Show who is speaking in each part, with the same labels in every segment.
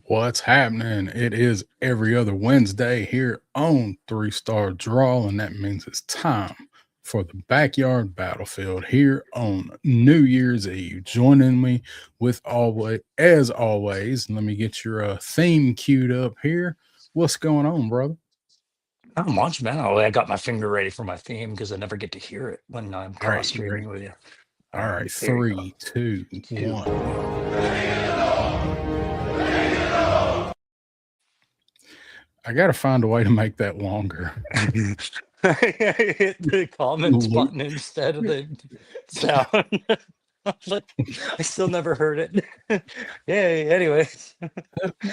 Speaker 1: What's happening? It is every other Wednesday here on Three Star Draw, and that means it's time for the backyard battlefield here on New Year's Eve. Joining me with always, as always, let me get your theme queued up here. What's going on, brother?
Speaker 2: Not much, man. I got my finger ready for my theme because I never get to hear it when I'm cross
Speaker 1: Great, great.
Speaker 2: streaming with you.
Speaker 1: All right,
Speaker 2: There you go.
Speaker 1: three, two,
Speaker 2: Two,
Speaker 1: one.
Speaker 2: one.
Speaker 1: I got to find a way to make that longer.
Speaker 2: Hit the comments
Speaker 1: Loop.
Speaker 2: button instead of the sound. But I still never heard it. Yay. Anyways,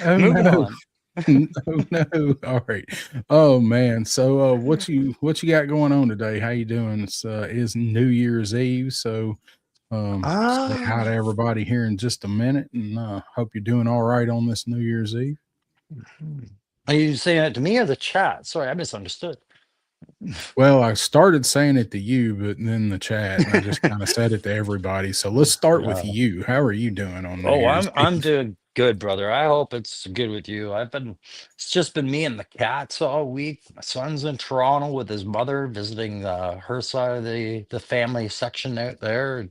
Speaker 1: Oh
Speaker 2: moving
Speaker 1: no.
Speaker 2: on.
Speaker 1: No, no. All right. Oh man. So what you got going on today? How you doing? It's New Year's Eve, so say hi to
Speaker 2: Ah.
Speaker 1: everybody here in just a minute, and hope you're doing all right on this New Year's Eve.
Speaker 2: Are you saying it to me or the chat? Sorry, I misunderstood.
Speaker 1: Well, I started saying it to you, but then the chat, and I just kind of said it to everybody. So let's start with
Speaker 2: Uh,
Speaker 1: you. How are you doing on New
Speaker 2: Oh,
Speaker 1: Year's
Speaker 2: I'm
Speaker 1: Eve?
Speaker 2: doing good, brother. I hope it's good with you. It's just been me and the cats all week. My son's in Toronto with his mother visiting her side of the family section out there.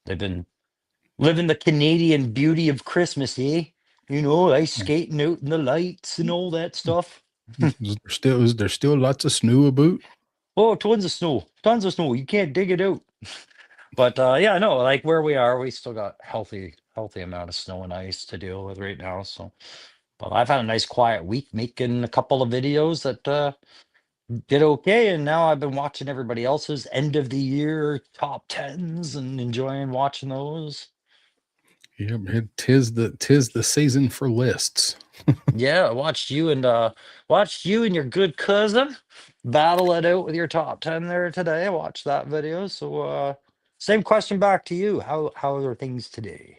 Speaker 2: They've been living the Canadian beauty of Christmas, eh? Ice skating out in the lights and all that stuff.
Speaker 1: Is there still lots of snow about?
Speaker 2: Oh, tons of snow. You can't dig it out. But yeah, no, like where we are, we still got healthy amount of snow and ice to deal with right now. So, but I've had a nice quiet week making a couple of videos that did okay, and now I've been watching everybody else's end of the year top tens and enjoying watching those.
Speaker 1: Yep, tis the season for lists.
Speaker 2: Yeah, I watched you and your good cousin battle it out with your top 10 there today. I watched that video. So same question back to you. How are things today?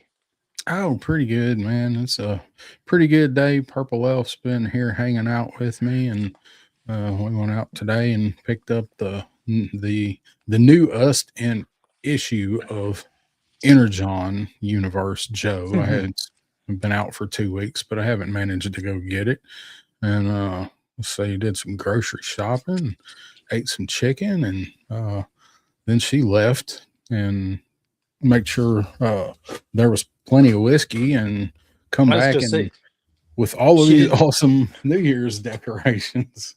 Speaker 1: Oh, pretty good, man. It's a pretty good day. Purple Elf's been here hanging out with me, and we went out today and picked up the new Us in issue of Energon Universe Joe. I had been out for 2 weeks, but I haven't managed to go get it. And let's say did some grocery shopping, ate some chicken, and then she left and make sure there was plenty of whiskey and come
Speaker 2: I was
Speaker 1: back
Speaker 2: gonna
Speaker 1: and
Speaker 2: say
Speaker 1: with all of
Speaker 2: she
Speaker 1: these
Speaker 2: did.
Speaker 1: awesome New Year's decorations.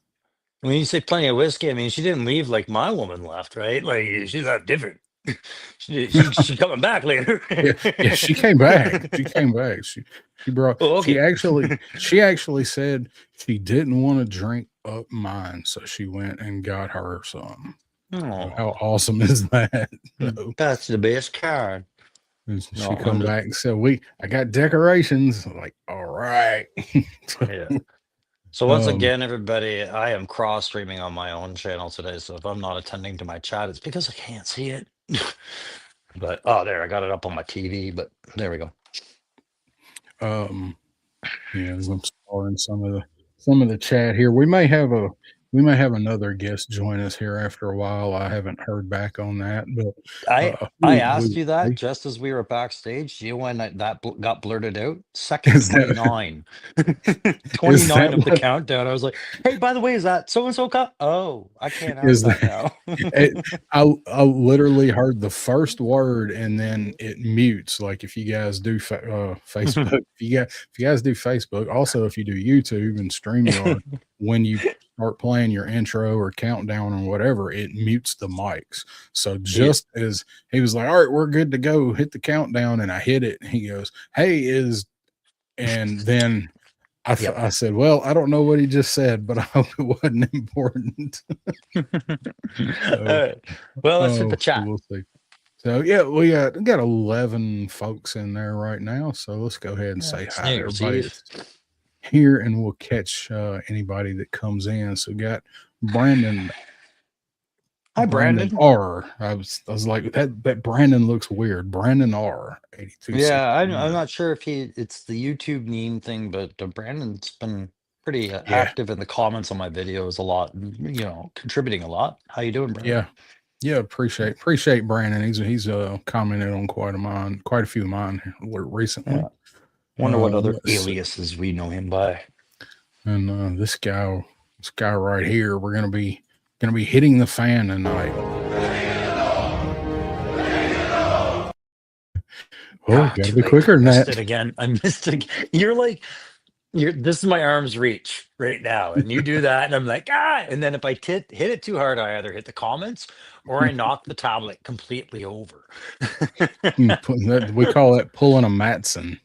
Speaker 2: When you say plenty of whiskey, I mean she didn't leave like my woman left, right? Like she's not different. She coming back later.
Speaker 1: Yeah, yeah, she came back. She came back. She brought
Speaker 2: Oh,
Speaker 1: she
Speaker 2: okay.
Speaker 1: actually she actually said she didn't want to drink up mine, so she went and got her some. So how
Speaker 2: Oh,
Speaker 1: awesome is that? So,
Speaker 2: that's the best card.
Speaker 1: and she
Speaker 2: No,
Speaker 1: come back and said, I got decorations. I'm like, all right.
Speaker 2: yeah. So once
Speaker 1: um
Speaker 2: again, everybody, I am cross streaming on my own channel today. So if I'm not attending to my chat, it's because I can't see it. But oh, there, I got it up on my TV. But there we go.
Speaker 1: um Yeah, as I'm starring some of the chat here. We may have another guest join us here after a while. I haven't heard back on that, but
Speaker 2: I
Speaker 1: we
Speaker 2: I
Speaker 1: we
Speaker 2: asked
Speaker 1: will
Speaker 2: you that
Speaker 1: see.
Speaker 2: just as we were backstage. You know when got blurted out? Second
Speaker 1: Is that
Speaker 2: 29.
Speaker 1: is
Speaker 2: 29
Speaker 1: that
Speaker 2: of the
Speaker 1: what
Speaker 2: countdown. I was like, hey, by the way, is that so and so cut? Oh, I can't ask
Speaker 1: is
Speaker 2: that
Speaker 1: that?
Speaker 2: now.
Speaker 1: I literally heard the first word and then it mutes. Like if you guys do Facebook, if you guys do Facebook, also if you do YouTube and StreamYard, when you start playing your intro or countdown or whatever, it mutes the mics. So
Speaker 2: Yeah.
Speaker 1: just as he was like, "All right, we're good to go," hit the countdown, and I hit it. And he goes, "Hey, is," and then
Speaker 2: Yep.
Speaker 1: I said, "Well, I don't know what he just said, but I hope it wasn't important."
Speaker 2: All
Speaker 1: So,
Speaker 2: right. Well, let's hit
Speaker 1: oh,
Speaker 2: the chat.
Speaker 1: we'll see. So yeah, we got 11 folks in there right now. So let's go ahead and
Speaker 2: Yeah,
Speaker 1: say
Speaker 2: it's New
Speaker 1: hi to
Speaker 2: Year's
Speaker 1: everybody
Speaker 2: Eve.
Speaker 1: that's here, and we'll catch anybody that comes in. So we got Brandon
Speaker 2: Hi,
Speaker 1: Brandon
Speaker 2: Brandon.
Speaker 1: R. I was like that Brandon looks weird. Brandon R.
Speaker 2: Yeah, I'm
Speaker 1: 8269.
Speaker 2: not sure if it's the YouTube meme thing, but Brandon's been pretty
Speaker 1: Yeah,
Speaker 2: active in the comments on my videos a lot, and, contributing a lot. How you doing, brother?
Speaker 1: yeah, yeah. Appreciate Brandon. He's commented on quite a few of mine recently.
Speaker 2: Yeah. Wonder what other
Speaker 1: Let's see.
Speaker 2: aliases we know him by.
Speaker 1: And this guy right here, we're gonna be hitting the fan tonight. Oh,
Speaker 2: Ah,
Speaker 1: gotta
Speaker 2: too
Speaker 1: be
Speaker 2: late.
Speaker 1: quicker than
Speaker 2: Missed
Speaker 1: that.
Speaker 2: it again. I missed it again. This is my arm's reach right now. And you do that, and I'm like, and then if I hit it too hard, I either hit the comments or I knock the tablet completely over.
Speaker 1: We call that pulling a Matson.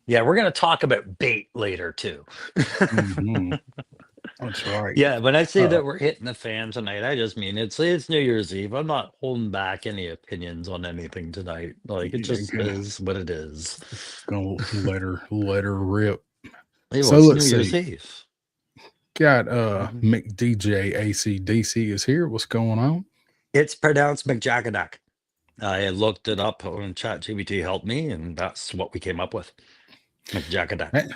Speaker 2: Yeah, we're gonna talk about bait later too.
Speaker 1: Mhm. That's right.
Speaker 2: Yeah, when I say
Speaker 1: Uh,
Speaker 2: that we're hitting the fan tonight, I just mean it's New Year's Eve. I'm not holding back any opinions on anything tonight. Like it
Speaker 1: you're
Speaker 2: just
Speaker 1: gonna,
Speaker 2: is what it is.
Speaker 1: let her rip.
Speaker 2: Hey, well,
Speaker 1: So
Speaker 2: it's
Speaker 1: let's
Speaker 2: New Year's
Speaker 1: see.
Speaker 2: Eve.
Speaker 1: Got
Speaker 2: Mhm.
Speaker 1: McDJ ACDC is here. What's going on?
Speaker 2: It's pronounced McJackadak. I looked it up when ChatGPT helped me, and that's what we came up with. McJackadak.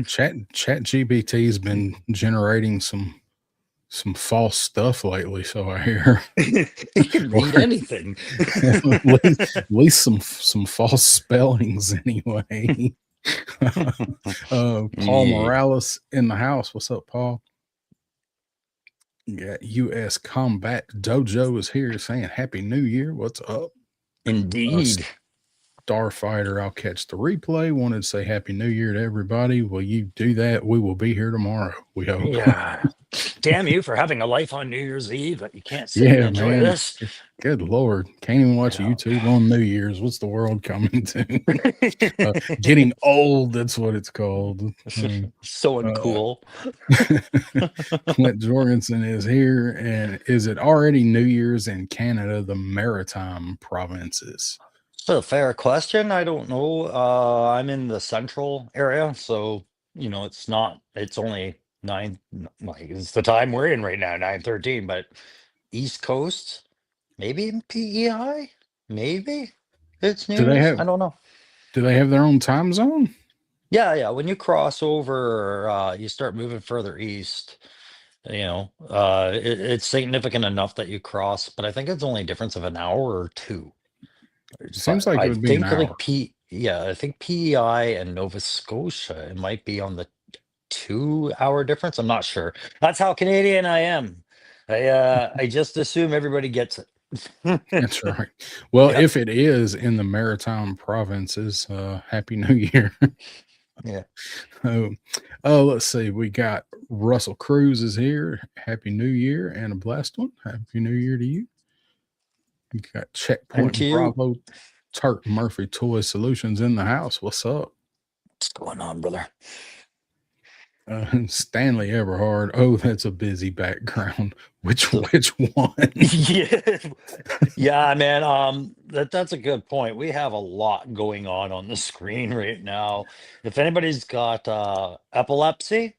Speaker 1: Chat GBT's been generating some false stuff lately, so I hear.
Speaker 2: You can read
Speaker 1: Or
Speaker 2: anything.
Speaker 1: at least some false spellings anyway. Paul
Speaker 2: Yeah,
Speaker 1: Morales in the house. What's up, Paul? Yeah, U.S. Combat Dojo is here saying Happy New Year. What's up?
Speaker 2: indeed.
Speaker 1: Starfighter, I'll catch the replay. Wanted to say Happy New Year to everybody. Will you do that? We will be here tomorrow. We hope.
Speaker 2: Yeah. Damn you for having a life on New Year's Eve, but you can't sit and
Speaker 1: Yeah,
Speaker 2: enjoy
Speaker 1: man.
Speaker 2: this.
Speaker 1: Good Lord. Can't even watch
Speaker 2: Yeah.
Speaker 1: YouTube on New Year's. What's the world coming to? Getting old. That's what it's called.
Speaker 2: So uncool.
Speaker 1: Clint Jorgensen is here. And is it already New Year's in Canada, the maritime provinces?
Speaker 2: It's a fair question. I don't know. I'm in the central area, so it's only like it's the time we're in right now, 9:13, but East Coast, maybe in PEI, maybe it's
Speaker 1: Do they
Speaker 2: news.
Speaker 1: have
Speaker 2: I don't know.
Speaker 1: their own time zone?
Speaker 2: Yeah. When you cross over, you start moving further east. It's significant enough that you cross, but I think it's only a difference of an hour or two.
Speaker 1: Seems
Speaker 2: But
Speaker 1: like it
Speaker 2: I
Speaker 1: would be an
Speaker 2: think
Speaker 1: hour.
Speaker 2: I think PEI and Nova Scotia, it might be on the 2 hour difference. I'm not sure. That's how Canadian I am. I just assume everybody gets it.
Speaker 1: That's right. Well,
Speaker 2: Yep.
Speaker 1: if it is in the maritime provinces, Happy New Year.
Speaker 2: Yeah.
Speaker 1: Let's see. We got Russell Cruz is here. Happy New Year and a blessed one. Happy New Year to you. You got
Speaker 2: And
Speaker 1: Checkpoint
Speaker 2: to you,
Speaker 1: Bravo Turk Murphy Toy Solutions in the house. What's up?
Speaker 2: what's going on, brother?
Speaker 1: Stanley Everhard. Oh, that's a busy background. Which
Speaker 2: So,
Speaker 1: one?
Speaker 2: yeah. Yeah, man. That's a good point. We have a lot going on the screen right now. If anybody's got epilepsy,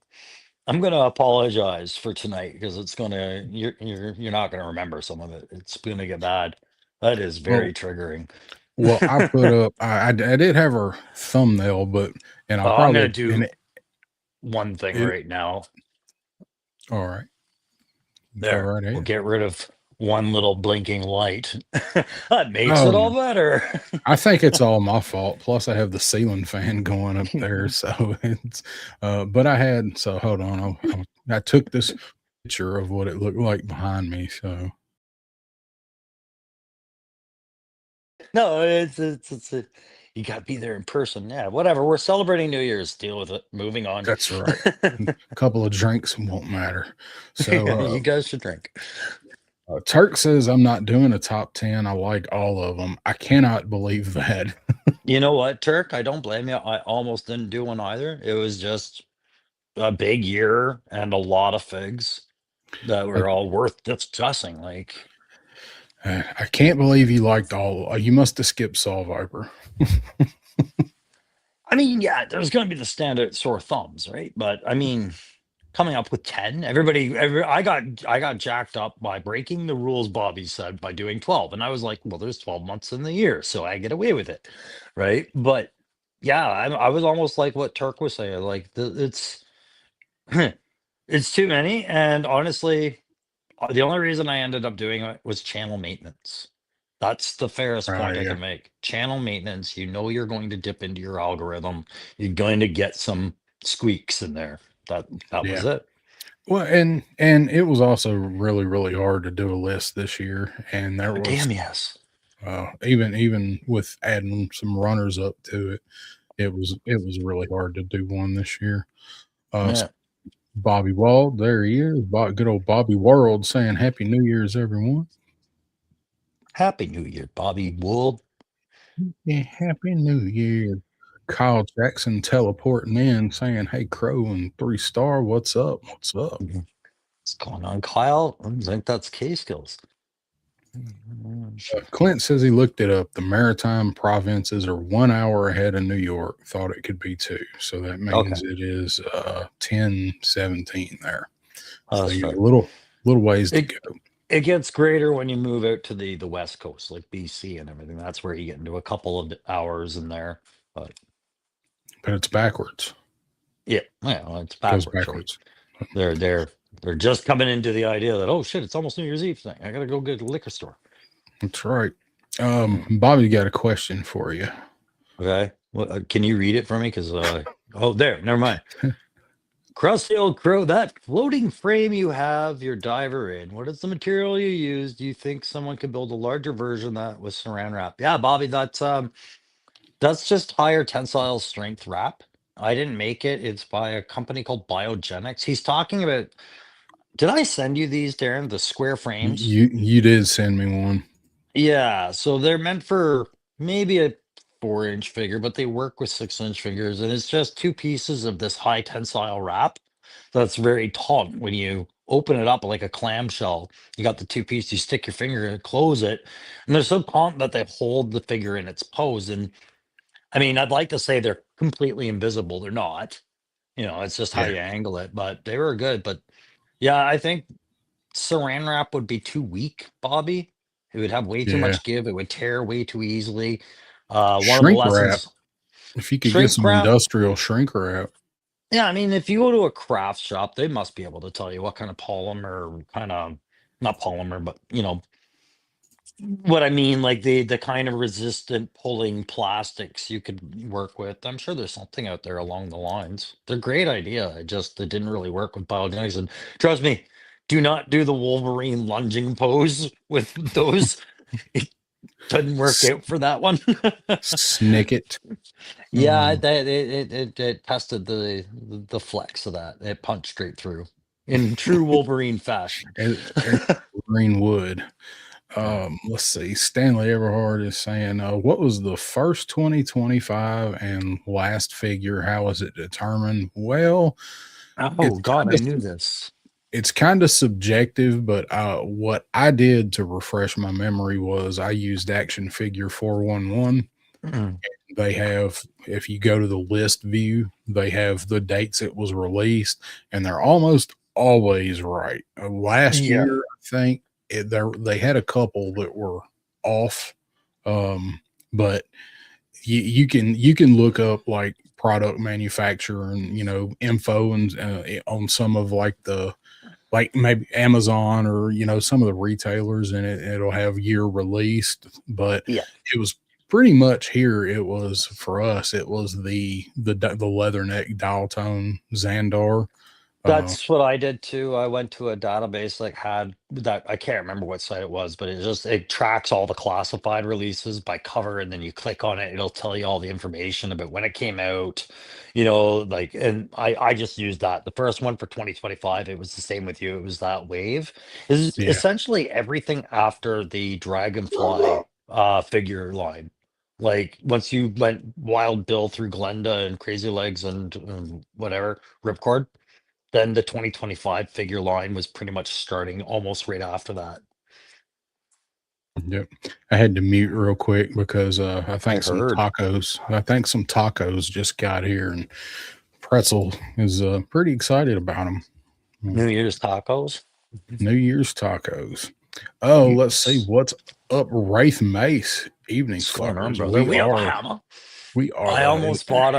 Speaker 2: I'm gonna apologize for tonight because you're not gonna remember some of it. It's gonna get bad. That is very
Speaker 1: Well,
Speaker 2: triggering.
Speaker 1: I put up. I did have her thumbnail, but and I'll
Speaker 2: I'm gonna
Speaker 1: probably and
Speaker 2: do one thing
Speaker 1: it.
Speaker 2: right now.
Speaker 1: All right, go
Speaker 2: There,
Speaker 1: right
Speaker 2: we'll
Speaker 1: ahead.
Speaker 2: get rid of one little blinking light. That makes
Speaker 1: Oh
Speaker 2: it all
Speaker 1: no,
Speaker 2: better.
Speaker 1: I think it's all my fault. Plus, I have the ceiling fan going up there, so it's. But I had so hold on. I took this picture of what it looked like behind me. So
Speaker 2: No, you gotta be there in person. Yeah, whatever. We're celebrating New Year's. Deal with it. Moving on.
Speaker 1: that's right. A couple of drinks won't matter. So
Speaker 2: You guys should drink.
Speaker 1: Turk says I'm not doing a top 10. I like all of them. I cannot believe that.
Speaker 2: You know what, Turk? I don't blame you. I almost didn't do one either. It was just a big year and a lot of figs that
Speaker 1: Uh,
Speaker 2: were all worth discussing. Like,
Speaker 1: I can't believe you liked all. You must have skipped Saw Viper.
Speaker 2: I mean, yeah, there's going to be the standard sore thumbs, right? But I mean, coming up with 10, I got jacked up by breaking the rules, Bobby said, by doing 12. And I was like, well, there's 12 months in the year, so I get away with it, right? But yeah, I was almost like what Turk was saying, like it's it's too many. And honestly, the only reason I ended up doing it was channel maintenance. That's the fairest
Speaker 1: Oh
Speaker 2: point I
Speaker 1: yeah,
Speaker 2: can make. Channel maintenance, you know you're going to dip into your algorithm. You're going to get some squeaks in there. That
Speaker 1: yeah.
Speaker 2: was it.
Speaker 1: Well, and it was also really really hard to do a list this year, and there was
Speaker 2: Damn yes.
Speaker 1: even with adding some runners up to it, it was really hard to do one this year. S
Speaker 2: Yeah.
Speaker 1: Bobby Wald, there he is, good old Bobby World saying Happy New Year's, everyone.
Speaker 2: Happy New Year, Bobby Wool.
Speaker 1: Yeah, Happy New Year. Kyle Jackson teleporting in saying, Hey, Crow and 3 Star, what's up? What's up?
Speaker 2: Mhm. What's going on, Kyle? I think that's K skills.
Speaker 1: Clint says he looked it up. The maritime provinces are 1 hour ahead of New York. Thought it could be two. So that
Speaker 2: Okay.
Speaker 1: means it is 10:17 there. So
Speaker 2: That's
Speaker 1: you got
Speaker 2: fair.
Speaker 1: a little ways to
Speaker 2: It
Speaker 1: go.
Speaker 2: it gets greater when you move out to the West Coast, like BC and everything. That's where you get into a couple of hours in there. But
Speaker 1: But it's backwards.
Speaker 2: yeah, well, it's
Speaker 1: It goes
Speaker 2: backwards, right?
Speaker 1: backwards.
Speaker 2: They're they're they're just coming into the idea that, oh shit, it's almost New Year's Eve thing. I gotta go get a liquor store.
Speaker 1: That's right.
Speaker 2: Hmm.
Speaker 1: Bobby got a question for you.
Speaker 2: Okay. Well, can you read it for me? Because oh, there, never mind. Crusty old crow, that floating frame you have your diver in, what is the material you use? Do you think someone could build a larger version of that with saran wrap? Yeah, Bobby, that's just higher tensile strength wrap. I didn't make it. It's by a company called Biogenics. He's talking about, did I send you these, Darren? The square frames?
Speaker 1: You did send me one.
Speaker 2: Yeah, so they're meant for maybe a 4-inch figure, but they work with 6-inch figures, and it's just two pieces of this high tensile wrap that's very taut. When you open it up like a clamshell, you got the two pieces, you stick your finger and close it, and they're so taut that they hold the figure in its pose. And I mean, I'd like to say they're completely invisible. They're not. It's just how
Speaker 1: Yeah,
Speaker 2: you angle it, but they were good. But yeah, I think Saran wrap would be too weak, Bobby. It would have way too
Speaker 1: yeah.
Speaker 2: much give. It would tear way too easily. One of the
Speaker 1: Shrink wrap.
Speaker 2: lessons,
Speaker 1: If you could get
Speaker 2: shrink
Speaker 1: some
Speaker 2: wrap.
Speaker 1: industrial shrink wrap.
Speaker 2: Yeah, I mean, if you go to a craft shop, they must be able to tell you what kind of polymer, kind of not polymer, but what I mean, like the kind of resistant pulling plastics you could work with. I'm sure there's something out there along the lines. They're a great idea. It didn't really work with biogenics. And trust me, do not do the Wolverine lunging pose with those. It doesn't work
Speaker 1: S-
Speaker 2: out for that one.
Speaker 1: Snicket.
Speaker 2: Yeah, it tested the flex of that. It punched straight through in true Wolverine fashion.
Speaker 1: And Greenwood. Let's see. Stanley Everhard is saying, what was the first 2025 and last figure? How was it determined? Well,
Speaker 2: Oh
Speaker 1: it's
Speaker 2: God,
Speaker 1: kind
Speaker 2: I
Speaker 1: of
Speaker 2: knew this.
Speaker 1: it's kind of subjective, but what I did to refresh my memory was I used Action Figure 411.
Speaker 2: Mm.
Speaker 1: They have, if you go to the list view, they have the dates it was released, and they're almost always right. Last
Speaker 2: Yeah.
Speaker 1: year, I think they had a couple that were off, um, but you can look up like product manufacturer and info and on some of like the like maybe Amazon or some of the retailers, and it'll have year released, but
Speaker 2: Yeah.
Speaker 1: it was pretty much here. It was for us. It was the leather neck dial tone Xandar. Uh,
Speaker 2: That's what I did too. I went to a database that had that. I can't remember what site it was, but it tracks all the classified releases by cover, and then you click on it, it'll tell you all the information about when it came out, like, and I just used that. The first one for 2025, it was the same with you. It was that wave. Is
Speaker 1: yeah,
Speaker 2: essentially everything after the Dragonfly figure line. Like once you went Wild Bill through Glenda and Crazy Legs and whatever, Ripcord, then the 2025 figure line was pretty much starting almost right after that.
Speaker 1: yep. I had to mute real quick because
Speaker 2: I heard.
Speaker 1: I think some tacos just got here, and Pretzel is pretty excited about them.
Speaker 2: New Year's tacos.
Speaker 1: New Year's tacos. Oh, let's see
Speaker 2: Yes.
Speaker 1: what's up. Wraith Mace, evening
Speaker 2: What's going on,
Speaker 1: fuckers.
Speaker 2: brother? We have a hammer.
Speaker 1: We are
Speaker 2: I
Speaker 1: the
Speaker 2: almost bought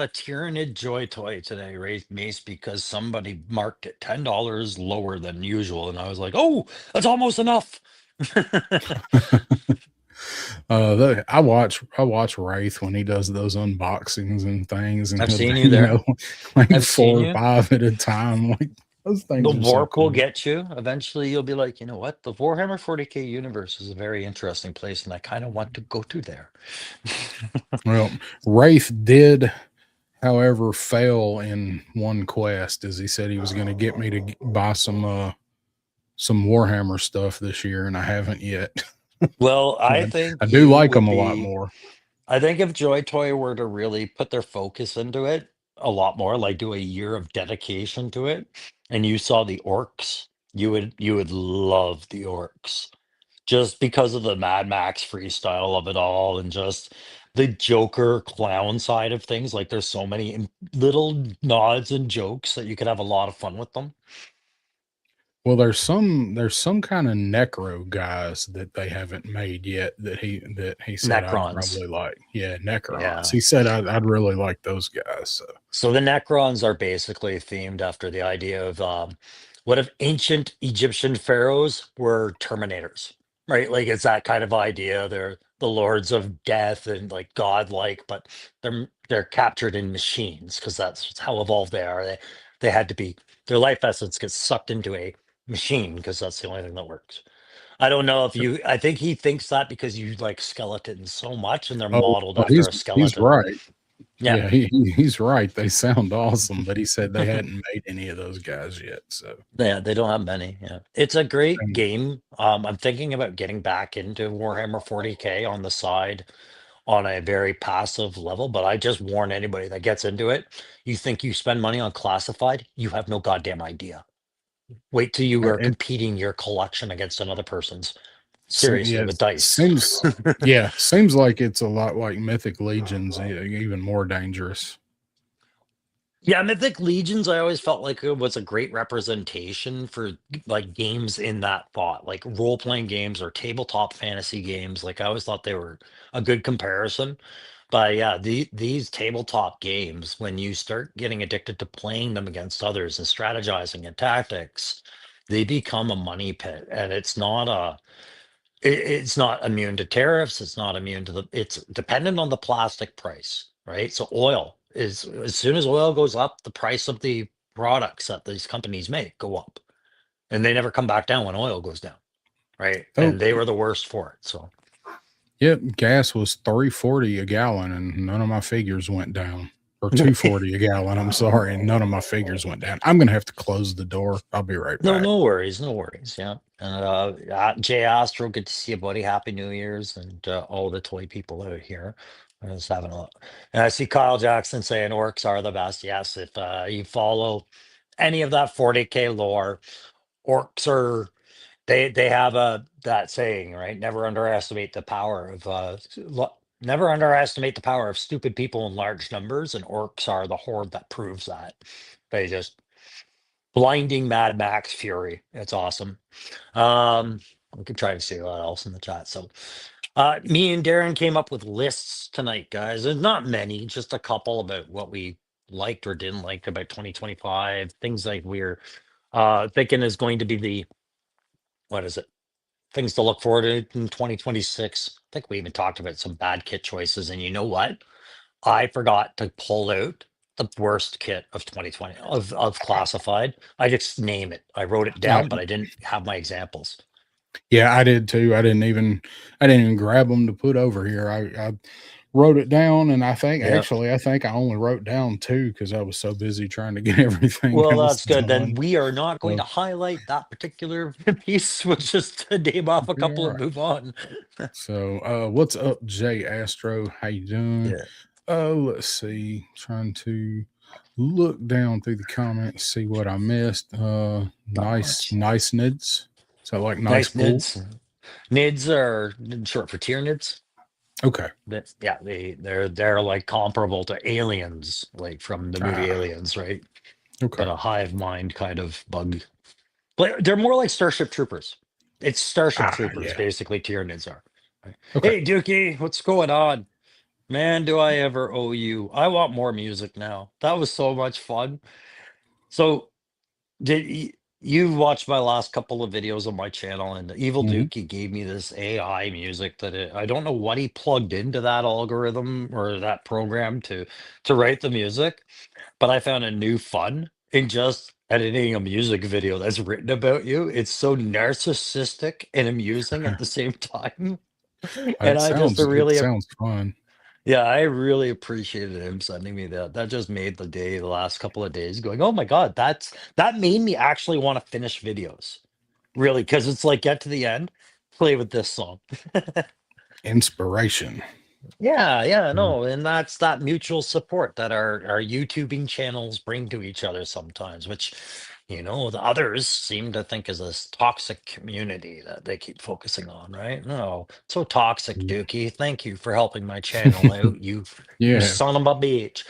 Speaker 2: a Tyranid Joy toy today, Wraith Mace, because somebody marked it $10 lower than usual, and I was like, "Oh, that's almost enough."
Speaker 1: I watch Wraith when he does those unboxings and things, and
Speaker 2: I've
Speaker 1: he'll do,
Speaker 2: seen you there.
Speaker 1: like
Speaker 2: I've seen
Speaker 1: 4 or
Speaker 2: you.
Speaker 1: 5 at a time. Like those
Speaker 2: The
Speaker 1: things are so
Speaker 2: warp will
Speaker 1: cool.
Speaker 2: get you. Eventually, you'll be like, you know what? The Warhammer 40K universe is a very interesting place, and I kind of want to go to there.
Speaker 1: Well, Wraith did, however, fail in one quest, as he said he was going to get me to buy some Warhammer stuff this year, and I haven't yet.
Speaker 2: Well, I
Speaker 1: But
Speaker 2: think
Speaker 1: I do
Speaker 2: you
Speaker 1: like
Speaker 2: would
Speaker 1: them a lot
Speaker 2: be.
Speaker 1: more.
Speaker 2: I think if Joy Toy were to really put their focus into it a lot more, like do a year of dedication to it, and you saw the orcs, you would love the orcs just because of the Mad Max freestyle of it all and just the Joker clown side of things. Like there's so many little nods and jokes that you could have a lot of fun with them.
Speaker 1: Well, there's some kind of necro guys that they haven't made yet that he said I'd
Speaker 2: Necrons.
Speaker 1: probably like. Yeah, Necrons.
Speaker 2: Yeah.
Speaker 1: He said I'd really like those guys. So
Speaker 2: So the Necrons are basically themed after the idea of what if ancient Egyptian pharaohs were Terminators, right? Like it's that kind of idea. They're the lords of death and like godlike, but they're captured in machines because that's how evolved they are. They had to be their life essence gets sucked into a machine because that's the only thing that works. I don't know if you. I think he thinks that because you like skeletons so much and they're
Speaker 1: oh,
Speaker 2: modeled
Speaker 1: well,
Speaker 2: after
Speaker 1: he's
Speaker 2: a
Speaker 1: he's
Speaker 2: skeleton.
Speaker 1: right.
Speaker 2: Yeah.
Speaker 1: Yeah, he's right. They sound awesome, but he said they hadn't made any of those guys yet. So
Speaker 2: Yeah, they don't have many. Yeah. It's a great
Speaker 1: um,
Speaker 2: game. I'm thinking about getting back into Warhammer 40K on the side on a very passive level, but I just warn anybody that gets into it. You think you spend money on classified, you have no goddamn idea. Wait till you are
Speaker 1: it
Speaker 2: competing your collection against another person's. Seriously,
Speaker 1: yeah,
Speaker 2: with dice.
Speaker 1: seems like it's a lot like Mythic Legions, even more dangerous.
Speaker 2: Yeah, Mythic Legions, I always felt like it was a great representation for like games in that thought, like role-playing games or tabletop fantasy games. Like I always thought they were a good comparison. But yeah, these tabletop games, when you start getting addicted to playing them against others and strategizing and tactics, they become a money pit. And it's not immune to tariffs. It's not immune to it's dependent on the plastic price, right? So oil is, as soon as oil goes up, the price of the products that these companies make go up. And they never come back down when oil goes down, right?
Speaker 1: Oh,
Speaker 2: And they were the worst for it. So
Speaker 1: yep, gas was 3.40 a gallon, and none of my figures went down. Or 2.40 a gallon. I'm sorry, and none of my figures went down. I'm gonna have to close the door. I'll be right
Speaker 2: no,
Speaker 1: back.
Speaker 2: no worries, no worries. Yeah. And Jay Astro, good to see you, buddy. Happy New Year's and all the toy people out here. I was having a look. And I see Kyle Jackson saying orcs are the best. Yes, if you follow any of that 40K lore, orcs are they have a that saying, right? Never underestimate the power of never underestimate the power of stupid people in large numbers, and orcs are the horde that proves that. They just blinding Mad Max fury. It's awesome. We could try to see what else in the chat. So, me and Darren came up with lists tonight, guys. There's not many, just a couple about what we liked or didn't like about 2025. Things like we're thinking is going to be the what is it? Things to look forward to in 2026. I think we even talked about some bad kit choices. And you know what? I forgot to pull out the worst kit of 2020 of classified. I just name it. I wrote it
Speaker 1: Uh,
Speaker 2: down, but I didn't have my examples.
Speaker 1: yeah, I did too. I didn't even grab them to put over here. I wrote it down, and
Speaker 2: Yeah.
Speaker 1: I think I only wrote down two because I was so busy trying to get everything
Speaker 2: Well,
Speaker 1: else
Speaker 2: that's good. Then
Speaker 1: done.
Speaker 2: we are not going
Speaker 1: So
Speaker 2: to highlight that particular piece. We'll just name off a
Speaker 1: be all
Speaker 2: couple and
Speaker 1: right.
Speaker 2: move on.
Speaker 1: So what's up, Jay Astro? How you doing?
Speaker 2: Yeah.
Speaker 1: Oh, let's see. Trying to look down through the comments, see what I missed.
Speaker 2: Not
Speaker 1: Nice,
Speaker 2: much.
Speaker 1: nice nids. So like nice
Speaker 2: Nice
Speaker 1: pool.
Speaker 2: nids. Nids are short for tier nids.
Speaker 1: Okay.
Speaker 2: That's yeah, they're like comparable to aliens, like from the movie
Speaker 1: Ah,
Speaker 2: Aliens, right?
Speaker 1: okay.
Speaker 2: But a hive mind kind of bug. But they're more like Starship Troopers. It's Starship
Speaker 1: Ah,
Speaker 2: Troopers,
Speaker 1: yeah.
Speaker 2: basically Tyranids are. Right?
Speaker 1: Okay.
Speaker 2: Hey Dookie, what's going on? Man, do I ever owe you? I want more music now. That was so much fun. So did he? you've watched my last couple of videos on my channel, and Evil
Speaker 1: Hmm.
Speaker 2: Dookie gave me this AI music I don't know what he plugged into that algorithm or that program to write the music, but I found a new fun in just editing a music video that's written about you. It's so narcissistic and amusing at the same time. And I just
Speaker 1: It
Speaker 2: really,
Speaker 1: sounds fun.
Speaker 2: yeah, I really appreciated him sending me that. That just made the day the last couple of days going, oh my God, that made me actually want to finish videos. Really, because it's like get to the end, play with this song.
Speaker 1: Inspiration.
Speaker 2: Yeah, yeah,
Speaker 1: Mm.
Speaker 2: no, and that's that mutual support that our YouTubing channels bring to each other sometimes, which, the others seem to think is this toxic community that they keep focusing on, right? No, so toxic, Dookie. Thank you for helping my channel out, you
Speaker 1: Yeah.
Speaker 2: son of a bitch.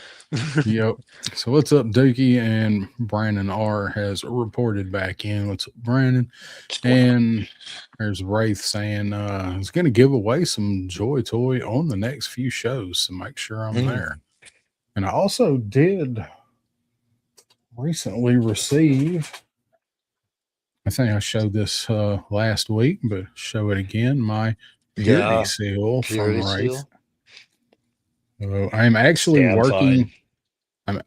Speaker 1: Yep. So what's up, Dookie? And Brandon R has reported back in. What's up, Brandon?
Speaker 2: What's going on?
Speaker 1: And there's Wraith saying he's going to give away some Joy Toy on the next few shows. So make sure I'm there.
Speaker 2: Mm,
Speaker 1: And I also did recently receive, I think I showed this last week, but show it again, my Purity
Speaker 2: yeah,
Speaker 1: Seal from
Speaker 2: purity
Speaker 1: Wraith.
Speaker 2: seal.
Speaker 1: I'm actually
Speaker 2: Stand fine.
Speaker 1: working.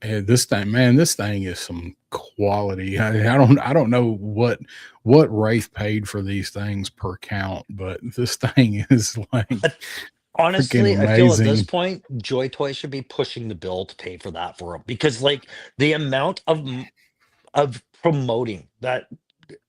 Speaker 1: This thing, man, this thing is some quality. I don't know what Wraith paid for these things per count, but this thing is like freaking
Speaker 2: Honestly, I feel at this
Speaker 1: amazing.
Speaker 2: point, Joy Toy should be pushing the bill to pay for that for him because, like, the amount of promoting that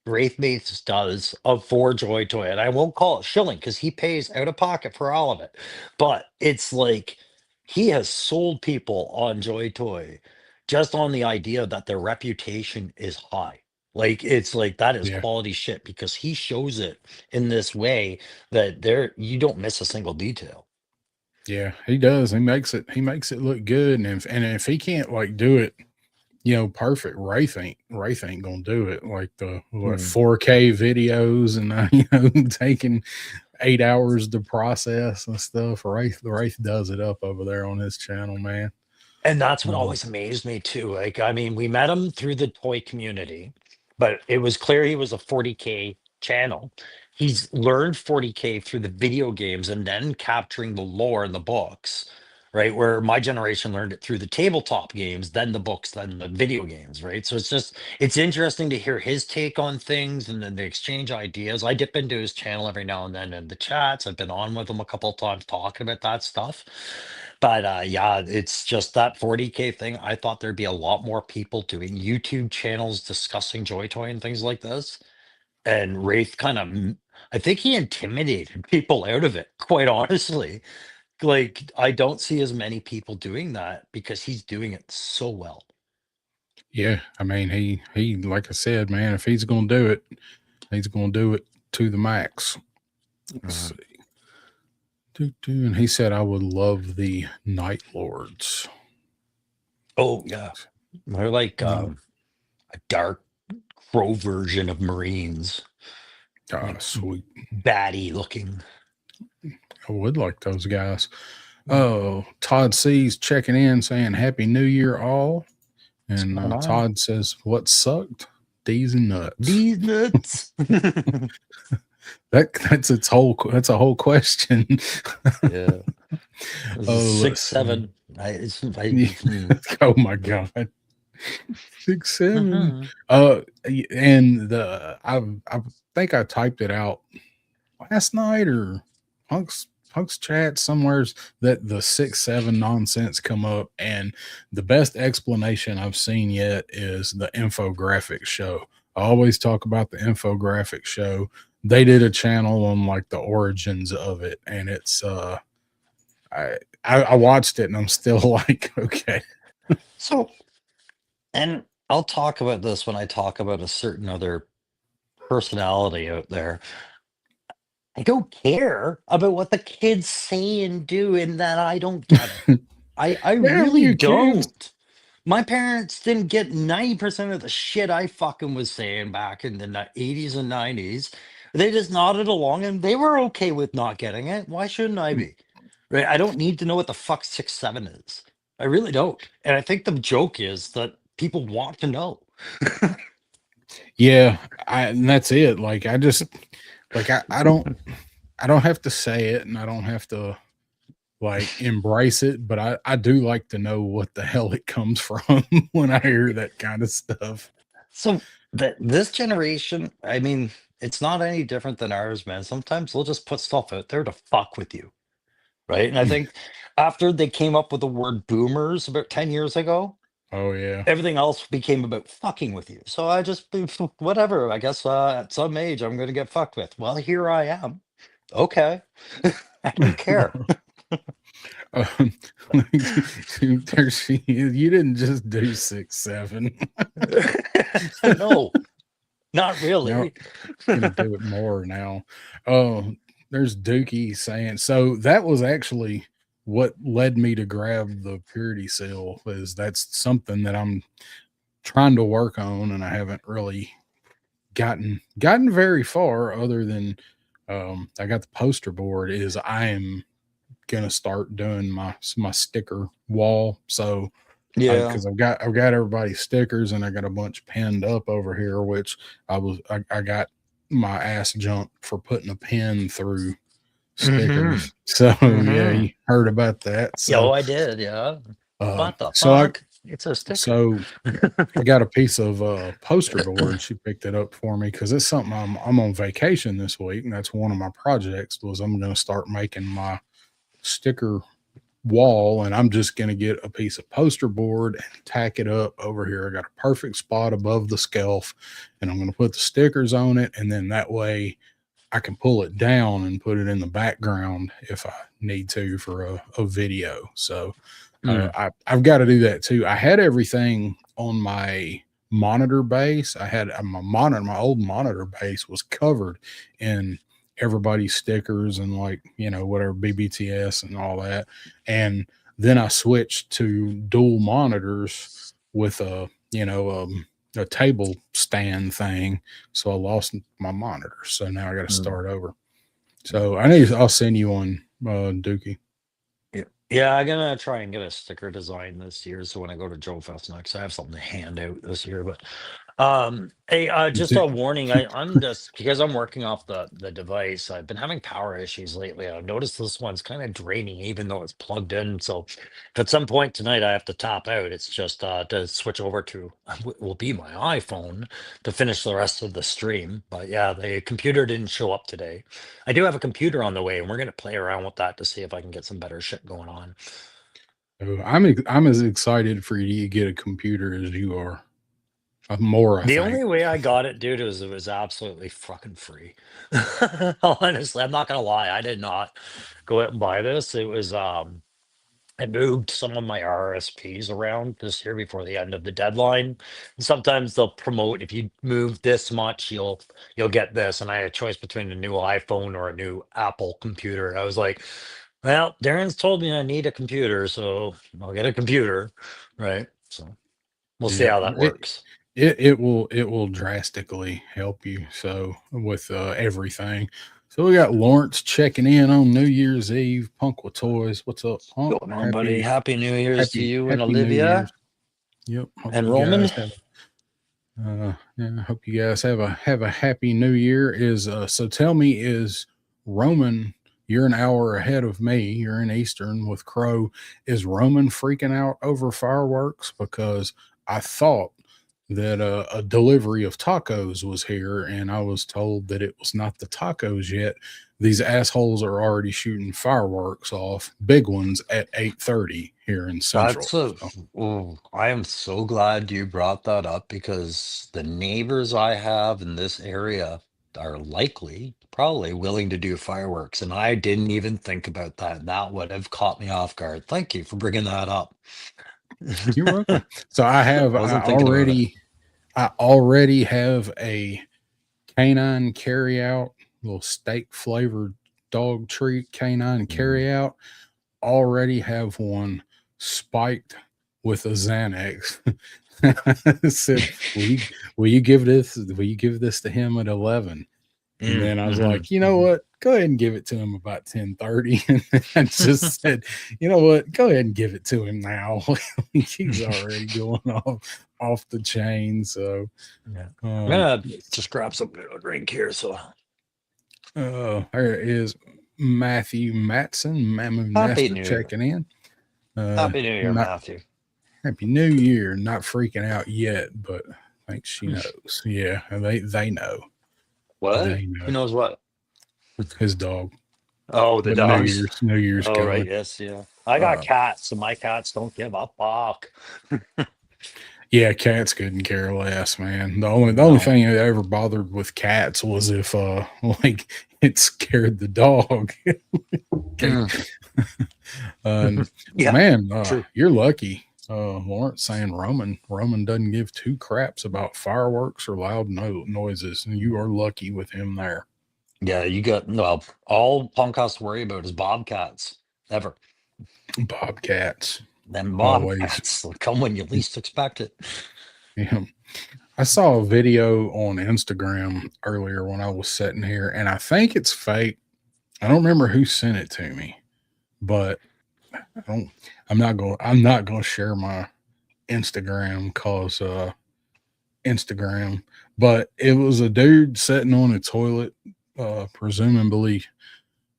Speaker 2: Wraithmates does of for Joy Toy, and I won't call it shilling because he pays out of pocket for all of it, but it's like he has sold people on Joy Toy just on the idea that their reputation is high. Like it's like that is
Speaker 1: Yeah,
Speaker 2: quality shit because he shows it in this way that there you don't miss a single detail.
Speaker 1: yeah, he does. He makes it look good, and if he can't like do it, perfect. Wraith ain't gonna do it. Like the what
Speaker 2: Hmm.
Speaker 1: 4K videos and taking 8 hours to process and stuff. Wraith does it up over there on his channel, man.
Speaker 2: And that's what
Speaker 1: Um,
Speaker 2: always amazed me too. Like, I mean, we met him through the toy community, but it was clear he was a 40K channel. He's learned 40K through the video games and then capturing the lore in the books, right? Where my generation learned it through the tabletop games, then the books, then the video games, right? So it's interesting to hear his take on things and then they exchange ideas. I dip into his channel every now and then in the chats. I've been on with him a couple of times talking about that stuff. But yeah, it's just that 40K thing. I thought there'd be a lot more people doing YouTube channels discussing Joy Toy and things like this. And Wraith I think he intimidated people out of it, quite honestly. Like, I don't see as many people doing that because he's doing it so well.
Speaker 1: yeah, I mean, he like I said, man, if he's gonna do it, he's gonna do it to the max. Let's
Speaker 2: Mhm.
Speaker 1: see. And he said I would love the Night Lords.
Speaker 2: Oh, yeah. They're like
Speaker 1: Uh,
Speaker 2: a dark crow version of Marines, like
Speaker 1: sweet.
Speaker 2: batty looking.
Speaker 1: I would like those guys. Oh, Todd C's checking in saying Happy New Year, all.
Speaker 2: What's
Speaker 1: And
Speaker 2: going on?
Speaker 1: Todd says, what sucked? D's and nuts.
Speaker 2: These nuts.
Speaker 1: That's a whole question.
Speaker 2: Yeah. This is
Speaker 1: Oh,
Speaker 2: six,
Speaker 1: let's see.
Speaker 2: seven.
Speaker 1: Oh my god. 6'7".
Speaker 2: Mhm.
Speaker 1: And I think I typed it out last night or Punk's chat somewheres that the 6'7" nonsense come up, and the best explanation I've seen yet is the infographic show. I always talk about the infographic show. They did a channel on like the origins of it, and it's I watched it and I'm still like, okay.
Speaker 2: So, and I'll talk about this when I talk about a certain other personality out there. I don't care about what the kids say and do, and that I don't get it. I
Speaker 1: Damn
Speaker 2: really
Speaker 1: you kids.
Speaker 2: don't. My parents didn't get 90% of the shit I fucking was saying back in the 80s and 90s. They just nodded along and they were okay with not getting it. Why shouldn't I be? Right? I don't need to know what the fuck 6'7" is. I really don't. And I think the joke is that people want to know.
Speaker 1: Yeah, and that's it. Like I just like I don't have to say it and I don't have to like embrace it, but I do like to know what the hell it comes from when I hear that kind of stuff.
Speaker 2: So that this generation, I mean, it's not any different than ours, man. Sometimes they'll just put stuff out there to fuck with you, right? And I think after they came up with the word boomers about 10 years ago,
Speaker 1: Oh yeah.
Speaker 2: everything else became about fucking with you. So I just whatever. I guess at some age I'm going to get fucked with. Well, here I am. Okay, I don't care.
Speaker 1: Um, you didn't just do 6'7".
Speaker 2: No, not
Speaker 1: Now
Speaker 2: really.
Speaker 1: gonna do it more now. Oh, there's Dookie saying so. That was actually what led me to grab the purity seal. Is that's something that I'm trying to work on, and I haven't really gotten very far. Other than I got the poster board. Is I am gonna start doing my sticker wall. So
Speaker 2: Yeah.
Speaker 1: because I've got everybody's stickers and I got a bunch pinned up over here, which I got my ass jumped for putting a pin through
Speaker 2: Mm-hmm.
Speaker 1: stickers. So yeah,
Speaker 2: Mm-hmm.
Speaker 1: you heard about that.
Speaker 2: Yo,
Speaker 1: So
Speaker 2: I did. Yeah.
Speaker 1: uh,
Speaker 2: What the
Speaker 1: so I
Speaker 2: fuck? It's a sticker.
Speaker 1: so I got a piece of poster board. She picked it up for me because it's something I'm on vacation this week, and that's one of my projects was I'm going to start making my sticker wall, and I'm just going to get a piece of poster board and tack it up over here. I got a perfect spot above the shelf, and I'm going to put the stickers on it, and then that way I can pull it down and put it in the background if I need to for a video. So
Speaker 2: Mm.
Speaker 1: I've got to do that too. I had everything on my monitor base. I had my old monitor base was covered in everybody's stickers and like, whatever BBTS and all that. And then I switched to dual monitors with a table stand thing. So I lost my monitor. So now I got to
Speaker 2: Mm.
Speaker 1: start over. So I'll send you one, Dookie.
Speaker 2: Yeah, I'm gonna try and get a sticker design this year. So when I go to Joe Fest next, I have something to hand out this year. But hey, just a warning. I'm just because I'm working off the device. I've been having power issues lately. I've noticed this one's kind of draining, even though it's plugged in. So if at some point tonight I have to top out, it's just to switch over to will be my iPhone to finish the rest of the stream. But yeah, the computer didn't show up today. I do have a computer on the way, and we're gonna play around with that to see if I can get some better shit going on.
Speaker 1: I'm as excited for you to get a computer as you are. More, I
Speaker 2: The
Speaker 1: think.
Speaker 2: only way I got it, dude, was it was absolutely fucking free. Honestly, I'm not gonna lie. I did not go out and buy this. It was I moved some of my RSPs around this year before the end of the deadline. And sometimes they'll promote if you move this much, you'll get this. And I had a choice between a new iPhone or a new Apple computer. I was like, well, Darren's told me I need a computer, so I'll get a computer. Right. So we'll see
Speaker 1: Yeah,
Speaker 2: how that works.
Speaker 1: it will drastically help you. So with everything. So we got Lawrence checking in on New Year's Eve. Punk with Toys. What's up, Punk?
Speaker 2: Going on, buddy? Happy New Year's to you and
Speaker 1: Happy New
Speaker 2: Olivia
Speaker 1: Year's. Yep. Hope
Speaker 2: and
Speaker 1: you
Speaker 2: Roman.
Speaker 1: guys have yeah, I hope you guys have a happy new year. So tell me, is Roman, you're an hour ahead of me, you're in Eastern with Crow. Is Roman freaking out over fireworks? Because I thought that a delivery of tacos was here and I was told that it was not the tacos yet. These assholes are already shooting fireworks off, big ones at 8:30 here in Central.
Speaker 2: That's a.
Speaker 1: So,
Speaker 2: Oh, I am so glad you brought that up because the neighbors I have in this area are likely, probably willing to do fireworks, and I didn't even think about that. That would have caught me off guard. Thank you for bringing that up.
Speaker 1: you're welcome. So I
Speaker 2: Wasn't thinking about it.
Speaker 1: already have a canine carry out, little steak flavored dog treat canine
Speaker 2: Mm.
Speaker 1: carry out. Already have one spiked with a Xanax. Said, will you give this to him at 11? And then I was
Speaker 2: Mm-hmm.
Speaker 1: like, you know what? go ahead and give it to him about 10:30. And I just said, you know what? Go ahead and give it to him now. He's already going off the chain. So
Speaker 2: Yeah. I'm
Speaker 1: um
Speaker 2: gonna just grab something to drink here. So
Speaker 1: there is Matthew Matson, Mammoth
Speaker 2: happy
Speaker 1: Master
Speaker 2: New Year.
Speaker 1: checking in.
Speaker 2: Happy New Year,
Speaker 1: Not
Speaker 2: Matthew.
Speaker 1: Happy New Year. Not freaking out yet, but I think she knows. Yeah, they know.
Speaker 2: What?
Speaker 1: They
Speaker 2: Who
Speaker 1: know.
Speaker 2: knows what?
Speaker 1: His dog.
Speaker 2: Oh, the
Speaker 1: But
Speaker 2: dogs.
Speaker 1: New Year's
Speaker 2: Oh, right.
Speaker 1: coming.
Speaker 2: Yes. Yeah. I got
Speaker 1: Uh,
Speaker 2: cats, and my cats don't give a fuck.
Speaker 1: yeah, cats couldn't care less, man. The only
Speaker 2: No.
Speaker 1: thing that ever bothered with cats was if like it scared the dog. Okay.
Speaker 2: Yeah.
Speaker 1: Man,
Speaker 2: True.
Speaker 1: you're lucky. Lawrence saying Roman doesn't give two craps about fireworks or loud noises, and you are lucky with him there.
Speaker 2: Yeah. You got well. All punk has to worry about is bobcats. Ever.
Speaker 1: Bobcats
Speaker 2: Them
Speaker 1: always.
Speaker 2: bobcats will come when you least expect it.
Speaker 1: Yeah. I saw a video on Instagram earlier when I was sitting here, and I think it's fake. I don't remember who sent it to me, but I'm not going to share my Instagram cause Instagram, but it was a dude sitting on a toilet, presumably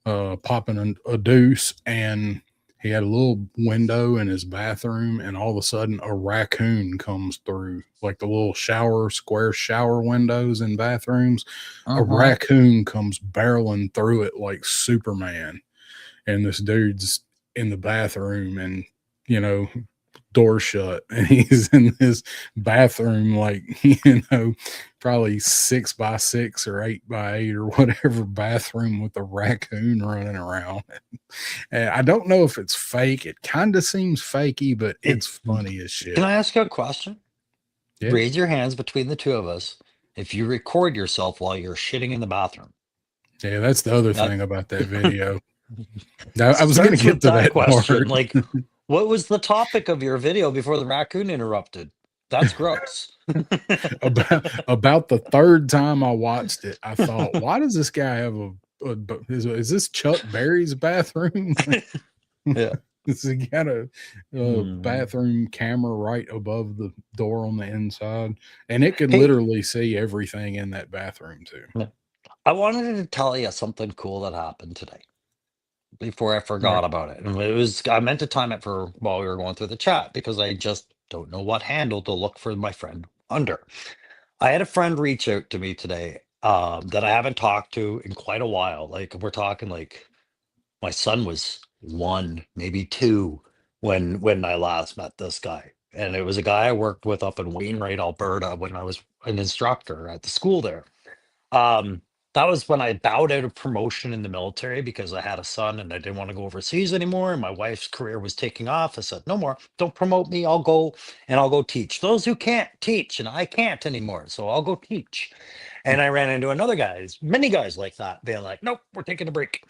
Speaker 1: popping a deuce, and he had a little window in his bathroom, and all of a sudden a raccoon comes through, like the little square shower windows in bathrooms. A raccoon comes barreling through it like Superman, and this dude's in the bathroom, and you know, door shut, and he's in this bathroom, like, probably 6x6 or 8x8 or whatever bathroom, with a raccoon running around. And I don't know if it's fake. It kind of seems fakey, but it's funny as shit.
Speaker 2: Can I ask you a question?
Speaker 1: Yeah.
Speaker 2: Raise your hands between the two of us if you record yourself while you're shitting in the bathroom.
Speaker 1: Yeah, that's the other thing about that video. I was going to
Speaker 2: Starts
Speaker 1: get
Speaker 2: with
Speaker 1: to that
Speaker 2: question.
Speaker 1: part.
Speaker 2: Like, what was the topic of your video before the raccoon interrupted? That's gross.
Speaker 1: about the third time I watched it, I thought, why does this guy have is this Chuck Berry's bathroom?
Speaker 2: Yeah.
Speaker 1: Has he got a bathroom camera right above the door on the inside? And it could
Speaker 2: Hey.
Speaker 1: literally see everything in that bathroom too.
Speaker 2: I wanted to tell you something cool that happened today before I forgot about it. And I meant to time it for while we were going through the chat because I just don't know what handle to look for my friend under. I had a friend reach out to me today that I haven't talked to in quite a while. Like, we're talking like my son was 1, maybe 2 when I last met this guy. And it was a guy I worked with up in Wainwright, Alberta, when I was an instructor at the school there. That was when I bowed out of promotion in the military because I had a son and I didn't want to go overseas anymore. And my wife's career was taking off. I said, no more, don't promote me. I'll go teach those who can't teach. And I can't anymore. So I'll go teach. And I ran into another guys, many guys like that, being like, nope, we're taking a break.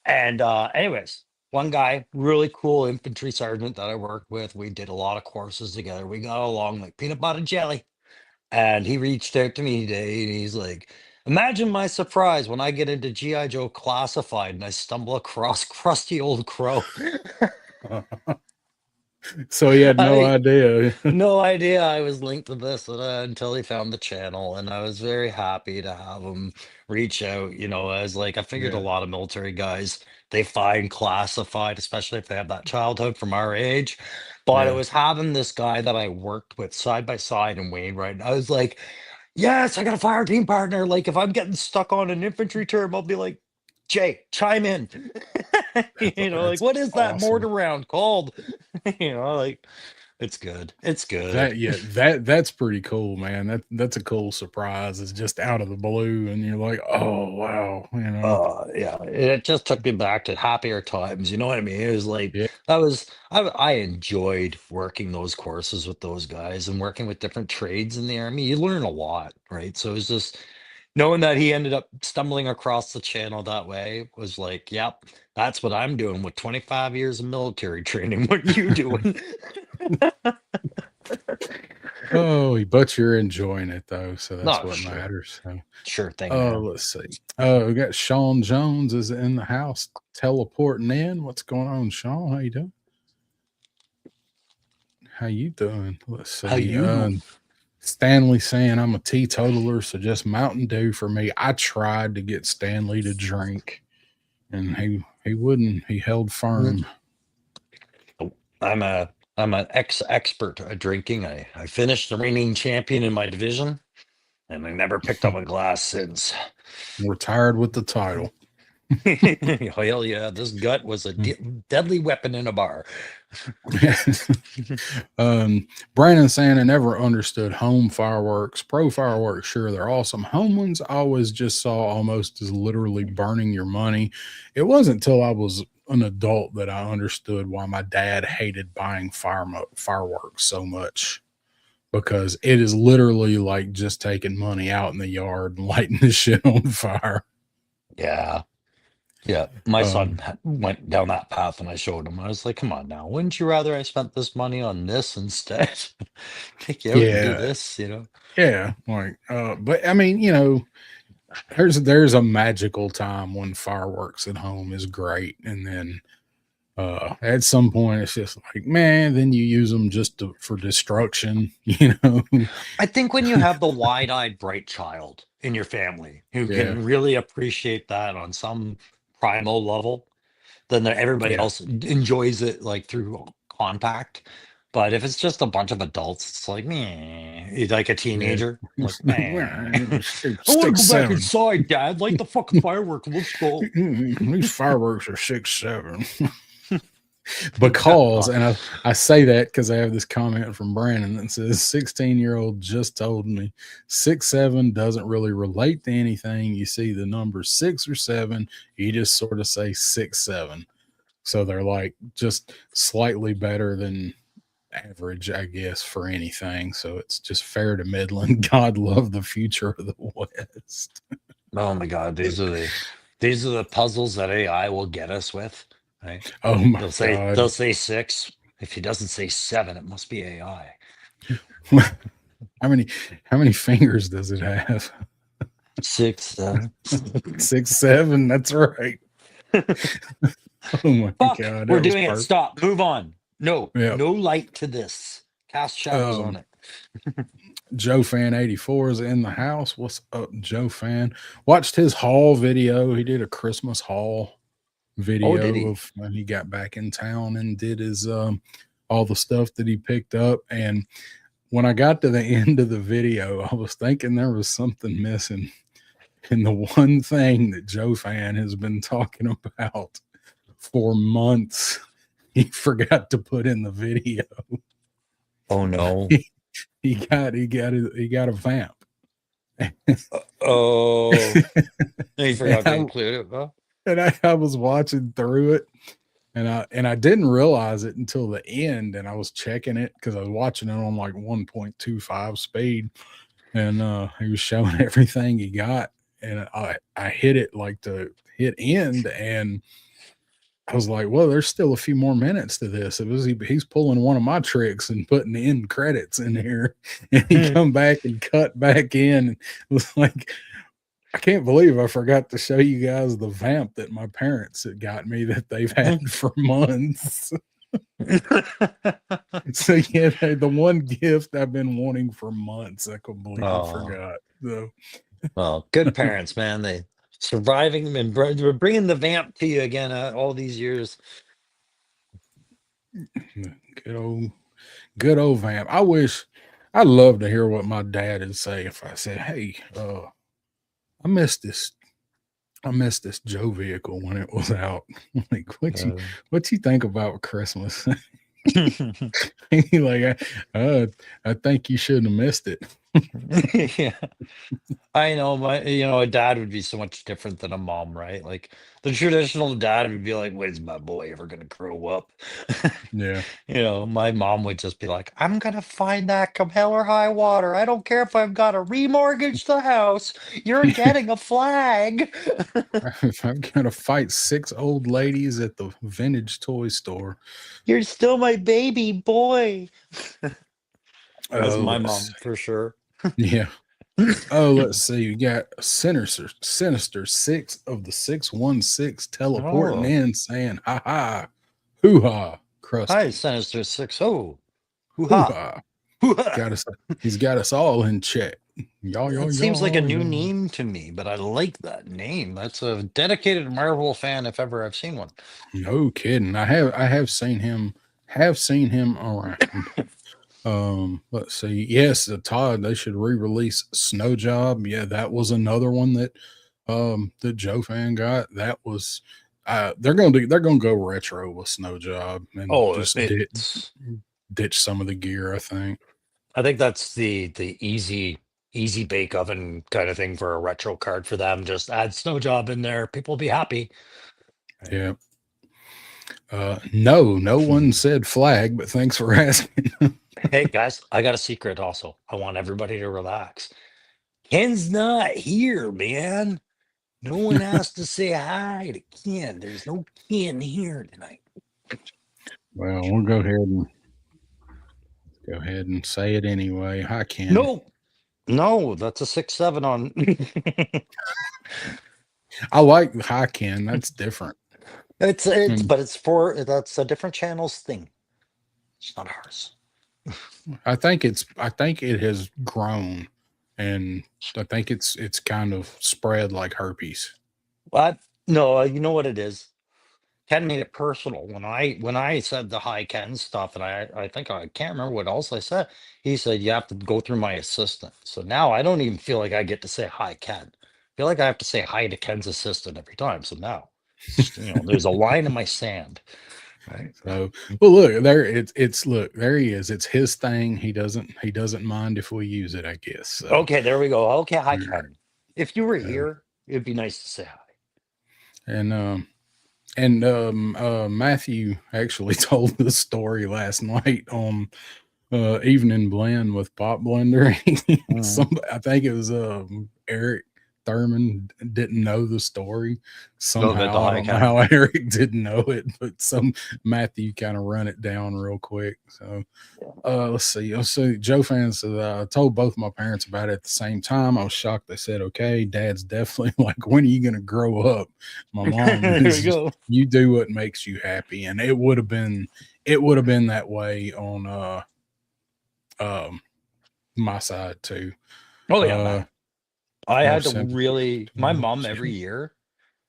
Speaker 2: And anyways, one guy, really cool infantry sergeant that I worked with. We did a lot of courses together. We got along like peanut butter jelly. And he reached out to me today and he's like, imagine my surprise when I get into G.I. Joe Classified and I stumble across Krusty Old Crow.
Speaker 1: So he had no idea.
Speaker 2: No idea I was linked to this until he found the channel. And I was very happy to have him reach out. I figured a lot of military guys, they find classified, especially if they have that childhood from our age. But it was having this guy that I worked with side by side in Wainwright. And I was like, yes, I got a fire team partner. Like, if I'm getting stuck on an infantry term, I'll be like, Jay, chime in. Like, what is that mortar round called? Like, it's good. It's good.
Speaker 1: That's pretty cool, man. That's a cool surprise. It's just out of the blue, and you're like, oh wow,
Speaker 2: Yeah. It just took me back to happier times. You know what I mean? It was like I enjoyed working those courses with those guys and working with different trades in the army. You learn a lot, right? So it was just knowing that he ended up stumbling across the channel that way was like, yep, that's what I'm doing with 25 years of military training. What are you doing?
Speaker 1: Oh, but you're enjoying it though, so that's
Speaker 2: No,
Speaker 1: what
Speaker 2: sure.
Speaker 1: matters. So,
Speaker 2: Sure thing,
Speaker 1: oh,
Speaker 2: man.
Speaker 1: let's see. We got Sean Jones is in the house teleporting in. What's going on, Sean? How you doing? How you doing? Let's
Speaker 2: How
Speaker 1: see.
Speaker 2: you doing?
Speaker 1: Stanley saying I'm a teetotaler, so just Mountain Dew for me. I tried to get Stanley to drink, and he wouldn't. He held
Speaker 2: Mm.
Speaker 1: firm.
Speaker 2: Oh, I'm an expert at drinking. I finished the reigning champion in my division, and I never picked up a glass since.
Speaker 1: Retired with the title.
Speaker 2: Hell yeah, this gut was a deadly weapon in a bar.
Speaker 1: Brandon saying I never understood home fireworks. Pro fireworks, sure, they're awesome. Home ones I always just saw almost as literally burning your money. It wasn't until I was an adult that I understood why my dad hated buying fireworks so much, because it is literally like just taking money out in the yard and lighting the shit on fire.
Speaker 2: Yeah. Yeah, my son
Speaker 1: Um,
Speaker 2: went down that path, and I showed him. I was like, "Come on now, wouldn't you rather I spent this money on this instead? Take you out and do
Speaker 1: yeah,
Speaker 2: this, you know?"
Speaker 1: yeah, like, but I mean, there's a magical time when fireworks at home is great, and then at some point it's just like, man, then you use them just for destruction,
Speaker 2: I think when you have the wide-eyed, bright child in your family who
Speaker 1: Yeah,
Speaker 2: can really appreciate that on some primal level, then everybody
Speaker 1: yeah,
Speaker 2: else enjoys it like through contact. But if it's just a bunch of adults, it's like, meh. You're like a
Speaker 1: yeah.
Speaker 2: teenager, like, meh. I want to
Speaker 1: Six,
Speaker 2: go back
Speaker 1: seven.
Speaker 2: inside, Dad. Light the fucking firework. Let's go.
Speaker 1: These fireworks are 6, 7.
Speaker 2: Yeah.
Speaker 1: Because, and I say that because I have this comment from Brandon that says 16-year-old just told me 6, 7 doesn't really relate to anything. You see the numbers 6 or 7, you just sort of say 6, 7. So they're like just slightly better than average, I guess, for anything. So it's just fair to Midland. God love the future of the West.
Speaker 2: Oh my God, these are the puzzles that AI will get us with, right?
Speaker 1: Oh my
Speaker 2: They'll
Speaker 1: God.
Speaker 2: say six. If he doesn't say seven, it must be AI.
Speaker 1: how many how many fingers does it have?
Speaker 2: Six.
Speaker 1: 6, 7. That's right. Oh my
Speaker 2: Fuck,
Speaker 1: God.
Speaker 2: we're
Speaker 1: That was
Speaker 2: doing it.
Speaker 1: perfect.
Speaker 2: Stop. Move on. No,
Speaker 1: Yeah.
Speaker 2: no light to this. Cast shadows on
Speaker 1: Um,
Speaker 2: it.
Speaker 1: Joe Fan 84 is in the house. What's up, Joe Fan? Watched his haul video. He did a Christmas haul
Speaker 2: Oh, did
Speaker 1: video
Speaker 2: he?
Speaker 1: of when he got back in town and did his all the stuff that he picked up. And when I got to the end of the video, I was thinking there was something missing. And the one thing that Joe Fan has been talking about for months, he forgot to put in the video.
Speaker 2: Oh no.
Speaker 1: He got a vamp.
Speaker 2: Oh, he
Speaker 1: and
Speaker 2: forgot to
Speaker 1: I
Speaker 2: include it. Huh?
Speaker 1: I was watching through it, and I didn't realize it until the end, and I was checking it because I was watching it on like 1.25 speed, and he was showing everything he got, and I hit it like to hit end, and I was like, well, there's still a few more minutes to this. He's pulling one of my tricks and putting in credits in here, and he come back and cut back in. It was like, I can't believe I forgot to show you guys the vamp that my parents had got me that they've had for months. So yeah, the one gift I've been wanting for months. I couldn't believe I
Speaker 2: Oh,
Speaker 1: forgot. So
Speaker 2: well, good parents, man. They surviving and bringing the vamp to you again all these years.
Speaker 1: good old good old vamp. I'd love to hear what my dad would say if I said, "Hey, I missed this. I missed this Joe vehicle when it was out. Like,
Speaker 2: Uh,
Speaker 1: what you think about Christmas?" He like, I think you shouldn't have missed it.
Speaker 2: yeah. I know a dad would be so much different than a mom, right? Like the traditional dad would be like, "When's my boy ever gonna grow up?"
Speaker 1: Yeah.
Speaker 2: My mom would just be like, "I'm gonna find that come hell or high water. I don't care if I've got to remortgage the house. You're getting a flag."
Speaker 1: If I'm gonna fight 6 old ladies at the vintage toy store.
Speaker 2: You're still my baby boy. That's my
Speaker 1: let's
Speaker 2: mom for sure.
Speaker 1: yeah. Oh, let's see. We got Sinister 6 of the 616 teleporting
Speaker 2: Oh,
Speaker 1: in saying, ha ha, hoo ha,
Speaker 2: hi,
Speaker 1: Krusty,
Speaker 2: Sinister Six. Oh, hoo
Speaker 1: hoo
Speaker 2: ha,
Speaker 1: ha.
Speaker 2: hoo ha.
Speaker 1: Got us, he's got us all in check. Y'all, y'all,
Speaker 2: That seems like a
Speaker 1: y'all,
Speaker 2: new
Speaker 1: y'all.
Speaker 2: name to me, but I like that name. That's a dedicated Marvel fan if ever I've seen one.
Speaker 1: No kidding. I have seen him around. Let's see. Yes, Todd, they should re-release Snow Job. Yeah, that was another one that Joe fan got. That was they're gonna go retro with Snow Job and
Speaker 2: Oh,
Speaker 1: just ditch some of the gear, I think.
Speaker 2: I think that's the easy bake oven kind of thing for a retro card for them. Just add Snow Job in there. People will be happy. Right.
Speaker 1: Yeah. No one said flag, but thanks for asking.
Speaker 2: Hey guys, I got a secret also. I want everybody to relax. Ken's not here, man. No one has to say hi to Ken. There's no Ken here tonight.
Speaker 1: Well, we'll go ahead and say it anyway. Hi, Ken.
Speaker 2: No, no, that's a 6-7 on.
Speaker 1: I like hi, Ken. That's different.
Speaker 2: It's
Speaker 1: And
Speaker 2: but it's for that's a different channel's thing. It's not ours.
Speaker 1: I think it has grown, and I think it's kind of spread like herpes.
Speaker 2: But no, you know what it is. Ken made it personal when I said the hi Ken stuff, and I think I can't remember what else I said. He said you have to go through my assistant. So now I don't even feel like I get to say hi Ken. I feel like I have to say hi to Ken's assistant every time. So now, there's a line in my sand. Right.
Speaker 1: So, well, look there. It's look there he is. It's his thing. He doesn't mind if we use it. I guess so.
Speaker 2: Okay, there we go. Okay, hi
Speaker 1: All right.
Speaker 2: Ken. If you were
Speaker 1: So,
Speaker 2: here, it'd be nice to say hi.
Speaker 1: and Matthew actually told the story last night on Evening Blend with Pop Blender.
Speaker 2: Mhm.
Speaker 1: I think it was Eric Thurman didn't know the story
Speaker 2: Go bit the
Speaker 1: somehow. I
Speaker 2: hi
Speaker 1: don't know
Speaker 2: Ken.
Speaker 1: how Eric didn't know it, but some Matthew kind of run it down real quick. So let's see. Joe fan says I told both my parents about it at the same time. I was shocked. They said, "Okay, Dad's definitely like, when are you gonna grow up?" My mom
Speaker 2: There we
Speaker 1: is just,
Speaker 2: go.
Speaker 1: you do what makes you happy, and it would have been that way on um my side too.
Speaker 2: Oh yeah,
Speaker 1: Uh
Speaker 2: man. I
Speaker 1: More
Speaker 2: had to
Speaker 1: sympathy
Speaker 2: really my mom
Speaker 1: towards
Speaker 2: every
Speaker 1: you.
Speaker 2: year,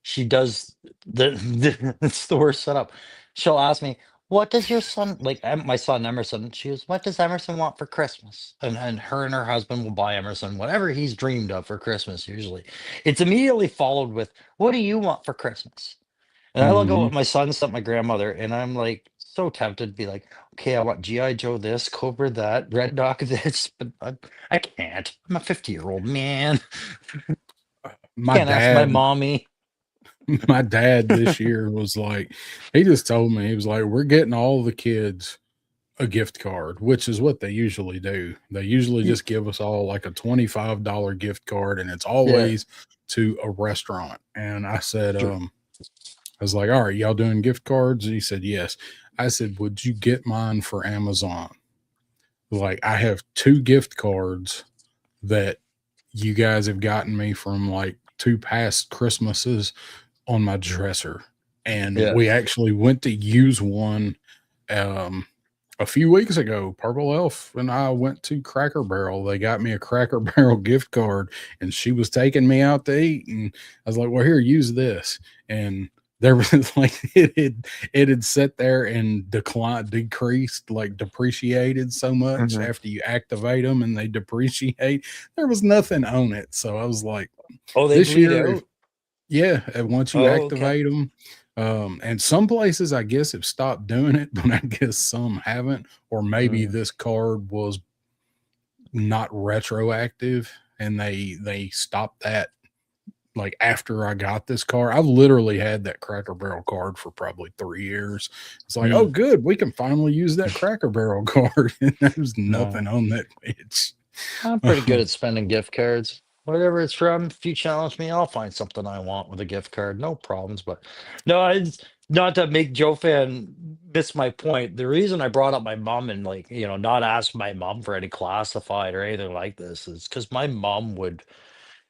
Speaker 2: she does the store setup. She'll ask me, "What does your son like?" My son Emerson. She goes, "What does Emerson want for Christmas?" And her and her husband will buy Emerson whatever he's dreamed of for Christmas. Usually, it's immediately followed with, "What do you want for Christmas?" And I look at
Speaker 1: Mhm.
Speaker 2: what my son sent my grandmother, and I'm like so tempted to be like, "Okay, I want GI Joe this, Cobra that, Red Dog this," but I can't. I'm a 50-year-old man.
Speaker 1: My
Speaker 2: Can't ask my
Speaker 1: dad
Speaker 2: mommy.
Speaker 1: my dad this year was like, he just told me, he was like, "We're getting all the kids a gift card," which is what they usually do. They usually
Speaker 2: Y-
Speaker 1: just give us all like a $25 gift card, and it's
Speaker 2: Yeah,
Speaker 1: always to a restaurant. And I said,
Speaker 2: sure.
Speaker 1: I was like, "All right, y'all doing gift cards?" And he said, "Yes." I said, "Would you get mine for Amazon?" Like, I have two gift cards that you guys have gotten me from like two past Christmases on my dresser. And
Speaker 2: Yeah.
Speaker 1: we actually went to use one um, a few weeks ago. Purple Elf and I went to Cracker Barrel. They got me a Cracker Barrel gift card, and she was taking me out to eat. And I was like, "Well, here, use this." And there was like it had sat there and decreased, like depreciated so much
Speaker 2: Mhm.
Speaker 1: after you activate them and they depreciate. There was nothing on it, so I was like,
Speaker 2: Oh, they
Speaker 1: this
Speaker 2: bleed
Speaker 1: year, if
Speaker 2: out.
Speaker 1: yeah, and once you
Speaker 2: Oh, okay.
Speaker 1: activate them, and some places I guess have stopped doing it, but I guess some haven't, or maybe
Speaker 2: Mm.
Speaker 1: this card was not retroactive and they stopped that like after I got this card. I've literally had that Cracker Barrel card for probably 3 years. It's like, oh,
Speaker 2: Mm.
Speaker 1: good, we can finally use that Cracker Barrel card. And there's nothing
Speaker 2: No,
Speaker 1: on that bitch.
Speaker 2: I'm pretty good
Speaker 1: Um,
Speaker 2: at spending gift cards. Whatever it's from, if you challenge me, I'll find something I want with a gift card. No problems. But no, not to make Joe fan miss my point. The reason I brought up my mom and like, not ask my mom for any classified or anything like this is because my mom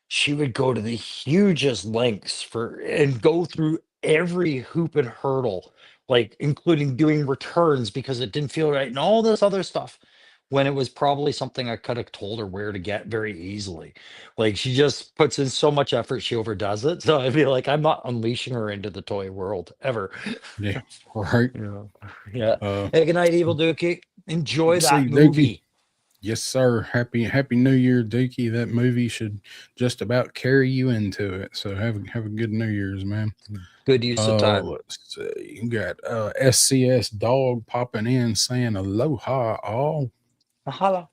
Speaker 2: she would go to the hugest lengths for and go through every hoop and hurdle, like including doing returns because it didn't feel right and all this other stuff when it was probably something I could have told her where to get very easily. Like she just puts in so much effort, she overdoes it. So I feel like I'm not unleashing her into the toy world ever.
Speaker 1: Yeah, right.
Speaker 2: Yeah. Yeah.
Speaker 1: Uh,
Speaker 2: Hey, good night, Evil Dookie. Enjoy
Speaker 1: see,
Speaker 2: that
Speaker 1: Dookie.
Speaker 2: movie.
Speaker 1: Yes, sir. Happy New Year, Dookie. That movie should just about carry you into it. So have a good New Year's, man.
Speaker 2: Good use of time.
Speaker 1: Let's see. You got SCS Dog popping in saying aloha all.
Speaker 2: Holla.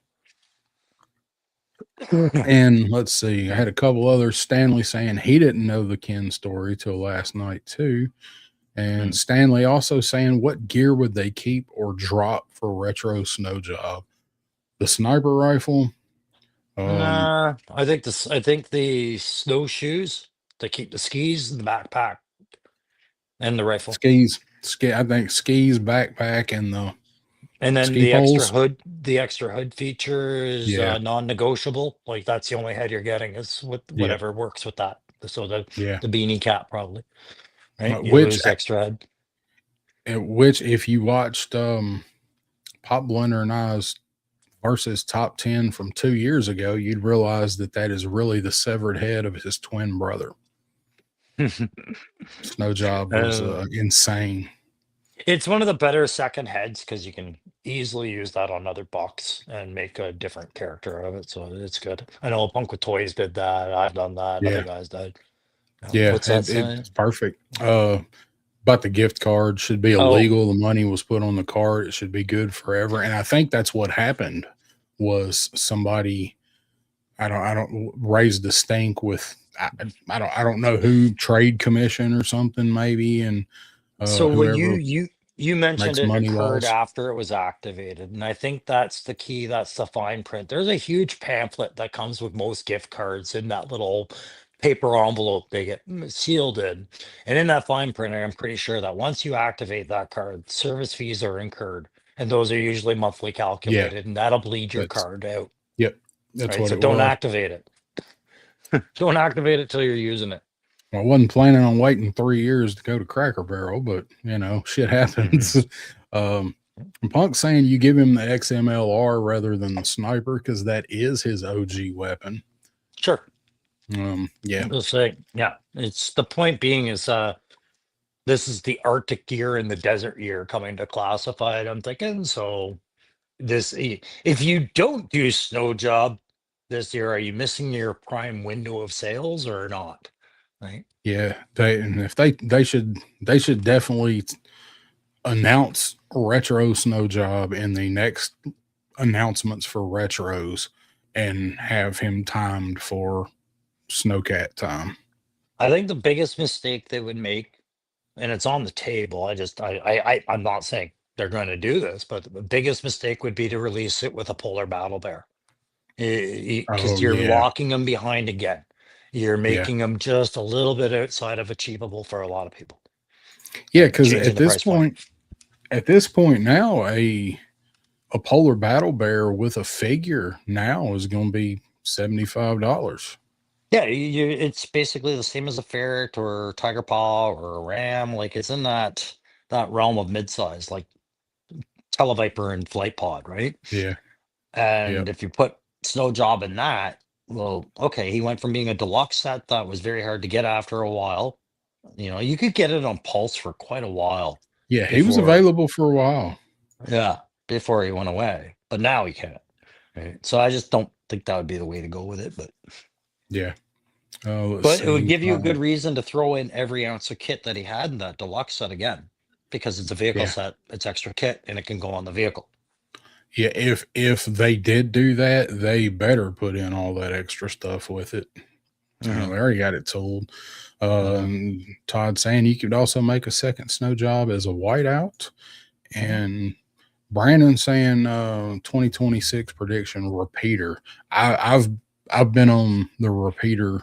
Speaker 1: And let's see. I had a couple others. Stanley saying he didn't know the Ken story till last night too. And Stanley also saying what gear would they keep or drop for retro snow job? The sniper rifle.
Speaker 2: Nah, I think this. I think the snowshoes to keep the skis, the backpack, and the rifle,
Speaker 1: Skis. I think skis, backpack, and the
Speaker 2: and then
Speaker 1: ski
Speaker 2: the extra
Speaker 1: poles.
Speaker 2: hood. The extra hood feature is
Speaker 1: Yeah.
Speaker 2: non-negotiable. Like that's the only head you're getting is with
Speaker 1: Yeah.
Speaker 2: whatever works with that. So
Speaker 1: Yeah.
Speaker 2: the beanie cap probably, right? You
Speaker 1: Which
Speaker 2: lose extra head.
Speaker 1: if you watched Pop Blender and I's versus top 10 from 2 years ago, you'd realize that is really the severed head of his twin brother. Snow job was insane.
Speaker 2: It's one of the better second heads because you can easily use that on other bucks and make a different character out of it. So it's good. I know Punk with Toys did that. I've done that.
Speaker 1: Yeah.
Speaker 2: Other guys did.
Speaker 1: Yeah,
Speaker 2: What's that saying?
Speaker 1: it's perfect. But the gift card should be illegal. The money was put on the card. It should be good forever. And I think that's what happened was somebody I don't raise the stink with I don't know who, Trade Commission or something maybe, and
Speaker 2: so when
Speaker 1: whoever
Speaker 2: you mentioned
Speaker 1: makes
Speaker 2: it
Speaker 1: money
Speaker 2: occurred
Speaker 1: laws.
Speaker 2: after it was activated, and I think that's the key. That's the fine print. There's a huge pamphlet that comes with most gift cards in that little paper envelope they get sealed in, and in that fine print, I'm pretty sure that once you activate that card, service fees are incurred, and those are usually monthly calculated, and that'll bleed your card out.
Speaker 1: Yep, that's
Speaker 2: Right,
Speaker 1: what
Speaker 2: so
Speaker 1: it
Speaker 2: don't
Speaker 1: was.
Speaker 2: activate it. Don't activate it till you're using it.
Speaker 1: I wasn't planning on waiting 3 years to go to Cracker Barrel, but shit happens. Punk saying you give him the XMLR rather than the sniper because that is his OG weapon.
Speaker 2: Sure.
Speaker 1: Yeah.
Speaker 2: We'll say, yeah. It's the point being is this is the Arctic year and the desert year coming to classified, I'm thinking. So if you don't do snow job this year, are you missing your prime window of sales or not? Right.
Speaker 1: Yeah. They should definitely announce retro snow job in the next announcements for retros and have him timed for snowcat time.
Speaker 2: I think the biggest mistake they would make, and it's on the table. I'm not saying they're going to do this, but the biggest mistake would be to release it with a polar battle bear, because you're locking them behind again. You're making them just a little bit outside of achievable for a lot of people.
Speaker 1: Yeah, because at this point now, a polar battle bear with a figure now is going to be $75.
Speaker 2: Yeah, it's basically the same as a ferret or tiger paw or a ram. Like it's in that realm of midsize, like Televiper and Flight Pod, right?
Speaker 1: Yeah.
Speaker 2: And if you put Snow Job in that, well, okay, he went from being a deluxe set that was very hard to get after a while. You could get it on Pulse for quite a while.
Speaker 1: Yeah, he was available for a while.
Speaker 2: Yeah, before he went away, but now he can't. Right? So I just don't think that would be the way to go with it. But
Speaker 1: yeah,
Speaker 2: but it would give you a good reason to throw in every ounce of kit that he had in that deluxe set again, because it's a vehicle set, it's extra kit, and it can go on the vehicle.
Speaker 1: Yeah, if they did do that, they better put in all that extra stuff with it. They already got it told. Todd saying you could also make a second snow job as a whiteout, and Brandon saying 2026 prediction repeater. I've been on the repeater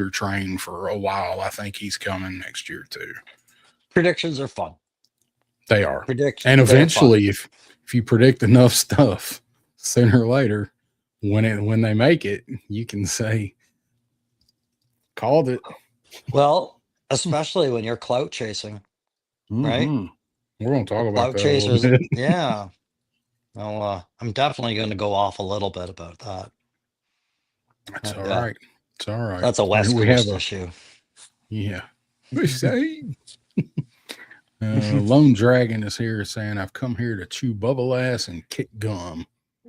Speaker 1: train for a while. I think he's coming next year too.
Speaker 2: predictions are fun.
Speaker 1: They are.
Speaker 2: Predict,
Speaker 1: And
Speaker 2: they're fun.
Speaker 1: eventually, if you predict enough stuff, sooner or later, when they make it, you can say, called it.
Speaker 2: Well, especially when you're clout chasing, right?
Speaker 1: Mhm. We're going to talk about
Speaker 2: Clout
Speaker 1: that a little
Speaker 2: chasers,
Speaker 1: bit.
Speaker 2: yeah. Well, I'm definitely going to go off a little bit about that.
Speaker 1: That's all
Speaker 2: Yeah,
Speaker 1: right. It's all right.
Speaker 2: that's a West
Speaker 1: We have
Speaker 2: Coast
Speaker 1: a,
Speaker 2: issue.
Speaker 1: yeah. We say, Lone Dragon is here saying, I've come here to chew bubble ass and kick gum.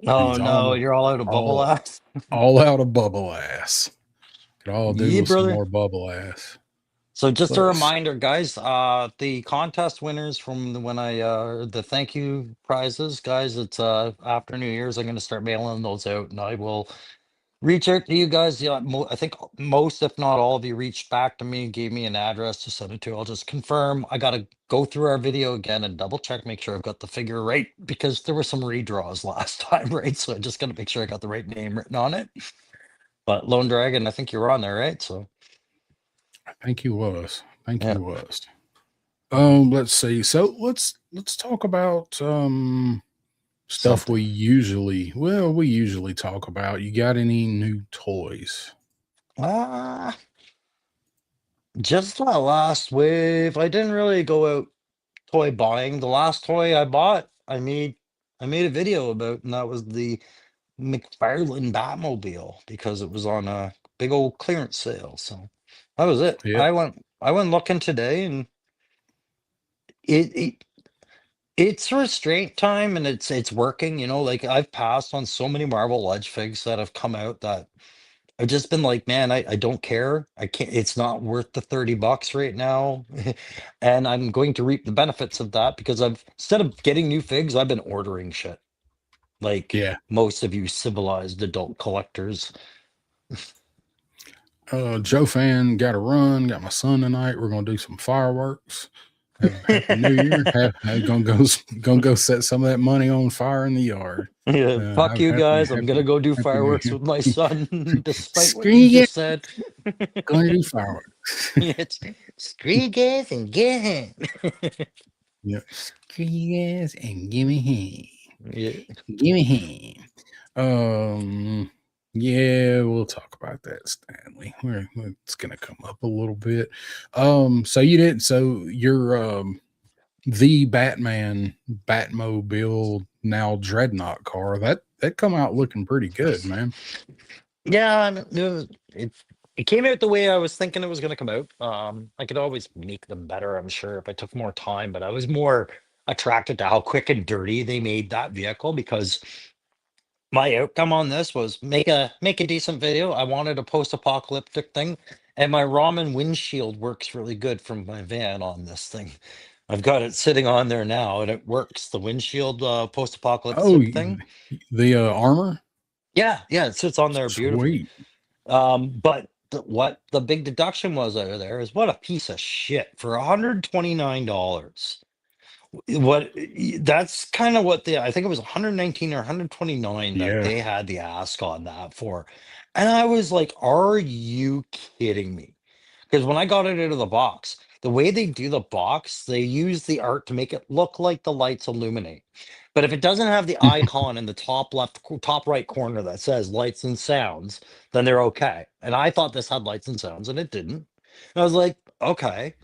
Speaker 2: Oh
Speaker 1: He's
Speaker 2: no, you're all out of bubble
Speaker 1: all,
Speaker 2: ass.
Speaker 1: all out of bubble ass. Could all do
Speaker 2: Yeah,
Speaker 1: with some
Speaker 2: brother.
Speaker 1: more bubble ass.
Speaker 2: So just a
Speaker 1: Let's-
Speaker 2: reminder, guys, the contest winners from when the thank you prizes, guys, it's after New Year's. I'm gonna start mailing those out, and I will reach out to you guys. Yeah, I think most, if not all of you, reached back to me, gave me an address to send it to. I'll just confirm. I gotta go through our video again and double check, make sure I've got the figure right, because there were some redraws last time, right? So I just gotta make sure I got the right name written on it. But Lone Dragon, I think you were on there, right? So
Speaker 1: I think he was. I think
Speaker 2: yeah.
Speaker 1: he was. Let's see. So let's talk about stuff
Speaker 2: Something.
Speaker 1: we usually talk about. You got any new toys?
Speaker 2: Just the last wave. I didn't really go out toy buying. The last toy I bought, I made a video about, and that was the McFarlane Batmobile, because it was on a big old clearance sale. So that was it.
Speaker 1: Yep.
Speaker 2: I went looking today, and it it's restraint time, and it's working. You know, like I've passed on so many Marvel Ledge figs that have come out that I've just been like, man, I don't care. I can't, it's not worth the $30 right now. And I'm going to reap the benefits of that, because I've, instead of getting new figs, I've been ordering shit. Like
Speaker 1: Yeah.
Speaker 2: most of you civilized adult collectors.
Speaker 1: Joe fan got to run. Got my son tonight. We're gonna do some fireworks. Happy New Year. Gonna go set some of that money on fire in the yard.
Speaker 2: Yeah, fuck you guys. I'm gonna go do
Speaker 1: happy New
Speaker 2: fireworks
Speaker 1: Year.
Speaker 2: with my son, despite what
Speaker 1: Screw
Speaker 2: you
Speaker 1: you.
Speaker 2: just said.
Speaker 1: Gonna do fireworks.
Speaker 2: It's screw you guys and get him.
Speaker 1: Yep. Screw you guys and give me him.
Speaker 2: Yeah.
Speaker 1: Give me him. Yeah, we'll talk about that, Stanley. It's gonna come up a little bit. So you didn't. So your the Batman Batmobile, now Dreadnought car, that come out looking pretty good, man.
Speaker 2: Yeah, it came out the way I was thinking it was going to come out. I could always make them better, I'm sure, if I took more time, but I was more attracted to how quick and dirty they made that vehicle, because my outcome on this was make a decent video. I wanted a post-apocalyptic thing, and my Ramen windshield works really good from my van on this thing. I've got it sitting on there now, and it works. The windshield
Speaker 1: Oh,
Speaker 2: post-apocalyptic thing.
Speaker 1: the armor.
Speaker 2: Yeah, it sits on there beautifully.
Speaker 1: Sweet.
Speaker 2: But what the big deduction was out of there is, what a piece of shit for $129. That's kind of what I think it was 119 or 129 that
Speaker 1: Yeah.
Speaker 2: they had the ask on that for. And I was like, are you kidding me? Because when I got it out of the box, the way they do the box, they use the art to make it look like the lights illuminate. But if it doesn't have the icon in the top top right corner that says lights and sounds, then they're okay. And I thought this had lights and sounds, and it didn't. And I was like, okay.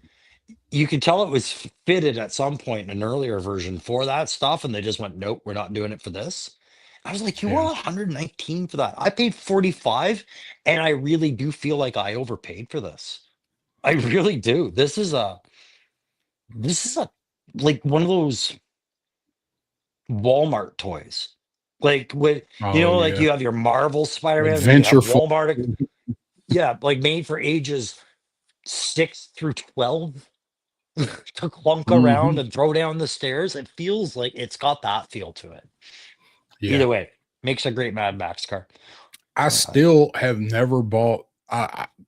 Speaker 2: You could tell it was fitted at some point in an earlier version for that stuff, and they just went, nope, we're not doing it for this. I was like, you want 119 for that? I paid 45, and I really do feel like I overpaid for this. I really do. This is a like one of those Walmart toys. Like with like
Speaker 1: yeah.
Speaker 2: you have your Marvel Spider-Man, and you
Speaker 1: Adventure
Speaker 2: have Walmart. Yeah, like made for ages 6 through 12 to clunk around and throw down the stairs. It feels like it's got that feel to it.
Speaker 1: Yeah.
Speaker 2: Either way, makes a great Mad Max car.
Speaker 1: I still have never bought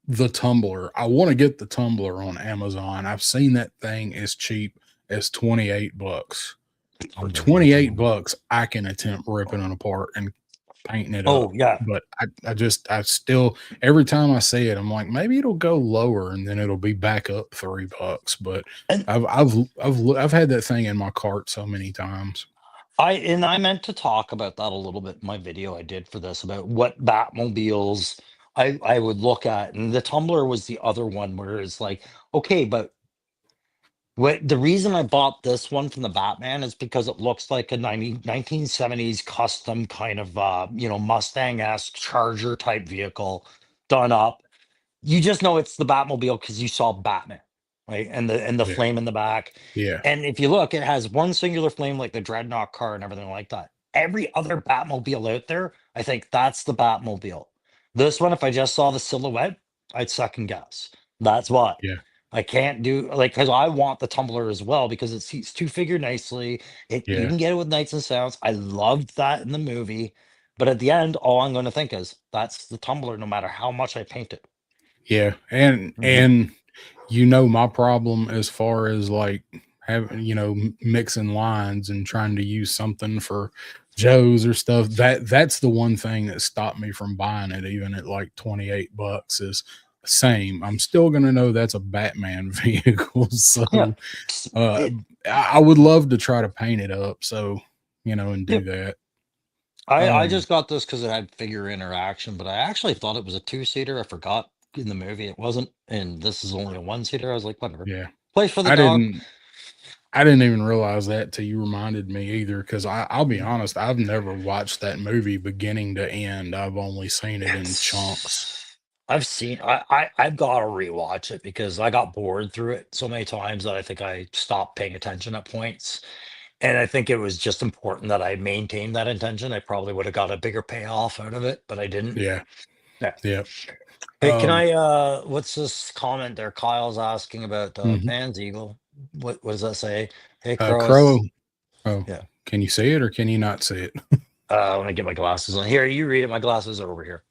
Speaker 1: the tumbler. I want to get the tumbler on Amazon. I've seen that thing as cheap as $28. For $28, I can attempt ripping it apart and painting it up.
Speaker 2: Oh yeah.
Speaker 1: But I still, every time I see it, I'm like, maybe it'll go lower and then it'll be back up $3. But
Speaker 2: And
Speaker 1: I've had that thing in my cart so many times.
Speaker 2: I meant to talk about that a little bit in my video I did for this about what Batmobiles I would look at. And the Tumbler was the other one where it's like, okay, but what the reason I bought this one from the Batman is because it looks like a 1970s custom kind of Mustang-esque Charger type vehicle done up. You just know it's the Batmobile because you saw Batman, right? And the
Speaker 1: Yeah.
Speaker 2: flame in the back.
Speaker 1: Yeah.
Speaker 2: And if you look, it has one singular flame like the Dreadnought car and everything like that. Every other Batmobile out there, I think that's the Batmobile. This one, if I just saw the silhouette, I'd second guess. That's why.
Speaker 1: Yeah.
Speaker 2: I can't do like because I want the tumbler as well because it seats two figure nicely. It you
Speaker 1: Yeah.
Speaker 2: can get it with Knights and Sounds. I loved that in the movie, but at the end, all I'm going to think is that's the tumbler, no matter how much I paint it.
Speaker 1: Yeah. And
Speaker 2: Mhm.
Speaker 1: and you know my problem as far as like having mixing lines and trying to use something for Joe's or stuff, that's the one thing that stopped me from buying it even at like $28 is same. I'm still gonna know that's a Batman vehicle.
Speaker 2: Yeah,
Speaker 1: So
Speaker 2: s-
Speaker 1: uh
Speaker 2: it.
Speaker 1: I would love to try to paint it up and do
Speaker 2: Yep.
Speaker 1: that.
Speaker 2: I
Speaker 1: Um
Speaker 2: just got this because it had figure interaction, but I actually thought it was a two seater. I forgot in the movie it wasn't, and this is only a one seater. I was like, whatever.
Speaker 1: yeah.
Speaker 2: Place for the
Speaker 1: I
Speaker 2: dog.
Speaker 1: didn't I didn't even realize that till you reminded me either. Because I'll be
Speaker 2: Mhm.
Speaker 1: honest, I've never watched that movie beginning to end. I've only seen it in chunks.
Speaker 2: I've seen I've got to rewatch it because I got bored through it so many times that I think I stopped paying attention at points. And I think it was just important that I maintained that intention. I probably would have got a bigger payoff out of it, but I didn't.
Speaker 1: Yeah,
Speaker 2: Yeah.
Speaker 1: yeah.
Speaker 2: Hey, can
Speaker 1: Um,
Speaker 2: I what's this comment there? Kyle's asking about
Speaker 1: mhm.
Speaker 2: Pan's Eagle. What does that say? Hey
Speaker 1: Crow.
Speaker 2: Crow.
Speaker 1: Oh,
Speaker 2: Yeah.
Speaker 1: can you see it or can you not see it?
Speaker 2: I want to get my glasses on. Here, you read it. My glasses are over here.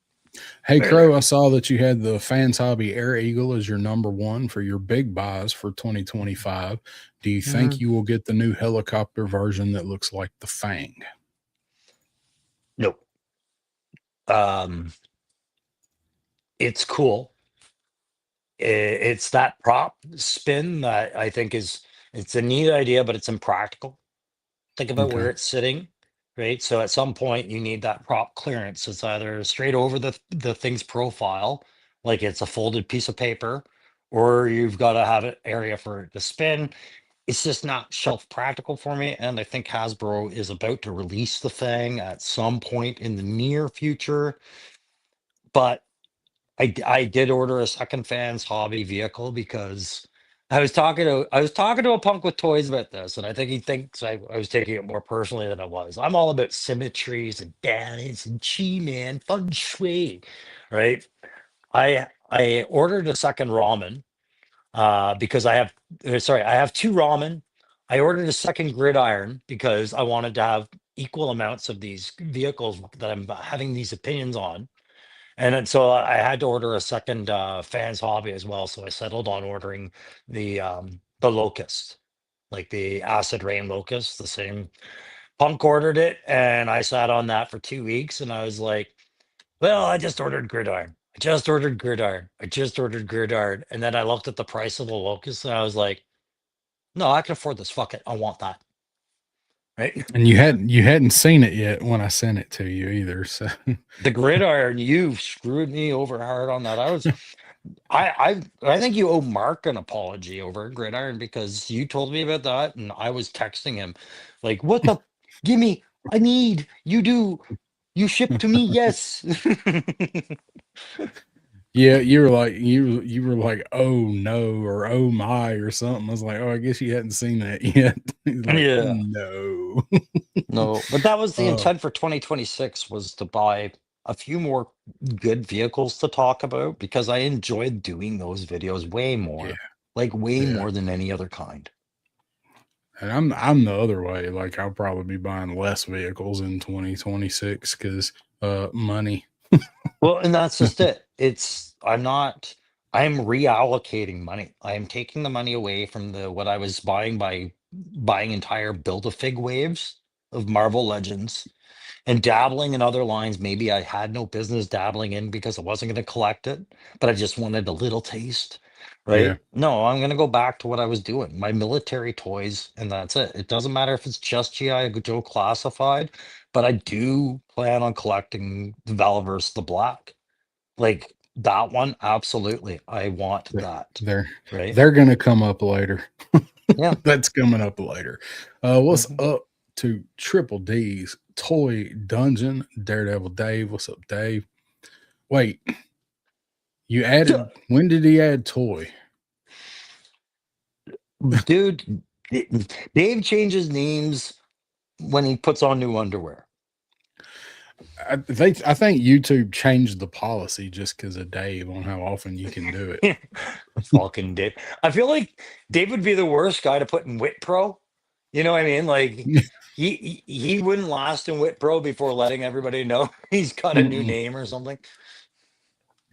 Speaker 1: Hey,
Speaker 2: There they
Speaker 1: Crow,
Speaker 2: are.
Speaker 1: I saw that you had the Fans Hobby Air Eagle as your number one for your big buys for 2025. Do you think
Speaker 2: Mhm.
Speaker 1: you will get the new helicopter version that looks like the Fang?
Speaker 2: Nope. Um, it's cool. It's that prop spin that I think is it's a neat idea, but it's impractical. Think about
Speaker 1: Okay.
Speaker 2: where it's sitting, right? So at some point you need that prop clearance. It's either straight over the thing's profile, like it's a folded piece of paper, or you've got to have an area for it to spin. It's just not shelf practical for me. And I think Hasbro is about to release the thing at some point in the near future. But I did order a second fans hobby vehicle because I was talking to a punk with toys about this, and I think he thinks I was taking it more personally than I was. I'm all about symmetries and balance and chi man, feng shui, right? I ordered a second ramen because I have two ramen. I ordered a second gridiron because I wanted to have equal amounts of these vehicles that I'm having these opinions on, and then, so I had to order a second fans hobby as well. So I settled on ordering the locust, like the acid rain locust, the same. Punk ordered it, and I sat on that for 2 weeks, and I was like, "Well, I just ordered gridiron. I just ordered gridiron. I just ordered gridiron." And then I looked at the price of the locust, and I was like, "No, I can afford this. Fuck it, I want that." Right?
Speaker 1: And you hadn't seen it yet when I sent it to you either. So
Speaker 2: The gridiron, you screwed me over hard on that. I think you owe Mark an apology over Gridiron because you told me about that and I was texting him like, "What the give me, I need, you do, you ship to me, yes."
Speaker 1: yeah, you were like, oh no, or oh my, or something. I was like, oh, I guess you hadn't seen that yet. He's like,
Speaker 2: Yeah.
Speaker 1: no.
Speaker 2: No, but that was the
Speaker 1: uh
Speaker 2: intent for 2026 was to buy a few more good vehicles to talk about because I enjoyed doing those videos way
Speaker 1: yeah,
Speaker 2: more, like way
Speaker 1: yeah.
Speaker 2: more than any other kind.
Speaker 1: And I'm the other way. Like I'll probably be buying less vehicles in 2026 because money.
Speaker 2: Well, and that's just it. I'm reallocating money. I am taking the money away from the what I was buying by buying entire build a fig waves of Marvel Legends. and dabbling in other lines. Maybe I had no business dabbling in because I wasn't going to collect it, but I just wanted a little taste,
Speaker 1: Yeah.
Speaker 2: right? No, I'm going to go back to what I was doing, my military toys, and that's it. It doesn't matter if it's just GI Joe classified, but I do plan on collecting the Valverse the Black. Like that one, absolutely. I want
Speaker 1: They-
Speaker 2: that,
Speaker 1: They're
Speaker 2: right?
Speaker 1: they're gonna come up later.
Speaker 2: Yeah.
Speaker 1: That's coming up later. What's
Speaker 2: Mhm.
Speaker 1: up to Triple D's Toy Dungeon? Daredevil Dave. What's up, Dave? Wait, you
Speaker 2: So,
Speaker 1: added when did he add toy?
Speaker 2: dude, Dave changes names when he puts on new underwear.
Speaker 1: I think YouTube changed the policy just because of Dave on how often you can do it.
Speaker 2: Fucking Dave. I feel like Dave would be the worst guy to put in Wit Pro. You know what I mean? Like he wouldn't last in Wit Pro before letting everybody know he's got a new
Speaker 1: Mm-mm.
Speaker 2: name or something.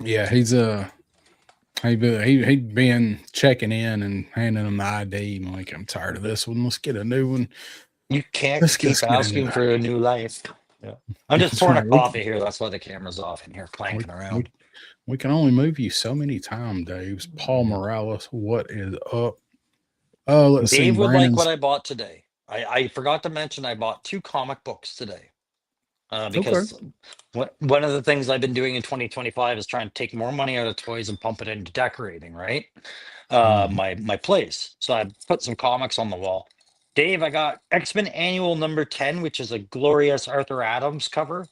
Speaker 1: Yeah, he's he'd been checking in and handing them the ID. I'm like, I'm tired of this one. Let's get a new one.
Speaker 2: You can't
Speaker 1: Let's
Speaker 2: keep
Speaker 1: get a new
Speaker 2: asking for a new life. Yeah. I'm just
Speaker 1: That's
Speaker 2: pouring a
Speaker 1: right.
Speaker 2: coffee here. That's why the camera's off in here,
Speaker 1: We,
Speaker 2: clanking
Speaker 1: we,
Speaker 2: around.
Speaker 1: we can only move you so many times, Dave's. Paul
Speaker 2: Yeah.
Speaker 1: Morales, what is up? Oh, let's see.
Speaker 2: Dave would like what
Speaker 1: Brandon's
Speaker 2: I bought today. I forgot to mention I bought 2 comic books today.
Speaker 1: okay.
Speaker 2: Because one of the things I've been doing in 2025 is trying to take more money out of toys and pump it into decorating, right?
Speaker 1: Mhm.
Speaker 2: My place. So I put some comics on the wall. Dave, I got X-Men Annual number 10, which is a glorious Arthur Adams cover,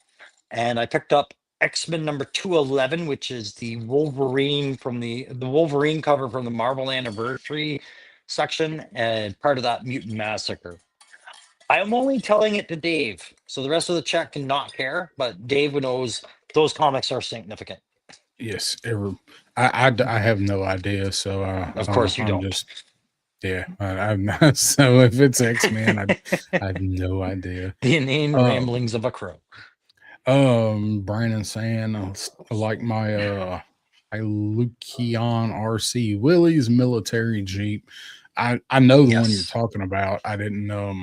Speaker 2: and I picked up X-Men number 211, which is the Wolverine from the Wolverine cover from the Marvel Anniversary section and part of that Mutant Massacre. I am only telling it to Dave, so the rest of the chat can not care. But Dave knows those comics are significant.
Speaker 1: Yes. I have no idea. So
Speaker 2: Of course, you
Speaker 1: I'm
Speaker 2: don't.
Speaker 1: just yeah. I'm not. So if it's X Men, I have no idea.
Speaker 2: The inane
Speaker 1: Um,
Speaker 2: ramblings of a crow.
Speaker 1: Brandon saying I like my Lucian RC Willie's military Jeep. I know the one you're
Speaker 2: Yes.
Speaker 1: talking about. I didn't know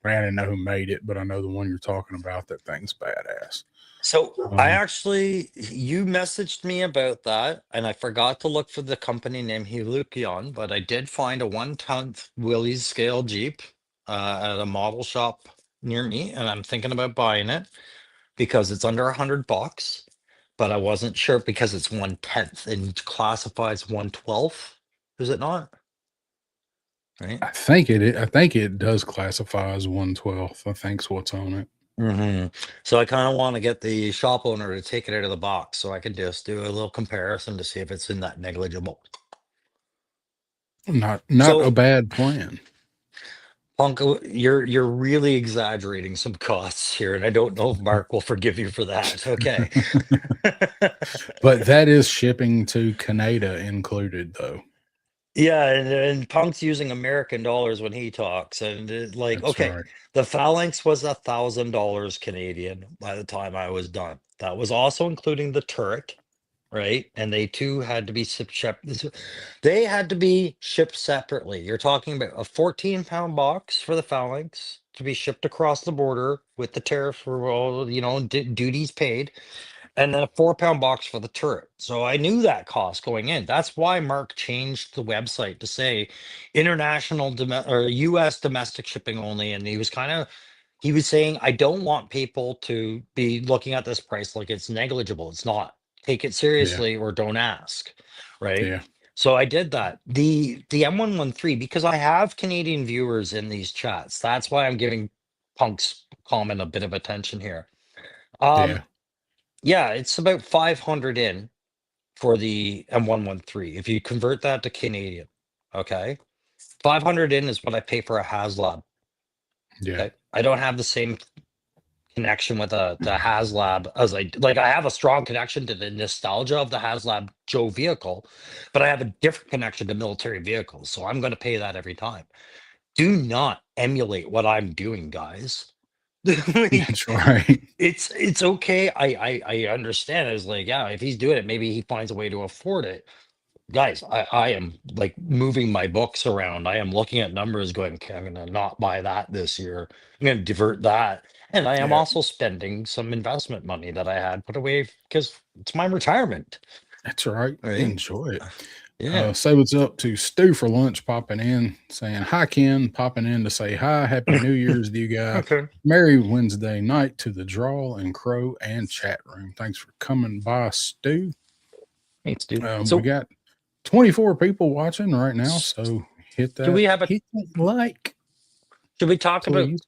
Speaker 1: who made it, but I know the one you're talking about. That thing's badass.
Speaker 2: So I
Speaker 1: Um,
Speaker 2: actually, you messaged me about that, and I forgot to look for the company name Helukion, but I did find a 1/10 Willys scale Jeep at a model shop near me, and I'm thinking about buying it because it's under $100. But I wasn't sure because it's 1/10 and classifies 1/12. Is it not? Right.
Speaker 1: I think it does classify as 112th. I think's what's on it.
Speaker 2: So I kind of want to get the shop owner to take it out of the box so I can just do a little comparison to see if it's in that negligible.
Speaker 1: Not a
Speaker 2: So
Speaker 1: bad plan.
Speaker 2: Punk, you're really exaggerating some costs here, and I don't know if Mark will forgive you for that. Okay.
Speaker 1: But that is shipping to Canada included, though.
Speaker 2: Yeah, and Punk's using American dollars when he talks, and like,
Speaker 1: That's
Speaker 2: okay,
Speaker 1: right.
Speaker 2: the phalanx was $1,000 Canadian by the time I was done. That was also including the turret, right? And they too had to be shipped. They had to be shipped separately. You're talking about a 14-pound box for the phalanx to be shipped across the border with the tariff for all, duties paid, and then a 4-pound box for the turret. So I knew that cost going in. That's why Mark changed the website to say international or US domestic shipping only. And he was saying, I don't want people to be looking at this price like it's negligible. It's not. Take it
Speaker 1: Yeah.
Speaker 2: seriously or don't ask. Right.
Speaker 1: Yeah.
Speaker 2: So I did that. The M113, because I have Canadian viewers in these chats. That's why I'm giving Punk's comment a bit of attention here.
Speaker 1: Yeah.
Speaker 2: Yeah, it's about 500 in for the M113. If you convert that to Canadian, okay? 500 in is what I pay for a HasLab.
Speaker 1: Yeah.
Speaker 2: Okay. I don't have the same connection with the HasLab as I have a strong connection to the nostalgia of the HasLab Joe vehicle, but I have a different connection to military vehicles. So I'm going to pay that every time. Do not emulate what I'm doing, guys. Like,
Speaker 1: That's right.
Speaker 2: it's okay. I understand. It's like, yeah, if he's doing it, maybe he finds a way to afford it. Guys, I am like moving my books around. I am looking at numbers going, okay, I'm gonna not buy that this year. I'm gonna divert that. And I am
Speaker 1: Yeah,
Speaker 2: also spending some investment money that I had put away because it's my retirement,
Speaker 1: that's right.
Speaker 2: right?
Speaker 1: Enjoy it.
Speaker 2: Yeah.
Speaker 1: Say what's up to Stu for lunch, popping in, saying hi, Ken, popping in to say hi, Happy New Year's to you guys.
Speaker 2: Okay.
Speaker 1: Merry Wednesday night to the draw and crow and chat room. Thanks for coming by, Stu.
Speaker 2: Thanks, dude.
Speaker 1: We
Speaker 2: So
Speaker 1: got 24 people watching right now, so
Speaker 2: do we have a
Speaker 1: hit that like,
Speaker 2: should we talk about
Speaker 1: please.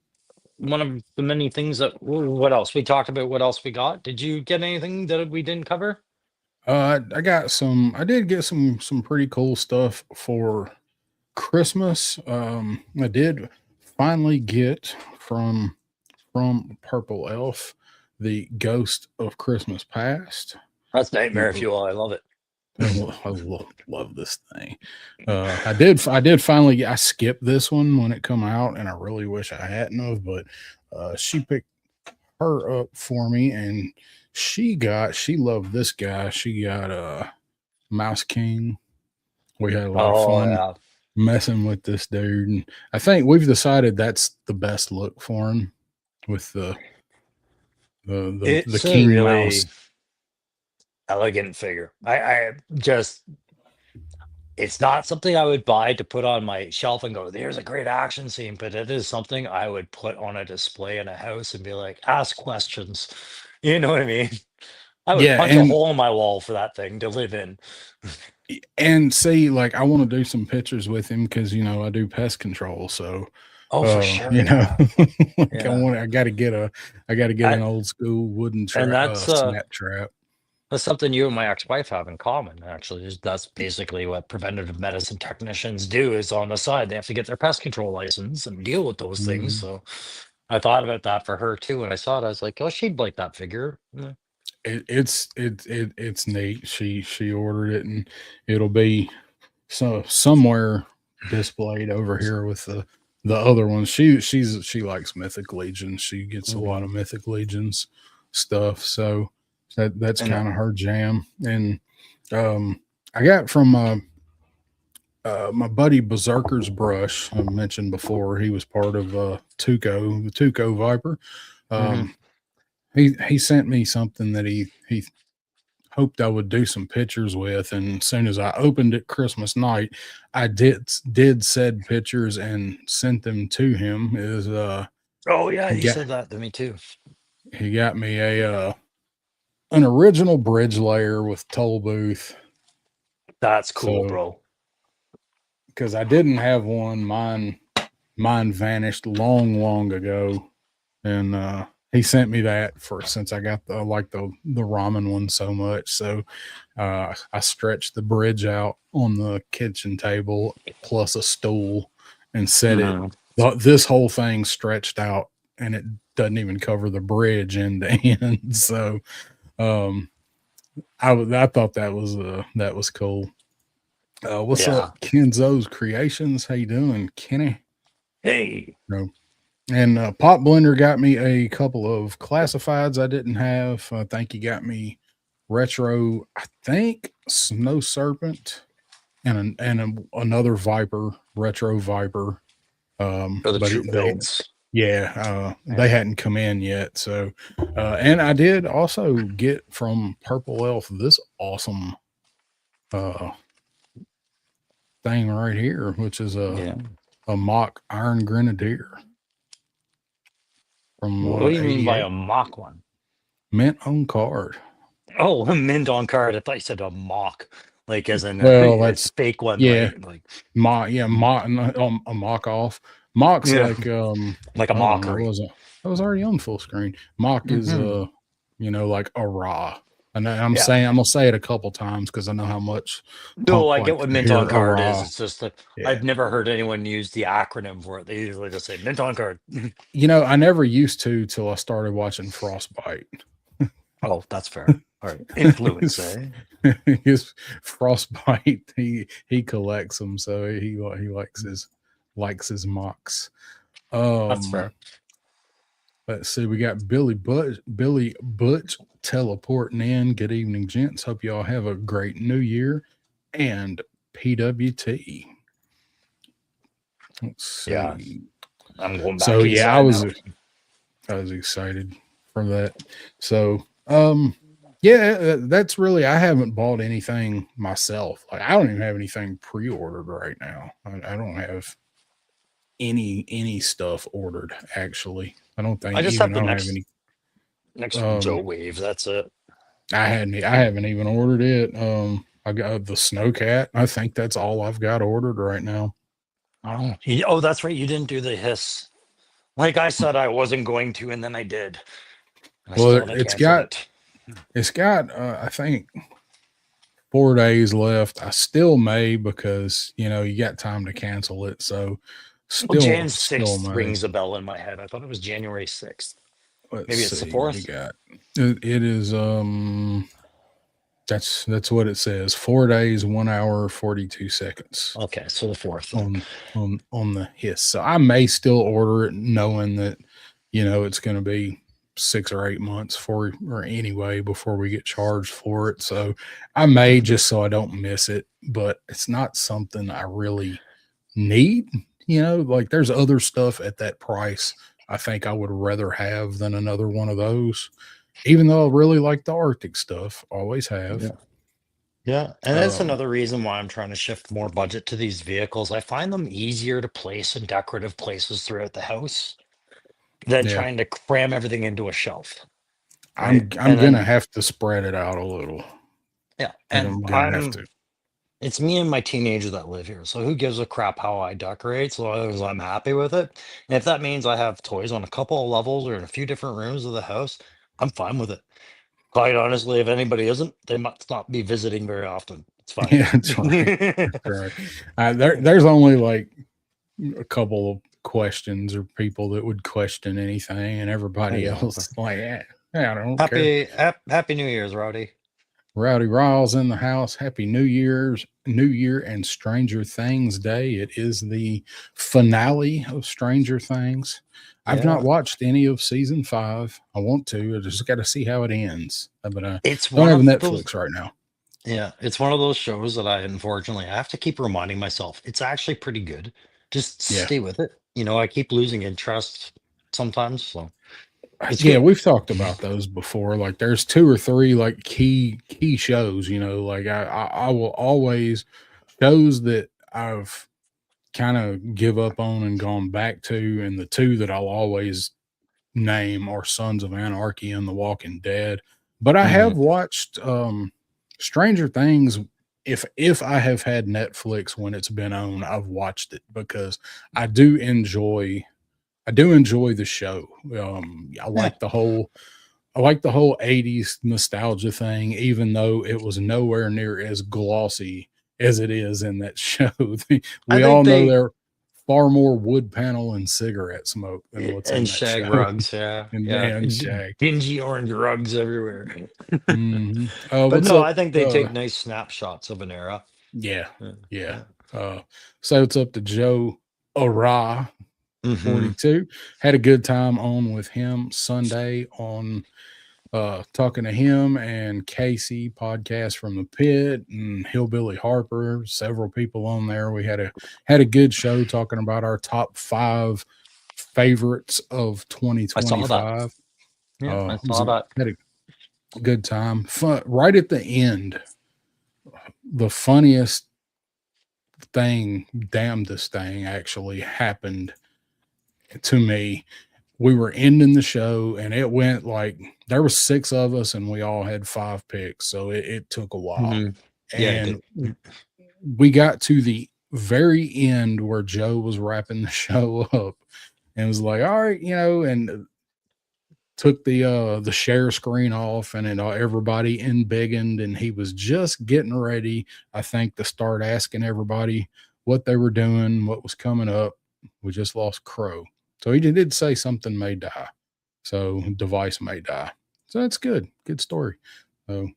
Speaker 2: one of the many things that what else? We talked about what else we got. Did you get anything that we didn't cover?
Speaker 1: I did get some pretty cool stuff for Christmas. I did finally get from Purple Elf the Ghost of Christmas Past.
Speaker 2: That's
Speaker 1: You
Speaker 2: nightmare
Speaker 1: know,
Speaker 2: fuel. I love it.
Speaker 1: love this thing. I did finally. I skipped this one when it come out, and I really wish I hadn't have. But she picked her up for me, and she loved this guy. She got Mouse King. We had a lot of
Speaker 2: Oh
Speaker 1: fun
Speaker 2: yeah.
Speaker 1: messing with this dude, and I think we've decided that's the best look for him with the
Speaker 2: It's a
Speaker 1: King Mouse.
Speaker 2: really elegant figure. I just it's not something I would buy to put on my shelf and go, there's a great action scene, but it is something I would put on a display in a house and be like, ask questions. You know what I mean? I would
Speaker 1: Yeah,
Speaker 2: punch a hole in my wall for that thing to live in.
Speaker 1: and see, like I want to do some pictures with him because I do pest control, so
Speaker 2: Oh, for sure.
Speaker 1: you know,
Speaker 2: Yeah.
Speaker 1: like
Speaker 2: Yeah.
Speaker 1: I got to get
Speaker 2: I,
Speaker 1: an old school wooden
Speaker 2: and
Speaker 1: snap trap.
Speaker 2: that's something you and my ex-wife have in common, actually. That's basically what preventative medicine technicians do is on the side. They have to get their pest control license and deal with those things.
Speaker 1: Mhm.
Speaker 2: So I thought about that for her too. When I saw it, I was like, oh, she'd like that figure. Yeah.
Speaker 1: It's neat. She ordered it, and it'll be somewhere displayed over here with the other ones. She likes Mythic Legions. She gets a lot
Speaker 2: Mhm.
Speaker 1: of Mythic Legions stuff, so that's
Speaker 2: And
Speaker 1: kind of her jam. And I got from my buddy Berserker's Brush. I mentioned before he was part of Tuco, the Tuco Viper.
Speaker 2: mhm.
Speaker 1: Um, he sent me something that he hoped I would do some pictures with, and as soon as I opened it Christmas night, I did said pictures and sent them to him. Is
Speaker 2: Oh yeah,
Speaker 1: he
Speaker 2: he
Speaker 1: got
Speaker 2: said that to me too.
Speaker 1: he got me a an original bridge layer with toll booth.
Speaker 2: That's cool,
Speaker 1: So
Speaker 2: bro.
Speaker 1: because I didn't have one, mine vanished long ago, and he sent me that for since I got the ramen one so much. So I stretched the bridge out on the kitchen table plus a stool and set it.
Speaker 2: Mhm.
Speaker 1: This whole thing stretched out, and it doesn't even cover the bridge end to end. So um, I thought that was cool. What's up,
Speaker 2: Yeah.
Speaker 1: Kenzo's Creations? How you doing, Kenny?
Speaker 2: Hey.
Speaker 1: No. And Pop Blender got me a couple of classifieds I didn't have. I think he got me retro. I think Snow Serpent another Viper, retro Viper.
Speaker 2: For the
Speaker 1: But
Speaker 2: troop builds.
Speaker 1: they hadn't come in yet. So, and I did also get from Purple Elf this awesome uh thing right here, which is
Speaker 2: Yeah.
Speaker 1: a mock Iron Grenadier from
Speaker 2: What do you mean by
Speaker 1: 88,
Speaker 2: a mock one?
Speaker 1: mint on card.
Speaker 2: Oh, a mint on card. I thought you said a mock, like as in
Speaker 1: Well,
Speaker 2: it's a
Speaker 1: that's
Speaker 2: fake one,
Speaker 1: yeah,
Speaker 2: right? Like
Speaker 1: mock a mock off. Mock's
Speaker 2: yeah,
Speaker 1: like
Speaker 2: like a
Speaker 1: hold on,
Speaker 2: mockery.
Speaker 1: I was already on full screen. Mock is
Speaker 2: Hmm.
Speaker 1: like a raw. And
Speaker 2: Yeah.
Speaker 1: I'm gonna say it a couple times because I know how much
Speaker 2: No,
Speaker 1: Punk
Speaker 2: I get
Speaker 1: likes
Speaker 2: what
Speaker 1: to
Speaker 2: mint
Speaker 1: hear
Speaker 2: on
Speaker 1: a
Speaker 2: card is.
Speaker 1: raw.
Speaker 2: It's just that
Speaker 1: Yeah.
Speaker 2: I've never heard anyone use the acronym for it. They usually just say mint on card.
Speaker 1: I never used to till I started watching Frostbite.
Speaker 2: Oh, that's fair. All right. Influence, eh?
Speaker 1: His Frostbite, he collects them, so he likes his mocks.
Speaker 2: That's fair.
Speaker 1: Let's see, we got Billy Butch teleporting in. Good evening, gents. Hope y'all have a great new year and PWT. Let's
Speaker 2: Yeah.
Speaker 1: see.
Speaker 2: I'm going
Speaker 1: So
Speaker 2: back
Speaker 1: yeah,
Speaker 2: inside now.
Speaker 1: I was excited for that. So, yeah, that's really, I haven't bought anything myself. Like, I don't even have anything pre-ordered right now. I don't have any stuff ordered actually. I don't
Speaker 2: I
Speaker 1: think
Speaker 2: just
Speaker 1: even
Speaker 2: have
Speaker 1: I
Speaker 2: the
Speaker 1: don't have any.
Speaker 2: next Joe
Speaker 1: Um,
Speaker 2: wave. That's it.
Speaker 1: I haven't even ordered it. I got the Snowcat. I think that's all I've got ordered right now.
Speaker 2: Oh, oh, that's right. You didn't do the hiss. Like I said, I wasn't going to, and then I did. And I
Speaker 1: Well,
Speaker 2: still haven't canceled it.
Speaker 1: it's got I think 4 days left. I still may because you got time to cancel it. So
Speaker 2: Well, Jan
Speaker 1: still
Speaker 2: 6th
Speaker 1: may.
Speaker 2: rings a bell in my head. I thought it was January 6th.
Speaker 1: Let's
Speaker 2: Maybe it's the
Speaker 1: see what you
Speaker 2: 4th.
Speaker 1: got. It is that's what it says. 4 days, 1 hour, 42 seconds
Speaker 2: Okay, so the 4th.
Speaker 1: on the hiss. So I may still order it knowing that it's going to be 6 or 8 months or anyway before we get charged for it. So I may, just so I don't miss it, but it's not something I really need. Like there's other stuff at that price I think I would rather have than another one of those. Even though I really like the Arctic stuff, always have.
Speaker 2: Yeah. Yeah, and that's
Speaker 1: Um,
Speaker 2: another reason why I'm trying to shift more budget to these vehicles. I find them easier to place in decorative places throughout the house than
Speaker 1: yeah,
Speaker 2: trying to cram everything into a shelf, right?
Speaker 1: I'm
Speaker 2: And
Speaker 1: gonna
Speaker 2: then,
Speaker 1: have to spread it out a little.
Speaker 2: yeah,
Speaker 1: Like
Speaker 2: and
Speaker 1: I'm gonna have to.
Speaker 2: it's me and my teenager that live here. So who gives a crap how I decorate? So long as I'm happy with it. And if that means I have toys on a couple of levels or in a few different rooms of the house, I'm fine with it. Quite honestly, if anybody isn't, they must not be visiting very often. It's fine.
Speaker 1: Yeah, that's right. That's right. There's only like a couple of questions or people that would question anything, and everybody
Speaker 2: Yeah.
Speaker 1: else like, yeah, I don't care.
Speaker 2: Happy New Year's, Rowdy.
Speaker 1: Rowdy Riles in the house. Happy New Year, and Stranger Things Day. It is the finale of Stranger Things. I've not
Speaker 2: Yeah.
Speaker 1: watched any of season 5. I want to. I just got to see how it ends. But I
Speaker 2: It's
Speaker 1: don't
Speaker 2: one
Speaker 1: have a
Speaker 2: of those
Speaker 1: Netflix right now.
Speaker 2: Yeah, it's one of those shows that I unfortunately I have to keep reminding myself. It's actually pretty good. Just
Speaker 1: Yeah.
Speaker 2: stay with it. I keep losing interest sometimes, so it's
Speaker 1: Yeah,
Speaker 2: good.
Speaker 1: we've talked about those before. Like there's 2 or 3 like key shows, like I will always, shows that I've kind of give up on and gone back to, and the 2 that I'll always name are Sons of Anarchy and The Walking Dead. But I
Speaker 2: Mhm.
Speaker 1: have watched Stranger Things. If I have had Netflix when it's been on, I've watched it because I do enjoy the show.
Speaker 2: Yeah.
Speaker 1: I like the whole 80s nostalgia thing, even though it was nowhere near as glossy as it is in that show.
Speaker 2: I
Speaker 1: We all
Speaker 2: think
Speaker 1: know
Speaker 2: they
Speaker 1: there far more wood panel and cigarette smoke than what's in
Speaker 2: and
Speaker 1: that
Speaker 2: shag
Speaker 1: show.
Speaker 2: rugs, yeah.
Speaker 1: And
Speaker 2: Yeah.
Speaker 1: Dan Shag.
Speaker 2: Dingy orange rugs everywhere. But
Speaker 1: What's
Speaker 2: no,
Speaker 1: up?
Speaker 2: I think they take nice snapshots of an era.
Speaker 1: Yeah,
Speaker 2: Yeah.
Speaker 1: yeah.
Speaker 2: Yeah.
Speaker 1: So it's up to Joe Ora
Speaker 2: Hmm.
Speaker 1: 42. Had a good time on with him Sunday on talking to him and Casey podcast from the pit and Hillbilly Harper, several people on there. We had a good show talking about our top 5 favorites of
Speaker 2: I saw that.
Speaker 1: 2025.
Speaker 2: Yeah, I
Speaker 1: It was
Speaker 2: saw that.
Speaker 1: had a good time. Fun right at the end. The funniest thing, damnedest thing actually happened to me. We were ending the show and it went like there were 6 of us and we all had 5 picks. So it took a while.
Speaker 2: Mhm. Yeah, it
Speaker 1: And
Speaker 2: did.
Speaker 1: we got to the very end where Joe was wrapping the show up and was like, all right, and took the share screen off and it all everybody in biggin, and he was just getting ready, I think, to start asking everybody what they were doing, what was coming up. We just lost Crow. So he did say something may die. So device may die. So that's good. Good story. So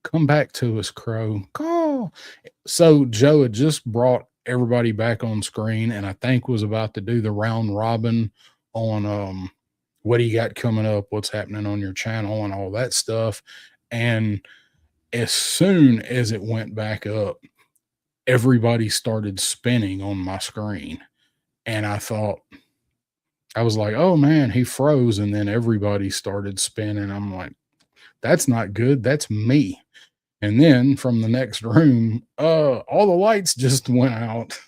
Speaker 1: come back to us, Crow. Call. So Joe had just brought everybody back on screen and I think was about to do the round robin on what do you got coming up, what's happening on your channel and all that stuff. And as soon as it went back up, everybody started spinning on my screen. And I thought, I was like, "Oh man, he froze," and then everybody started spinning. I'm like, "That's not good. That's me." And then from the next room, all the lights just went out.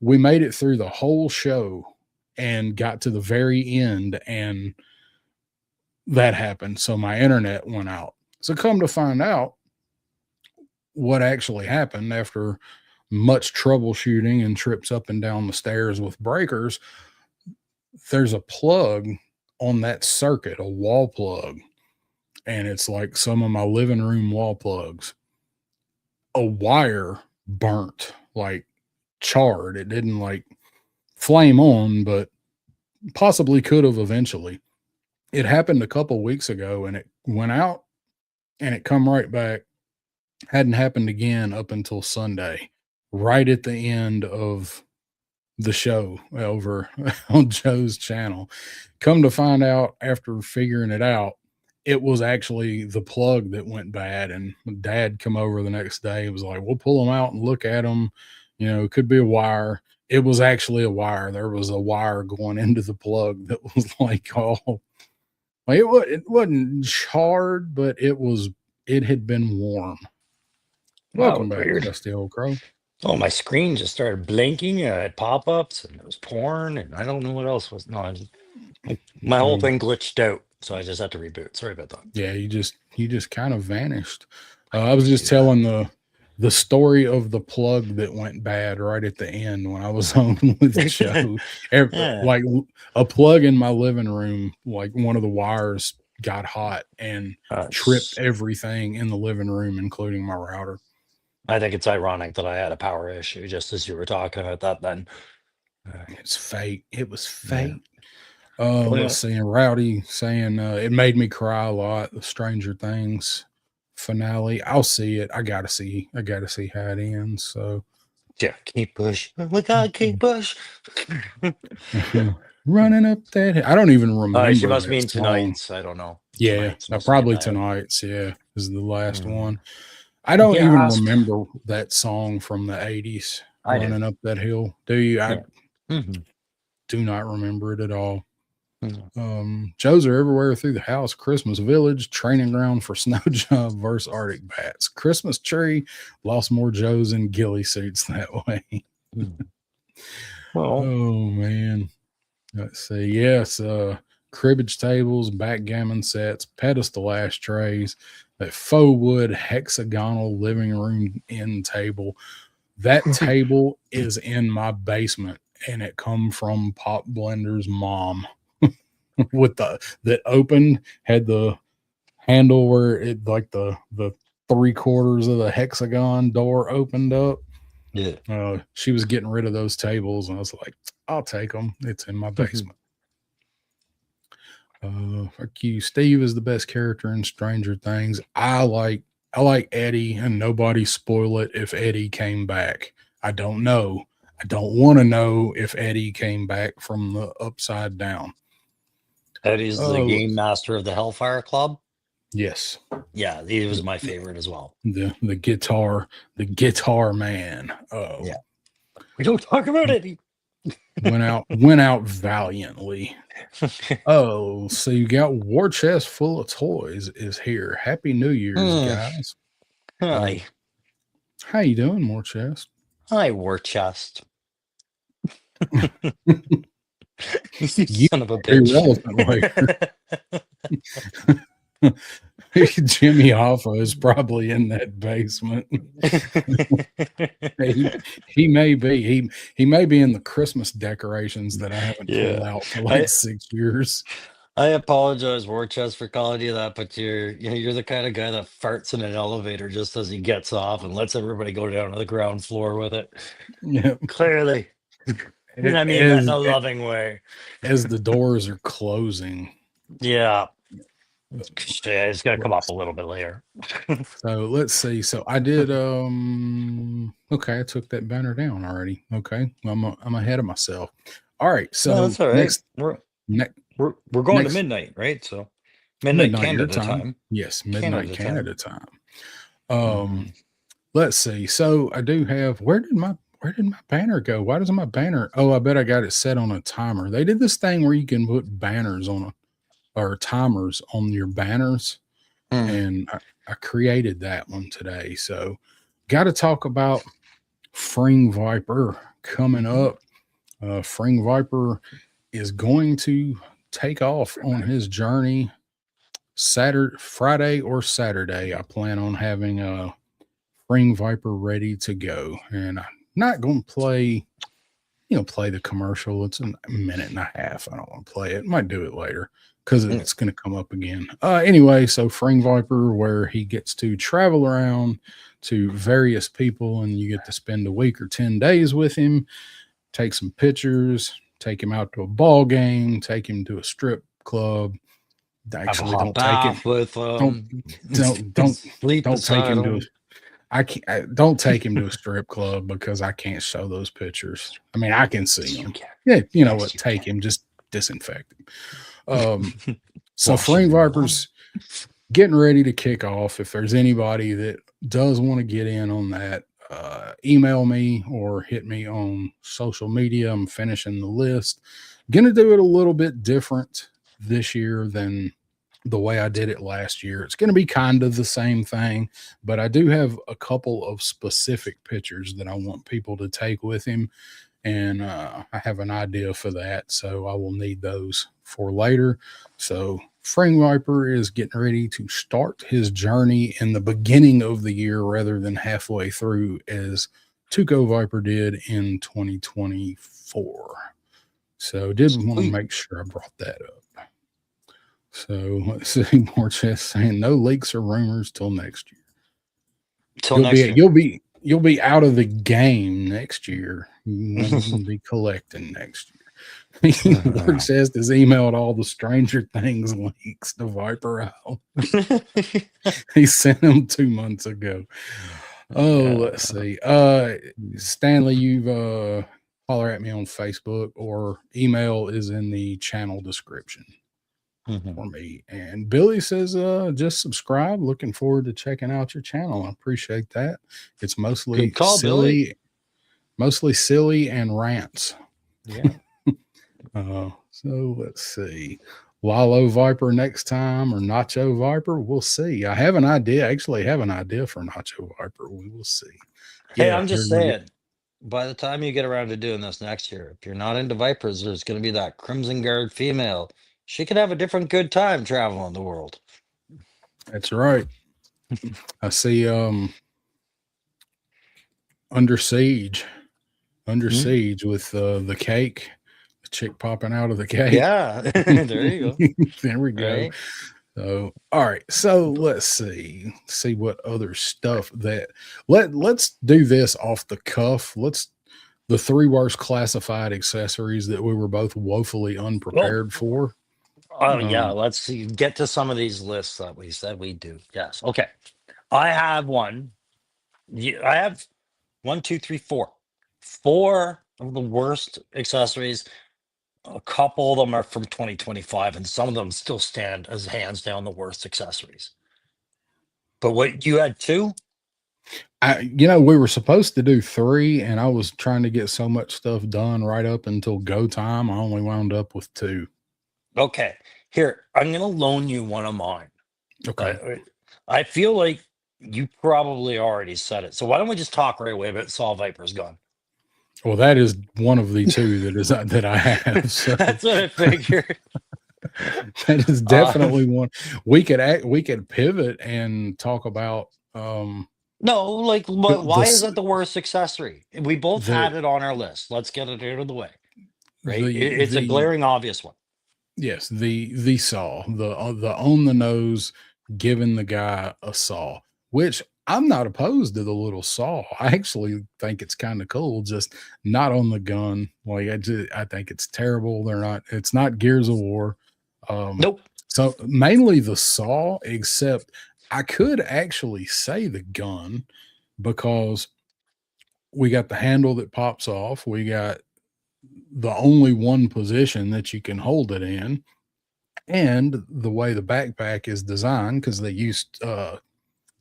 Speaker 1: We made it through the whole show and got to the very end, and that happened. So my internet went out. So come to find out what actually happened after much troubleshooting and trips up and down the stairs with breakers, there's a plug on that circuit, a wall plug, and it's like some of my living room wall plugs. A wire burnt, like charred. It didn't like flame on, but possibly could have eventually. It happened a couple weeks ago and it went out and it come right back. Hadn't happened again up until Sunday, right at the end of the show over on Joe's channel. Come to find out after figuring it out, it was actually the plug that went bad. And dad come over the next day. It was like, we'll pull them out and look at them. You know, it could be a wire. It was actually a wire. There was a wire going into the plug that was like all like it wasn't charred, but it had been warm.
Speaker 2: Wow,
Speaker 1: Welcome back,
Speaker 2: weird.
Speaker 1: Dusty Old Crow.
Speaker 2: Oh, my screen just started blinking. I had pop-ups and it was porn, and I don't know what else was. No, my whole thing glitched out, so I just had to reboot. Sorry about that.
Speaker 1: Yeah, you just kind of vanished. I was just telling the story of the plug that went bad right at the end when I was on with the show.
Speaker 2: Yeah.
Speaker 1: Like a plug in my living room, like one of the wires got hot and tripped everything in the living room, including my router.
Speaker 2: I think it's ironic that I had a power issue just as you were talking about that then.
Speaker 1: It's fate. It was fate.
Speaker 2: Yeah.
Speaker 1: Let's see. And Rowdy saying it made me cry a lot. The Stranger Things finale. I'll see it. I gotta see how it ends. So
Speaker 2: yeah, Kate Bush. Oh my God, Kate Bush.
Speaker 1: Running up that. I don't even remember.
Speaker 2: She must
Speaker 1: that
Speaker 2: mean
Speaker 1: song.
Speaker 2: tonight's. I don't know.
Speaker 1: Yeah, probably tonight's. Yeah, is the last one. I don't even remember that song from the 80s. Running up that hill. Do you? I do not remember it at all. Joes are everywhere through the house. Christmas Village, training ground for snow job versus Arctic bats. Christmas tree, lost more Joes in ghillie suits that way.
Speaker 2: Well,
Speaker 1: oh man. Let's see. Yes, cribbage tables, backgammon sets, pedestal ashtrays, that faux wood hexagonal living room end table. That table is in my basement, and it come from Pop Blender's mom. With that opened, had the handle where it like the 3/4 of the hexagon door opened up.
Speaker 2: Yeah.
Speaker 1: She was getting rid of those tables, and I was like, I'll take them. It's in my basement. Fuck you. Steve is the best character in Stranger Things. I like Eddie, and nobody spoil it if Eddie came back. I don't know. I don't want to know if Eddie came back from the upside down.
Speaker 2: Eddie's the game master of the Hellfire Club.
Speaker 1: Yes.
Speaker 2: Yeah, he was my favorite as well.
Speaker 1: The guitar man.
Speaker 2: Yeah. We don't talk about Eddie.
Speaker 1: went out valiantly. So you got War Chest Full of Toys is here. Happy New Year's, guys.
Speaker 2: Hi.
Speaker 1: How you doing, War Chest?
Speaker 2: Hi, War Chest. You son of a
Speaker 1: bitch. Jimmy Hoffa is probably in that basement. he may be. He may be in the Christmas decorations that I haven't pulled out for like 6 years.
Speaker 2: I apologize, War Chest, for calling you that, but you're the kind of guy that farts in an elevator just as he gets off and lets everybody go down to the ground floor with it.
Speaker 1: Yeah,
Speaker 2: clearly. And I mean that in a loving way.
Speaker 1: As the doors are closing.
Speaker 2: Yeah. It's gonna come up a little bit later.
Speaker 1: So let's see. So I did okay, I took that banner down already. Okay. I'm ahead of myself. All right. So
Speaker 2: no, that's all right.
Speaker 1: Next,
Speaker 2: we're going to midnight, right? So midnight Canada time.
Speaker 1: Yes, midnight Canada time. Let's see. So I do have where did my Where did my banner go? Why doesn't my banner? Oh, I bet I got it set on a timer. They did this thing where you can put banners on or timers on your banners,
Speaker 2: Mm.
Speaker 1: and I created that one today. So, got to talk about Fring Viper coming up. Fring Viper is going to take off on his journey Friday or Saturday. I plan on having a Fring Viper ready to go, and I'm not going to play the commercial. It's a minute and a half. I don't want to play it. Might do it later because it's going to come up again. Anyway, so Fring Viper, where he gets to travel around to various people, and you get to spend a week or 10 days with him, take some pictures, take him out to a ball game, take him to a strip club. Actually, don't take him.
Speaker 2: With
Speaker 1: Don't
Speaker 2: sleep
Speaker 1: don't take him to.
Speaker 2: him.
Speaker 1: Don't take him to a strip club because I can't show those pictures. I mean, I can see them.
Speaker 2: can.
Speaker 1: Yeah, you know
Speaker 2: Yes,
Speaker 1: what?
Speaker 2: you
Speaker 1: Take
Speaker 2: can.
Speaker 1: him, just disinfect him. So
Speaker 2: Wash
Speaker 1: Fring
Speaker 2: him.
Speaker 1: Vipers getting ready to kick off. If there's anybody that does want to get in on that, email me or hit me on social media. I'm finishing the list. Gonna do it a little bit different this year than the way I did it last year. It's going to be kind of the same thing, but I do have a couple of specific pictures that I want people to take with him, and I have an idea for that, so I will need those for later. So Fring Viper is getting ready to start his journey in the beginning of the year rather than halfway through, as Tuco Viper did in 2024. So did want to make sure I brought that up. So let's see, more chest saying no leaks or rumors till next year. You'll be out of the game next year. You won't be collecting next year. Lord says has emailed all the Stranger Things leaks to Viper Owl. He sent them 2 months ago. Oh, let's see. Stanley, you've holler at me on Facebook, or email is in the channel description for me. And Billy says, just subscribe. Looking forward to checking out your channel. I appreciate that. It's mostly silly, and rants.
Speaker 2: Yeah.
Speaker 1: So let's see. Wallow Viper next time, or Nacho Viper. We'll see. I have an idea. Actually, have an idea for Nacho Viper. We will see.
Speaker 2: Hey, I'm just saying, by the time you get around to doing this next year, if you're not into Vipers, there's going to be that Crimson Guard female. She could have a different good time traveling the world.
Speaker 1: That's right. I see Under Siege with the cake, the chick popping out of the cake.
Speaker 2: Yeah, there you go.
Speaker 1: There we go.
Speaker 2: Right?
Speaker 1: So, all right. So let's see what other stuff that let's do this off the cuff. The 3 worst classified accessories that we were both woefully unprepared for.
Speaker 2: Oh yeah, let's see. Get to some of these lists that we said we do. Yes. Okay. I have one. I have 1, 2, 3, 4. 4 of the worst accessories. A couple of them are from 2025, and some of them still stand as hands down the worst accessories. But what you had 2?
Speaker 1: We were supposed to do 3, and I was trying to get so much stuff done right up until go time. I only wound up with 2.
Speaker 2: Okay. Here, I'm going to loan you one of mine.
Speaker 1: Okay.
Speaker 2: I feel like you probably already said it. So why don't we just talk right away about Saw Viper's gun?
Speaker 1: Well, that is one of the 2 that I have. So.
Speaker 2: That's what I figured.
Speaker 1: That is definitely one. We could pivot and talk about.
Speaker 2: No, like why is that the worst accessory? We both had it on our list. Let's get it out of the way. Right? It's a glaring obvious one.
Speaker 1: Yes, the saw, the on the nose, giving the guy a saw, which I'm not opposed to the little saw. I actually think it's kind of cool, just not on the gun. Like I think it's terrible. It's not Gears of War.
Speaker 2: Nope.
Speaker 1: So mainly the saw, except I could actually say the gun, because we got the handle that pops off. We got the only one position that you can hold it in, and the way the backpack is designed, because they used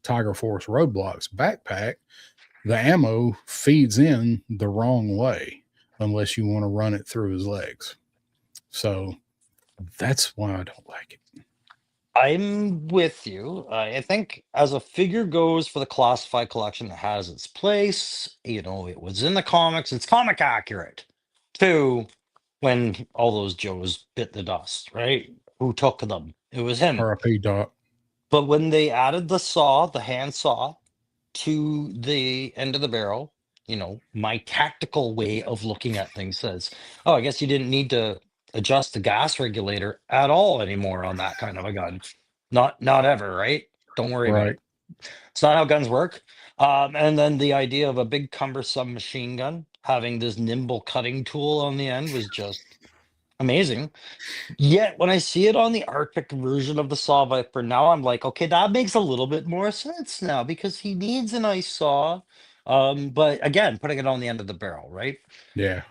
Speaker 1: Tiger Force Roadblocks backpack, the ammo feeds in the wrong way unless you want to run it through his legs. So that's why I don't like it.
Speaker 2: I'm with you. I think as a figure goes for the classified collection, it has its place. You know, it was in the comics. It's comic accurate to when all those Joes bit the dust, right? Who took them? It was him.
Speaker 1: RIP Doc.
Speaker 2: But when they added the saw, the hand saw, to the end of the barrel, you know, my tactical way of looking at things says, oh, I guess you didn't need to adjust the gas regulator at all anymore on that kind of a gun. Not ever, right? Don't worry about
Speaker 1: Right.
Speaker 2: it. It's not how guns work. And then the idea of a big cumbersome machine gun having this nimble cutting tool on the end was just amazing. Yet when I see it on the Arctic version of the Saw Viper, now I'm like, okay, that makes a little bit more sense now because he needs a nice saw. But again, putting it on the end of the barrel, right?
Speaker 1: Yeah.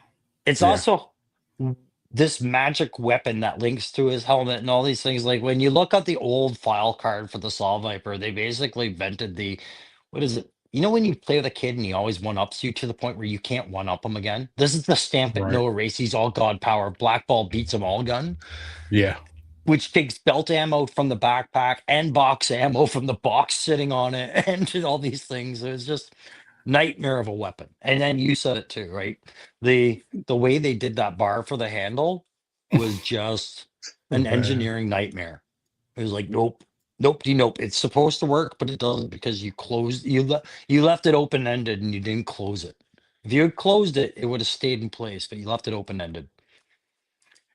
Speaker 2: It's
Speaker 1: Yeah.
Speaker 2: also this magic weapon that links to his helmet and all these things. Like when you look at the old file card for the Saw Viper, they basically invented the, what is it? You know when you play with a kid and he always one ups you to the point where you can't one up him again? This is the stamp it,
Speaker 1: Right.
Speaker 2: no erase, he's all god power, black ball beats them all gun,
Speaker 1: Yeah.
Speaker 2: which takes belt ammo from the backpack and box ammo from the box sitting on it and all these things. It was just nightmare of a weapon. And then you said it too, right? The way they did that bar for the handle was just
Speaker 1: So
Speaker 2: an
Speaker 1: bad.
Speaker 2: engineering nightmare. It was like, nope, nope. It's supposed to work, but it doesn't because you left it open ended and you didn't close it. If you had closed it, it would have stayed in place, but you left it open ended.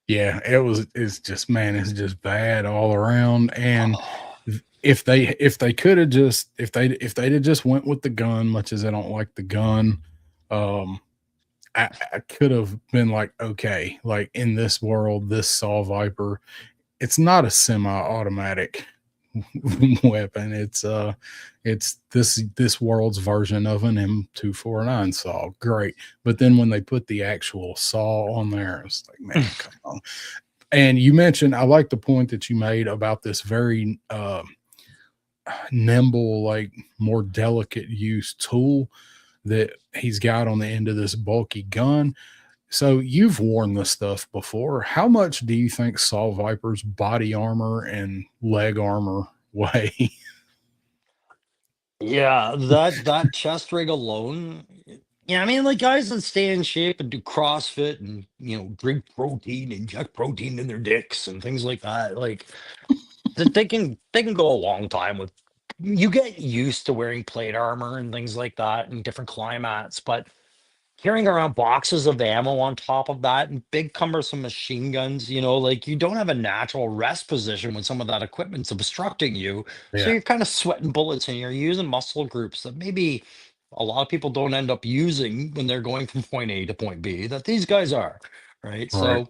Speaker 1: Yeah, it's just, man, it's just bad all around. And
Speaker 2: Oh,
Speaker 1: if they could have just, if they'd have just went with the gun, much as I don't like the gun, um, I could have been like, okay, like in this world, this Saw Viper, it's not a semi-automatic weapon. It's this world's version of an M249 saw. Great. But then when they put the actual saw on there, it's like, man, come on. And you mentioned, I like the point that you made about this very nimble, like more delicate use tool that he's got on the end of this bulky gun. So you've worn this stuff before. How much do you think Saw Viper's body armor and leg armor weigh?
Speaker 2: yeah, that chest rig alone. Yeah, I mean, like guys that stay in shape and do CrossFit and drink protein, inject protein in their dicks and things like that. Like they can go a long time with. You get used to wearing plate armor and things like that in different climates, but carrying around boxes of ammo on top of that and big cumbersome machine guns, like you don't have a natural rest position when some of that equipment's obstructing you. So
Speaker 1: Yeah,
Speaker 2: you're kind of sweating bullets and you're using muscle groups that maybe a lot of people don't end up using when they're going from point A to point B that these guys are, right?
Speaker 1: right.
Speaker 2: So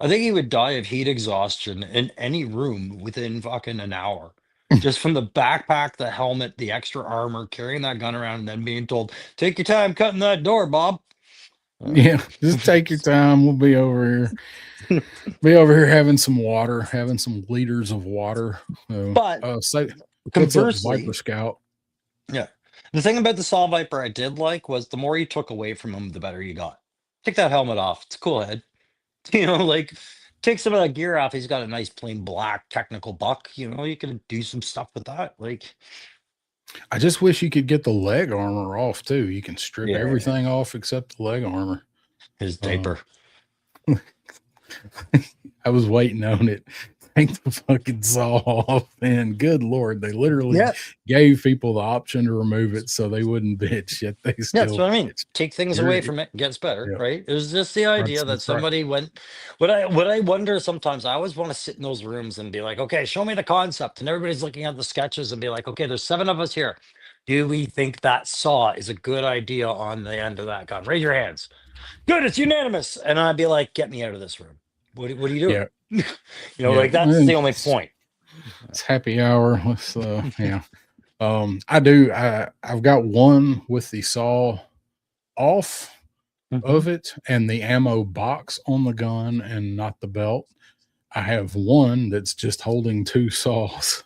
Speaker 2: I think he would die of heat exhaustion in any room within fucking an hour. Just from the backpack, the helmet, the extra armor, carrying that gun around, and then being told, take your time cutting that door, Bob. Uh,
Speaker 1: Yeah, just take your time. We'll be over here. Be over here having some water, having some liters of water. So,
Speaker 2: but
Speaker 1: say, what's up, Viper
Speaker 2: conversely,
Speaker 1: Scout?
Speaker 2: yeah, the thing about the Saw Viper I did like was the more you took away from him, the better you got. Take that helmet off. It's a cool head. Like take some of that gear off. He's got a nice plain black technical buck. You can do some stuff with that. Like,
Speaker 1: I just wish you could get the leg armor off too. You can strip
Speaker 2: yeah,
Speaker 1: everything off except the leg armor.
Speaker 2: his
Speaker 1: Um,
Speaker 2: diaper.
Speaker 1: I was waiting on it. Take the fucking saw off, and good lord, they literally
Speaker 2: Yeah.
Speaker 1: gave people the option to remove it so they wouldn't bitch, yet they
Speaker 2: Yeah, that's
Speaker 1: still
Speaker 2: what I mean.
Speaker 1: bitch.
Speaker 2: Take things
Speaker 1: You're
Speaker 2: away from it, gets better,
Speaker 1: yeah,
Speaker 2: right? It was just the idea that
Speaker 1: that's right.
Speaker 2: somebody went. What I wonder sometimes, I always want to sit in those rooms and be like, okay, show me the concept, and everybody's looking at the sketches and be like, okay, there's 7 of us here. Do we think that saw is a good idea on the end of that gun? Raise your hands. Good, it's unanimous. And I'd be like, get me out of this room. What are you doing?
Speaker 1: Yeah, yeah.
Speaker 2: Like that's the only point.
Speaker 1: It's happy hour. Let's yeah. I've got one with the saw off
Speaker 2: Mhm.
Speaker 1: of it and the ammo box on the gun and not the belt. I have one that's just holding two saws,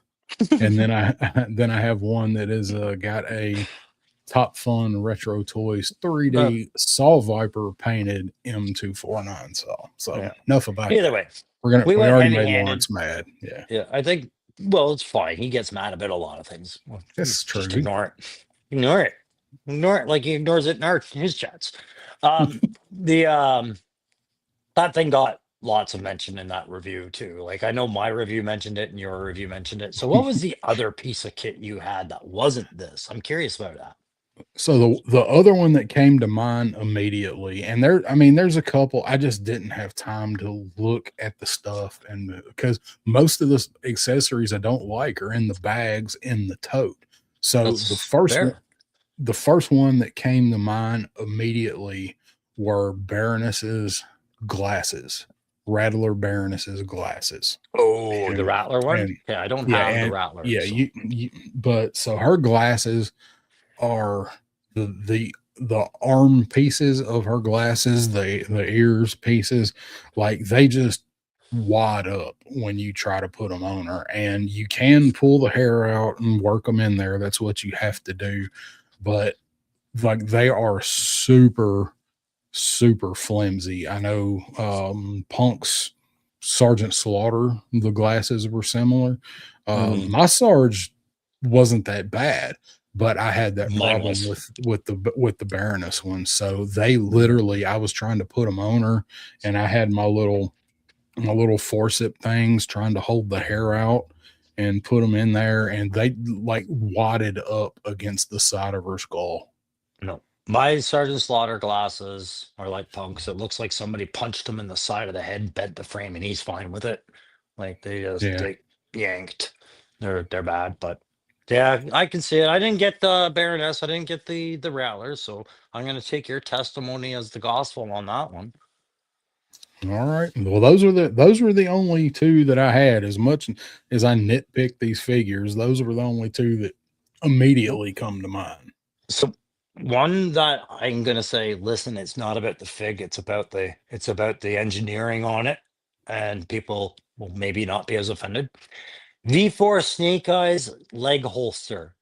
Speaker 1: and then I then I have one that is got a Top Fun Retro Toys
Speaker 2: Uh,
Speaker 1: 3D Saw Viper painted M249 saw. So
Speaker 2: yeah.
Speaker 1: enough about
Speaker 2: Either
Speaker 1: that.
Speaker 2: way,
Speaker 1: We
Speaker 2: we went
Speaker 1: already
Speaker 2: heavy
Speaker 1: made
Speaker 2: handed.
Speaker 1: Lawrence mad. Yeah,
Speaker 2: Yeah, I think. Well, it's fine. He gets mad about a lot of things. Well,
Speaker 1: that's
Speaker 2: just
Speaker 1: true.
Speaker 2: ignore it. Ignore it. Ignore it like he ignores it in his chats. The that thing got lots of mention in that review too. Like I know my review mentioned it and your review mentioned it. So what was the other piece of kit you had that wasn't this? I'm curious about that.
Speaker 1: So the other one that came to mind immediately, and I mean, there's a couple. I just didn't have time to look at the stuff, and because most of the accessories I don't like are in the bags in the tote. So
Speaker 2: That's fair.
Speaker 1: the first one that came to mind immediately were Baroness's glasses, Rattler Baroness's glasses,
Speaker 2: Oh, the
Speaker 1: and
Speaker 2: Rattler one?
Speaker 1: and
Speaker 2: Yeah, I don't
Speaker 1: yeah,
Speaker 2: have the
Speaker 1: and
Speaker 2: Rattler.
Speaker 1: yeah,
Speaker 2: So
Speaker 1: but so her glasses are the arm pieces of her glasses, the ears pieces, like they just wad up when you try to put them on her, and you can pull the hair out and work them in there. That's what you have to do, but like they are super flimsy. I know Punk's Sergeant Slaughter, the glasses were similar.
Speaker 2: mhm.
Speaker 1: My Sarge wasn't that bad, but I had that
Speaker 2: Mine
Speaker 1: problem
Speaker 2: was.
Speaker 1: with the Baroness one. So they literally, I was trying to put them on her, and I had my little forcep things trying to hold the hair out and put them in there, and they like wadded up against the side of her skull.
Speaker 2: No. My Sergeant Slaughter glasses are like punks. It looks like somebody punched him in the side of the head, bent the frame, and he's fine with it. Like
Speaker 1: Yeah.
Speaker 2: they yanked. They're bad, but yeah, I can see it. I didn't get the Baroness. I didn't get the Rattler, so I'm gonna take your testimony as the gospel on that one.
Speaker 1: All right. Well, those were the only two that I had. As much as I nitpick these figures, those were the only two that immediately come to mind.
Speaker 2: So one that I'm gonna say, listen, it's not about the fig, it's about the engineering on it, and people will maybe not be as offended. V4 Snake Eyes leg holster.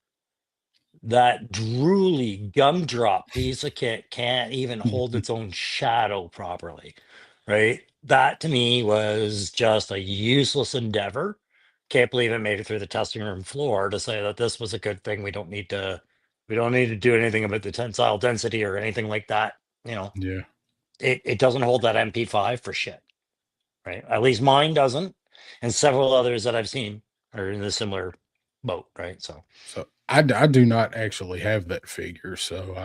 Speaker 2: That drooly gumdrop piece of kit can't even hold its own shadow properly, right? That to me was just a useless endeavor. Can't believe it made it through the testing room floor to say that this was a good thing. We don't need to do anything about the tensile density or anything like that. You know,
Speaker 1: Yeah.
Speaker 2: it doesn't hold that MP5 for shit, right? At least mine doesn't, and several others that I've seen are in a similar boat, right? So
Speaker 1: So I do not actually have that figure, so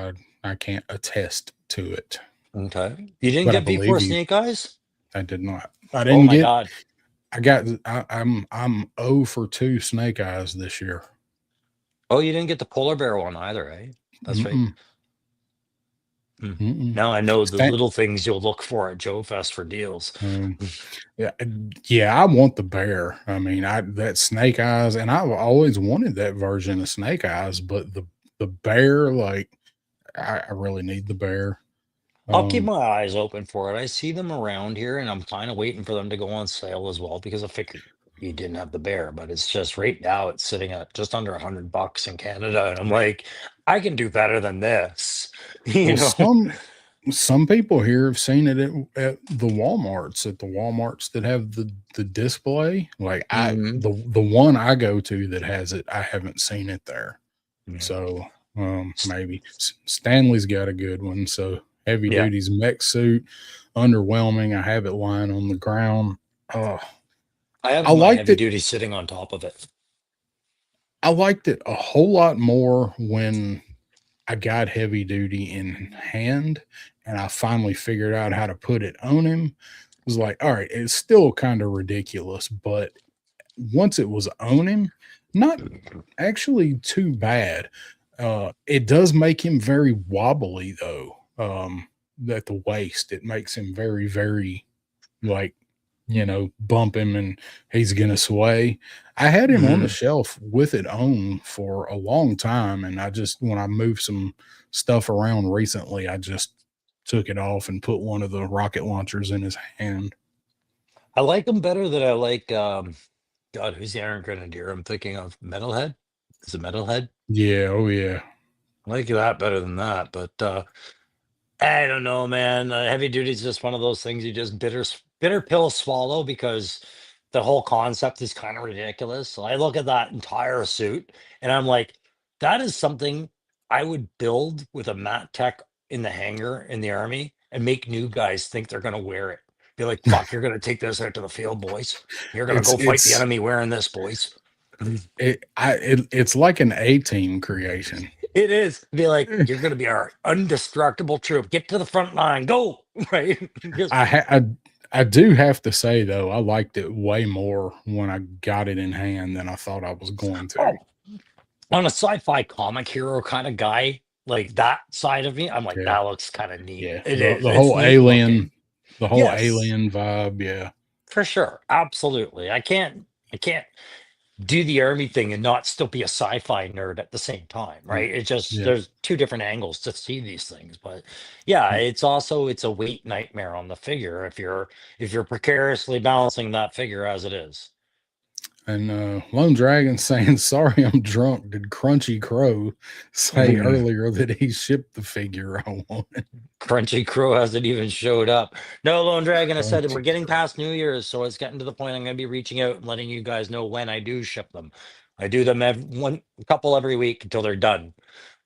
Speaker 1: I can't attest to it.
Speaker 2: okay, you didn't
Speaker 1: But I
Speaker 2: get V4
Speaker 1: believe you.
Speaker 2: Snake Eyes?
Speaker 1: I did not. I
Speaker 2: Oh
Speaker 1: didn't
Speaker 2: my
Speaker 1: get.
Speaker 2: god.
Speaker 1: I got. I'm 0 for 2 snake eyes this year.
Speaker 2: Oh, you didn't get the polar bear one either, eh? That's right.
Speaker 1: Mm-mm,
Speaker 2: Hmm.
Speaker 1: mm-mm.
Speaker 2: Now I know the
Speaker 1: Sta-
Speaker 2: little things you'll look for at Joe Fest for deals.
Speaker 1: um, yeah, yeah. I want the bear. I mean, I that snake eyes, and I've always wanted that version of snake eyes. But the bear, like, I really need the bear.
Speaker 2: I'll keep
Speaker 1: Um,
Speaker 2: my eyes open for it. I see them around here, and I'm kind of waiting for them to go on sale as well because I figured you didn't have the bear, but it's just right now it's sitting at just under $100 in Canada, and I'm like, I can do better than this, you
Speaker 1: well,
Speaker 2: know.
Speaker 1: some people here have seen it at the WalMarts, at the WalMarts that have the display. Like
Speaker 2: Mhm.
Speaker 1: the one I go to that has it, I haven't seen it there.
Speaker 2: Yeah.
Speaker 1: So
Speaker 2: S-
Speaker 1: maybe Stanley's got a good one. So heavy
Speaker 2: yeah,
Speaker 1: duty's mech suit, underwhelming. I have it lying on the ground. Uh,
Speaker 2: I
Speaker 1: I
Speaker 2: have my
Speaker 1: liked
Speaker 2: heavy
Speaker 1: it.
Speaker 2: duty sitting on top of it.
Speaker 1: I liked it a whole lot more when I got heavy duty in hand, and I finally figured out how to put it on him. It was like, all right, it's still kind of ridiculous, but once it was on him, not actually too bad. It does make him very wobbly though. At the waist, it makes him very like, bump him and he's gonna sway. I had him on the
Speaker 2: Mhm.
Speaker 1: shelf with it on for a long time, and I just when I moved some stuff around recently, I just took it off and put one of the rocket launchers in his hand.
Speaker 2: I like them better than I like. God, who's the Iron Grenadier? I'm thinking of Metalhead. Is it Metalhead?
Speaker 1: Yeah, oh yeah.
Speaker 2: I like that better than that, but I don't know, man. Heavy duty is just one of those things you just bitter pill swallow because the whole concept is kind of ridiculous. So I look at that entire suit and I'm like, that is something I would build with a Matt Tech in the hangar in the army and make new guys think they're gonna wear it. Be like, fuck, you're gonna take this out to the field, boys. You're gonna
Speaker 1: It's
Speaker 2: go fight the
Speaker 1: it's
Speaker 2: enemy wearing this, boys.
Speaker 1: it's like an A team creation.
Speaker 2: It is. Be like, you're going to be our undestructible troop. Get to the front line. Go. Right. Just,
Speaker 1: I do have to say though, I liked it way more when I got it in hand than I thought I was going to.
Speaker 2: oh, on a sci-fi comic hero kind of guy, like that side of me, I'm like,
Speaker 1: Yeah,
Speaker 2: that looks kind of neat.
Speaker 1: yeah.
Speaker 2: It
Speaker 1: The
Speaker 2: is.
Speaker 1: the
Speaker 2: It's
Speaker 1: whole
Speaker 2: neat looking. Yes,
Speaker 1: alien vibe. Yeah,
Speaker 2: for sure. Absolutely. I can't do the army thing and not still be a sci-fi nerd at the same time,
Speaker 1: mm,
Speaker 2: right? It just
Speaker 1: yeah.
Speaker 2: there's two different angles to see these things. But yeah, it's a weight nightmare on the figure if you're precariously balancing that figure as it is.
Speaker 1: And Lone Dragon saying, "Sorry, I'm drunk." Did Crunchy Crow say
Speaker 2: Mm,
Speaker 1: earlier that he shipped the figure I wanted?
Speaker 2: Crunchy Crow hasn't even showed up. No, Lone Dragon has said we're
Speaker 1: Crunchy
Speaker 2: getting
Speaker 1: Crow.
Speaker 2: past New Year's, so it's getting to the point I'm going to be reaching out and letting you guys know when I do ship them. I do them a couple every week until they're done,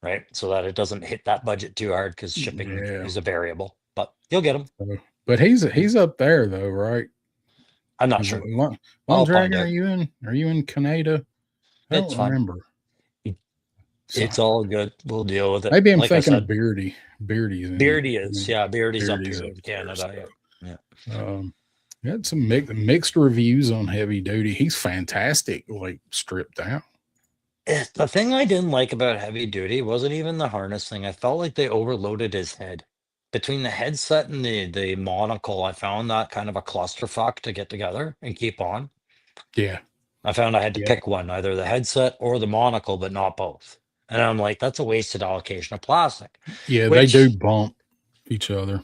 Speaker 2: right? So that it doesn't hit that budget too hard because shipping
Speaker 1: Yeah.
Speaker 2: is a variable. But you'll get them.
Speaker 1: So, but he's up there though, right?
Speaker 2: I'm not
Speaker 1: Is it
Speaker 2: sure.
Speaker 1: Lone
Speaker 2: I'll find
Speaker 1: Dragon?
Speaker 2: out.
Speaker 1: Are you in Canada? I
Speaker 2: It's
Speaker 1: don't
Speaker 2: fine.
Speaker 1: remember. So
Speaker 2: It's all good. We'll deal with it.
Speaker 1: maybe I'm
Speaker 2: Like I
Speaker 1: thinking of
Speaker 2: said,
Speaker 1: Beardy. Beardy's
Speaker 2: Beardy is. Yeah, Beardy's up
Speaker 1: Beardy's
Speaker 2: here
Speaker 1: up
Speaker 2: in
Speaker 1: there.
Speaker 2: Canada. Yeah.
Speaker 1: We had some mixed reviews on Heavy Duty. He's fantastic, like stripped out.
Speaker 2: The thing I didn't like about Heavy Duty wasn't even the harness thing. I felt like they overloaded his head. Between the headset and the monocle, I found that kind of a clusterfuck to get together and keep on.
Speaker 1: Yeah,
Speaker 2: I found I had to
Speaker 1: yeah,
Speaker 2: pick one, either the headset or the monocle, but not both. And I'm like, that's a wasted allocation of plastic.
Speaker 1: yeah. They do
Speaker 2: Which,
Speaker 1: bump each other.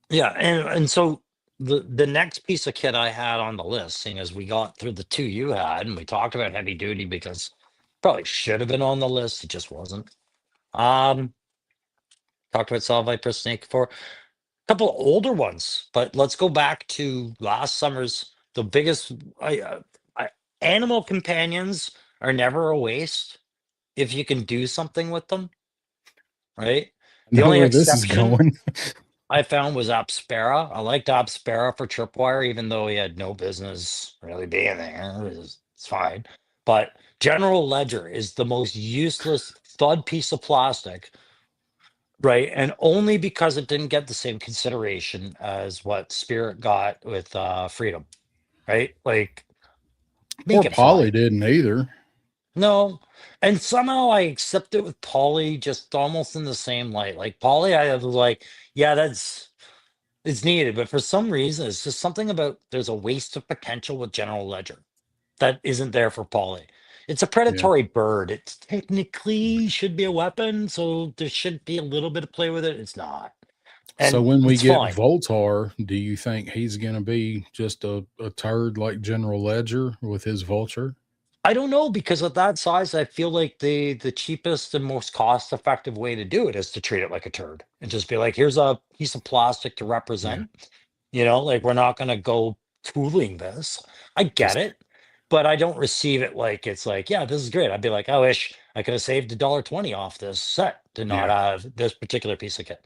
Speaker 2: yeah, and so the next piece of kit I had on the list, seeing as we got through the two you had, and we talked about Heavy Duty because probably should have been on the list, it just wasn't. Um, Talked about Solid Viper Snake before. A couple of older ones, but let's go back to last summer's. The biggest I, animal companions are never a waste if you can do something with them, right?
Speaker 1: I
Speaker 2: The
Speaker 1: know
Speaker 2: only
Speaker 1: where this is
Speaker 2: exception
Speaker 1: going.
Speaker 2: I found was Apspera. I liked Apspera for Tripwire, even though he had no business really being there. It's fine. But General Ledger is the most useless thud piece of plastic, right? And only because it didn't get the same consideration as what Spirit got with Freedom, right? Like,
Speaker 1: Poor
Speaker 2: make it
Speaker 1: Polly
Speaker 2: fly.
Speaker 1: didn't either.
Speaker 2: No. And somehow I accept it with Polly just almost in the same light. Like Polly, I was like, yeah, it's needed, but for some reason, it's just something about there's a waste of potential with General Ledger that isn't there for Polly. It's a
Speaker 1: Yeah.
Speaker 2: predatory bird. It technically should be a weapon, so there should be a little bit of play with it. It's not,
Speaker 1: So
Speaker 2: and
Speaker 1: when we
Speaker 2: it's
Speaker 1: get
Speaker 2: fine.
Speaker 1: Voltar, do you think he's going to be just a turd like General Ledger with his Vulture?
Speaker 2: I don't know because at that size, I feel like the cheapest and most cost effective way to do it is to treat it like a turd and just be like, here's a piece of plastic to
Speaker 1: Yeah.
Speaker 2: represent. Like we're not gonna go tooling this. I get
Speaker 1: Just
Speaker 2: it, but I don't receive it like it's like, yeah, this is great. I'd be like, I wish I could have saved $1.20 off this set to not
Speaker 1: yeah.
Speaker 2: have this particular piece of kit.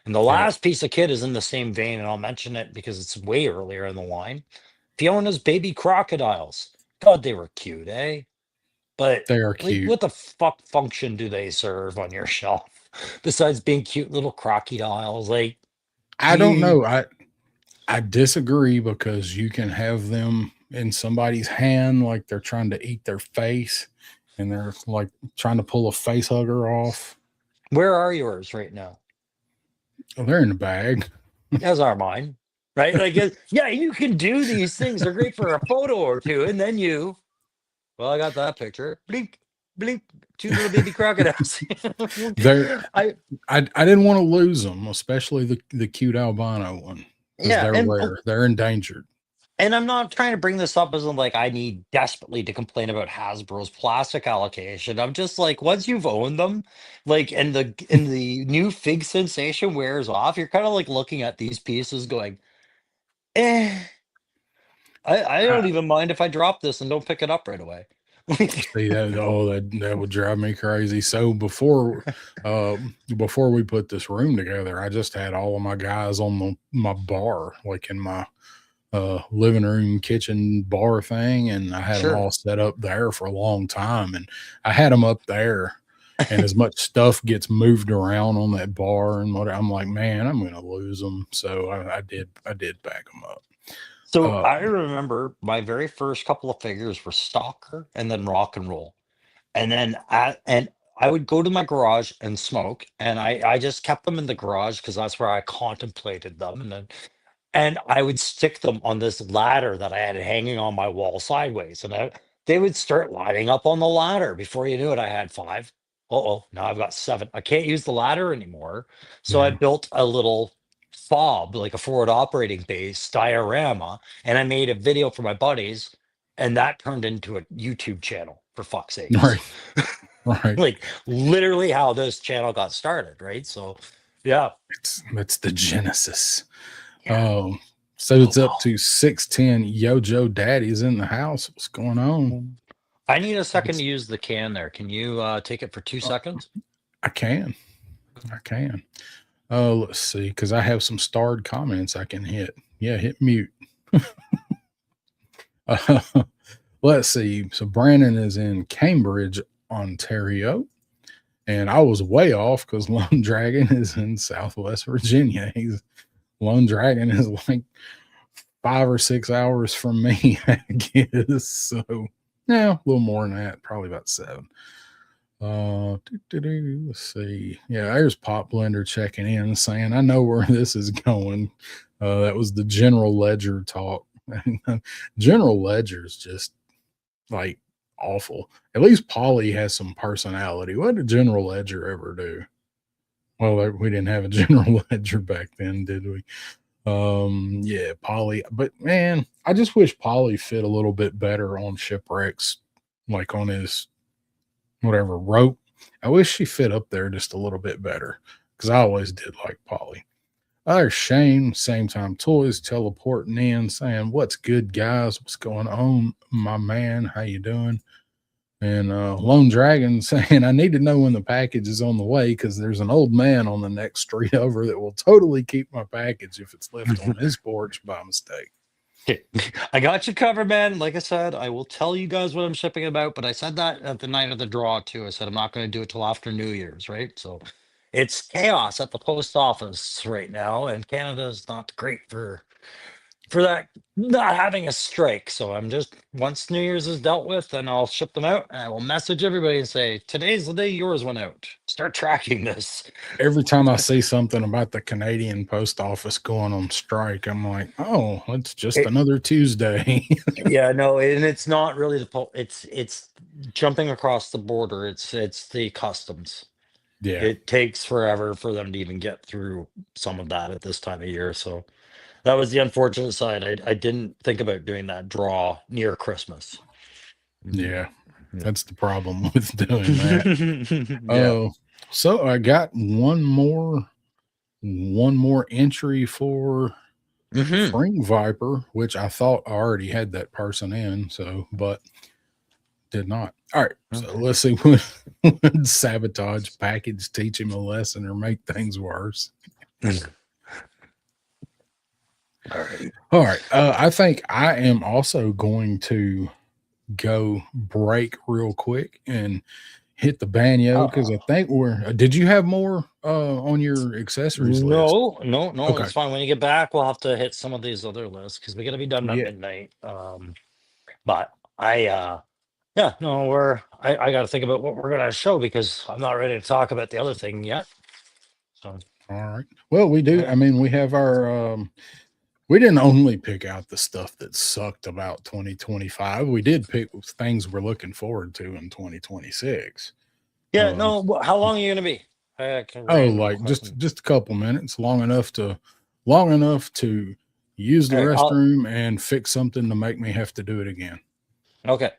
Speaker 2: And the
Speaker 1: Yeah.
Speaker 2: last piece of kit is in the same vein, and I'll mention it because it's way earlier in the line. Fiona's baby crocodiles. God, they were cute, eh? But
Speaker 1: They are
Speaker 2: like,
Speaker 1: cute.
Speaker 2: what the fuck function do they serve on your shelf besides being cute little crocodiles? Like,
Speaker 1: I
Speaker 2: do
Speaker 1: don't
Speaker 2: you?
Speaker 1: know. I disagree because you can have them in somebody's hand like they're trying to eat their face and they're like trying to pull a face hugger off.
Speaker 2: Where are yours right now?
Speaker 1: Oh, they're in the bag.
Speaker 2: As are mine, right? Like, yeah, you can do these things. They're great for a photo or two, and then well, I got that picture. Blink, blink, two little baby crocodiles.
Speaker 1: They're
Speaker 2: I
Speaker 1: I didn't want to lose them, especially the cute albino one because
Speaker 2: yeah,
Speaker 1: they're
Speaker 2: and
Speaker 1: rare. They're endangered.
Speaker 2: And I'm not trying to bring this up as in like I need desperately to complain about Hasbro's plastic allocation. I'm just like once you've owned them, like and the new fig sensation wears off, you're kind of like looking at these pieces going, eh, I don't
Speaker 1: I,
Speaker 2: even mind if I drop this and don't pick it up right away. Like,
Speaker 1: See that would drive me crazy. So before we put this room together, I just had all of my guys on my bar, like in my living room, kitchen bar thing, and I had them
Speaker 2: sure.
Speaker 1: all set up there for a long time, and I had them up there. And as much stuff gets moved around on that bar and what, I'm like, man, I'm gonna lose them. So I did back them up.
Speaker 2: So
Speaker 1: Uh,
Speaker 2: I remember my very first couple of figures were Stalker and then Rock and Roll. And I would go to my garage and smoke, and I just kept them in the garage because that's where I contemplated them, and I would stick them on this ladder that I had hanging on my wall sideways, and they would start lining up on the ladder. Before you knew it, I had 5. Uh-oh, now I've got 7. I can't use the ladder anymore, so I
Speaker 1: yeah,
Speaker 2: built a little fob, like a forward operating base diorama, and I made a video for my buddies, and that turned into a YouTube channel, for fuck's sakes.
Speaker 1: right, right.
Speaker 2: Like, literally how this channel got started, right? So, yeah.
Speaker 1: It's the genesis.
Speaker 2: Yeah.
Speaker 1: Um, so
Speaker 2: Oh,
Speaker 1: it's up
Speaker 2: wow.
Speaker 1: to 610. Yo Joe Daddy's in the house. What's going on?
Speaker 2: I need a second to
Speaker 1: It's,
Speaker 2: use the can there. Can you take it for 2
Speaker 1: uh,
Speaker 2: seconds?
Speaker 1: I can. I can. Let's see, because I have some starred comments I can hit. Yeah, hit mute. Uh, let's see. So Brandon is in Cambridge, Ontario. And I was way off because Lone Dragon is in Southwest Virginia. Lone Dragon is like 5 or 6 hours from me, I guess. So, yeah, a little more than that, probably about 7. Let's see. Yeah, there's Pop Blender checking in saying, I know where this is going. That was the General Ledger talk. General Ledger is just like awful. At least Polly has some personality. What did General Ledger ever do? Well, we didn't have a General Ledger back then, did we? Yeah, Polly. But man, I just wish Polly fit a little bit better on shipwrecks, like on his whatever rope. I wish she fit up there just a little bit better because I always did like Polly. There's Shane, same time toys teleporting in, saying, "What's good, guys? What's going on, my man? How you doing?" And Lone Dragon saying, "I need to know when the package is on the way because there's an old man on the next street over that will totally keep my package if it's left on his porch by mistake."
Speaker 2: Okay. I got you covered, man. Like I said, I will tell you guys what I'm shipping about, but I said that at the night of the draw too. I said I'm not going to do it till after New Year's, right? So it's chaos at the post office right now, and Canada is not great for that not having a strike. So I'm just once New Year's is dealt with, then I'll ship them out and I will message everybody and say, today's the day yours went out. Start tracking this.
Speaker 1: Every time I see something about the Canadian post office going on strike, I'm like, oh, it's just
Speaker 2: It,
Speaker 1: another Tuesday.
Speaker 2: yeah, no, and it's not really it's jumping across the border. It's the customs.
Speaker 1: Yeah.
Speaker 2: It takes forever for them to even get through some of that at this time of year. So that was the unfortunate side. I didn't think about doing that draw near Christmas. Mhm.
Speaker 1: Yeah.
Speaker 2: Yeah.
Speaker 1: That's the problem with doing that.
Speaker 2: Yeah.
Speaker 1: Oh, so I got one more entry for
Speaker 2: Hmm.
Speaker 1: Fring Viper, which I thought I already had that person in, so but did not. All right, so
Speaker 2: Okay.
Speaker 1: let's see what would sabotage package teach him a lesson or make things worse.
Speaker 2: All right.
Speaker 1: All right, I think I am also going to go break real quick and hit the banyo because I
Speaker 2: Uh,
Speaker 1: think we're. Did you have more on your accessories list?
Speaker 2: no, no, no,
Speaker 1: Okay,
Speaker 2: it's fine. When you get back, we'll have to hit some of these other lists because we got to be done at
Speaker 1: yeah,
Speaker 2: midnight. But yeah, no, I got to think about what we're gonna show because I'm not ready to talk about the other thing yet. So
Speaker 1: all right. Well, we do.
Speaker 2: yeah,
Speaker 1: I mean, we have our. We didn't only pick out the stuff that sucked about 2025. We did pick things we're looking forward to in 2026.
Speaker 2: yeah,
Speaker 1: Uh,
Speaker 2: no. How long are you gonna be? I can
Speaker 1: oh,
Speaker 2: random
Speaker 1: like just
Speaker 2: question.
Speaker 1: just a couple minutes, long enough to use the
Speaker 2: All right.
Speaker 1: restroom and fix something to make me have to do it again.
Speaker 2: Okay.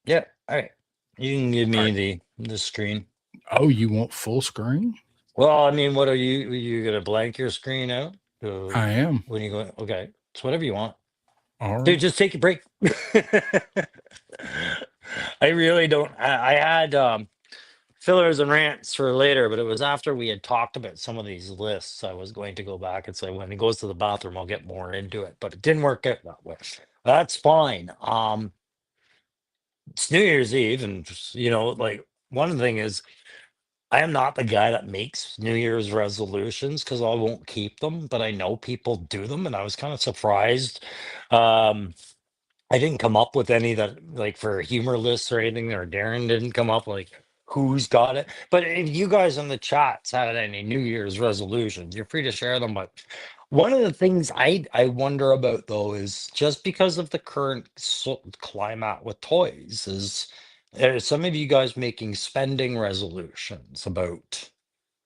Speaker 2: Yeah. All right. You can give
Speaker 1: All
Speaker 2: me
Speaker 1: right.
Speaker 2: the screen.
Speaker 1: Oh, you want full screen?
Speaker 2: Well, I mean, what are you gonna blank your screen out?
Speaker 1: I am.
Speaker 2: When you go, okay, it's whatever you want.
Speaker 1: All
Speaker 2: Dude,
Speaker 1: right.
Speaker 2: just take a break. I really don't. I had fillers and rants for later, but it was after we had talked about some of these lists. I was going to go back and say when he goes to the bathroom, I'll get more into it, but it didn't work out that way. That's fine. It's New Year's Eve, and like one thing is I am not the guy that makes New Year's resolutions because I won't keep them, but I know people do them, and I was kind of surprised. Um, I didn't come up with any that like for humor lists or anything, or Darren didn't come up like who's got it. But if you guys in the chats had any New Year's resolutions, you're free to share them. But one of the things I wonder about though is just because of the current climate with toys, is there some of you guys making spending resolutions about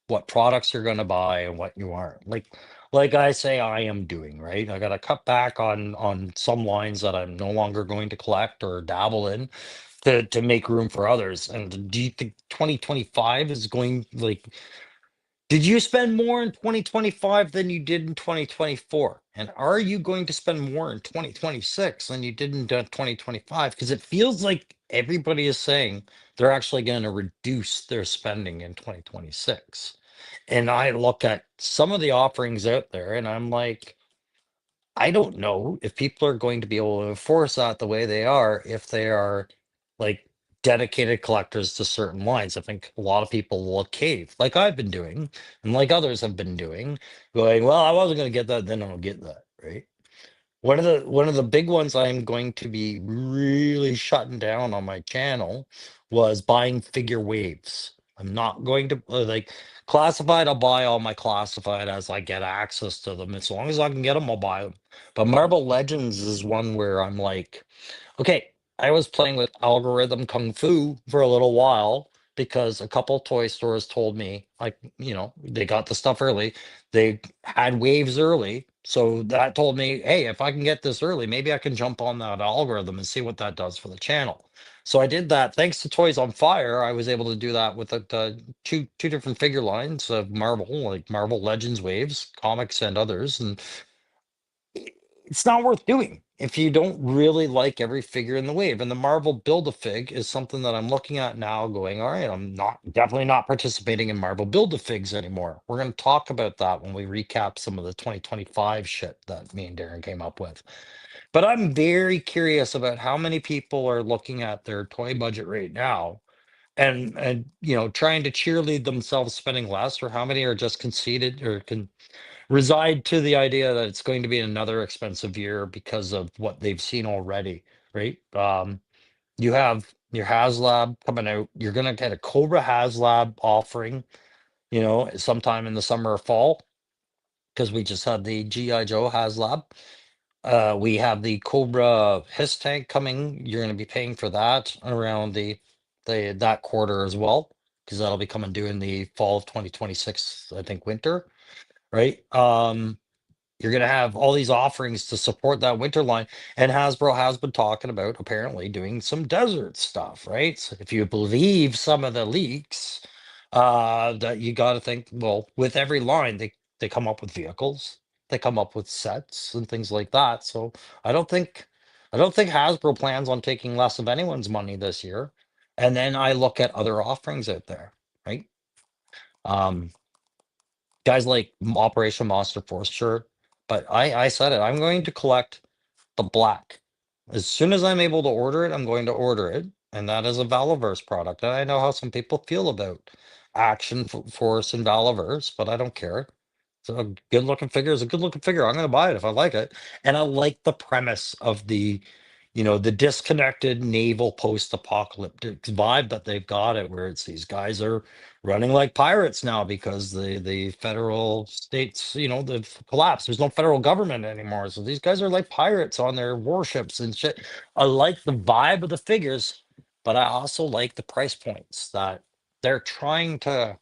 Speaker 2: what products you're going to buy and what you aren't. Like I say I am doing, right? I got to cut back on some lines that I'm no longer going to collect or dabble in to make room for others. And do you think 2025 is going like did you spend more in 2025 than you did in 2024? And are you going to spend more in 2026 than you did in 2025? Because it feels like everybody is saying they're actually going to reduce their spending in 2026. And I look at some of the offerings out there and I'm like, I don't know if people are going to be able to enforce that the way they are if they are like dedicated collectors to certain lines. I think a lot of people will cave, like I've been doing, and like others have been doing, going, well, I wasn't going to get that, then I'll get that, right? One of the big ones I'm going to be really shutting down on my channel was buying figure waves. I'm not going to like classified. I'll buy all my classified as I get access to them. As long as I can get them, I'll buy them. But Marvel Legends is one where I'm like, okay, I was playing with Algorithm Kung Fu for a little while because a couple toy stores told me, like, they got the stuff early. They had waves early. So that told me, hey, if I can get this early, maybe I can jump on that algorithm and see what that does for the channel. So I did that. Thanks to Toys on Fire, I was able to do that with the two different figure lines of Marvel, like Marvel Legends waves, comics and others. And it's not worth doing if you don't really like every figure in the wave. And the Marvel Build-A-Fig is something that I'm looking at now going, all right, I'm not definitely not participating in Marvel Build-A-Figs anymore. We're going to talk about that when we recap some of the 2025 shit that me and Darren came up with. But I'm very curious about how many people are looking at their toy budget right now and trying to cheerlead themselves spending less, or how many are just conceited or can reside to the idea that it's going to be another expensive year because of what they've seen already, right? You have your HasLab coming out. You're gonna get a Cobra HasLab offering, sometime in the summer or fall, because we just had the GI Joe HasLab. We have the Cobra His Tank coming. You're gonna be paying for that around the that quarter as well, because that'll be coming due in the fall of 2026, I think, winter, right? You're going to have all these offerings to support that winter line. And Hasbro has been talking about apparently doing some desert stuff, right? So if you believe some of the leaks, that you got to think, well, with every line, they come up with vehicles, they come up with sets and things like that. So I don't think, I don't think Hasbro plans on taking less of anyone's money this year. And then I look at other offerings out there, right? Um, Guys like Operation Monster Force, sure. But I said it. I'm going to collect the black. As soon as I'm able to order it, I'm going to order it. And that is a Valaverse product. And I know how some people feel about Force and Valaverse, but I don't care. So a good looking figure is a good looking figure. I'm going to buy it if I like it. And I like the premise of the disconnected naval post-apocalyptic vibe that they've got it, where it's these guys are running like pirates now because the federal states, they've collapsed. There's no federal government anymore. So these guys are like pirates on their warships and shit. I like the vibe of the figures, but I also like the price points that they're trying to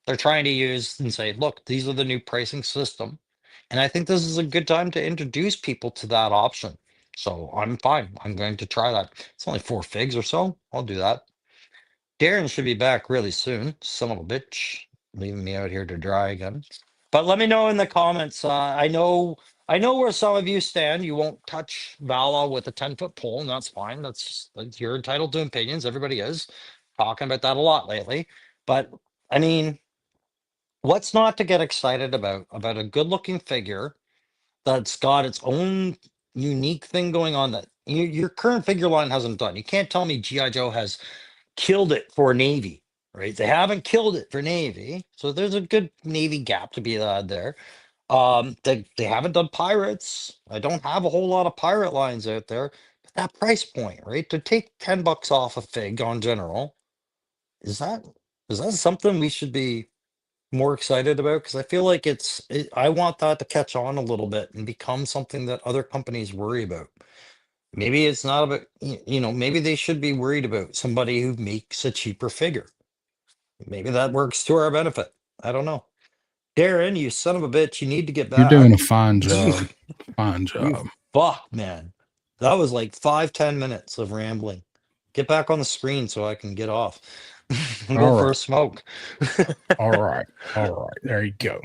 Speaker 2: they're trying to use and say, look, these are the new pricing system. And I think this is a good time to introduce people to that option. So I'm fine. I'm going to try that. It's only 4 figs or so. I'll do that. Darren should be back really soon. Son of a bitch, leaving me out here to dry again. But let me know in the comments. I know where some of you stand. You won't touch Vala with a 10-foot pole, and that's fine. Like, you're entitled to opinions. Everybody is talking about that a lot lately. But I mean, what's not to get excited about a good-looking figure that's got its own unique thing going on that your current figure line hasn't done. You can't tell me GI Joe has killed it for Navy, right? They haven't killed it for Navy, so there's a good Navy gap to be had there. They haven't done pirates. I don't have a whole lot of pirate lines out there, but that price point, right? To take $10 off a fig on general, is that is that something we should be more excited about? Because I feel like I want that to catch on a little bit and become something that other companies worry about. Maybe it's not about, maybe they should be worried about somebody who makes a cheaper figure. Maybe that works to our benefit. I don't know. Darren, you son of a bitch, you need to get
Speaker 1: You're doing a
Speaker 2: back.
Speaker 1: fine job. Fine
Speaker 2: You
Speaker 1: job.
Speaker 2: fuck, man. That was like 5, 10 minutes of rambling. Get back on the screen so I can get off and go
Speaker 1: All
Speaker 2: for
Speaker 1: right.
Speaker 2: a smoke.
Speaker 1: All right. All right. There you go.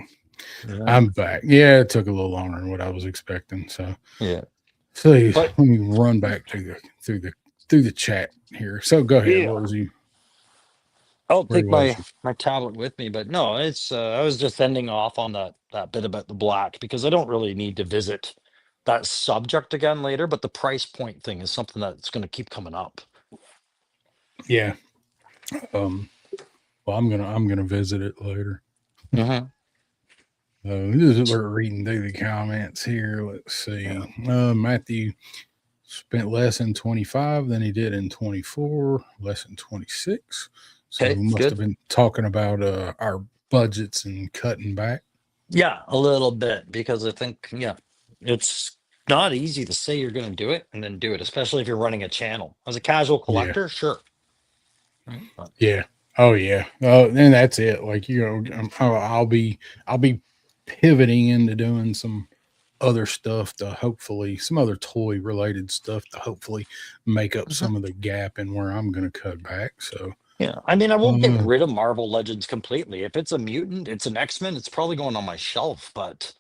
Speaker 2: Yeah.
Speaker 1: I'm back. Yeah, it took a little longer than what I was expecting. So,
Speaker 2: Yeah.
Speaker 1: see,
Speaker 2: But
Speaker 1: let me run back through the chat here. So, go ahead.
Speaker 2: yeah.
Speaker 1: What was you?
Speaker 2: I'll
Speaker 1: Where
Speaker 2: take
Speaker 1: was you?
Speaker 2: my tablet with me, but no, it's I was just ending off on that bit about the black because I don't really need to visit that subject again later, but the price point thing is something that's going to keep coming up.
Speaker 1: Yeah. Um. Well, I'm gonna visit it later.
Speaker 2: Hmm.
Speaker 1: Just we're reading through the comments here. Let's
Speaker 2: Yeah.
Speaker 1: see. Matthew spent less in 25 than he did in 24, less in 26. So
Speaker 2: Okay,
Speaker 1: we must have
Speaker 2: good.
Speaker 1: been talking about our budgets and cutting back.
Speaker 2: Yeah, a little bit because I think it's not easy to say you're going to do it and then do it, especially if you're running a channel. As a casual
Speaker 1: Yeah.
Speaker 2: collector, sure. Right, but
Speaker 1: Yeah. Oh yeah. And that's it. Like I'll be pivoting into doing some other stuff to hopefully some other toy related stuff to hopefully make up
Speaker 2: Mhm.
Speaker 1: some of the gap in where I'm going to cut back. So
Speaker 2: Yeah, I mean, I won't get
Speaker 1: uh,
Speaker 2: rid of Marvel Legends completely. If it's a mutant, it's an X-Men, it's probably going on my shelf, but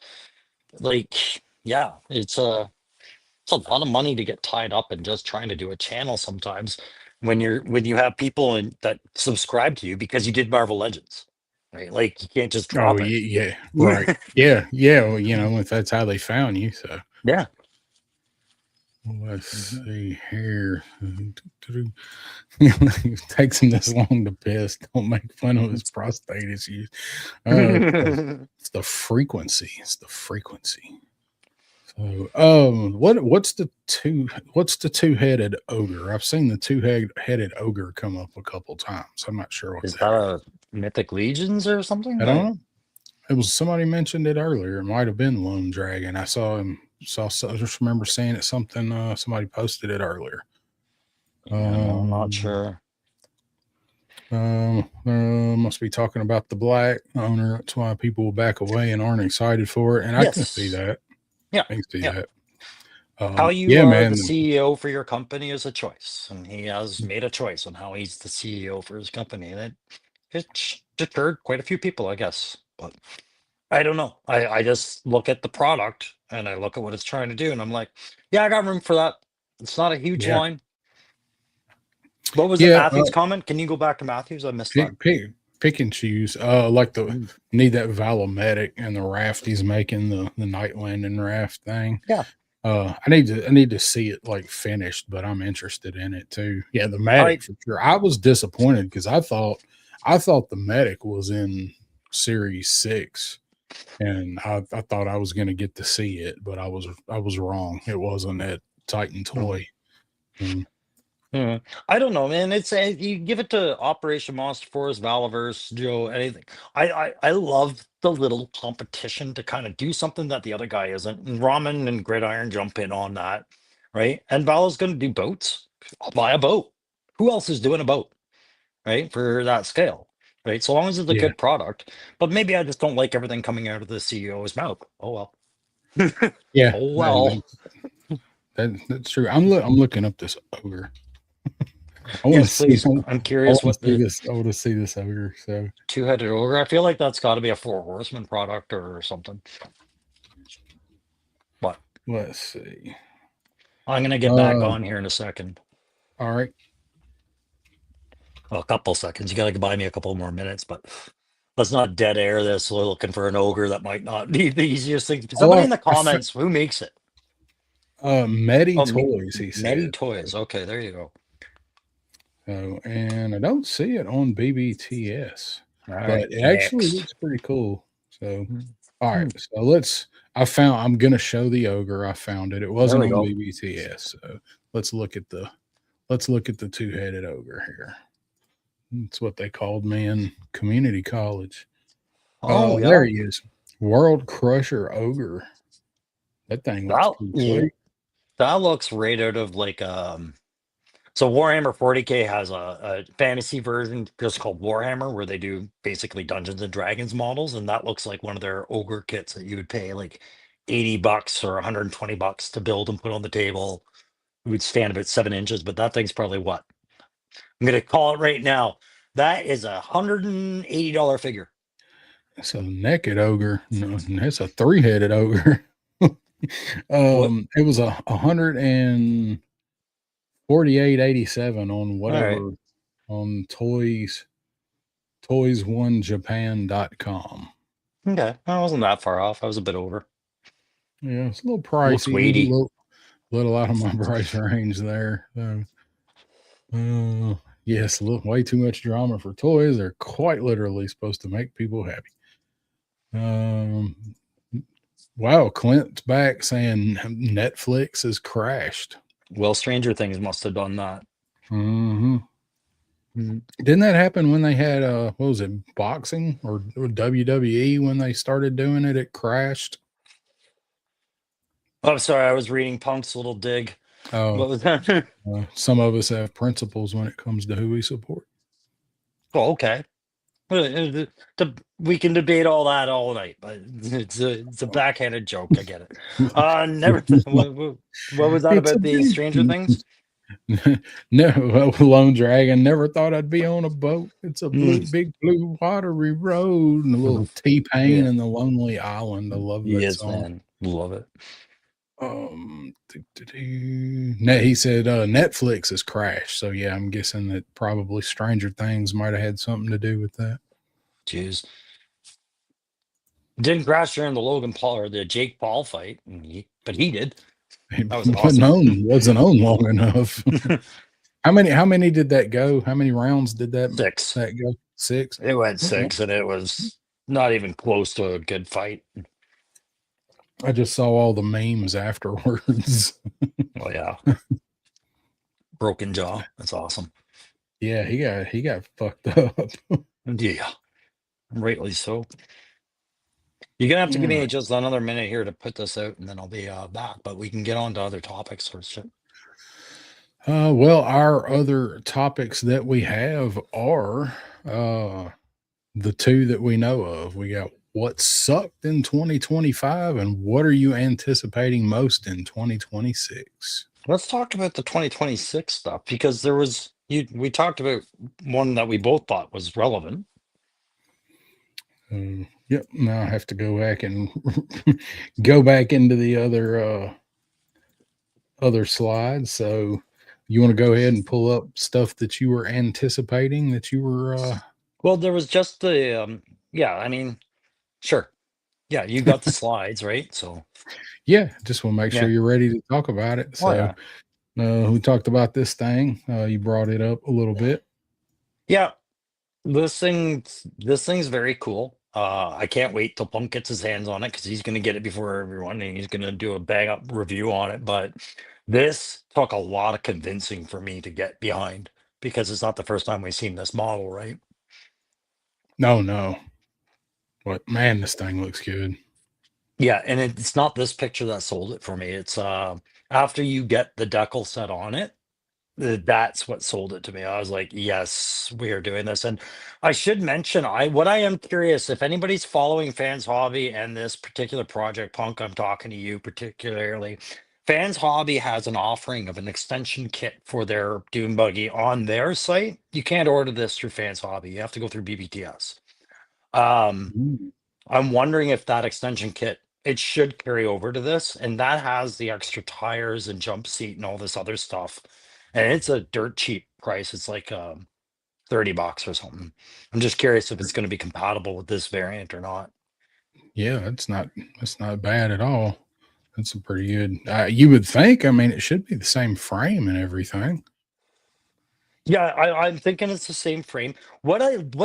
Speaker 2: like, yeah, it's a lot of money to get tied up in just trying to do a channel sometimes when you have people that subscribe to you because you did Marvel Legends, right? Like you can't just
Speaker 1: oh
Speaker 2: drop it.
Speaker 1: yeah, right. Yeah, yeah. Well, if that's how they found you. So
Speaker 2: Yeah.
Speaker 1: let's
Speaker 2: Mhm.
Speaker 1: see here. It takes him this long to piss. Don't make fun of his prostate issues. It's the frequency. It's the frequency. So, what's the two-headed ogre? I've seen the two-headed ogre come up a couple times. I'm not sure what
Speaker 2: Is
Speaker 1: that
Speaker 2: that
Speaker 1: is.
Speaker 2: a Mythic Legions or something?
Speaker 1: I don't know. It was somebody mentioned it earlier. It might have been Lone Dragon. I saw him. I just remember seeing it. Something. Somebody posted it earlier.
Speaker 2: Yeah, no, I'm not
Speaker 1: Um,
Speaker 2: sure.
Speaker 1: must be talking about the black owner. That's why people will back away and aren't excited for it. And I can see
Speaker 2: Yes.
Speaker 1: that.
Speaker 2: Yeah.
Speaker 1: I can see
Speaker 2: Yeah.
Speaker 1: that.
Speaker 2: How you
Speaker 1: Yeah,
Speaker 2: are the
Speaker 1: man.
Speaker 2: CEO for your company is a choice, and he has made a choice on how he's the CEO for his company, and it deterred quite a few people, I guess. But I don't know. I just look at the product and I look at what it's trying to do, and I'm like, yeah, I got room for that. It's not a huge
Speaker 1: Yeah,
Speaker 2: line. What was it,
Speaker 1: yeah.
Speaker 2: Matthew's comment? Can you go back to Matthew's? I missed that.
Speaker 1: Pick and choose. Like the
Speaker 2: Mm.
Speaker 1: need that Valomedic and the raft he's making the night landing raft thing.
Speaker 2: Yeah.
Speaker 1: I need to see it like finished, but I'm interested in it too. Yeah, the medic
Speaker 2: I
Speaker 1: for sure. I was disappointed because I thought the medic was in series 6, and I thought I was going to get to see it, but I was wrong. It wasn't at Titan Toy. Um,
Speaker 2: Hmm. I don't know, man. It's you give it to Operation Monster Force, Valaverse, Joe, anything. I love the little competition to kind of do something that the other guy isn't. And Ramen and Gridiron jump in on that, right? And Vala's going to do boats. I'll buy a boat. Who else is doing a boat, right? For that scale, right? So long as it's a
Speaker 1: yeah,
Speaker 2: good product. But maybe I just don't like everything coming out of the CEO's mouth. Oh well.
Speaker 1: Yeah,
Speaker 2: Oh well.
Speaker 1: that's true. I'm looking up this ogre. I want to
Speaker 2: Yes,
Speaker 1: see.
Speaker 2: please. I'm
Speaker 1: I
Speaker 2: curious
Speaker 1: want to
Speaker 2: what
Speaker 1: see
Speaker 2: the
Speaker 1: this. I want to see this ogre. So
Speaker 2: two-headed ogre. I feel like that's got to be a Four Horsemen product or something. But
Speaker 1: let's see.
Speaker 2: I'm gonna get back
Speaker 1: Uh,
Speaker 2: on here in a second.
Speaker 1: all right.
Speaker 2: Well, a couple seconds. You gotta buy me a couple more minutes, but let's not dead air this. We're looking for an ogre that might not be the easiest thing. Somebody in the comments, who makes it?
Speaker 1: Medi
Speaker 2: Oh,
Speaker 1: Toys. He
Speaker 2: Medi
Speaker 1: said.
Speaker 2: Toys. Okay, there you go.
Speaker 1: So, and I don't see it on BBTS,
Speaker 2: All
Speaker 1: but
Speaker 2: right,
Speaker 1: it actually
Speaker 2: next.
Speaker 1: looks pretty cool. So, all right.
Speaker 2: Hmm,
Speaker 1: So let's. I'm gonna show the ogre. I found it. It
Speaker 2: There
Speaker 1: wasn't
Speaker 2: we
Speaker 1: on
Speaker 2: go.
Speaker 1: BBTS. So let's look at the. Let's look at the two-headed ogre here. That's what they called me in community college.
Speaker 2: Oh
Speaker 1: There
Speaker 2: yeah.
Speaker 1: he is. World Crusher Ogre. That thing looks
Speaker 2: That
Speaker 1: pretty
Speaker 2: l-
Speaker 1: sweet.
Speaker 2: that looks right out of like so Warhammer 40K has a fantasy version just called Warhammer where they do basically Dungeons and Dragons models, and that looks like one of their ogre kits that you would pay like $80 or $120 to build and put on the table. It would stand about 7 inches, but that thing's probably what? I'm gonna call it right now. That is $180 figure.
Speaker 1: It's a naked ogre. No, it's a three-headed ogre.
Speaker 2: What?
Speaker 1: It was 148.87 on
Speaker 2: All right.
Speaker 1: whatever on toys1japan.com.
Speaker 2: Okay. I wasn't that far off. I was a bit over.
Speaker 1: Yeah, it's a little
Speaker 2: Looks
Speaker 1: pricey,
Speaker 2: weighty.
Speaker 1: little out of my price range there. So, yes, a little, way too much drama for toys. They're quite literally supposed to make people happy. Um, wow, Clint's back saying Netflix has crashed.
Speaker 2: Well, Stranger Things must have done that.
Speaker 1: Hmm.
Speaker 2: Mm.
Speaker 1: Didn't that happen when they had what was it, boxing or WWE when they started doing it? It crashed.
Speaker 2: Oh, sorry. I was reading Punk's little dig.
Speaker 1: Oh,
Speaker 2: What was that?
Speaker 1: some of us have principles when it comes to who we support.
Speaker 2: Oh, okay. We can debate all that all night, but it's a backhanded joke. I get it. Never. What was that
Speaker 1: It's a
Speaker 2: about the Stranger
Speaker 1: big
Speaker 2: Things?
Speaker 1: no, Lone Dragon. Never thought I'd be on a boat. It's a
Speaker 2: Mm.
Speaker 1: big blue watery road, and a little T-Pain
Speaker 2: Yeah.
Speaker 1: and the Lonely Island. I love that
Speaker 2: Yes,
Speaker 1: song.
Speaker 2: man. Love it.
Speaker 1: No, he said Netflix has crashed. So yeah, I'm guessing that probably Stranger Things might have had something to do with that.
Speaker 2: Jeez. Didn't crash during the Logan Paul or the Jake Paul fight, but he did.
Speaker 1: It
Speaker 2: That was
Speaker 1: wasn't
Speaker 2: awesome.
Speaker 1: on long enough. How many did that go? How many rounds did that
Speaker 2: 6.
Speaker 1: go? 6.
Speaker 2: It went
Speaker 1: Okay.
Speaker 2: 6, and it was not even close to a good fight.
Speaker 1: I just saw all the memes afterwards.
Speaker 2: Well, yeah. Broken jaw. That's awesome.
Speaker 1: Yeah, he got fucked up.
Speaker 2: Yeah. Rightly so. You're gonna have to give
Speaker 1: Yeah.
Speaker 2: me just another minute here to put this out, and then I'll be back. But we can get on to other topics or shit.
Speaker 1: Well, our other topics that we have are the two that we know of. We got what sucked in 2025 and what are you anticipating most in 2026?
Speaker 2: Let's talk about the 2026 stuff because there was we talked about one that we both thought was relevant.
Speaker 1: Yep. Now I have to go back and go back into the other slides. So you want to go ahead and pull up stuff that you were anticipating that you were
Speaker 2: Well, there was just the yeah, I mean, sure. Yeah, you got the slides, right? So
Speaker 1: yeah, just want to make sure
Speaker 2: yeah.
Speaker 1: you're ready to talk about it.
Speaker 2: Oh
Speaker 1: So
Speaker 2: yeah.
Speaker 1: we talked about this thing. You brought it up a little bit.
Speaker 2: Yeah. This thing's very cool. I can't wait till Punk gets his hands on it because he's gonna get it before everyone and he's gonna do a bang up review on it. But this took a lot of convincing for me to get behind because it's not the first time we've seen this model, right?
Speaker 1: No. But man, this thing looks good.
Speaker 2: Yeah, and it's not this picture that sold it for me. It's after you get the decal set on it, That's what sold it to me. I was like, yes, we are doing this. And I should mention, I am curious if anybody's following Fans Hobby and this particular project, Punk, I'm talking to you particularly. Fans Hobby has an offering of an extension kit for their Dune Buggy on their site. You can't order this through Fans Hobby. You have to go through BBTS. Um,
Speaker 1: Ooh.
Speaker 2: I'm wondering if that extension kit, it should carry over to this, and that has the extra tires and jump seat and all this other stuff. And it's a dirt cheap price. It's like 30 bucks or something. I'm just curious if it's going to be compatible with this variant or not.
Speaker 1: Yeah, that's not bad at all. That's a pretty good. You would think. I mean, it should be the same frame and everything.
Speaker 2: Yeah, I'm thinking it's the same frame. What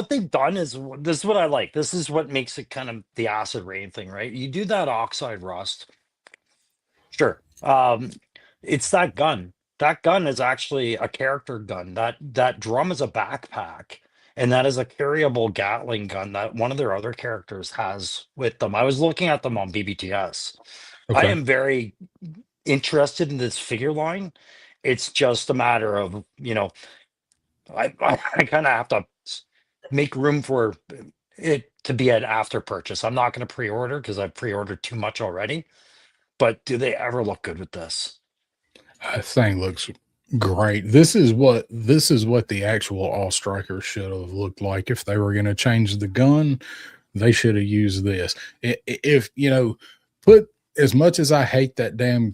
Speaker 2: they've done is this is what I like. This is what makes it kind of the acid rain thing, right? You do that oxide rust. Sure. It's that gun. That gun is actually a character gun. That drum is a backpack, and that is a carryable Gatling gun that one of their other characters has with them. I was looking at them on BBTS. I
Speaker 1: Okay.
Speaker 2: am very interested in this figure line. It's just a matter of, I kind of have to make room for it to be an after purchase. I'm not going to pre-order because I've pre-ordered too much already. But do they ever look good with this?
Speaker 1: Thing looks great. This is what the actual All Striker should have looked like if they were going to change the gun. They should have used this. If put as much as I hate that damn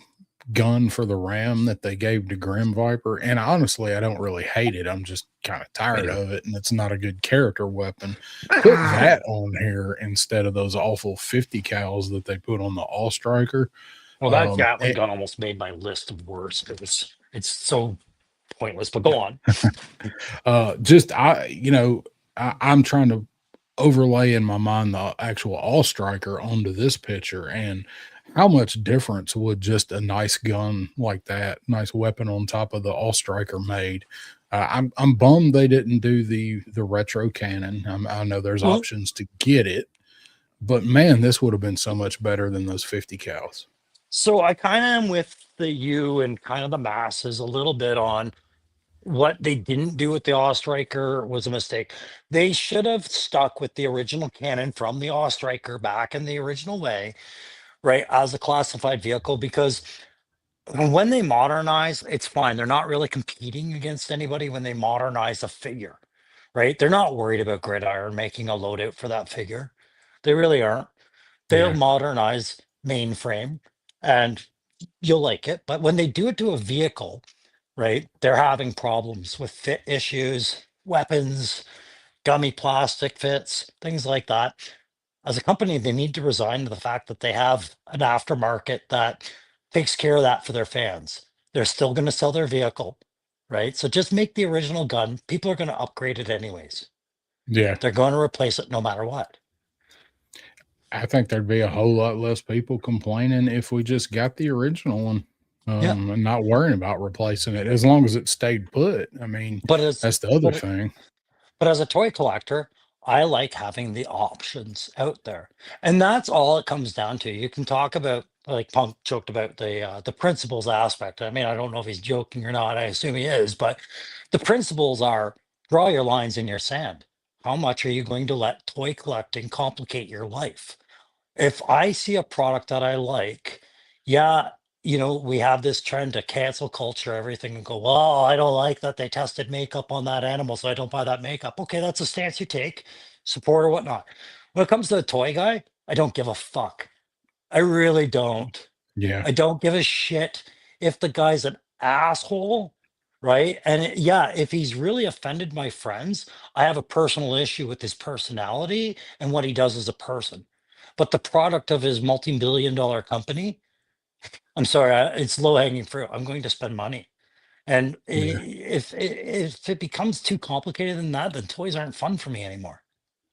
Speaker 1: gun for the Ram that they gave to Grim Viper, and honestly, I don't really hate it. I'm just kind of
Speaker 2: Me
Speaker 1: tired
Speaker 2: too.
Speaker 1: of it, and it's not a good character weapon. Put that on here instead of those awful 50 cals that they put on the All Striker.
Speaker 2: Well, that
Speaker 1: Um,
Speaker 2: Gatling gun almost made my list of worst. It's so pointless. But go on.
Speaker 1: just I'm trying to overlay in my mind the actual all striker onto this picture, and how much difference would just a nice gun like that, nice weapon on top of the all striker made. I'm bummed they didn't do the retro cannon. I know there's
Speaker 2: Well,
Speaker 1: options to get it, but man, this would have been so much better than those 50 cals.
Speaker 2: so I kind of am with the you and kind of the masses a little bit on what they didn't do with the Striker was a mistake. They should have stuck with the original cannon from the Striker back in the original way, right, as a classified vehicle because when they modernize, it's fine. They're not really competing against anybody when they modernize a figure, right? They're not worried about Gridiron making a loadout for that figure. They really aren't. They'll
Speaker 1: Yeah,
Speaker 2: modernize mainframe and you'll like it. But when they do it to a vehicle, right, they're having problems with fit issues, weapons, gummy plastic fits, things like that. As a company, they need to resign to the fact that they have an aftermarket that takes care of that for their fans. They're still going to sell their vehicle, right? So just make the original gun. People are going to upgrade it anyways.
Speaker 1: yeah.
Speaker 2: They're going to replace it no matter what.
Speaker 1: I think there'd be a whole lot less people complaining if we just got the original one,
Speaker 2: Yeah.
Speaker 1: and not worrying about replacing it as long as it stayed put. I mean,
Speaker 2: But as
Speaker 1: that's the other
Speaker 2: but
Speaker 1: thing.
Speaker 2: But as a toy collector, I like having the options out there. And that's all it comes down to. You can talk about like Punk joked about the principles aspect. I mean, I don't know if he's joking or not. I assume he is, but the principles are draw your lines in your sand. How much are you going to let toy collecting complicate your life? If I see a product that I like, yeah, we have this trend to cancel culture, everything, and go, well, I don't like that they tested makeup on that animal, so I don't buy that makeup. Okay, that's a stance you take, support or whatnot. When it comes to the toy guy, I don't give a fuck. I really don't.
Speaker 1: Yeah,
Speaker 2: I don't give a shit if the guy's an asshole, right? And yeah, if he's really offended my friends, I have a personal issue with his personality and what he does as a person. But the product of his multi-billion dollar company, I'm sorry, it's low hanging fruit. I'm going to spend money. And
Speaker 1: yeah,
Speaker 2: if it becomes too complicated than that, then toys aren't fun for me anymore,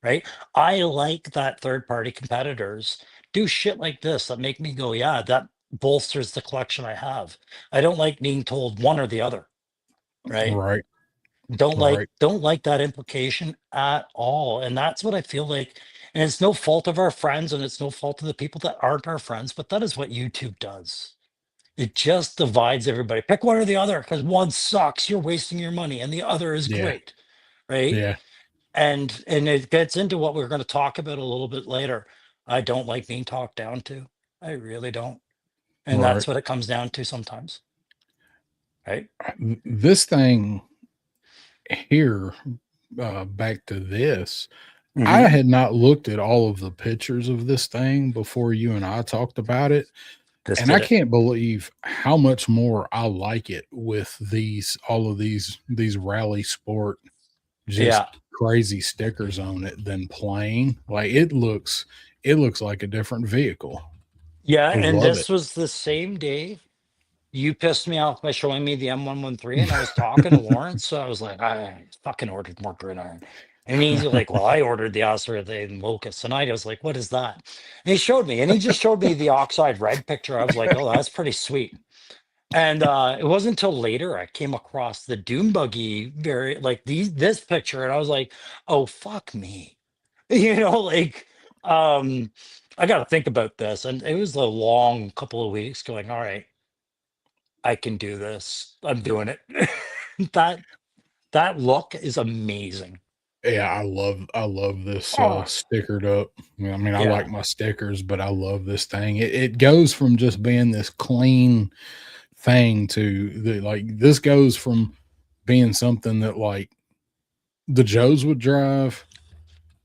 Speaker 2: right? I like that third party competitors do shit like this that make me go, yeah, that bolsters the collection I have. I don't like being told one or the other, right?
Speaker 1: right,
Speaker 2: Don't like
Speaker 1: right.
Speaker 2: don't like that implication at all. And that's what I feel like. And it's no fault of our friends and it's no fault of the people that aren't our friends, but that is what YouTube does. It just divides everybody. Pick one or the other because one sucks. You're wasting your money, and the other is
Speaker 1: Yeah.
Speaker 2: great, right?
Speaker 1: Yeah.
Speaker 2: And it gets into what we're going to talk about a little bit later. I don't like being talked down to. I really don't, and
Speaker 1: Right.
Speaker 2: that's what it comes down to sometimes, right?
Speaker 1: This thing here, back to this, I
Speaker 2: Hmm.
Speaker 1: had not looked at all of the pictures of this thing before you and I talked about it.
Speaker 2: This
Speaker 1: And I
Speaker 2: did it.
Speaker 1: can't believe how much more I like it with all of these Rally Sport
Speaker 2: Yeah.
Speaker 1: just crazy stickers on it than plain. Like it looks like a different vehicle.
Speaker 2: Yeah,
Speaker 1: I
Speaker 2: and
Speaker 1: love it.
Speaker 2: this was the same day you pissed me off by showing me the M113, and I was talking to Lawrence, so I was like, I fucking ordered more gridiron. And he's like, well, I ordered the Oscar the Locust tonight. I was like, what is that? And he showed me, and he just showed me the oxide red picture. I was like, oh, that's pretty sweet. And it wasn't until later I came across the Doom Buggy this picture, and I was like, oh fuck me. Like um I gotta think about this. And it was a long couple of weeks going, all right, I can do this. I'm doing it. That that look is amazing.
Speaker 1: Yeah, I love this
Speaker 2: Oh,
Speaker 1: stickered up. I mean, I
Speaker 2: yeah.
Speaker 1: like my stickers, but I love this thing. It goes from just being this clean thing to this goes from being something that like the Joes would drive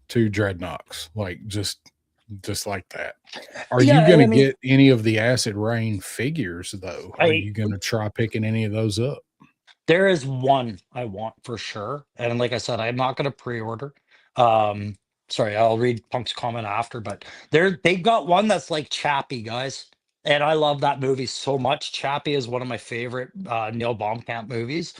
Speaker 1: to Dreadnoks, like just like that. Are you
Speaker 2: Yeah, and
Speaker 1: gonna
Speaker 2: I mean,
Speaker 1: get any of the Acid Rain figures though? Are
Speaker 2: I
Speaker 1: you gonna try picking any of those up?
Speaker 2: there is one I want for sure. And like I said, I'm not gonna pre-order. Um, sorry, I'll read Punk's comment after, but they got one that's like Chappie, guys. And I love that movie so much. Chappie is one of my favorite Neil Blomkamp movies.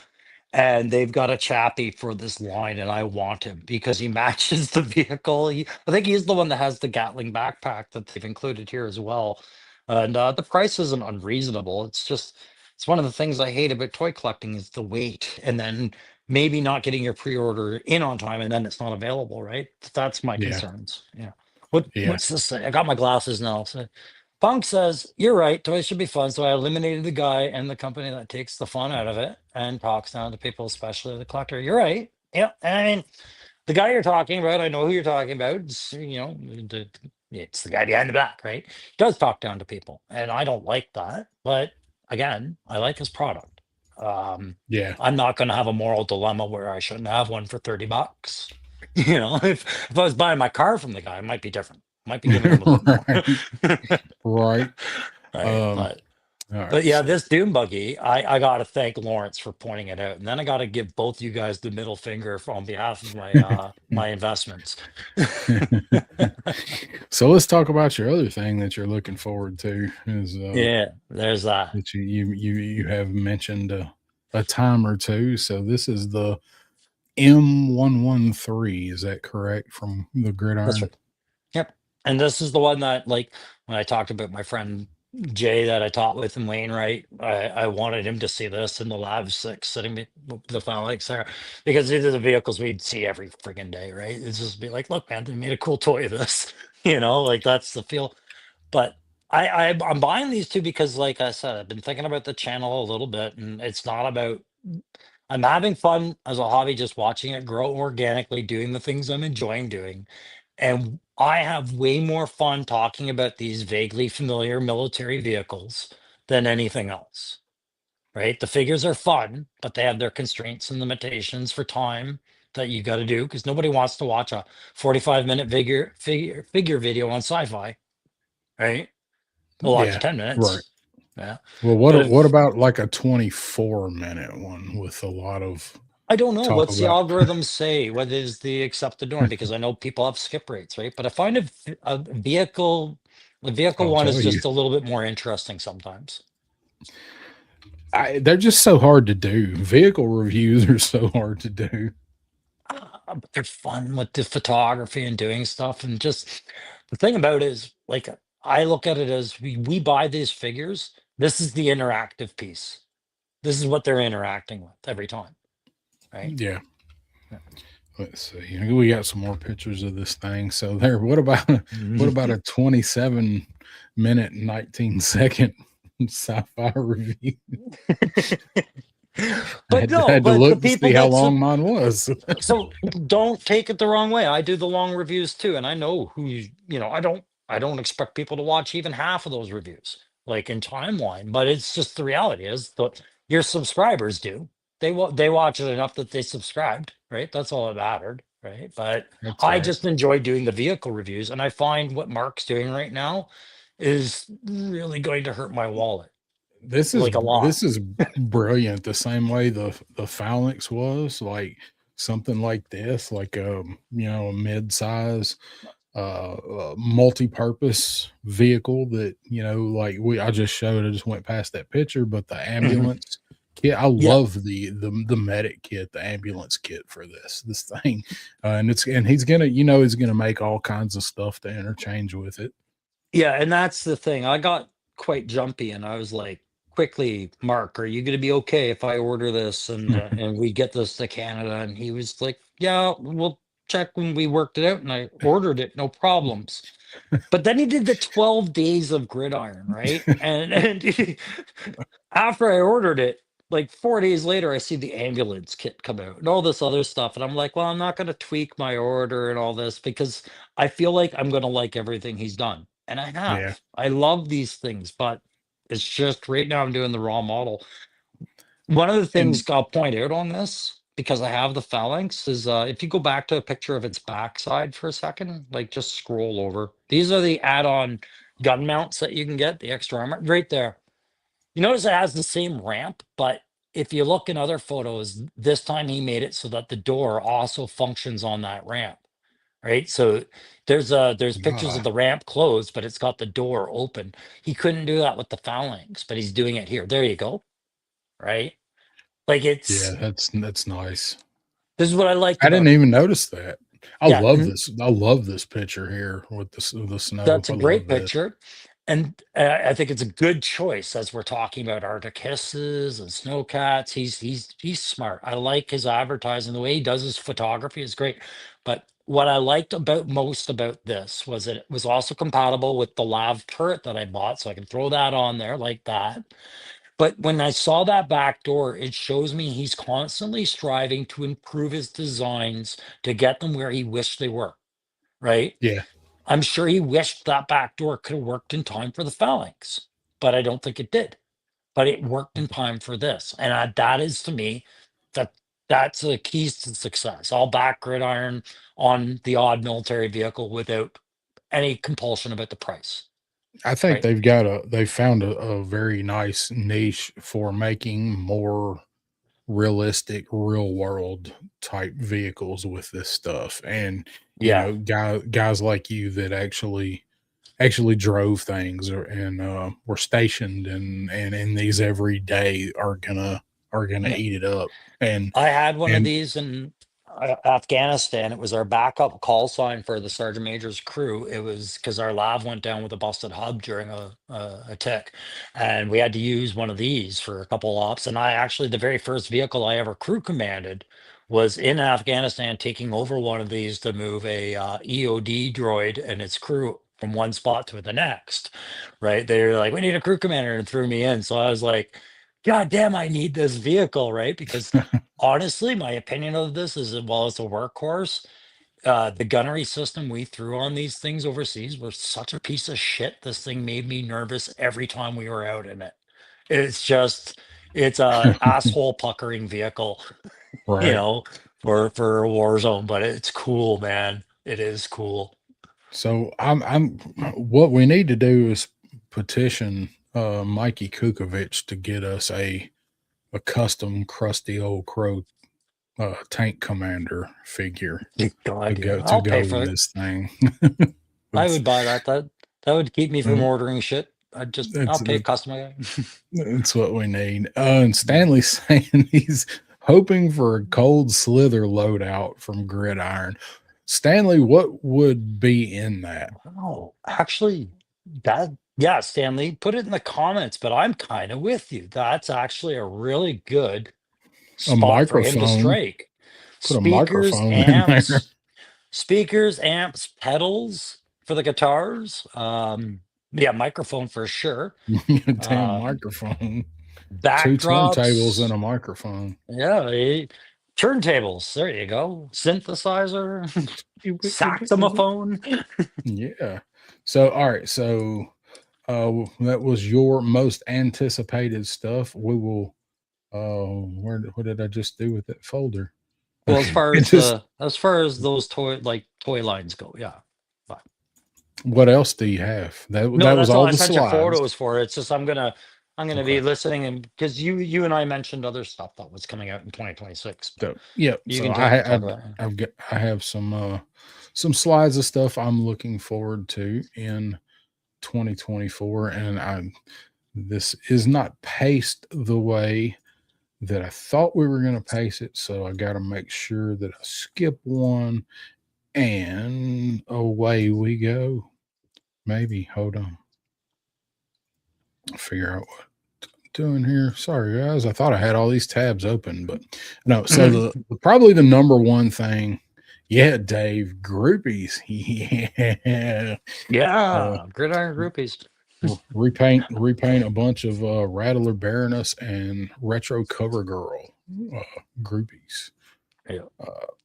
Speaker 2: And they've got a Chappie for this line, and I want him because he matches the vehicle. I think he's the one that has the Gatling backpack that they've included here as well. And the price isn't unreasonable. It's just it's one of the things I hate about toy collecting is the wait, and then maybe not getting your pre-order in on time, and then it's not available. Right? That's my
Speaker 1: Yeah,
Speaker 2: concerns. Yeah.
Speaker 1: yeah,
Speaker 2: What's this say? I got my glasses now. So Punk says, you're right, toys should be fun. So I eliminated the guy and the company that takes the fun out of it and talks down to people, especially the collector. You're right. Yeah. I mean, the guy you're talking about, I know who you're talking about. It's the guy behind the back, right? He does talk down to people. And I don't like that. But again, I like his product. Um,
Speaker 1: yeah.
Speaker 2: I'm not going to have a moral dilemma where I shouldn't have one for $30. If I was buying my car from the guy, it might be different. Might be giving him a bit more.
Speaker 1: Right, right.
Speaker 2: Right.
Speaker 1: Um,
Speaker 2: But
Speaker 1: all
Speaker 2: but
Speaker 1: right,
Speaker 2: yeah,
Speaker 1: so
Speaker 2: this Doom buggy, I gotta thank Lawrence for pointing it out. And then I gotta give both you guys the middle finger on behalf of my investments.
Speaker 1: so let's talk about your other thing that you're looking forward to is
Speaker 2: Yeah, there's that.
Speaker 1: that you have mentioned a time or two. So this is the M113. Is that correct from the
Speaker 2: That's
Speaker 1: Gridiron?
Speaker 2: right. Yep. And this is the one that, like, when I talked about my friend Jay that I taught with in Wainwright, I wanted him to see this in the Lab 6 sitting the Phalanx there because these are the vehicles we'd see every friggin' day, right? It's just be like, look, man, they made a cool toy of this, like that's the feel. But I'm buying these two because, like I said, I've been thinking about the channel a little bit, and it's not about. I'm having fun as a hobby, just watching it grow organically, doing the things I'm enjoying doing. And I have way more fun talking about these vaguely familiar military vehicles than anything else, right? The figures are fun, but they have their constraints and limitations for time that you got to do because nobody wants to watch a 45-minute figure video on sci-fi, right? They'll watch
Speaker 1: Yeah,
Speaker 2: 10
Speaker 1: right.
Speaker 2: minutes. Yeah.
Speaker 1: Well,
Speaker 2: But
Speaker 1: what
Speaker 2: if
Speaker 1: about like a 24-minute one with a lot of
Speaker 2: I don't know
Speaker 1: talk
Speaker 2: what's the
Speaker 1: about?
Speaker 2: algorithms say, what is the accepted norm? Because I know people have skip rates, right? But I find a vehicle, the vehicle
Speaker 1: I'll
Speaker 2: one
Speaker 1: tell
Speaker 2: is
Speaker 1: you,
Speaker 2: just a little bit more interesting sometimes.
Speaker 1: they're just so hard to do. Vehicle reviews are so hard to do.
Speaker 2: But they're fun with the photography and doing stuff. And just the thing about it is, like, I look at it as we buy these figures. This is the interactive piece. This is what they're interacting with every time, right?
Speaker 1: Yeah.
Speaker 2: Yeah.
Speaker 1: Let's see. We got some more pictures of this thing. So there. What about what
Speaker 2: Mhm.
Speaker 1: about a 27-minute, 19-second sci-fi review.
Speaker 2: But
Speaker 1: I
Speaker 2: no,
Speaker 1: had to
Speaker 2: but the
Speaker 1: look to
Speaker 2: people
Speaker 1: see how
Speaker 2: that
Speaker 1: long mine was.
Speaker 2: so don't take it the wrong way. I do the long reviews too, and I know who I don't expect people to watch even half of those reviews, like in timeline. But it's just the reality is that your subscribers do. They watch it enough that they subscribed, right? That's all that mattered, right? But
Speaker 1: That's
Speaker 2: I
Speaker 1: right.
Speaker 2: just enjoy doing the vehicle reviews, and I find what Mark's doing right now is really going to hurt my wallet, like a lot.
Speaker 1: This is brilliant. The same way the Phalanx was, like something like this, like a mid-size multi-purpose vehicle that like I just showed. I just went past that picture, but the
Speaker 2: Mhm.
Speaker 1: ambulance kit, I
Speaker 2: Yeah.
Speaker 1: love the medic kit, the ambulance kit for this thing. And he's gonna make all kinds of stuff to interchange with it.
Speaker 2: Yeah, and that's the thing. I got quite jumpy and I was like, quickly, Mark, are you going to be okay if I order this and we get this to Canada? And he was like, yeah, we'll check when we worked it out. And I ordered it, no problems. But then he did the 12 days of gridiron, right? And after I ordered it, like 4 days later, I see the ambulance kit come out and all this other stuff. And I'm like, well, I'm not going to tweak my order and all this because I feel like I'm going to like everything he's done. And I
Speaker 1: Yeah.
Speaker 2: have. I love these things, but it's just right now I'm doing the raw model. One of the
Speaker 1: And
Speaker 2: things I'll point out on this, because I have the phalanx, is if you go back to a picture of its backside for a second, like just scroll over. These are the add-on gun mounts that you can get, the extra armor, right there. You notice it has the same ramp, but if you look in other photos, this time he made it so that the door also functions on that ramp, right? So there's pictures of
Speaker 1: ah,
Speaker 2: the ramp closed, but it's got the door open. He couldn't do that with the phalanx, but he's doing it here. There you go, right? Like
Speaker 1: yeah,
Speaker 2: it's
Speaker 1: that's nice.
Speaker 2: this is what I liked
Speaker 1: I didn't
Speaker 2: about it.
Speaker 1: even notice that. I
Speaker 2: Yeah,
Speaker 1: love
Speaker 2: and
Speaker 1: this. I love this picture here with the snow.
Speaker 2: that's a
Speaker 1: I love
Speaker 2: great
Speaker 1: this.
Speaker 2: picture. And I think it's a good choice as we're talking about Arctic hisses and snowcats. He's smart. I like his advertising. The way he does his photography is great. But what I liked about most about this was that it was also compatible with the lav turret that I bought, so I can throw that on there like that. But when I saw that back door, it shows me he's constantly striving to improve his designs to get them where he wished they were, right?
Speaker 1: Yeah.
Speaker 2: I'm sure he wished that back door could have worked in time for the phalanx, but I don't think it did. But it worked in time for this, and that is to me that that's the keys to success. I'll back gridiron on the odd military vehicle without any compulsion about the price,
Speaker 1: I think
Speaker 2: right?
Speaker 1: they found a very nice niche for making more realistic, real world type vehicles with this stuff. And
Speaker 2: Yeah,
Speaker 1: guys like you that actually drove things and were stationed and in these every day are gonna
Speaker 2: yeah.
Speaker 1: eat it up. And
Speaker 2: I had one of
Speaker 1: and
Speaker 2: these in Afghanistan. It was our backup call sign for the sergeant major's crew. It was because our lav went down with a busted hub during a tick, and we had to use one of these for a couple ops. And I actually, the very first vehicle I ever crew commanded was in Afghanistan, taking over one of these to move a EOD droid and its crew from one spot to the next. Right? They were like, "We need a crew commander," and threw me in. So I was like, God damn, I need this vehicle, right? Because honestly, my opinion of this is, well, it's a workhorse. The gunnery system we threw on these things overseas was such a piece of shit. This thing made me nervous every time we were out in it. It's just, it's a asshole puckering vehicle, you
Speaker 1: right.
Speaker 2: know, for a war zone, but it's cool, man. It is cool.
Speaker 1: So I'm what we need to do is petition Mikey Kukovich to get us a custom crusty old crow tank commander figure
Speaker 2: God, yeah.
Speaker 1: to
Speaker 2: I'll
Speaker 1: go
Speaker 2: pay for
Speaker 1: with
Speaker 2: it.
Speaker 1: this thing.
Speaker 2: I
Speaker 1: it's
Speaker 2: would buy that. That would keep me from
Speaker 1: uh,
Speaker 2: ordering shit. I'll
Speaker 1: it's
Speaker 2: pay custom.
Speaker 1: it's what we need. And Stanley's saying he's hoping for a cold slither loadout from Gridiron. Stanley, what would be in that?
Speaker 2: Oh, actually, that yeah, Stanley, put it in the comments, but I'm kind of with you. That's actually a really good
Speaker 1: A
Speaker 2: spot for him to
Speaker 1: microphone.
Speaker 2: strike.
Speaker 1: Put a
Speaker 2: Speakers,
Speaker 1: microphone in there.
Speaker 2: amps, speakers, amps, pedals for the guitars. Yeah, microphone for sure.
Speaker 1: Damn
Speaker 2: Um,
Speaker 1: microphone. Two turntables and
Speaker 2: backdrops.
Speaker 1: a microphone.
Speaker 2: Yeah, turntables. There you go. Synthesizer, saxophone.
Speaker 1: Yeah. So all right. So that was your most anticipated stuff. We will what did I just do with that folder?
Speaker 2: Well, as far
Speaker 1: It
Speaker 2: as
Speaker 1: just
Speaker 2: those toy lines go, yeah. But
Speaker 1: what else do you have?
Speaker 2: no,
Speaker 1: That was
Speaker 2: that's all
Speaker 1: all
Speaker 2: I
Speaker 1: the
Speaker 2: sent you
Speaker 1: slides.
Speaker 2: photos for. It's just I'm gonna
Speaker 1: Okay.
Speaker 2: be listening, and because you and I mentioned other stuff that was coming out in 2026, but
Speaker 1: So yeah,
Speaker 2: you
Speaker 1: so
Speaker 2: can talk about it.
Speaker 1: I have some slides of stuff I'm looking forward to in 2024, and I this is not paced the way that I thought we were going to pace it, so I got to make sure that I skip one, and away we go. Maybe hold on, I'll figure out what doing here. Sorry guys, I thought I had all these tabs open, but no. So probably the number one thing, yeah, Dave, groupies, yeah, uh,
Speaker 2: Yeah, Gridiron Groupies.
Speaker 1: repaint a bunch of Rattler Baroness and Retro Cover Girl groupies.
Speaker 2: Yeah.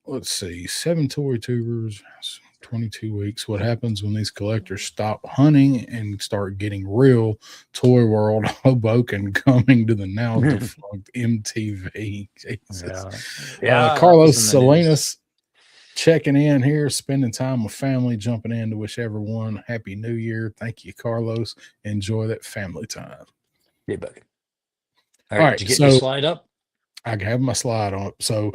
Speaker 1: Let's see, 7 toy tubers, 22 weeks. What happens when these collectors stop hunting and start getting real? Toy World Hoboken coming to the now defunct MTV. Jesus.
Speaker 2: Yeah. Yeah, that was
Speaker 1: Carlos
Speaker 2: in the news.
Speaker 1: Salinas checking in here, spending time with family, jumping in to wish everyone Happy New Year. Thank you, Carlos. Enjoy that family time.
Speaker 2: Yeah, buddy. All
Speaker 1: All
Speaker 2: right,
Speaker 1: right,
Speaker 2: did you get your
Speaker 1: so
Speaker 2: slide up?
Speaker 1: I have my slide on. So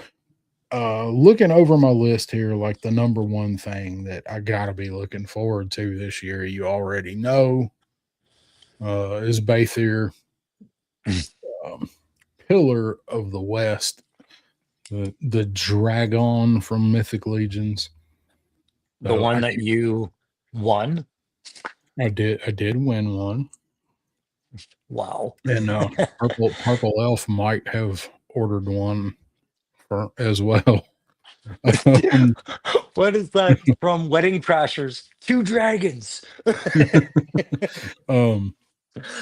Speaker 1: looking over my list here, like the number one thing that I gotta be looking forward to this year, you already know, is Baythier, um, Pillar of the West, the Dragon from Mythic Legions.
Speaker 2: The
Speaker 1: So
Speaker 2: one that you won?
Speaker 1: I did win one,
Speaker 2: Wow.
Speaker 1: and Purple Elf might have ordered one for as well. Um,
Speaker 2: What is that from Wedding Crashers? Two dragons.
Speaker 1: um,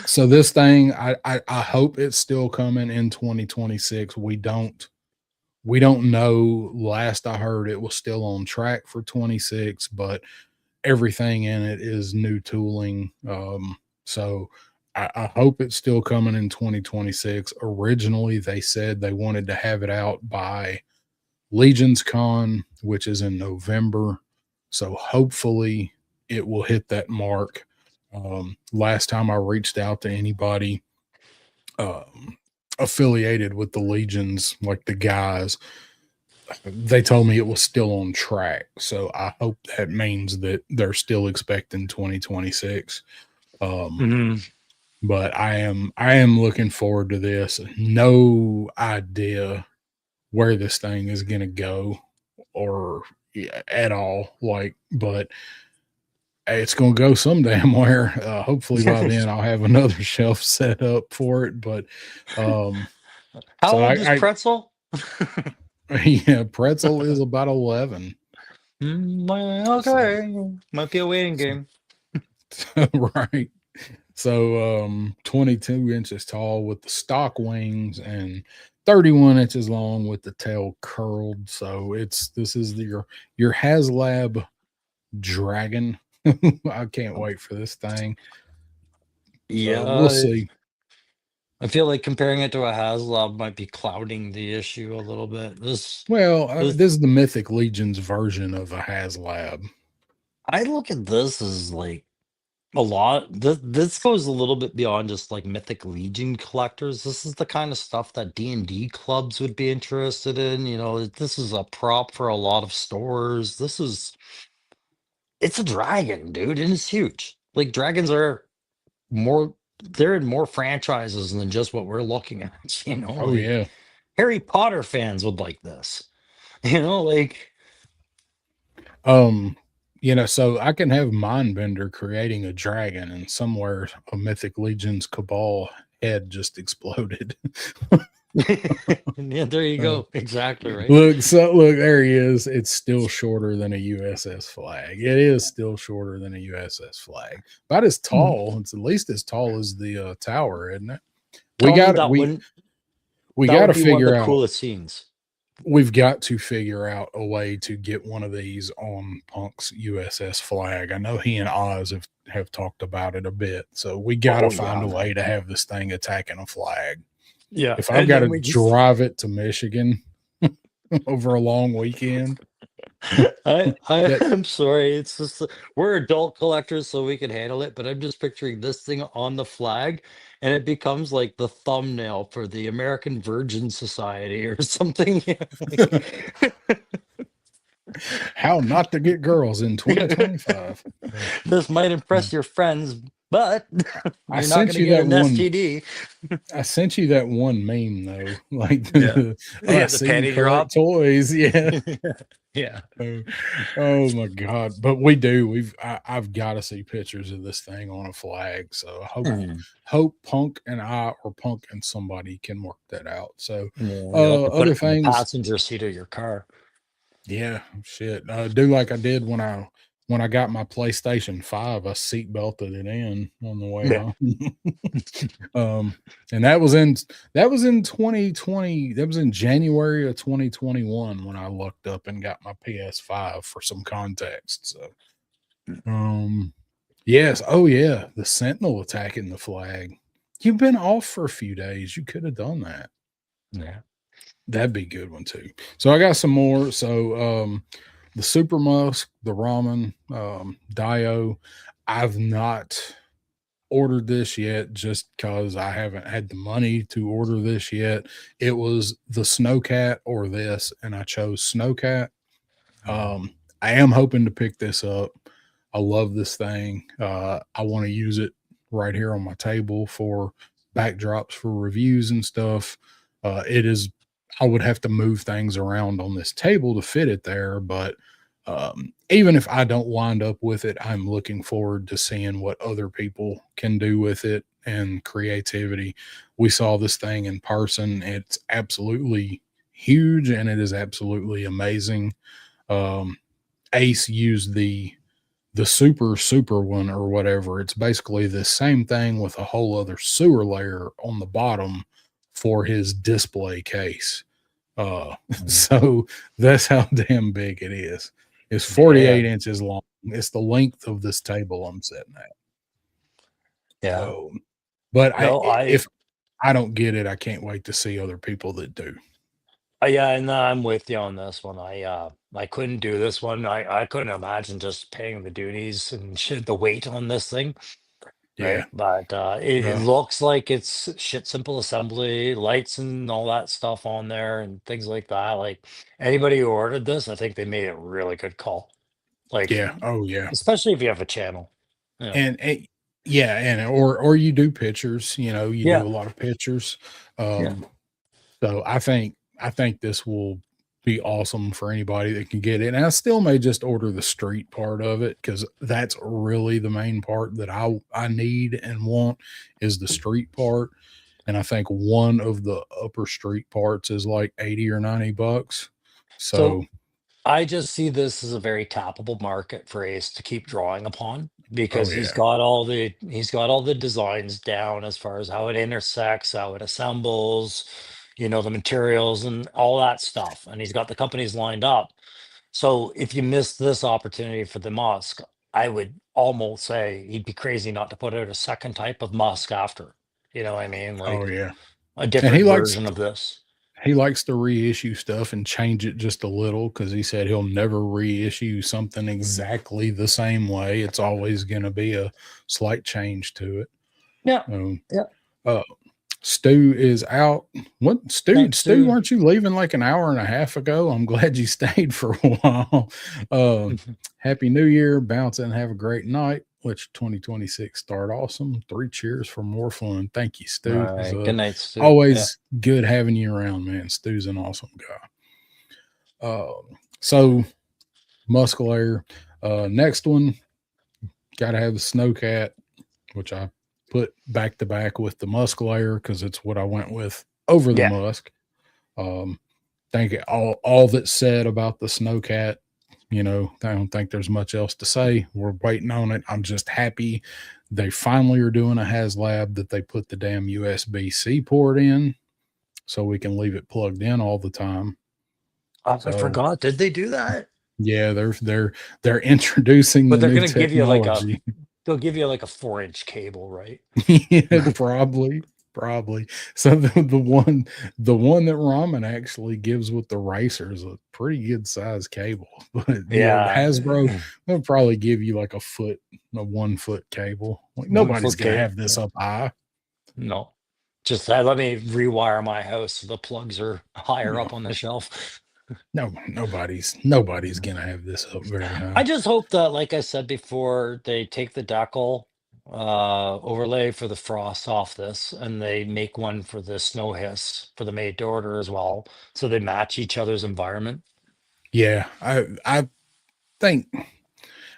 Speaker 1: so this thing, I hope it's still coming in 2026. We don't know. Last I heard, it was still on track for 26, but everything in it is new tooling. So I hope it's still coming in 2026. Originally, they said they wanted to have it out by Legions Con, which is in November. So hopefully it will hit that mark. Last time I reached out to anybody affiliated with the Legions, like the guys, they told me it was still on track. So I hope that means that they're still expecting 2026. Um,
Speaker 2: Mhm.
Speaker 1: but I am looking forward to this. No idea where this thing is going to go or at all. Like, but it's going to go some damn where. Hopefully by then I'll have another shelf set up for it. But um,
Speaker 2: How
Speaker 1: so
Speaker 2: old is
Speaker 1: I
Speaker 2: Pretzel?
Speaker 1: yeah, Pretzel is about 11. So
Speaker 2: Okay. Might be a waiting
Speaker 1: so
Speaker 2: game.
Speaker 1: right. So 22 inches tall with the stock wings and 31 inches long with the tail curled. So this is your HasLab dragon. I can't wait for this thing. So we'll
Speaker 2: Yeah,
Speaker 1: see.
Speaker 2: I feel like comparing it to a HasLab might be clouding the issue a little bit.
Speaker 1: Well,
Speaker 2: This
Speaker 1: this is the Mythic Legion's version of a HasLab.
Speaker 2: I look at this as like a lot. This goes a little bit beyond just like Mythic Legion collectors. This is the kind of stuff that D&D clubs would be interested in. You know, this is a prop for a lot of stores. It's a dragon, dude, and it's huge. Like dragons are more they're in more franchises than just what we're looking at. You know,
Speaker 1: Oh
Speaker 2: like
Speaker 1: yeah.
Speaker 2: Harry Potter fans would like this. You know, like
Speaker 1: Um, so I can have Mindbender creating a dragon, and somewhere a Mythic Legion's Cabal head just exploded.
Speaker 2: Yeah, there you
Speaker 1: Uh,
Speaker 2: go. Exactly right.
Speaker 1: look, there he is. It's still shorter than a USS flag. It is still shorter than a USS flag. About as
Speaker 2: Mhm.
Speaker 1: tall. It's at least as tall as the tower, isn't it? We
Speaker 2: Tell me
Speaker 1: got
Speaker 2: that
Speaker 1: we
Speaker 2: wouldn't
Speaker 1: we
Speaker 2: that
Speaker 1: got
Speaker 2: would
Speaker 1: to
Speaker 2: be one of the
Speaker 1: figure out.
Speaker 2: coolest scenes.
Speaker 1: We've got to figure out a way to get one of these on Punk's USS flag. I know he and Oz have talked about it a bit, so we got to
Speaker 2: Oh
Speaker 1: find
Speaker 2: yeah,
Speaker 1: a way
Speaker 2: man.
Speaker 1: to have this thing attacking a flag.
Speaker 2: Yeah,
Speaker 1: If I've
Speaker 2: and
Speaker 1: got to
Speaker 2: then we just
Speaker 1: drive it to Michigan over a long weekend,
Speaker 2: I
Speaker 1: that
Speaker 2: am sorry. It's just we're adult collectors, so we can handle it. But I'm just picturing this thing on the flag, and it becomes like the thumbnail for the American Virgin Society or something. Like,
Speaker 1: how not to get girls in 2025.
Speaker 2: this might
Speaker 1: Uh,
Speaker 2: impress your friends, but
Speaker 1: I
Speaker 2: you're not going
Speaker 1: sent
Speaker 2: to
Speaker 1: you
Speaker 2: get
Speaker 1: that
Speaker 2: an
Speaker 1: one.
Speaker 2: STD.
Speaker 1: I sent you that one meme though, like
Speaker 2: Yeah,
Speaker 1: oh, I
Speaker 2: yeah. The
Speaker 1: see you
Speaker 2: panty
Speaker 1: collect
Speaker 2: drop.
Speaker 1: toys. Yeah.
Speaker 2: Yeah.
Speaker 1: Oh, oh my God. But we do. I've got to see pictures of this thing on a flag. So I
Speaker 2: Mhm.
Speaker 1: hope Punk and I or Punk and somebody can work that out. So
Speaker 2: Yeah, you'll have to put
Speaker 1: other
Speaker 2: it in the
Speaker 1: things,
Speaker 2: passenger seat of your car.
Speaker 1: yeah, shit. Do like I did when I got my PlayStation 5, I seat belted it in on the way
Speaker 2: Yeah.
Speaker 1: home. um and that was in 2020. That was in January of 2021 when I looked up and got my PS5 for some context. So um yes, oh yeah, the Sentinel attacking the flag. You've been off for a few days. You could have done that.
Speaker 2: Yeah.
Speaker 1: That'd be a good one too. So I got some more. So the Super Musk, the ramen, Dio. I've not ordered this yet just because I haven't had the money to order this yet. It was the Snowcat or this, and I chose Snowcat.
Speaker 2: Mhm.
Speaker 1: I am hoping to pick this up. I love this thing. I want to use it right here on my table for backdrops for reviews and stuff. It is, I would have to move things around on this table to fit it there, but even if I don't wind up with it, I'm looking forward to seeing what other people can do with it and creativity. We saw this thing in person. It's absolutely huge and it is absolutely amazing. um, Ace used the super one or whatever. It's basically the same thing with a whole other sewer layer on the bottom for his display case.
Speaker 2: Mhm.
Speaker 1: So that's how damn big it is. It's
Speaker 2: Yeah.
Speaker 1: 48 inches long. It's the length of this table I'm sitting at.
Speaker 2: Yeah.
Speaker 1: So, but
Speaker 2: No,
Speaker 1: if I don't get it, I can't wait to see other people that do.
Speaker 2: yeah, and I'm with you on this one. I couldn't do this one. I couldn't imagine just paying the duties and shit, the weight on this thing,
Speaker 1: Yeah.
Speaker 2: right? But it
Speaker 1: Well,
Speaker 2: looks like it's shit simple assembly, lights and all that stuff on there and things like that. Like anybody who ordered this, I think they made a really good call. Like
Speaker 1: yeah. Oh, yeah.
Speaker 2: especially if you have a channel. Yeah.
Speaker 1: And yeah, and or you do pictures, you
Speaker 2: Yeah.
Speaker 1: do a lot of pictures.
Speaker 2: Yeah.
Speaker 1: Um, so I think this will be awesome for anybody that can get it. And I still may just order the street part of it because that's really the main part that I need and want is the street part. And I think one of the upper street parts is like 80 or $90. So
Speaker 2: So I just see this as a very tappable market for Ace to keep drawing upon
Speaker 1: oh
Speaker 2: because
Speaker 1: yeah.
Speaker 2: he's got all the designs down as far as how it intersects, how it assembles, the materials and all that stuff. And he's got the companies lined up. So if you miss this opportunity for the Musk, I would almost say he'd be crazy not to put out a second type of Musk after. You know what I mean?
Speaker 1: Oh
Speaker 2: Like
Speaker 1: yeah.
Speaker 2: a
Speaker 1: And
Speaker 2: different version of this.
Speaker 1: he likes to reissue stuff and change it just a little because he said he'll never reissue something exactly the same way. It's always going to be a slight change to it.
Speaker 2: Yeah.
Speaker 1: Um,
Speaker 2: Yeah.
Speaker 1: uh, Stu is out. What Stu?
Speaker 2: Thanks,
Speaker 1: Stu,
Speaker 2: dude.
Speaker 1: weren't you leaving like an hour and a half ago? I'm glad you stayed for a while. Happy New Year. Bounce and have a great night. Let your 2026 start awesome. 3 cheers for more fun. Thank you,
Speaker 2: All
Speaker 1: Stu. It's
Speaker 2: right. Good night, Stu. Yeah.
Speaker 1: always good having you around, man. Stu's an awesome guy. So Musculaire. Next one, got to have the Snowcat, which I put back to back with the Musculaire because it's what I went with over the
Speaker 2: Yeah.
Speaker 1: Musk. Um, think all that's said about the Snowcat, I don't think there's much else to say. We're waiting on it. I'm just happy they finally are doing a HasLab that they put the damn USB-C port in so we can leave it plugged in all the time.
Speaker 2: I
Speaker 1: So
Speaker 2: forgot. Did they do that?
Speaker 1: yeah, they're introducing
Speaker 2: But
Speaker 1: the
Speaker 2: they're
Speaker 1: new
Speaker 2: gonna give you like a
Speaker 1: technology.
Speaker 2: they'll give you like a 4-inch cable, right?
Speaker 1: Yeah, probably. So the one that Ramen actually gives with the racer is a pretty good size cable. But
Speaker 2: Yeah.
Speaker 1: Hasbro will probably give you like a 1 foot cable. Like
Speaker 2: One
Speaker 1: nobody's
Speaker 2: foot
Speaker 1: gonna
Speaker 2: cable.
Speaker 1: have this
Speaker 2: Yeah.
Speaker 1: up high.
Speaker 2: No. Just let me rewire my house so the plugs are higher
Speaker 1: No,
Speaker 2: up on the shelf.
Speaker 1: no, nobody's gonna have this up very
Speaker 2: I
Speaker 1: high.
Speaker 2: just hope that, like I said before, they take the decal overlay for the frost off this and they make one for the snow hiss for the made to order as well. So they match each other's environment.
Speaker 1: Yeah, think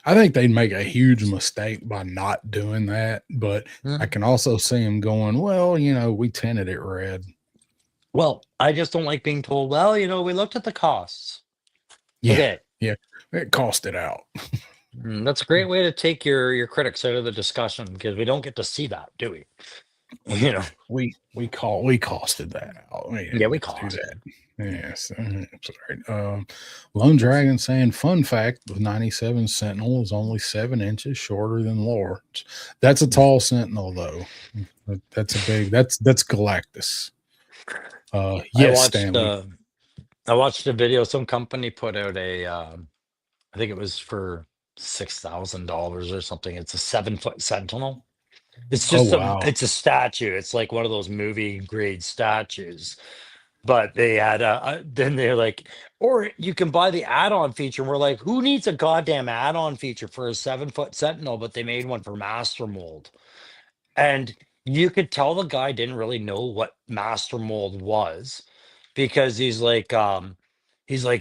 Speaker 1: I think they'd make a huge mistake by not doing that, but I
Speaker 2: Mm.
Speaker 1: can also see them going, well, we tinted it red.
Speaker 2: Well, I just don't like being told, well, we looked at the costs.
Speaker 1: Yeah,
Speaker 2: Okay.
Speaker 1: yeah, it cost it out.
Speaker 2: That's a great way to take your critics out of the discussion because we don't get to see that, do we?
Speaker 1: We
Speaker 2: You know,
Speaker 1: we costed that out. We
Speaker 2: yeah,
Speaker 1: didn't
Speaker 2: we
Speaker 1: get to do
Speaker 2: cost
Speaker 1: that.
Speaker 2: it.
Speaker 1: Yes, sorry. Lone Dragon saying, fun fact: the '97 Sentinel is only 7 inches shorter than Lawrence. That's a tall Sentinel, though. That's a big. That's Galactus.
Speaker 2: I
Speaker 1: Yes,
Speaker 2: watched
Speaker 1: Stanley.
Speaker 2: uh I watched a video. Some company put out I think it was for $6,000 or something. It's a 7-foot Sentinel. It's
Speaker 1: Oh
Speaker 2: just
Speaker 1: wow.
Speaker 2: it's a statue. It's like one of those movie grade statues. But they had then they're like, or you can buy the add-on feature. And we're like, who needs a goddamn add-on feature for a 7-foot Sentinel? But they made one for Master Mold. And you could tell the guy didn't really know what Master Mold was because he's like,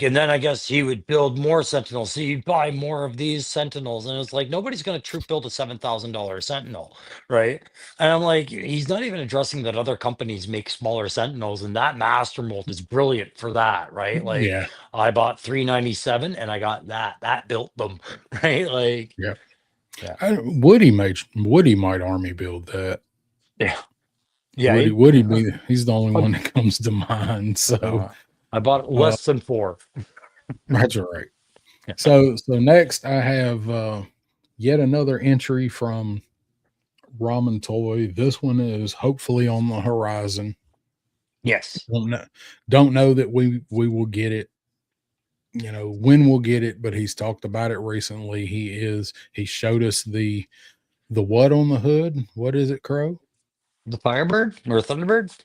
Speaker 2: and then I guess he would build more Sentinels. So you'd buy more of these Sentinels. And it's like nobody's gonna troop build a $7,000 Sentinel, right? And I'm like, he's not even addressing that other companies make smaller Sentinels, and that Master Mold is brilliant for that, right? Like
Speaker 1: Yeah.
Speaker 2: I bought 397 and I got that built them, right? Like,
Speaker 1: Yeah.
Speaker 2: yeah,
Speaker 1: Woody might army build that.
Speaker 2: yeah. Yeah,
Speaker 1: Woody he's the only one that comes to mind. So
Speaker 2: I bought
Speaker 1: uh,
Speaker 2: less than 4.
Speaker 1: that's all right.
Speaker 2: Yeah.
Speaker 1: So next I have yet another entry from Ramen Toy. This one is hopefully on the horizon.
Speaker 2: Yes.
Speaker 1: Don't know that we will get it, when we'll get it, but he's talked about it recently. He showed us the what on the hood. What is it, Crow?
Speaker 2: The Firebird or Thunderbird?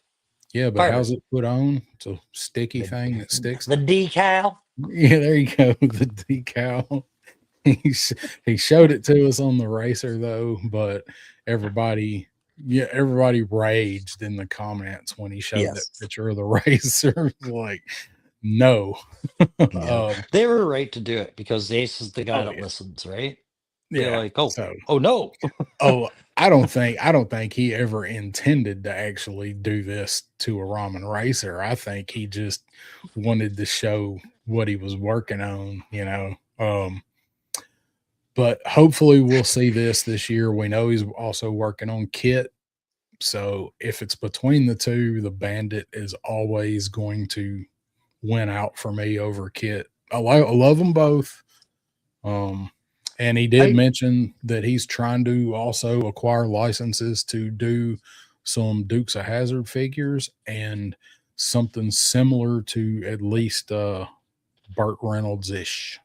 Speaker 1: Yeah, but
Speaker 2: Firebird.
Speaker 1: how's it put on? It's a sticky
Speaker 2: The,
Speaker 1: thing that sticks.
Speaker 2: the decal.
Speaker 1: Yeah, there you go. The decal. He showed it to us on the racer though, but everybody everybody raged in the comments when he showed that
Speaker 2: Yes.
Speaker 1: picture of the racer. Like, no.
Speaker 2: Yeah.
Speaker 1: um,
Speaker 2: They were right to do it because Ace is the guy
Speaker 1: oh
Speaker 2: that
Speaker 1: yeah.
Speaker 2: listens, right? They're
Speaker 1: Yeah.
Speaker 2: like, oh,
Speaker 1: So
Speaker 2: oh no.
Speaker 1: oh I don't think he ever intended to actually do this to a ramen racer. I think he just wanted to show what he was working on. But hopefully we'll see this year. We know he's also working on Kit. So if it's between the two, the Bandit is always going to win out for me over Kit. I love them both. Um, and he did
Speaker 2: I
Speaker 1: mention that he's trying to also acquire licenses to do some Dukes of Hazard figures and something similar to at least Burt Reynolds ish.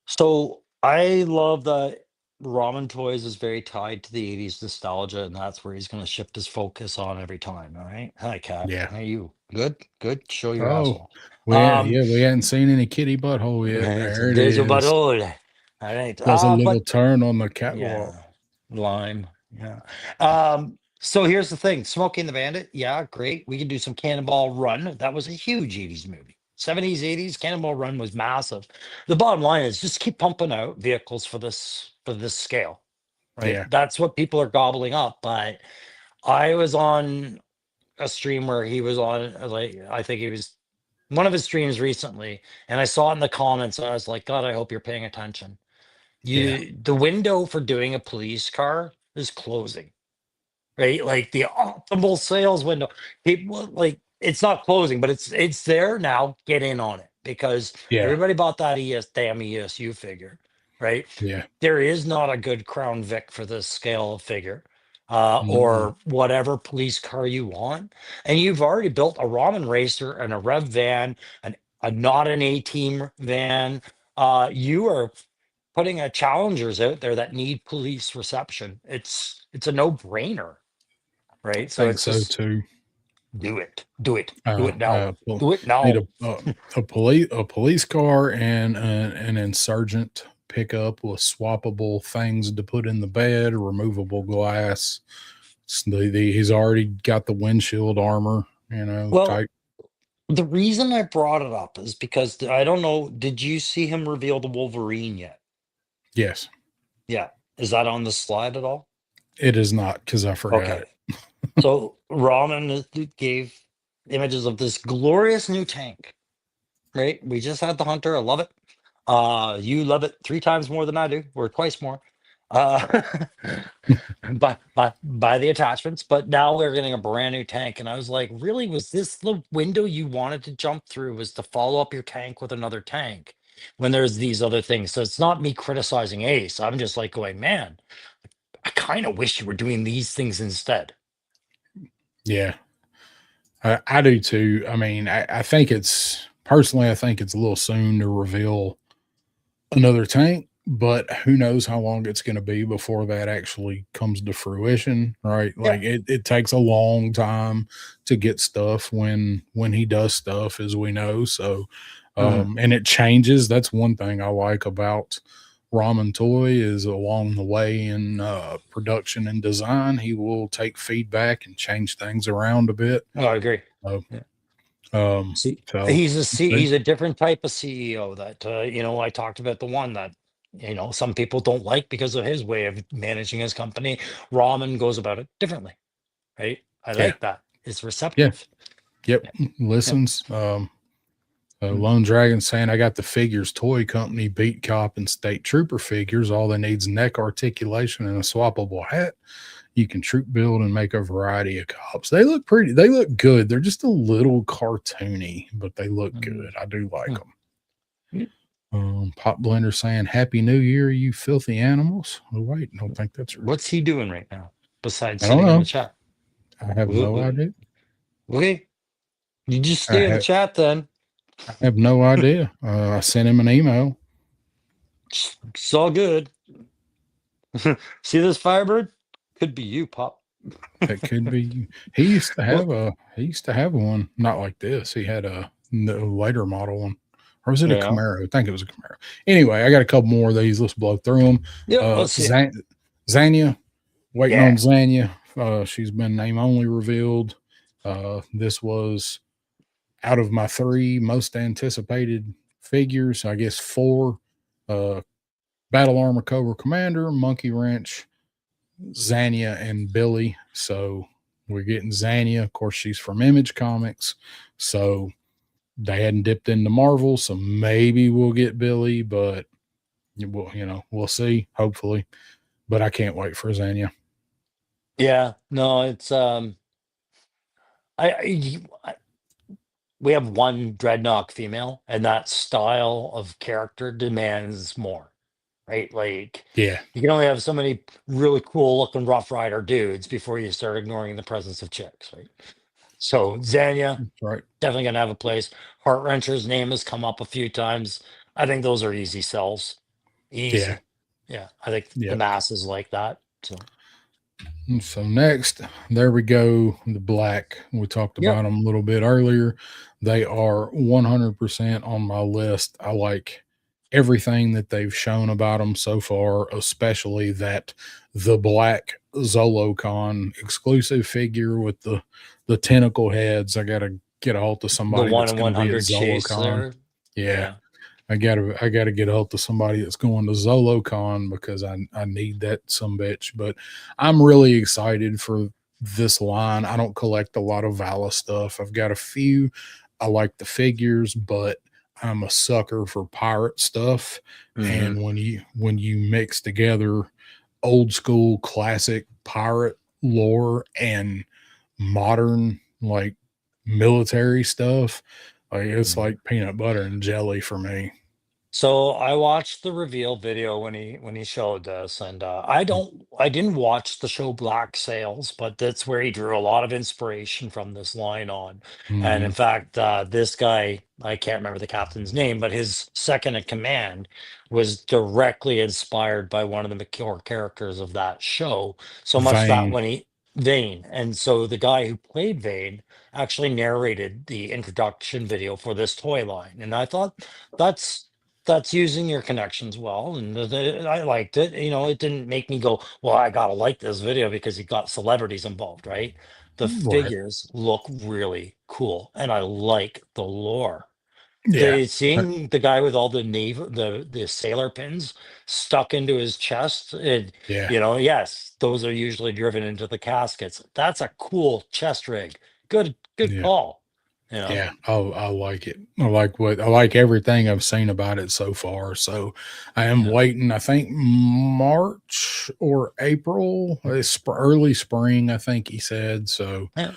Speaker 2: so I love that Ramen Toys is very tied to the 80s nostalgia, and that's where he's gonna shift his focus on every time. All right. Hi, cat.
Speaker 1: Yeah.
Speaker 2: How you? Good, good. Show your
Speaker 1: Oh,
Speaker 2: asshole.
Speaker 1: yeah, we hadn't seen any kitty butthole yet. There it
Speaker 2: There's your
Speaker 1: is.
Speaker 2: parole. All right.
Speaker 1: Does a little
Speaker 2: But
Speaker 1: turn on the catwalk.
Speaker 2: yeah, lime. Yeah. So here's the thing: Smoking the Bandit. Yeah, great. We can do some Cannonball Run. That was a huge 80s movie. 70s, 80s, Cannonball Run was massive. The bottom line is just keep pumping out vehicles for this scale, right?
Speaker 1: Yeah.
Speaker 2: That's what people are gobbling up. But I was on a stream where he was on, like, I think he was one of his streams recently, and I saw it in the comments, and I was like, God, I hope you're paying attention.
Speaker 1: Yeah.
Speaker 2: The window for doing a police car is closing, right? Like the optimal sales window. People like it's not closing, but it's there now. Get in on it because
Speaker 1: Yeah.
Speaker 2: everybody bought that damn ESU figure, right?
Speaker 1: Yeah.
Speaker 2: There is not a good Crown Vic for this scale of figure,
Speaker 1: Mm-mm.
Speaker 2: or whatever police car you want, and you've already built a Ramen racer and a Rev van, and a not an A team van. You are putting a challengers out there that need police reception. It's a no brainer, right?
Speaker 1: I
Speaker 2: So
Speaker 1: think
Speaker 2: it's
Speaker 1: so
Speaker 2: just
Speaker 1: too.
Speaker 2: do it now,
Speaker 1: Well,
Speaker 2: do it
Speaker 1: need
Speaker 2: now.
Speaker 1: a police car and an insurgent pickup with swappable things to put in the bed, removable glass. He's already got the windshield armor,
Speaker 2: Well,
Speaker 1: type.
Speaker 2: the reason I brought it up is because I don't know. Did you see him reveal the Wolverine yet?
Speaker 1: Yes,
Speaker 2: Yeah. Is that on the slide at all?
Speaker 1: it is not because I forgot
Speaker 2: Okay.
Speaker 1: it.
Speaker 2: So Ramen gave images of this glorious new tank. Right? We just had the Hunter. I love it. You love it 3 times more than I do, or twice more. Uh, by the attachments, but now we're getting a brand new tank, and I was like, really, was this the window you wanted to jump through? Was to follow up your tank with another tank when there's these other things? So it's not me criticizing Ace. I'm just like going, man, I kind of wish you were doing these things instead.
Speaker 1: Yeah, I do too. I mean, I think personally, I think it's a little soon to reveal another tank, but who knows how long it's going to be before that actually comes to fruition, right?
Speaker 2: Yeah.
Speaker 1: Like it takes a long time to get stuff when he does stuff, as we know. So, and it changes. That's one thing I like about Ramen Toy is along the way in production and design, he will take feedback and change things around a bit.
Speaker 2: Oh, I agree.
Speaker 1: Uh,
Speaker 2: Yeah.
Speaker 1: um,
Speaker 2: See,
Speaker 1: so
Speaker 2: he's a different type of CEO that I talked about the one that some people don't like because of his way of managing his company. Ramen goes about it differently, right? I
Speaker 1: yeah,
Speaker 2: like that. It's
Speaker 1: yeah,
Speaker 2: receptive.
Speaker 1: yep,
Speaker 2: Yeah.
Speaker 1: listens.
Speaker 2: Mm.
Speaker 1: Lone Dragon saying, I got the figures toy company, beat cop and state trooper figures. All they needs neck articulation and a swappable hat. You can troop build and make a variety of cops. They look pretty. They look good. They're just a little cartoony, but they look good. I do like
Speaker 2: Mm.
Speaker 1: them.
Speaker 2: Mm.
Speaker 1: Pop Blender saying, Happy New Year, you filthy animals. Oh, wait, I don't think that's right.
Speaker 2: What's he doing right now besides
Speaker 1: I don't
Speaker 2: sitting in the
Speaker 1: know.
Speaker 2: chat?
Speaker 1: I have no idea.
Speaker 2: Okay, you just
Speaker 1: I
Speaker 2: stay in the chat then.
Speaker 1: have no idea. I sent him an email.
Speaker 2: It's all good. See this Firebird? Could be you, Pop.
Speaker 1: That could be you. He used to have one, not like this. He had a later model one. Or was it a
Speaker 2: Yeah.
Speaker 1: Camaro? I think it was a Camaro. Anyway, I got a couple more of these. Let's blow through them.
Speaker 2: Yeah, let's see.
Speaker 1: Zanya, waiting
Speaker 2: Yeah.
Speaker 1: on Zanya. She's been name only revealed. This was out of my 3 most anticipated figures, I guess 4. Battle Armor Cobra Commander, Monkey Wrench, Zanya, and Billy. So we're getting Zanya. Of course, she's from Image Comics. So they hadn't dipped into Marvel. So maybe we'll get Billy, but we'll see, hopefully. But I can't wait for Zanya.
Speaker 2: Yeah, no, it's we have one Dreadnought female, and that style of character demands more, right? Like,
Speaker 1: Yeah.
Speaker 2: you can only have so many really cool looking Rough Rider dudes before you start ignoring the presence of chicks, right? So Zanya,
Speaker 1: Right.
Speaker 2: definitely gonna have a place. Heart Wrencher's name has come up a few times. I think those are easy sells. Easy. Yeah, I think the masses like that.
Speaker 1: So next, there we go. The black. We talked about them a little bit earlier. They are 100% on my list. I like everything that they've shown about them so far, especially the black Zolocon exclusive figure with the tentacle heads. I gotta get a hold of somebody
Speaker 2: The 1
Speaker 1: that's
Speaker 2: in
Speaker 1: going to be at
Speaker 2: 100 chase
Speaker 1: Zolocon.
Speaker 2: there.
Speaker 1: Yeah. I gotta get a hold of somebody that's going to Zolocon because I need that some bitch. But I'm really excited for this line. I don't collect a lot of Vala stuff. I've got a few. I like the figures, but I'm a sucker for pirate stuff.
Speaker 2: Hmm.
Speaker 1: And when you mix together old school classic pirate lore and modern like military stuff, like it's like peanut butter and jelly for me.
Speaker 2: So I watched the reveal video when he showed this, and I didn't watch the show Black Sails, but that's where he drew a lot of inspiration from this line on. And in
Speaker 1: Mhm.
Speaker 2: fact, this guy, I can't remember the captain's name, but his second in command was directly inspired by one of the core characters of that show. So much that
Speaker 1: Vane.
Speaker 2: when he Vane, and so the guy who played Vane actually narrated the introduction video for this toy line, and I thought that's using your connections well, and I liked it. It didn't make me go, "Well, I gotta like this video because he got celebrities involved," right? The
Speaker 1: Right.
Speaker 2: figures look really cool, and I like the lore.
Speaker 1: Yeah.
Speaker 2: The seeing the guy with all the the sailor pins stuck into his chest, and
Speaker 1: Yeah.
Speaker 2: yes, those are usually driven into the caskets. That's a cool chest rig. Good
Speaker 1: Yeah.
Speaker 2: call. You know.
Speaker 1: Yeah, I like it. I like everything I've seen about it so far. So I am
Speaker 2: Yeah.
Speaker 1: waiting. I think March or April, early spring. I think he said. So
Speaker 2: Yeah.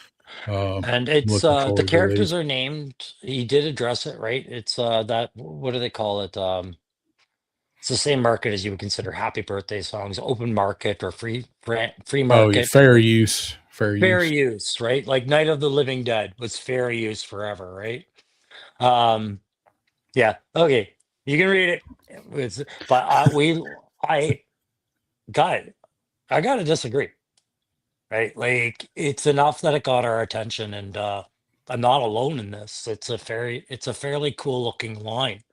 Speaker 1: uh,
Speaker 2: And it's
Speaker 1: looking
Speaker 2: the
Speaker 1: forward to
Speaker 2: characters
Speaker 1: these.
Speaker 2: are named. He did address it, right? It's that what do they call it? It's the same market as you would consider happy birthday songs, open market or free
Speaker 1: Oh, yeah,
Speaker 2: market.
Speaker 1: fair use, fair
Speaker 2: Fair
Speaker 1: use.
Speaker 2: use, right? Like Night of the Living Dead was fair use forever, right? Um, yeah, okay. You can read it. But I got I gotta disagree, right? Like it's enough that it got our attention, and I'm not alone in this. It's a fairly cool looking line.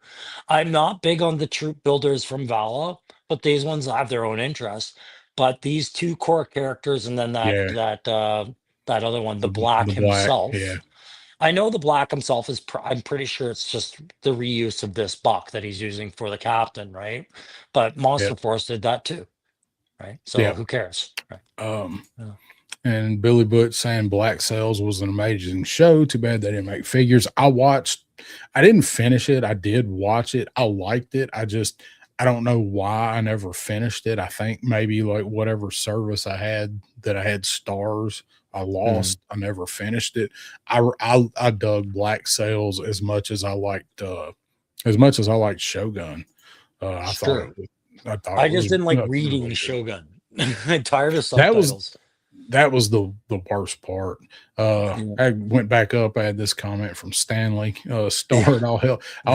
Speaker 2: I'm not big on the troop builders from Vala, but these ones have their own interests. But these two core characters, and then
Speaker 1: Yeah,
Speaker 2: that other one, the Black
Speaker 1: the black. Yeah,
Speaker 2: himself. I know the Black himself is. I'm pretty sure it's just the reuse of this buck that he's using for the captain, right? But
Speaker 1: yeah,
Speaker 2: Monster Force did that too, right? So
Speaker 1: yeah.
Speaker 2: who cares, right?
Speaker 1: Um,
Speaker 2: Yeah.
Speaker 1: and Billy Butch saying Black Sails was an amazing show. Too bad they didn't make figures. I didn't finish it. I did watch it. I liked it. I don't know why I never finished it. I think maybe like whatever service I had that I had stars, I
Speaker 2: Mhm.
Speaker 1: lost. I never finished it. I dug Black Sails as much as I liked Shogun.
Speaker 2: Sure.
Speaker 1: I thought
Speaker 2: I
Speaker 1: it
Speaker 2: just
Speaker 1: was
Speaker 2: didn't like reading
Speaker 1: really good.
Speaker 2: Shogun. I'm tired of
Speaker 1: That was
Speaker 2: subtitles.
Speaker 1: that was the worst part.
Speaker 2: Yeah.
Speaker 1: I went back up. I had this comment from Stanley. Start. I'll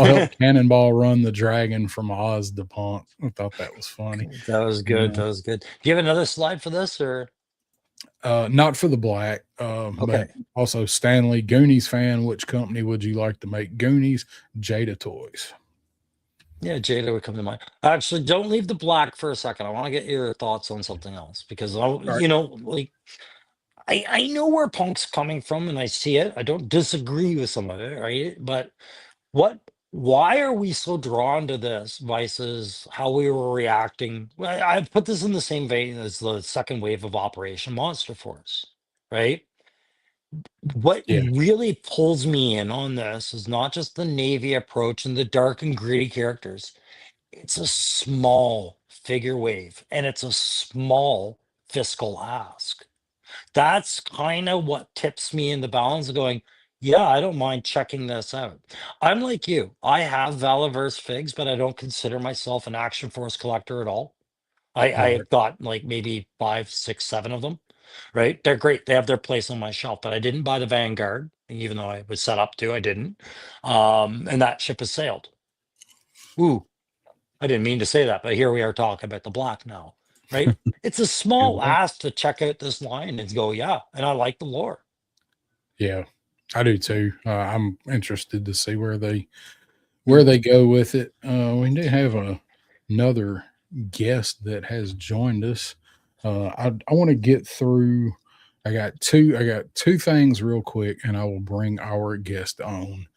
Speaker 1: help Cannonball run the dragon from Oz the Punk. I thought that was funny.
Speaker 2: That was good.
Speaker 1: Yeah.
Speaker 2: That was good. Do you have another slide for this or
Speaker 1: Not for the black, but
Speaker 2: okay.
Speaker 1: also Stanley Goonies fan. Which company would you like to make Goonies? Jada Toys.
Speaker 2: Yeah, Jada would come to mind. Actually, don't leave the black for a second. I want to get your thoughts on something else because
Speaker 1: All right.
Speaker 2: like I know where Punk's coming from and I see it. I don't disagree with some of it, right? But what why are we so drawn to this versus how we were reacting? Well, I put this in the same vein as the second wave of Operation Monster Force, right? What
Speaker 1: Yeah.
Speaker 2: really pulls me in on this is not just the Navy approach and the dark and gritty characters. It's a small figure wave and it's a small fiscal ask. That's kind of what tips me in the balance of going, yeah, I don't mind checking this out. I'm like you. I have Valaverse figs, but I don't consider myself an Action Force collector at all.
Speaker 1: Right.
Speaker 2: I've got like maybe five, six, seven of them, right? They're great. They have their place on my shelf, but I didn't buy the Vanguard, even though I was set up to, I didn't. And that ship has sailed. Ooh, I didn't mean to say that, but here we are talking about the black now, right? It's a
Speaker 1: Here
Speaker 2: small
Speaker 1: we are.
Speaker 2: ask to check out this line and go, yeah, and I like the lore.
Speaker 1: Yeah, I do too. I'm interested to see where they go with it. We do have another guest that has joined us. I want to get through. I got two things real quick, and I will bring our guest on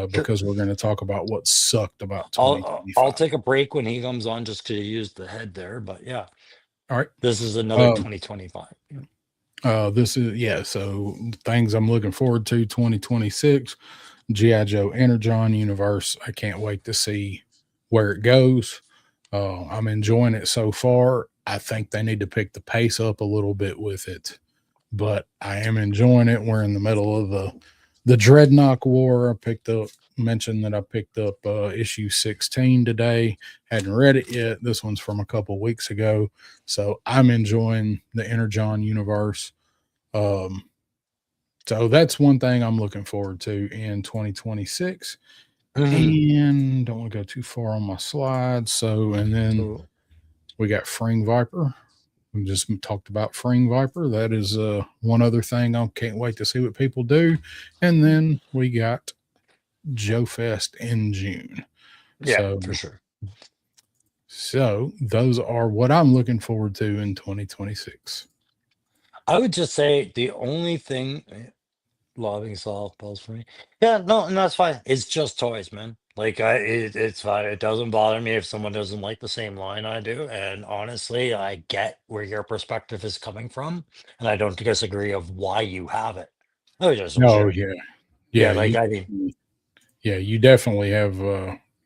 Speaker 2: Sure.
Speaker 1: because we're going to talk about what sucked about
Speaker 2: I'll
Speaker 1: 2025.
Speaker 2: take a break when he comes on just to use the head there, but yeah,
Speaker 1: All right.
Speaker 2: this is another
Speaker 1: Um,
Speaker 2: 2025. Yeah.
Speaker 1: This is yeah. So things I'm looking forward to 2026. GI Joe Energon universe. I can't wait to see where it goes. I'm enjoying it so far. I think they need to pick the pace up a little bit with it, but I am enjoying it. We're in the middle of the Dreadnought War. I picked up mentioned that I picked up issue 16 today. Hadn't read it yet. This one's from a couple weeks ago, so I'm enjoying the Energon universe. Um, so that's one thing I'm looking forward to in 2026.
Speaker 2: Mhm.
Speaker 1: And don't want to go too far on my slides. So, and then
Speaker 2: So
Speaker 1: we got Fring Viper. We just talked about Fring Viper. That is one other thing I can't wait to see what people do. And then we got Joe Fest in June.
Speaker 2: yeah,
Speaker 1: So,
Speaker 2: for sure.
Speaker 1: so those are what I'm looking forward to in 2026.
Speaker 2: I would just say the only thing lobbing softballs for me. Yeah, no, and that's fine. It's just toys, man. Like it's fine. It doesn't bother me if someone doesn't like the same line I do. And honestly, I get where your perspective is coming from, and I don't disagree of why you have it. I was just
Speaker 1: Oh
Speaker 2: wondering.
Speaker 1: yeah,
Speaker 2: Yeah,
Speaker 1: yeah,
Speaker 2: like
Speaker 1: you,
Speaker 2: I mean,
Speaker 1: yeah, you definitely have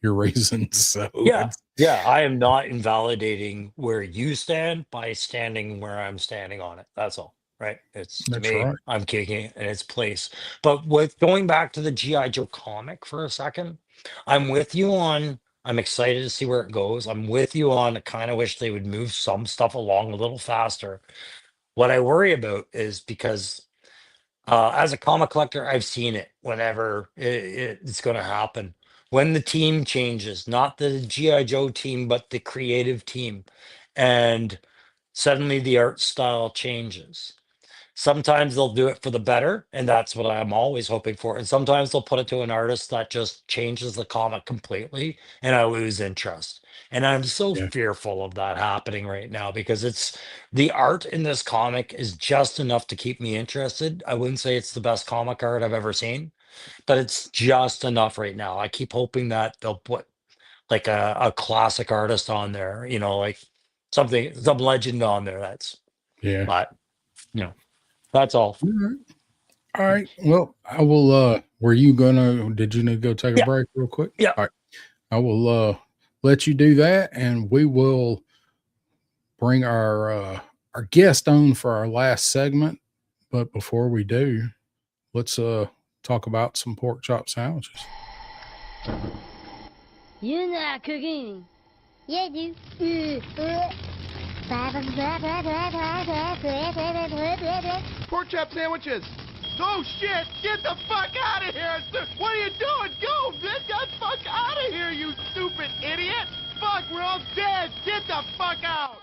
Speaker 1: your reasons. So
Speaker 2: yeah,
Speaker 1: it's
Speaker 2: yeah. I am not invalidating where you stand by standing where I'm standing on it. That's all. Right. It's to
Speaker 1: that's
Speaker 2: me,
Speaker 1: right.
Speaker 2: I'm kicking it in its place. But with going back to the G.I. Joe comic for a second, I'm with you on I'm excited to see where it goes. I'm with you on I kind of wish they would move some stuff along a little faster. What I worry about is because as a comic collector, I've seen it whenever it's going to happen. When the team changes, not the G.I. Joe team, but the creative team. And suddenly the art style changes. Sometimes they'll do it for the better, and that's what I'm always hoping for. And sometimes they'll put it to an artist that just changes the comic completely, and I lose interest. And I'm so
Speaker 1: Yeah,
Speaker 2: fearful of that happening right now because it's the art in this comic is just enough to keep me interested. I wouldn't say it's the best comic art I've ever seen, but it's just enough right now. I keep hoping that they'll put like a classic artist on there, like something, some legend on there.
Speaker 1: yeah.
Speaker 2: But, you know, that's all.
Speaker 1: All right. All right. Well, I will were you gonna did you need to go take a
Speaker 2: Yeah.
Speaker 1: break real quick?
Speaker 2: Yeah.
Speaker 1: All right. I will let you do that and we will bring our guest on for our last segment. But before we do, let's talk about some pork chop sandwiches.
Speaker 3: You're not cooking. Yeah, I do.
Speaker 4: Pork chop sandwiches. Oh shit! Get the fuck out of here! What are you doing? Go! Get the fuck out of here, you stupid idiot! Fuck, we're all dead! Get the fuck out!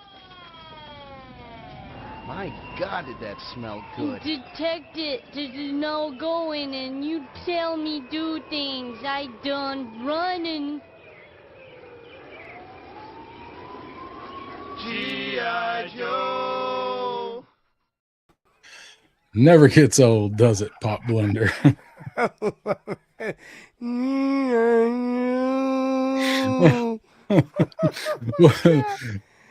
Speaker 4: My God, did that smell good?
Speaker 3: Detect it. There's no going, and you tell me do things. I done running.
Speaker 4: G.I. Joe!
Speaker 1: Never gets old, does it, Pop Blender?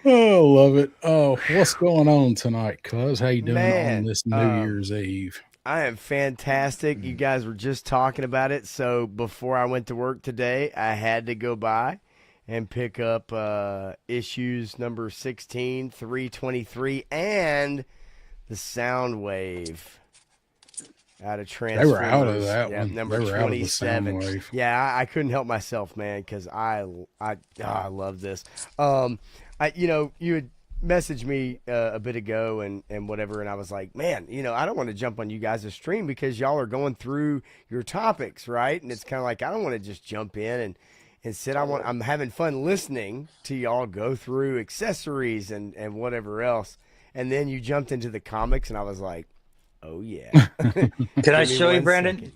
Speaker 1: Oh, love it. Oh, what's going on tonight, cuz? How you doing on
Speaker 5: Man,
Speaker 1: this New Year's Eve?
Speaker 5: I am fantastic. You guys were just talking about it. So before I went to work today, I had to go by and pick up issues number 16, 323, and the Soundwave out of
Speaker 1: They were out of
Speaker 5: Transformers.
Speaker 1: that
Speaker 5: Yeah,
Speaker 1: one.
Speaker 5: number
Speaker 1: They were out of the
Speaker 5: 27.
Speaker 1: Soundwave.
Speaker 5: Yeah, I couldn't help myself, man, because I love this. You had messaged me a bit ago and whatever, and I was like, man, I don't want to jump on you guys' stream because y'all are going through your topics, right? And it's kind of like I don't want to just jump in and sit. I'm having fun listening to y'all go through accessories and whatever else. And then you jumped into the comics, and I was like, oh yeah.
Speaker 2: Can I
Speaker 5: Give me
Speaker 2: show you,
Speaker 5: 1
Speaker 2: Brandon?
Speaker 5: second.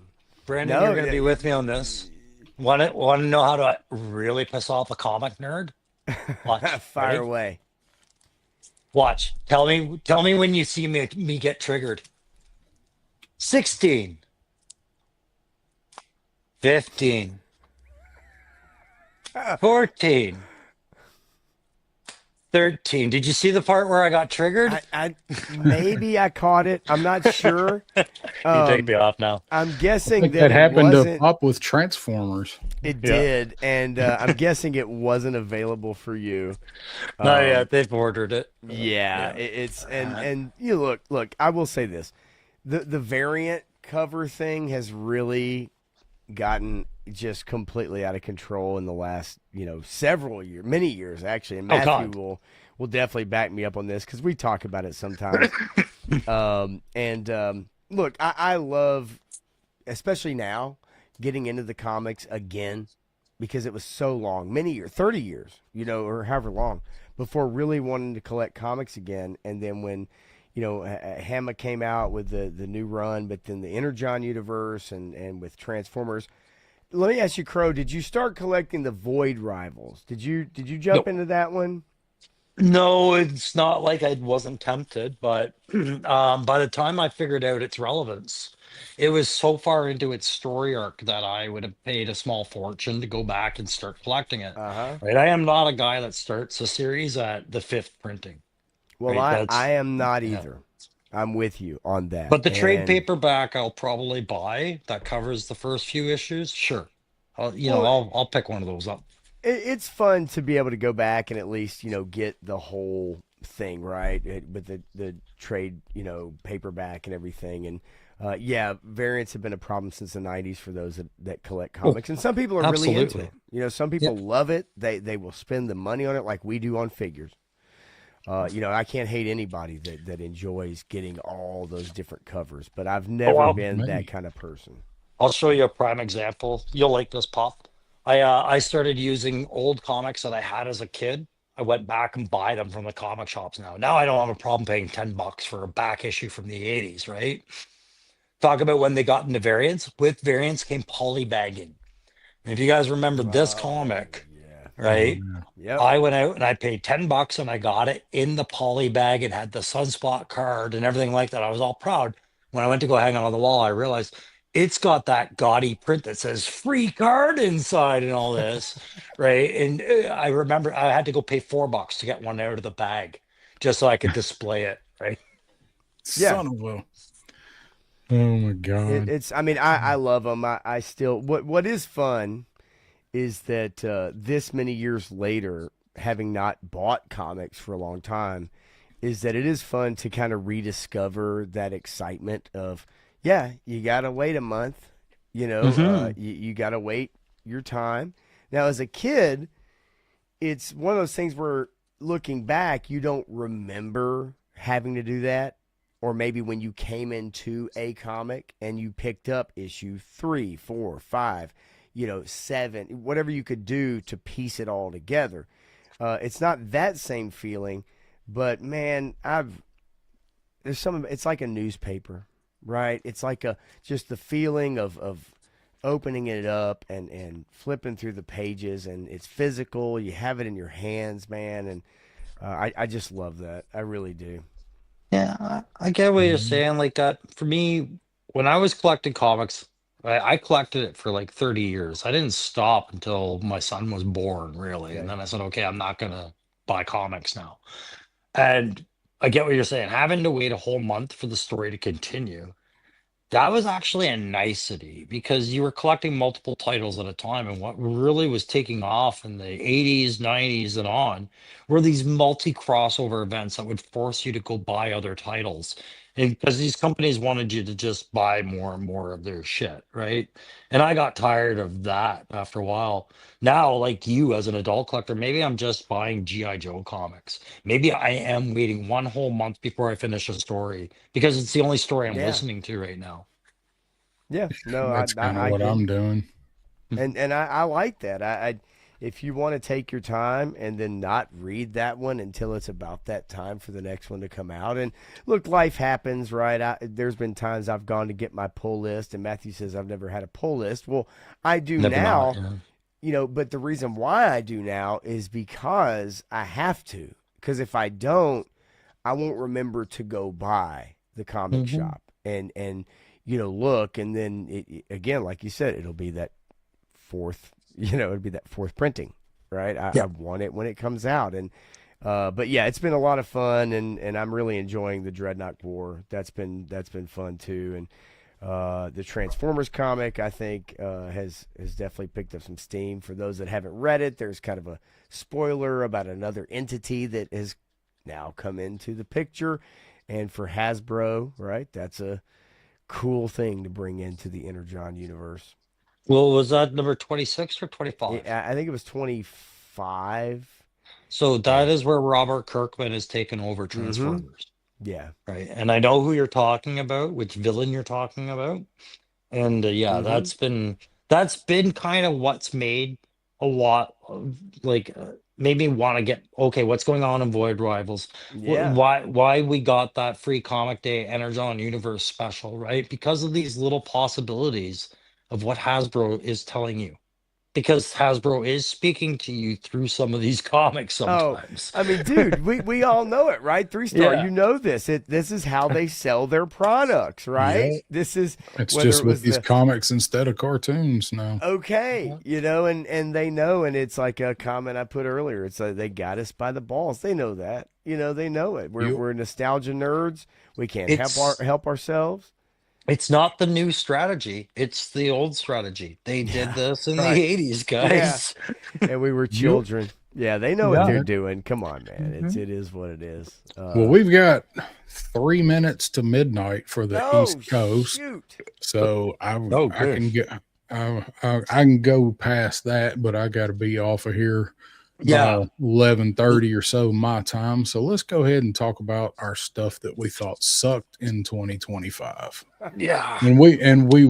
Speaker 2: Brandon,
Speaker 5: No,
Speaker 2: you're going to be with me on this. Want to know how to really piss off a comic nerd? Watch.
Speaker 5: fire
Speaker 2: Ready?
Speaker 5: away.
Speaker 2: Watch. Tell me when you see me get triggered. 16, 15, 14, 13. Did you see the part where I got triggered?
Speaker 5: I maybe I caught it. I'm not sure.
Speaker 2: You take me off now.
Speaker 5: I'm
Speaker 1: I
Speaker 5: guessing
Speaker 1: think
Speaker 5: that
Speaker 1: that
Speaker 5: it
Speaker 1: happened to
Speaker 5: wasn't.
Speaker 1: Pop with Transformers.
Speaker 5: It
Speaker 2: Yeah.
Speaker 5: did, and I'm guessing it wasn't available for you.
Speaker 2: No,
Speaker 5: Um,
Speaker 2: yeah, they've ordered it.
Speaker 5: Yeah, it's and you look. I will say this: the variant cover thing has really gotten just completely out of control in the last several years, many years actually. And
Speaker 2: Oh,
Speaker 5: Matthew
Speaker 2: God.
Speaker 5: will definitely back me up on this because we talk about it sometimes. Look, I love, especially now, getting into the comics again because it was so long, many years, 30 years, or however long, before really wanting to collect comics again. And then when, Hammer came out with the new run, but then the Energon universe and with Transformers. Let me ask you, Crow, did you start collecting the Void Rivals? Did you jump
Speaker 2: Nope.
Speaker 5: into that one?
Speaker 2: No, it's not like I wasn't tempted, but by the time I figured out its relevance, it was so far into its story arc that I would have paid a small fortune to go back and start collecting it.
Speaker 5: Uh-huh.
Speaker 2: Right? I am not a guy that starts a series at the fifth printing.
Speaker 5: Well,
Speaker 2: Right?
Speaker 5: I
Speaker 2: That's
Speaker 5: am not
Speaker 2: yeah.
Speaker 5: either. I'm with you on that.
Speaker 2: But the trade
Speaker 5: And
Speaker 2: paperback I'll probably buy that covers the first few issues. Sure.
Speaker 5: well,
Speaker 2: I'll pick one of those up.
Speaker 5: it's fun to be able to go back and at least get the whole thing right with the trade paperback and everything. And yeah, variants have been a problem since the 90s for those that collect
Speaker 2: Oh,
Speaker 5: comics, and some people are really into
Speaker 2: absolutely.
Speaker 5: it. Some people love it. They will spend the money on it like we do on figures. I can't hate anybody that enjoys getting all those different covers, but I've
Speaker 2: Oh,
Speaker 5: never
Speaker 2: I'll,
Speaker 5: been that
Speaker 1: Me.
Speaker 5: kind of person.
Speaker 2: I'll show you a prime example. You'll like this, Pop. I started using old comics that I had as a kid. I went back and buy them from the comic shops now. Now I don't have a problem paying $10 for a back issue from the 80s, right? Talk about when they got into variants. With variants came polybagging. And if you guys remember this
Speaker 5: Oh,
Speaker 2: comic,
Speaker 5: yeah.
Speaker 1: Oh,
Speaker 2: right?
Speaker 1: yeah.
Speaker 5: Yep.
Speaker 2: I went out and I paid $10 and I got it in the poly bag. It had the sunspot card and everything like that. I was all proud. When I went to go hang it on the wall, I realized it's got that gaudy print that says free card inside and all this, right? And I remember I had to go pay $4 to get one out of the bag just so I could display it, right?
Speaker 5: Yeah.
Speaker 1: Son of a. Oh my God.
Speaker 5: It's. I mean, I love them. I still. What is fun is that this many years later, having not bought comics for a long time, is that it is fun to kind of rediscover that excitement of, yeah, you got to wait a month,
Speaker 2: Hmm.
Speaker 5: you got to wait your time. Now, as a kid, it's one of those things where looking back, you don't remember having to do that. Or maybe when you came into a comic and you picked up issue 3, 4, 5, 7, whatever you could do to piece it all together. It's not that same feeling, but man, there's some. It's like a newspaper, right? It's like just the feeling of opening it up and flipping through the pages, and it's physical. You have it in your hands, man, and I just love that. I really do.
Speaker 2: Yeah, I get what you're
Speaker 1: Mhm.
Speaker 2: saying. Like that for me, when I was collecting comics, I collected it for like 30 years. I didn't stop until my son was born, really. And
Speaker 5: Okay.
Speaker 2: then I said, okay, I'm not gonna buy comics now. And I get what you're saying. Having to wait a whole month for the story to continue. That was actually a nicety because you were collecting multiple titles at a time. And what really was taking off in the 80s, 90s, and on were these multi crossover events that would force you to go buy other titles. And because these companies wanted you to just buy more and more of their shit, right? And I got tired of that after a while. Now, like you as an adult collector, maybe I'm just buying G.I. Joe comics. Maybe I am waiting one whole month before I finish a story because it's the only story I'm
Speaker 5: Yeah.
Speaker 2: listening to right now.
Speaker 5: Yeah. No,
Speaker 1: That's kind of
Speaker 5: I
Speaker 1: what
Speaker 5: get
Speaker 1: I'm
Speaker 5: it.
Speaker 1: doing.
Speaker 5: And I like that. If you want to take your time and then not read that one until it's about that time for the next one to come out. And look, life happens, right? There's been times I've gone to get my pull list, and Matthew says I've never had a pull list. Well, I do
Speaker 2: Never not.
Speaker 5: now,
Speaker 2: Yeah.
Speaker 5: but the reason why I do now is because I have to. Because if I don't, I won't remember to go by the comic
Speaker 2: Hmm.
Speaker 5: shop and look, and then again, like you said, it'll be that fourth, it'd be that fourth printing, right? I
Speaker 2: Yeah.
Speaker 5: want it when it comes out, and But yeah, it's been a lot of fun, and I'm really enjoying the Dreadnought War. That's been fun too, and the Transformers comic I think has definitely picked up some steam. For those that haven't read it, there's kind of a spoiler about another entity that has now come into the picture, and for Hasbro, right? That's a cool thing to bring into the Energon universe.
Speaker 2: Well, was that number 26 or 25?
Speaker 5: I think it was 25.
Speaker 2: So that is where Robert Kirkman has taken over
Speaker 5: Mm-hmm.
Speaker 2: Transformers,
Speaker 5: Yeah.
Speaker 2: right? And I know who you're talking about, which villain you're talking about. And yeah,
Speaker 5: Mhm.
Speaker 2: that's been kind of what's made a lot of like made me want to get okay, what's going on in Void Rivals?
Speaker 5: Yeah.
Speaker 2: Why we got that free comic day Energon Universe special, right? Because of these little possibilities of what Hasbro is telling you. Because Hasbro is speaking to you through some of these comics
Speaker 5: Oh,
Speaker 2: sometimes.
Speaker 5: I mean, dude, we all know it, right? 3 Star,
Speaker 2: Yeah.
Speaker 5: you know this. This is how they sell their products, right?
Speaker 1: Yeah.
Speaker 5: This is
Speaker 1: It's
Speaker 5: whether
Speaker 1: just
Speaker 5: it
Speaker 1: with
Speaker 5: was
Speaker 1: these
Speaker 5: the
Speaker 1: comics instead of cartoons now.
Speaker 5: okay, and they know, and it's like a comment I put earlier. It's like they got us by the balls. They know that, they know it. We're
Speaker 1: You,
Speaker 5: we're nostalgia nerds. We can't
Speaker 2: It's
Speaker 5: help ourselves.
Speaker 2: it's not the new strategy. It's the old strategy. They did
Speaker 5: Yeah,
Speaker 2: this in the
Speaker 5: right.
Speaker 2: 80s,
Speaker 5: Yeah,
Speaker 2: guys.
Speaker 5: and we were
Speaker 1: you,
Speaker 5: children. Yeah, they know what
Speaker 2: Yeah.
Speaker 5: they're doing. Come on, man.
Speaker 2: Mhm.
Speaker 5: It is what it is.
Speaker 1: well, we've got 3 minutes to midnight for the
Speaker 5: No,
Speaker 1: East Coast,
Speaker 5: shoot.
Speaker 1: so I
Speaker 2: Oh,
Speaker 1: I
Speaker 2: good.
Speaker 1: can get I can go past that, but I got to be off of here
Speaker 2: Yeah.
Speaker 1: by 11:30 or so my time. So let's go ahead and talk about our stuff that we thought sucked in 2025.
Speaker 2: Yeah.
Speaker 1: And we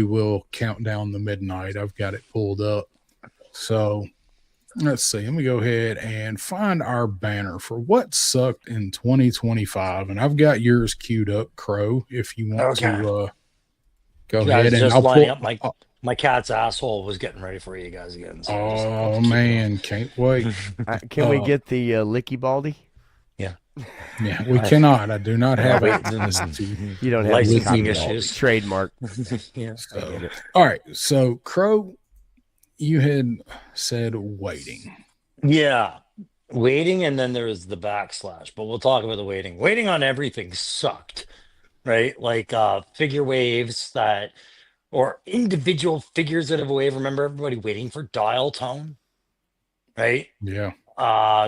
Speaker 1: will count down the midnight. I've got it pulled up. So let's see. Let me go ahead and find our banner for what sucked in 2025. And I've got yours queued up, Crow, if you want
Speaker 2: Okay.
Speaker 1: to go
Speaker 2: I
Speaker 1: ahead
Speaker 2: was
Speaker 1: and
Speaker 2: just
Speaker 1: I'll
Speaker 2: lining
Speaker 1: pull.
Speaker 2: up my cat's asshole was getting ready for you guys again. So I just
Speaker 1: Oh
Speaker 2: keep it
Speaker 1: man, can't wait.
Speaker 5: Can we
Speaker 1: Uh,
Speaker 5: get the Licky Baldy?
Speaker 2: Yeah.
Speaker 1: Yeah, we cannot. I do not have
Speaker 2: Wait,
Speaker 1: access to.
Speaker 5: You don't have
Speaker 2: licensing
Speaker 5: copyright.
Speaker 2: issues.
Speaker 5: Trademark.
Speaker 2: Yeah.
Speaker 5: I
Speaker 1: So,
Speaker 5: get it.
Speaker 1: all right. So, Crow, you had said waiting.
Speaker 2: Yeah. Waiting, and then there's the backslash, but we'll talk about the waiting. Waiting on everything sucked, right? Like figure waves that or individual figures that have a wave. Remember everybody waiting for dial tone, right?
Speaker 1: Yeah.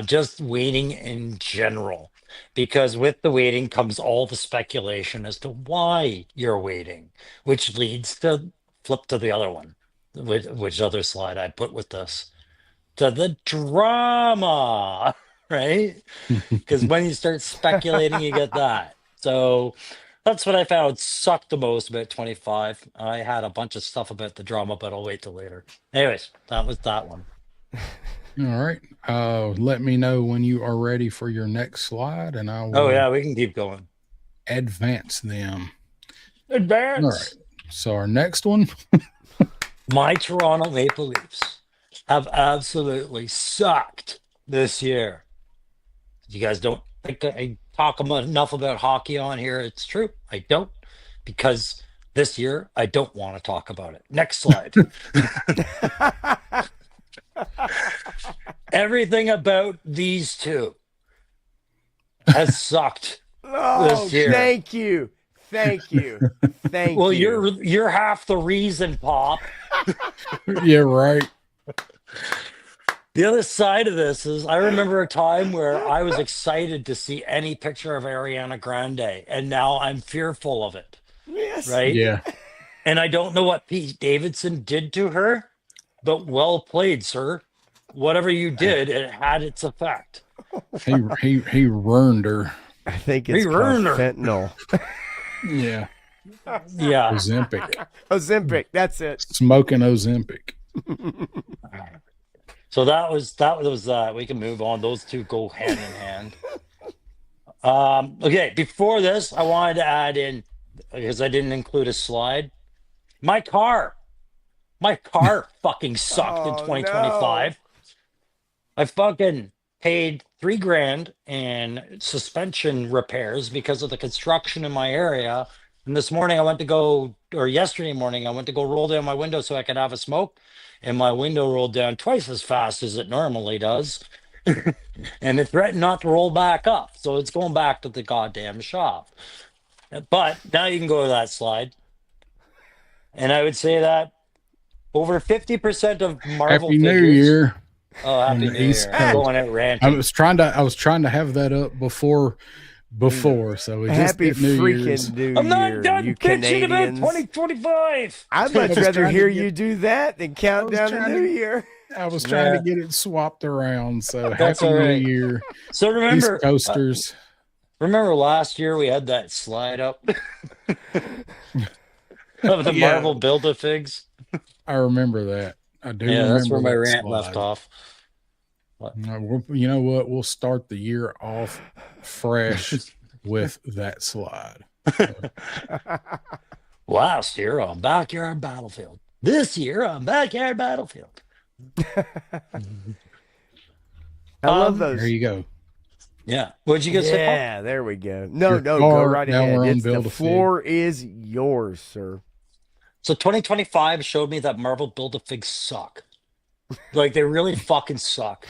Speaker 2: Just waiting in general. Because with the waiting comes all the speculation as to why you're waiting, which leads to flip to the other one. Which other slide I put with this? To the drama, right? Because when you start speculating, you get that. So that's what I found sucked the most about 25. I had a bunch of stuff about the drama, but I'll wait till later. Anyways, that was that one.
Speaker 1: All right. Let me know when you are ready for your next slide, and I will
Speaker 2: Oh, yeah, we can keep going.
Speaker 1: advance them.
Speaker 2: Advance.
Speaker 1: All right. So our next one.
Speaker 2: My Toronto Maple Leafs have absolutely sucked this year. You guys don't think I talk enough about hockey on here? It's true. I don't, because this year I don't want to talk about it. Next slide. Everything about these two has sucked
Speaker 5: Oh,
Speaker 2: this year.
Speaker 5: thank you. Thank you. Thank
Speaker 2: Well,
Speaker 5: you.
Speaker 2: you're half the reason, Pop.
Speaker 1: Yeah, right.
Speaker 2: The other side of this is I remember a time where I was excited to see any picture of Ariana Grande, and now I'm fearful of it,
Speaker 5: Yes.
Speaker 2: right?
Speaker 1: Yeah.
Speaker 2: And I don't know what Pete Davidson did to her, but well played, sir. Whatever you did, it had its effect.
Speaker 1: He ruined her.
Speaker 5: I think
Speaker 2: He
Speaker 5: it's called
Speaker 2: ruined her.
Speaker 5: fentanyl.
Speaker 1: Yeah.
Speaker 2: Yeah.
Speaker 1: Ozempic.
Speaker 5: Ozempic. That's it.
Speaker 1: Smoking Ozempic.
Speaker 2: So that was we can move on. Those two go hand in hand. Okay, before this, I wanted to add in, because I didn't include a slide. My car fucking sucked in
Speaker 5: Oh,
Speaker 2: 2025. I fucking paid $3,000 in suspension repairs because of the construction in my area. And yesterday morning, I went to go roll down my window so I could have a smoke. And my window rolled down twice as fast as it normally does. and it threatened not to roll back up. So it's going back to the goddamn shop. But now you can go to that slide. And I would say that over 50% of Marvel
Speaker 1: Happy New
Speaker 2: figures.
Speaker 1: Year.
Speaker 2: Oh, Happy
Speaker 1: the
Speaker 2: New
Speaker 1: East
Speaker 2: Year. I'm
Speaker 1: Coast.
Speaker 2: going out
Speaker 1: I
Speaker 2: ranting.
Speaker 1: was trying to have that up before, so we just
Speaker 5: Happy
Speaker 1: hit New Year's.
Speaker 5: freaking New
Speaker 2: I'm not
Speaker 5: Year,
Speaker 2: done
Speaker 5: you
Speaker 2: bitching about
Speaker 5: Canadians.
Speaker 2: 2025.
Speaker 5: I'd much
Speaker 1: was
Speaker 5: rather
Speaker 1: trying to
Speaker 5: hear
Speaker 1: get-
Speaker 5: you do that than count
Speaker 1: was
Speaker 5: down the
Speaker 1: trying
Speaker 5: New
Speaker 1: to-
Speaker 5: Year.
Speaker 1: I was trying
Speaker 2: Yeah.
Speaker 1: to get it swapped around. So
Speaker 2: That's
Speaker 1: happy
Speaker 2: all
Speaker 1: New
Speaker 2: right.
Speaker 1: Year,
Speaker 2: So remember,
Speaker 1: East Coasters.
Speaker 2: remember last year we had that slide up of the
Speaker 5: Yeah.
Speaker 2: Marvel Build-A-Figs?
Speaker 1: I remember that. I do.
Speaker 2: Yeah, that's where my
Speaker 1: remember that
Speaker 2: rant left
Speaker 1: slide.
Speaker 2: off.
Speaker 1: You know what? We'll start the year off fresh with that slide.
Speaker 2: Last year on Backyard Battlefield. This year on Backyard Battlefield.
Speaker 5: I love
Speaker 2: Um,
Speaker 5: those.
Speaker 1: There you go.
Speaker 2: Yeah. What'd you guys say, Paul?
Speaker 5: Yeah, there we go. No,
Speaker 1: Your
Speaker 5: go
Speaker 1: car,
Speaker 5: right
Speaker 1: now
Speaker 5: ahead.
Speaker 1: we're on
Speaker 5: It's the
Speaker 1: Build-A-Fig.
Speaker 5: floor is yours, sir.
Speaker 2: So 2025 showed me that Marvel Build-A-Figs suck. Like they really fucking suck.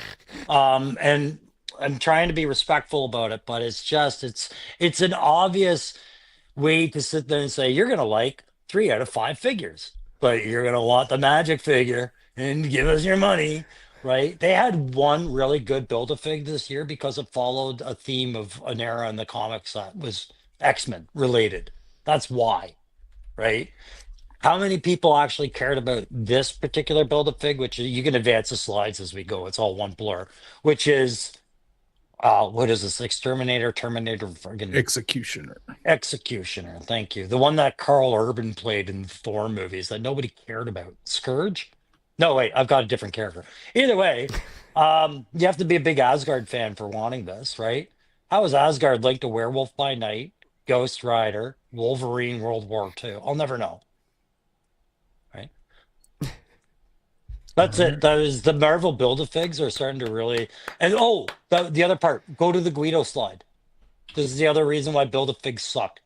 Speaker 2: And I'm trying to be respectful about it, but it's an obvious way to sit there and say you're gonna like 3 out of 5 figures, but you're gonna want the magic figure and give us your money, right? They had one really good Build-A-Fig this year because it followed a theme of an era in the comics that was X-Men related. That's why, right? How many people actually cared about this particular Build-A-Fig, which you can advance the slides as we go. It's all one blur, which is, what is this? Exterminator, Terminator, friggin'
Speaker 1: Executioner.
Speaker 2: Executioner. Thank you. The one that Carl Urban played in Thor movies that nobody cared about. Scourge? No, wait, I've got a different character. Either way, you have to be a big Asgard fan for wanting this, right? How is Asgard linked to Werewolf by Night, Ghost Rider, Wolverine, World War II? I'll never know. That's it. That is the Marvel Build-A-Figs are starting to really. And the other part. Go to the Guido slide. This is the other reason why Build-A-Figs suck.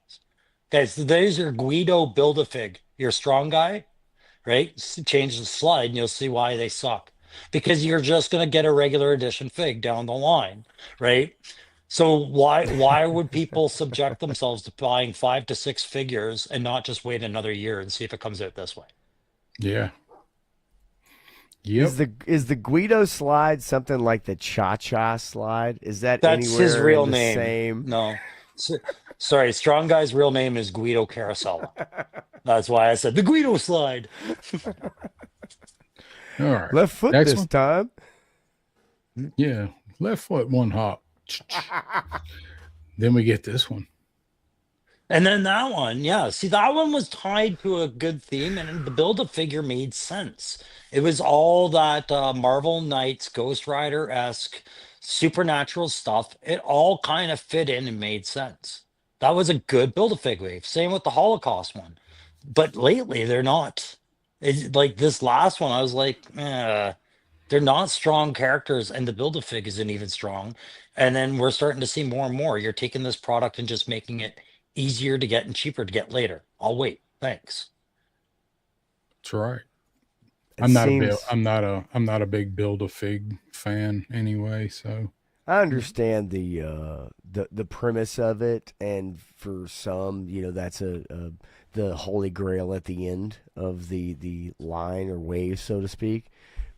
Speaker 2: Okay, so there's your Guido Build-A-Fig. Your strong guy, right? Change the slide, and you'll see why they suck. Because you're just gonna get a regular edition fig down the line, right? So why would people subject themselves to buying 5 to 6 figures and not just wait another year and see if it comes out this way?
Speaker 1: Yeah. Yep.
Speaker 5: Is the Guido slide something like the Cha Cha slide? Is that
Speaker 2: That's
Speaker 5: anywhere
Speaker 2: his real
Speaker 5: in the
Speaker 2: name.
Speaker 5: same?
Speaker 2: No. Sorry, Strong Guy's real name is Guido Carosella. That's why I said the Guido slide.
Speaker 1: All right.
Speaker 5: Left foot
Speaker 1: Next
Speaker 5: this
Speaker 1: one.
Speaker 5: time.
Speaker 1: Yeah. Left foot, one hop. Then we get this one.
Speaker 2: And then that one, yeah. See, that one was tied to a good theme, and the Build-A-Figure made sense. It was all that Marvel Knights, Ghost Rider-esque, supernatural stuff. It all kind of fit in and made sense. That was a good Build-A-Fig wave. Same with the Holocaust one. But lately, they're not. It's like this last one, I was like, they're not strong characters, and the Build-A-Fig isn't even strong. And then we're starting to see more and more. You're taking this product and just making it easier to get and cheaper to get later. I'll wait. Thanks.
Speaker 1: That's right.
Speaker 5: It
Speaker 1: I'm
Speaker 5: seems-
Speaker 1: not a big Build-A-Fig fan anyway, so
Speaker 5: I understand the premise of it, and for some, that's the holy grail at the end of the line or wave, so to speak.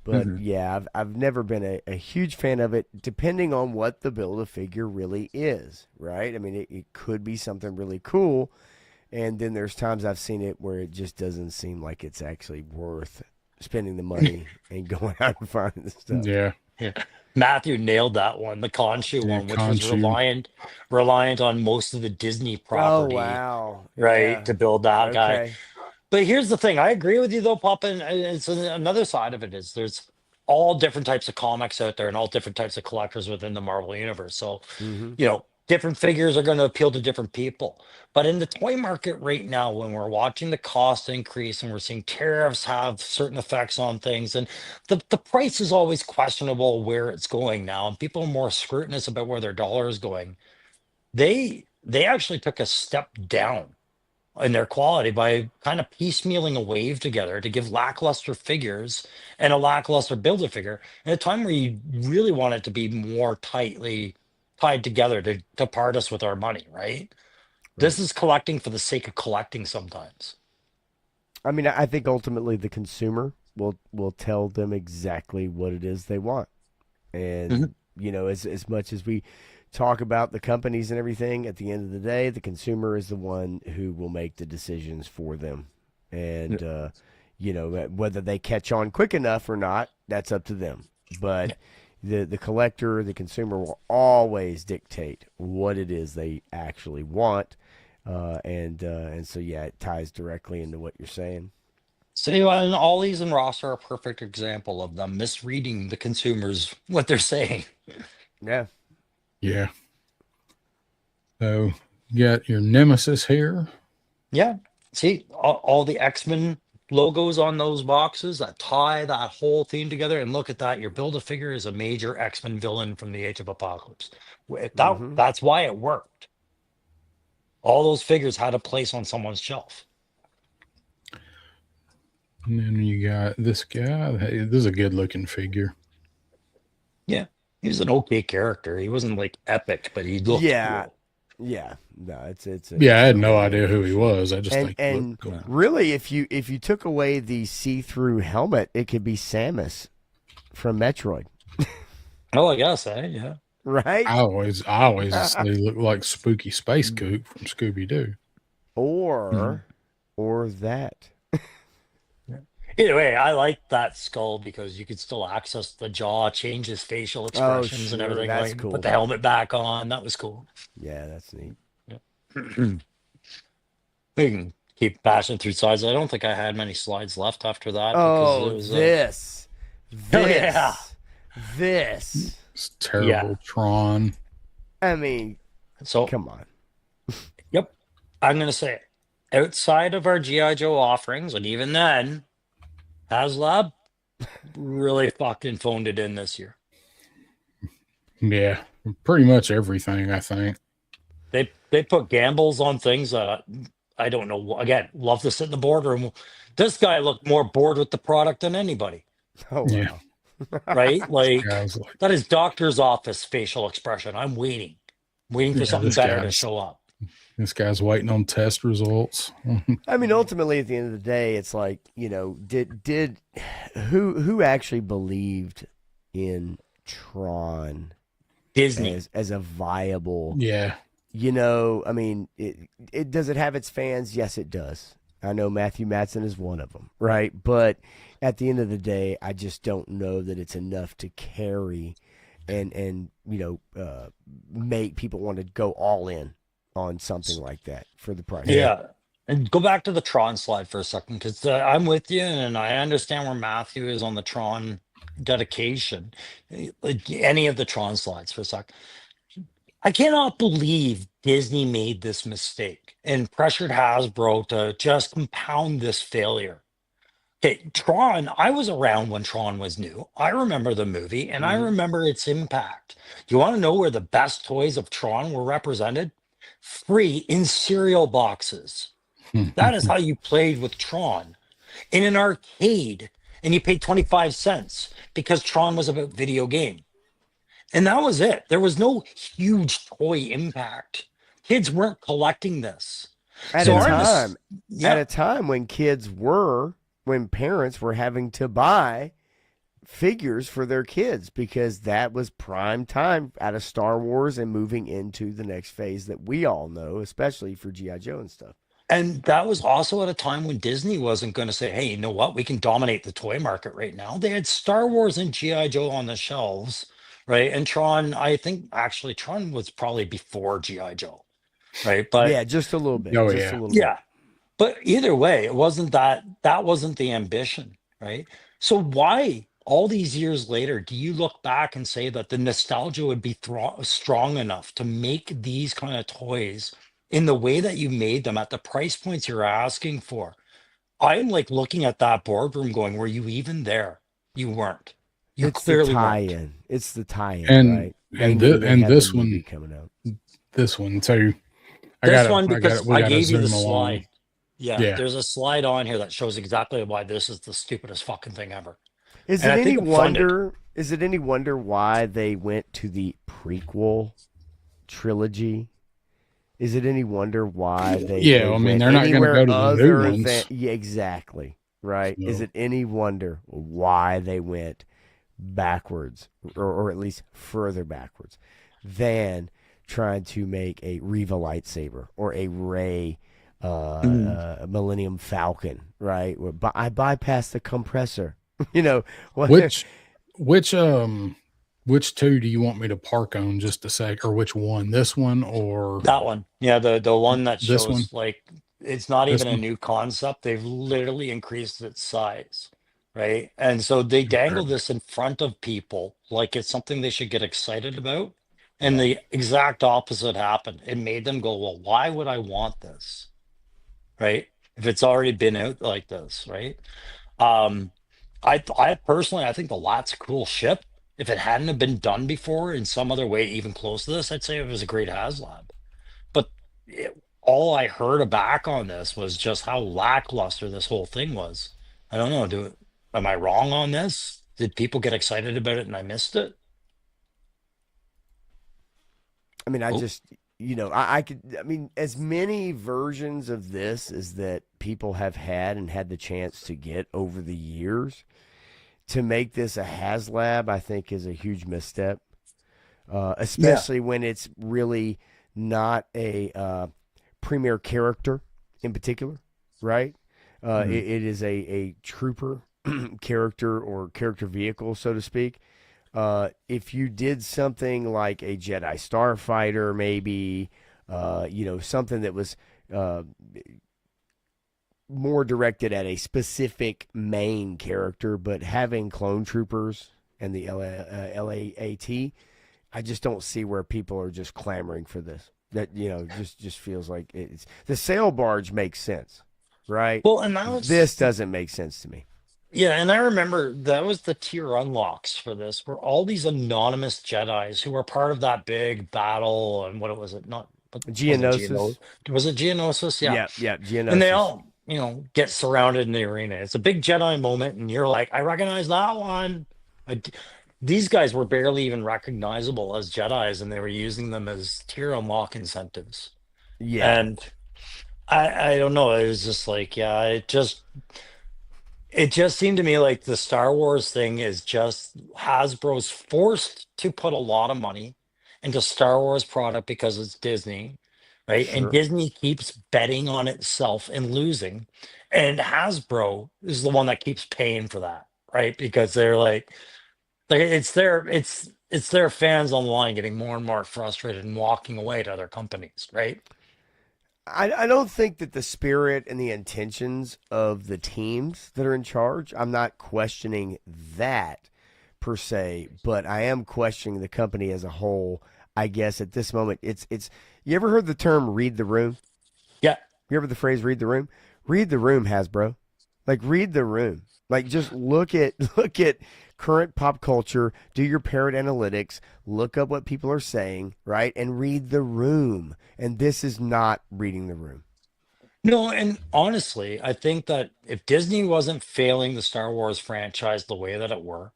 Speaker 5: But yeah, I've never been a huge fan of it, depending on what the Build-A-Figure really is, right? I mean, it could be something really cool, and then there's times I've seen it where it just doesn't seem like it's actually worth spending the money and going out and finding the stuff.
Speaker 1: yeah.
Speaker 2: Matthew nailed that one, the Khonshu
Speaker 1: Yeah,
Speaker 2: one, which was
Speaker 1: Khonshu.
Speaker 2: reliant on most of the Disney
Speaker 5: Oh,
Speaker 2: property,
Speaker 5: wow.
Speaker 2: right,
Speaker 5: Yeah.
Speaker 2: to build that guy.
Speaker 5: Okay.
Speaker 2: But here's the thing. I agree with you though, Papa. And it's another side of it is there's all different types of comics out there and all different types of collectors within the Marvel universe. So, different figures are going to appeal to different people. But in the toy market right now, when we're watching the cost increase and we're seeing tariffs have certain effects on things, and the price is always questionable where it's going now, and people are more scrutinous about where their dollar is going. They actually took a step down in their quality by kind of piecemealing a wave together to give lackluster figures and a lackluster builder figure at a time where you really want it to be more tightly tied together to part us with our money, right? This is collecting for the sake of collecting sometimes.
Speaker 5: I mean, I think ultimately the consumer will tell them exactly what it is they want. And
Speaker 2: Mhm.
Speaker 5: you know, as much as we talk about the companies and everything, at the end of the day, the consumer is the one who will make the decisions for them. And you know, whether they catch on quick enough or not, that's up to them. But the collector, the consumer will always dictate what it is they actually want. And so yeah, it ties directly into what you're saying.
Speaker 2: So and Ollie's and Ross are a perfect example of them misreading the consumers what they're saying.
Speaker 5: Yeah.
Speaker 1: Yeah. So you got your Nemesis here.
Speaker 2: Yeah. See, all the X-Men logos on those boxes that tie that whole theme together. And look at that. Your Build-A-Figure is a major X-Men villain from the Age of Apocalypse. That's why it worked. All those figures had a place on someone's shelf.
Speaker 1: And then you got this guy. Hey, this is a good looking figure.
Speaker 2: Yeah. He was an okay character. He wasn't like epic, but he looked
Speaker 5: Yeah.
Speaker 2: cool.
Speaker 5: Yeah. No, it's
Speaker 1: Yeah, I had no idea who he was. I just
Speaker 5: and
Speaker 1: think he
Speaker 5: and
Speaker 1: looked cool.
Speaker 5: really, if you took away the see-through helmet, it could be Samus from Metroid,
Speaker 2: Oh, I guess, yeah.
Speaker 5: right?
Speaker 1: I always say he looked like Spooky Space Gook from Scooby Doo.
Speaker 5: Or that.
Speaker 2: Either way, I like that skull because you could still access the jaw, change his facial expressions and
Speaker 5: sure,
Speaker 2: everything.
Speaker 5: that's
Speaker 2: Like,
Speaker 5: cool.
Speaker 2: put the helmet back on. That was cool.
Speaker 5: Yeah, that's neat.
Speaker 2: We can keep passing through slides. I don't think I had many slides left after that.
Speaker 5: Oh,
Speaker 2: Because it was,
Speaker 5: this.
Speaker 2: Oh, yeah.
Speaker 5: This.
Speaker 1: It's terrible
Speaker 2: Yeah.
Speaker 1: Tron.
Speaker 5: I mean,
Speaker 2: so,
Speaker 5: come on.
Speaker 2: yep. I'm going to say it. Outside of our G.I. Joe offerings, and even then, HasLab really fucking phoned it in this year.
Speaker 1: Yeah, pretty much everything, I think.
Speaker 2: They put gambles on things that I don't know. Again, love to sit in the boardroom. This guy looked more bored with the product than anybody,
Speaker 5: Oh, wow.
Speaker 1: Yeah.
Speaker 2: right? Like
Speaker 1: Guys like,
Speaker 2: that is doctor's office facial expression. I'm waiting for
Speaker 1: Yeah,
Speaker 2: something
Speaker 1: this
Speaker 2: better to
Speaker 1: guy's-
Speaker 2: show up.
Speaker 1: this guy's waiting on test results.
Speaker 5: I mean, ultimately, at the end of the day, it's like, you know, did who actually believed in Tron
Speaker 2: Disney.
Speaker 5: as a viable,
Speaker 1: Yeah.
Speaker 5: you know, I mean, it does it have its fans? Yes, it does. I know Matthew Matson is one of them, right? But at the end of the day, I just don't know that it's enough to carry and you know, make people want to go all in on something like that for the price.
Speaker 2: Yeah. And go back to the Tron slide for a second, because I'm with you, and I understand where Matthew is on the Tron dedication. Like any of the Tron slides for a sec. I cannot believe Disney made this mistake and pressured Hasbro to just compound this failure. Okay, Tron, I was around when Tron was new. I remember the movie and I remember its impact. You want to know where the best toys of Tron were represented? Free in cereal boxes. That is how you played with Tron. In an arcade, and you paid 25 cents because Tron was about video game. And that was it. There was no huge toy impact. Kids weren't collecting this.
Speaker 5: At
Speaker 2: So
Speaker 5: a
Speaker 2: our mis-
Speaker 5: time,
Speaker 2: Yeah.
Speaker 5: at a time when when parents were having to buy figures for their kids because that was prime time out of Star Wars and moving into the next phase that we all know, especially for G.I. Joe and stuff.
Speaker 2: And that was also at a time when Disney wasn't going to say, hey, you know what? We can dominate the toy market right now. They had Star Wars and G.I. Joe on the shelves, right? And Tron, I think actually Tron was probably before G.I. Joe, right? But
Speaker 5: Yeah, just a little bit.
Speaker 1: Oh,
Speaker 5: just
Speaker 1: yeah.
Speaker 5: a little
Speaker 2: yeah. But either way, it wasn't that wasn't the ambition, right? So why all these years later do you look back and say that the nostalgia would be strong enough to make these kind of toys in the way that you made them at the price points you're asking for? I'm like looking at that boardroom going, were you even there? You weren't. You
Speaker 5: It's the
Speaker 2: clearly weren't.
Speaker 5: tie-in. It's the tie-in,
Speaker 1: And-
Speaker 5: right?
Speaker 1: and
Speaker 5: knew
Speaker 1: thi-
Speaker 5: they
Speaker 1: and
Speaker 5: had the
Speaker 1: this
Speaker 5: movie
Speaker 1: one-
Speaker 5: coming out.
Speaker 1: This one too.
Speaker 2: This one because
Speaker 1: we
Speaker 2: I
Speaker 1: gotta
Speaker 2: gave you the
Speaker 1: zoom along.
Speaker 2: slide.
Speaker 1: Yeah.
Speaker 2: There's a slide on here that shows exactly why this is the stupidest fucking thing ever.
Speaker 5: Is
Speaker 2: And
Speaker 5: it
Speaker 2: I
Speaker 5: any
Speaker 2: think it funded.
Speaker 5: wonder? Is it any wonder why they went to the prequel trilogy? Is it any wonder why they
Speaker 1: Yeah, I mean,
Speaker 5: went
Speaker 1: they're not gonna
Speaker 5: anywhere
Speaker 1: go to the new
Speaker 5: other
Speaker 1: ones.
Speaker 5: than yeah, exactly right? Is
Speaker 1: So-
Speaker 5: it any wonder why they went backwards, or at least further backwards, than trying to make a Reva lightsaber or a Rey Millennium Falcon? Right? I bypassed the compressor. You know what?
Speaker 1: Which two do you want me to park on just a sec, or which one? This one or
Speaker 2: That one. Yeah, the one that
Speaker 1: This
Speaker 2: shows
Speaker 1: one?
Speaker 2: like it's not
Speaker 1: This
Speaker 2: even a
Speaker 1: one?
Speaker 2: new concept. They've literally increased its size, right? And so they dangle this in front of people like it's something they should get excited about. And the exact opposite happened. It made them go, well, why would I want this? Right? If it's already been out like this, right? I personally, I think the Lot's a cool ship. If it hadn't have been done before in some other way, even close to this, I'd say it was a great HasLab. But all I heard back on this was just how lackluster this whole thing was. I don't know. Am I wrong on this? Did people get excited about it and I missed it?
Speaker 5: I mean,
Speaker 2: Oh.
Speaker 5: I could, I mean, as many versions of this as that people have had and had the chance to get over the years, to make this a HasLab, I think is a huge misstep, especially when it's really not a premier character in particular, right? It is a trooper character or character vehicle, so to speak. If you did something like a Jedi Starfighter, maybe, something that was more directed at a specific main character, but having clone troopers and the LAAT, I just don't see where people are just clamoring for this. That, just feels like it's the sail barge makes sense, right?
Speaker 2: Well, and that was
Speaker 5: This doesn't make sense to me.
Speaker 2: Yeah, and I remember that was the tier unlocks for this, were all these anonymous Jedis who were part of that big battle, and what was it? Not but was it
Speaker 5: Geonosis.
Speaker 2: Was it Geonosis? Yeah.
Speaker 5: Yeah, Geonosis.
Speaker 2: And they all, get surrounded in the arena. It's a big Jedi moment, and you're like, I recognize that one. These guys were barely even recognizable as Jedis, and they were using them as tier unlock incentives.
Speaker 5: Yeah.
Speaker 2: And I don't know. It was just like, yeah, it just seemed to me like the Star Wars thing is just Hasbro's forced to put a lot of money into Star Wars product because it's Disney, right?
Speaker 5: Sure.
Speaker 2: And Disney keeps betting on itself and losing. And Hasbro is the one that keeps paying for that, right? Because they're like it's their fans on the line getting more and more frustrated and walking away to other companies, right?
Speaker 5: I don't think that the spirit and the intentions of the teams that are in charge, I'm not questioning that per se, but I am questioning the company as a whole. I guess at this moment, it's you ever heard the term read the room?
Speaker 2: Yeah.
Speaker 5: You ever the phrase read the room? Read the room, Hasbro. Like read the room. Like just look at current pop culture, do your parrot analytics, look up what people are saying, right? And read the room. And this is not reading the room.
Speaker 2: No, and honestly, I think that if Disney wasn't failing the Star Wars franchise the way that it were,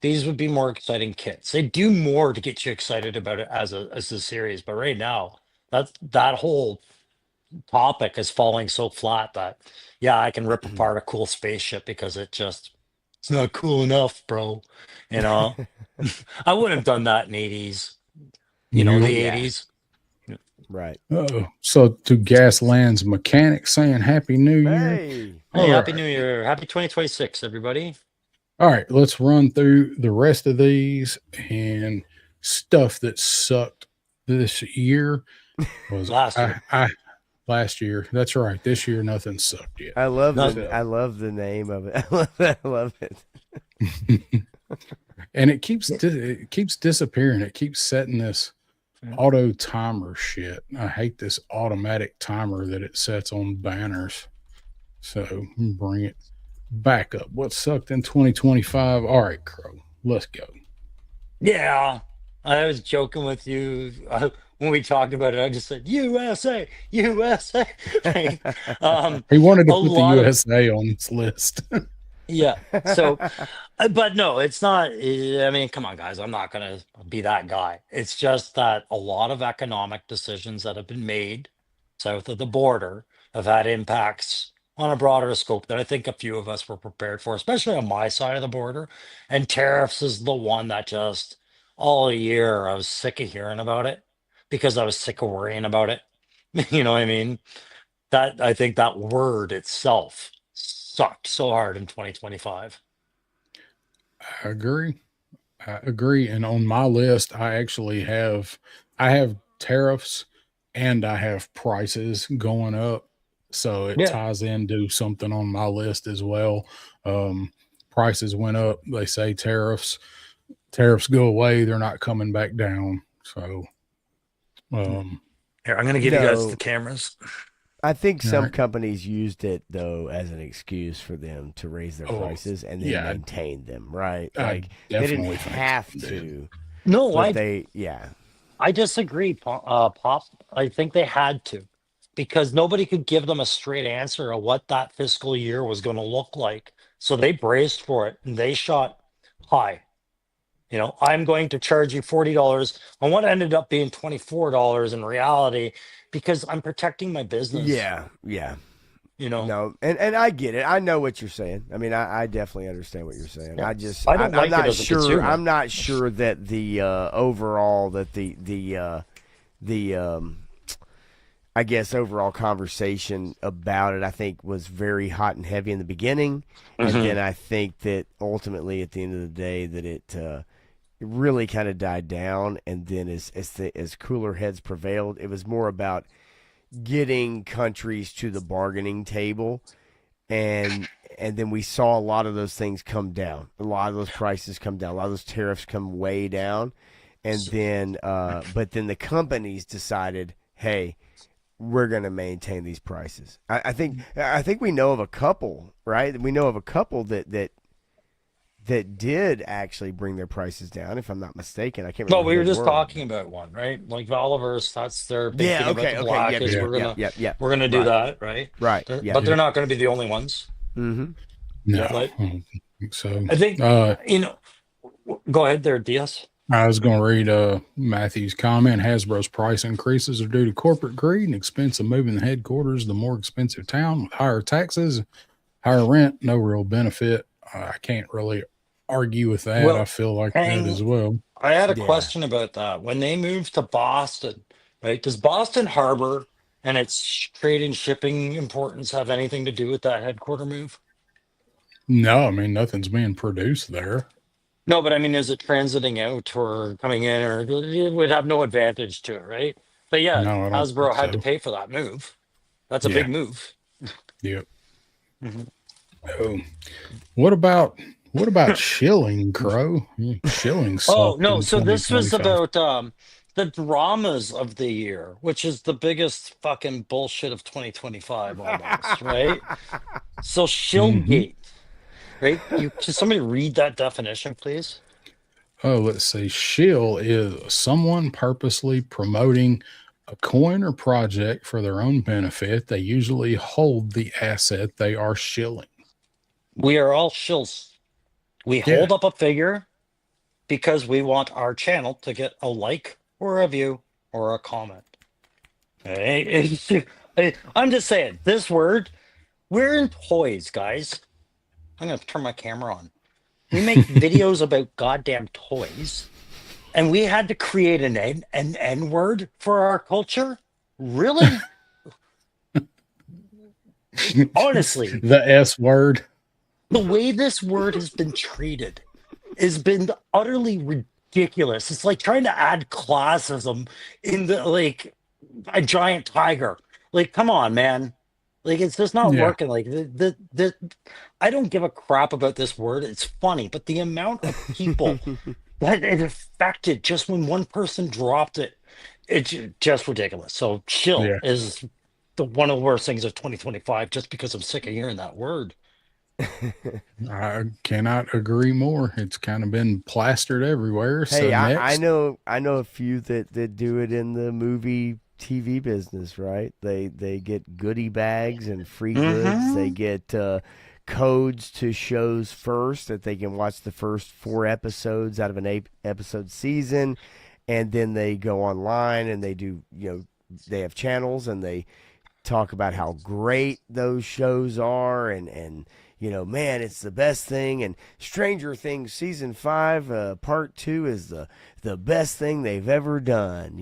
Speaker 2: these would be more exciting kits. They do more to get you excited about it as a series. But right now, that whole topic is falling so flat that I can rip apart a cool spaceship because it's not cool enough, bro. I wouldn't have done that in 80s. The
Speaker 5: Yeah.
Speaker 2: 80s.
Speaker 5: Right.
Speaker 1: Uh-oh. So to Gasland's mechanic saying Happy New Year.
Speaker 5: Hey.
Speaker 2: Hey,
Speaker 1: All
Speaker 2: Happy
Speaker 1: right.
Speaker 2: New Year. Happy 2026, everybody.
Speaker 1: All right, let's run through the rest of these and stuff that sucked this year was
Speaker 2: Last year.
Speaker 1: last year. That's right. This year nothing sucked yet.
Speaker 5: I love
Speaker 2: Nothing.
Speaker 5: I love the name of it. I love it.
Speaker 1: And it keeps disappearing. It keeps setting this auto timer shit. I hate this automatic timer that it sets on banners. So bring it back up. What sucked in 2025? All right, Crow, let's go.
Speaker 2: Yeah. I was joking with you when we talked about it. I just said USA, USA. Right?
Speaker 1: He wanted to
Speaker 2: A
Speaker 1: put the
Speaker 2: lot of
Speaker 1: USA on this list.
Speaker 2: yeah. So, but no, it's not. I mean, come on, guys. I'm not gonna be that guy. It's just that a lot of economic decisions that have been made south of the border have had impacts on a broader scope that I think a few of us were prepared for, especially on my side of the border. And tariffs is the one that just all year I was sick of hearing about it because I was sick of worrying about it. You know what I mean? That I think that word itself sucked so hard in 2025.
Speaker 1: I agree. I agree. And on my list, I have tariffs and I have prices going up. So it
Speaker 2: Yeah.
Speaker 1: ties into something on my list as well. Prices went up. They say tariffs go away. They're not coming back down. So, um,
Speaker 2: Here, I'm gonna give you guys the
Speaker 5: No,
Speaker 2: cameras.
Speaker 5: I think
Speaker 1: all
Speaker 5: some
Speaker 1: right.
Speaker 5: companies used it though as an excuse for them to raise their
Speaker 1: Oh,
Speaker 5: prices and then
Speaker 1: yeah,
Speaker 5: maintain them, right?
Speaker 1: I
Speaker 5: Like they didn't
Speaker 1: definitely think
Speaker 5: have
Speaker 1: they did.
Speaker 5: to,
Speaker 2: No,
Speaker 5: but they, yeah,
Speaker 2: I disagree, Pop. I think they had to because nobody could give them a straight answer of what that fiscal year was going to look like. So they braced for it and they shot high. You know, I'm going to charge you $40 on what ended up being $24 in reality because I'm protecting my business.
Speaker 5: yeah, yeah.
Speaker 2: You know,
Speaker 5: No, and I get it. I know what you're saying. I mean, I definitely understand what you're saying.
Speaker 2: yeah,
Speaker 5: I just,
Speaker 2: I don't
Speaker 5: I'm
Speaker 2: like it
Speaker 5: not
Speaker 2: as a
Speaker 5: sure.
Speaker 2: consumer.
Speaker 5: I'm not sure that the overall that the I guess overall conversation about it, I think, was very hot and heavy in the beginning, and
Speaker 2: Hmm.
Speaker 5: then I think that ultimately, at the end of the day, that it really kind of died down, and then as cooler heads prevailed, it was more about getting countries to the bargaining table, and and then we saw a lot of those things come down, a lot of those prices come down, a lot of those tariffs come way down, and then but then the companies decided, hey, we're going to maintain these prices. I think we know of a couple, right? We know of a couple that did actually bring their prices down, if I'm not mistaken. I can't
Speaker 2: Well,
Speaker 5: remember who
Speaker 2: we were
Speaker 5: those
Speaker 2: just
Speaker 5: were.
Speaker 2: talking about one, right? Like Oliver's, that's they're
Speaker 5: Yeah.
Speaker 2: thinking about the
Speaker 5: Okay. Okay.
Speaker 2: black
Speaker 5: Yep.
Speaker 2: is
Speaker 5: Yep.
Speaker 1: Yeah.
Speaker 5: Yep. Yep. Yep.
Speaker 2: we're gonna do
Speaker 5: Right.
Speaker 2: that, right?
Speaker 5: Right. Yep.
Speaker 2: But they're
Speaker 1: Yeah.
Speaker 2: not gonna be the only ones.
Speaker 5: Mm-hmm.
Speaker 1: No,
Speaker 5: Yep.
Speaker 1: I
Speaker 2: But
Speaker 1: don't think so.
Speaker 2: I think
Speaker 1: Uh,
Speaker 2: you know. Go ahead, there, Diaz.
Speaker 1: I was going to read Matthew's comment. Hasbro's price increases are due to corporate greed and expense of moving the headquarters to the more expensive town with higher taxes, higher rent, no real benefit. I can't really argue with that. I
Speaker 2: Well,
Speaker 1: feel like that
Speaker 2: hang.
Speaker 1: as well.
Speaker 2: I had a
Speaker 5: Yeah.
Speaker 2: question about that. When they moved to Boston, right? Does Boston Harbor and its trade and shipping importance have anything to do with that headquarter move?
Speaker 1: No, I mean, nothing's being produced there.
Speaker 2: No, but I mean, is it transiting out or coming in, or it would have no advantage to it, right? But yeah,
Speaker 1: No, I don't think
Speaker 2: Hasbro had to
Speaker 1: so.
Speaker 2: pay for that move. That's a
Speaker 1: Yeah.
Speaker 2: big move.
Speaker 1: Yep.
Speaker 2: Mhm.
Speaker 1: Oh, what about Shilling, Crow? Shilling
Speaker 2: Oh
Speaker 1: sucked
Speaker 2: no,
Speaker 1: in
Speaker 2: so this was
Speaker 1: 2025.
Speaker 2: about the dramas of the year, which is the biggest fucking bullshit of 2025 almost, right? So
Speaker 1: Hmm.
Speaker 2: Shillgate, right? You can somebody read that definition, please?
Speaker 1: Oh, let's see. Shill is someone purposely promoting a coin or project for their own benefit. They usually hold the asset they are shilling.
Speaker 2: We are all shills. We
Speaker 1: Yeah.
Speaker 2: hold up a figure because we want our channel to get a like or a view or a comment. Hey, I'm just saying, this word, we're in toys, guys. I'm gonna turn my camera on. We make videos about goddamn toys, and we had to create an N word for our culture? Really? Honestly,
Speaker 1: The S word.
Speaker 2: the way this word has been treated has been utterly ridiculous. It's like trying to add classism in the like a giant tiger. Like, come on, man. Like, it's just not
Speaker 1: Yeah.
Speaker 2: working. Like, I don't give a crap about this word. It's funny, but the amount of people that it affected just when one person dropped it, it's just ridiculous. So, chill
Speaker 1: Yeah.
Speaker 2: is one of the worst things of 2025 just because I'm sick of hearing that word.
Speaker 1: I cannot agree more. It's kind of been plastered everywhere. So
Speaker 5: Hey, I
Speaker 1: next,
Speaker 5: know a few that do it in the movie TV business, right? They get goodie bags and free goods. They
Speaker 2: Mm-hmm.
Speaker 5: get codes to shows first that they can watch the first 4 episodes out of an 8 episode season, and then they go online and they do, they have channels and they talk about how great those shows are, and man, it's the best thing. And Stranger Things season 5 part 2 is the best thing they've ever done,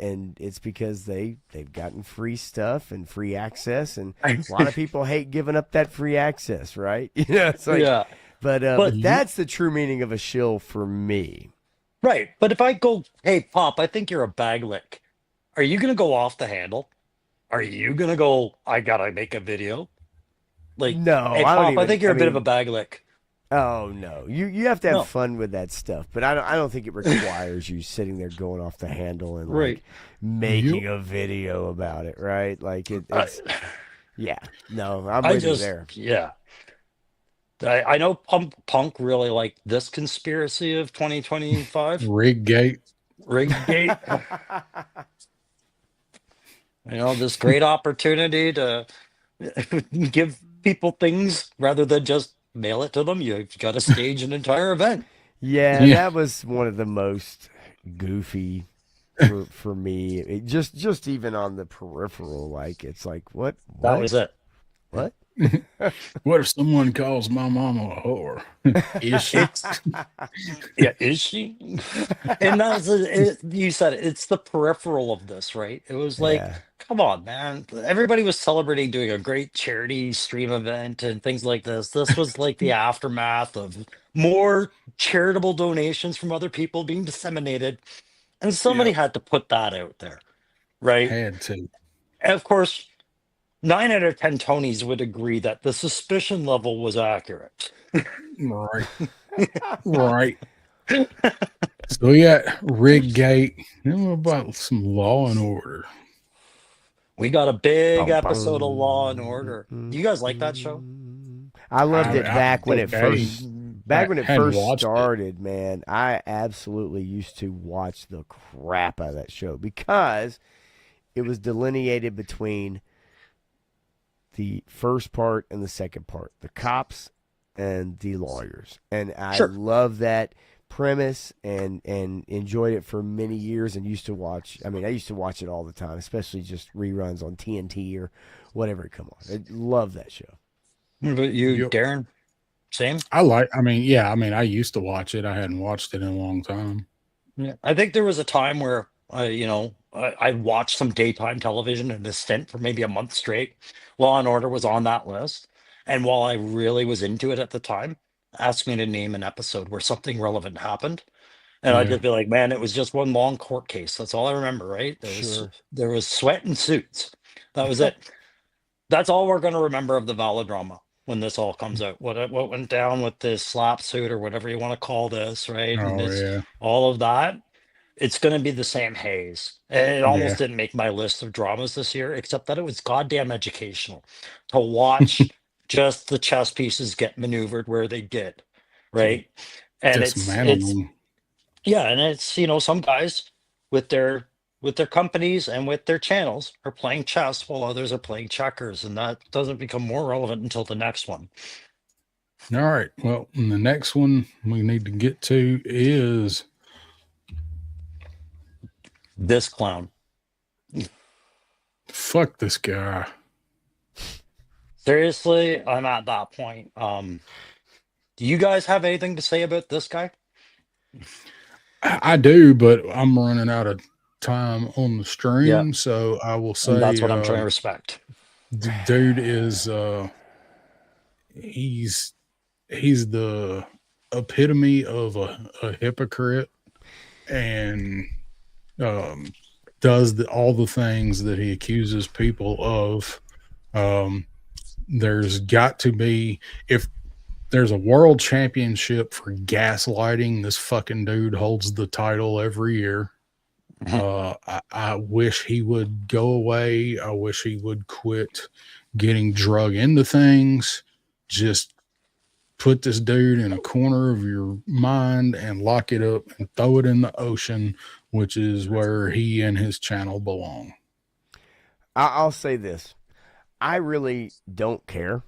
Speaker 5: and it's because they've gotten free stuff and free access, and a lot of people hate giving up that free access, right? It's like,
Speaker 2: Yeah.
Speaker 5: but
Speaker 2: But
Speaker 5: that's the true meaning of a shill for me.
Speaker 2: right. But if I go, hey, Pop, I think you're a bag lick. Are you gonna go off the handle? Are you gonna go, I gotta make a video? Like,
Speaker 5: No,
Speaker 2: hey,
Speaker 5: I don't
Speaker 2: Pop, I
Speaker 5: even.
Speaker 2: think you're
Speaker 5: I
Speaker 2: a bit of a
Speaker 5: mean,
Speaker 2: bag lick.
Speaker 5: oh no, you have to have
Speaker 2: No.
Speaker 5: fun with that stuff, but I don't think it requires you sitting there going off the handle and
Speaker 2: Right.
Speaker 5: like making a video about it, right? Like
Speaker 2: I,
Speaker 5: it's yeah. No, I'm
Speaker 2: I
Speaker 5: with you
Speaker 2: just,
Speaker 5: there.
Speaker 2: yeah. I know Punk really liked this conspiracy of 2025,
Speaker 1: Riggate.
Speaker 2: Riggate. This great opportunity to give people things rather than just mail it to them. You've got to stage an entire event.
Speaker 5: Yeah,
Speaker 1: Yeah.
Speaker 5: that was one of the most goofy for me. Just even on the peripheral, like it's like what
Speaker 2: That
Speaker 5: what
Speaker 2: was it.
Speaker 5: what?
Speaker 1: What if someone calls my mama a whore? Is she?
Speaker 2: It's yeah, is she? And you said it, it's the peripheral of this, right? It was like,
Speaker 5: Yeah.
Speaker 2: come on, man. Everybody was celebrating doing a great charity stream event and things like this. This was like the aftermath of more charitable donations from other people being disseminated. And somebody
Speaker 1: Yep.
Speaker 2: had to put that out there, right?
Speaker 1: Had to.
Speaker 2: And of course, 9 out of 10 Tonys would agree that the suspicion level was accurate.
Speaker 1: Right. Right. So we got Riggate. What about some Law and Order?
Speaker 2: We got a big
Speaker 5: Bum,
Speaker 2: episode of Law and Order.
Speaker 5: bum,
Speaker 2: Do you guys like that show?
Speaker 5: I loved it
Speaker 1: I-
Speaker 5: back when it
Speaker 1: okay.
Speaker 5: first back when it
Speaker 1: Hadn't
Speaker 5: first
Speaker 1: watched it.
Speaker 5: started, man. I absolutely used to watch the crap out of that show because it was delineated between the first part and the second part, the cops and the lawyers. And I
Speaker 2: Sure.
Speaker 5: love that premise and enjoyed it for many years and used to watch. I mean, I used to watch it all the time, especially just reruns on TNT or whatever it come on. I love that show.
Speaker 2: What about you,
Speaker 1: Yep.
Speaker 2: Darren? Same?
Speaker 1: I used to watch it. I hadn't watched it in a long time.
Speaker 2: Yeah. I think there was a time where, I watched some daytime television in a stint for maybe a month straight. Law and Order was on that list. And while I really was into it at the time, asked me to name an episode where something relevant happened. And I'd
Speaker 1: Yeah.
Speaker 2: just be like, man, it was just one long court case. That's all I remember, right?
Speaker 5: Sure.
Speaker 2: There was sweat and suits. That was it. That's all we're going to remember of the Valadrama when this all comes out. What went down with this slap suit or whatever you want to call this, right? And
Speaker 1: Oh
Speaker 2: it's
Speaker 1: yeah.
Speaker 2: all of that. It's going to be the same haze. And it
Speaker 1: Yeah.
Speaker 2: almost didn't make my list of dramas this year, except that it was goddamn educational to watch just the chess pieces get maneuvered where they did, right? And it's
Speaker 1: Dismantling.
Speaker 2: yeah, and it's some guys with their companies and with their channels are playing chess while others are playing checkers, and that doesn't become more relevant until the next one.
Speaker 1: All right. Well, and the next one we need to get to is
Speaker 2: This clown.
Speaker 1: fuck this guy.
Speaker 2: Seriously, I'm at that point. Do you guys have anything to say about this guy?
Speaker 1: I do, but I'm running out of time on the stream,
Speaker 2: Yeah.
Speaker 1: so I will
Speaker 2: And
Speaker 1: say
Speaker 2: that's what I'm trying to respect.
Speaker 1: the dude is he's the epitome of a hypocrite, and does all the things that he accuses people of. There's got to be, if there's a world championship for gaslighting, this fucking dude holds the title every year. I wish he would go away. I wish he would quit getting drug into things. Just put this dude in a corner of your mind and lock it up and throw it in the ocean, which is where he and his channel belong.
Speaker 5: I'll say this. I really don't care.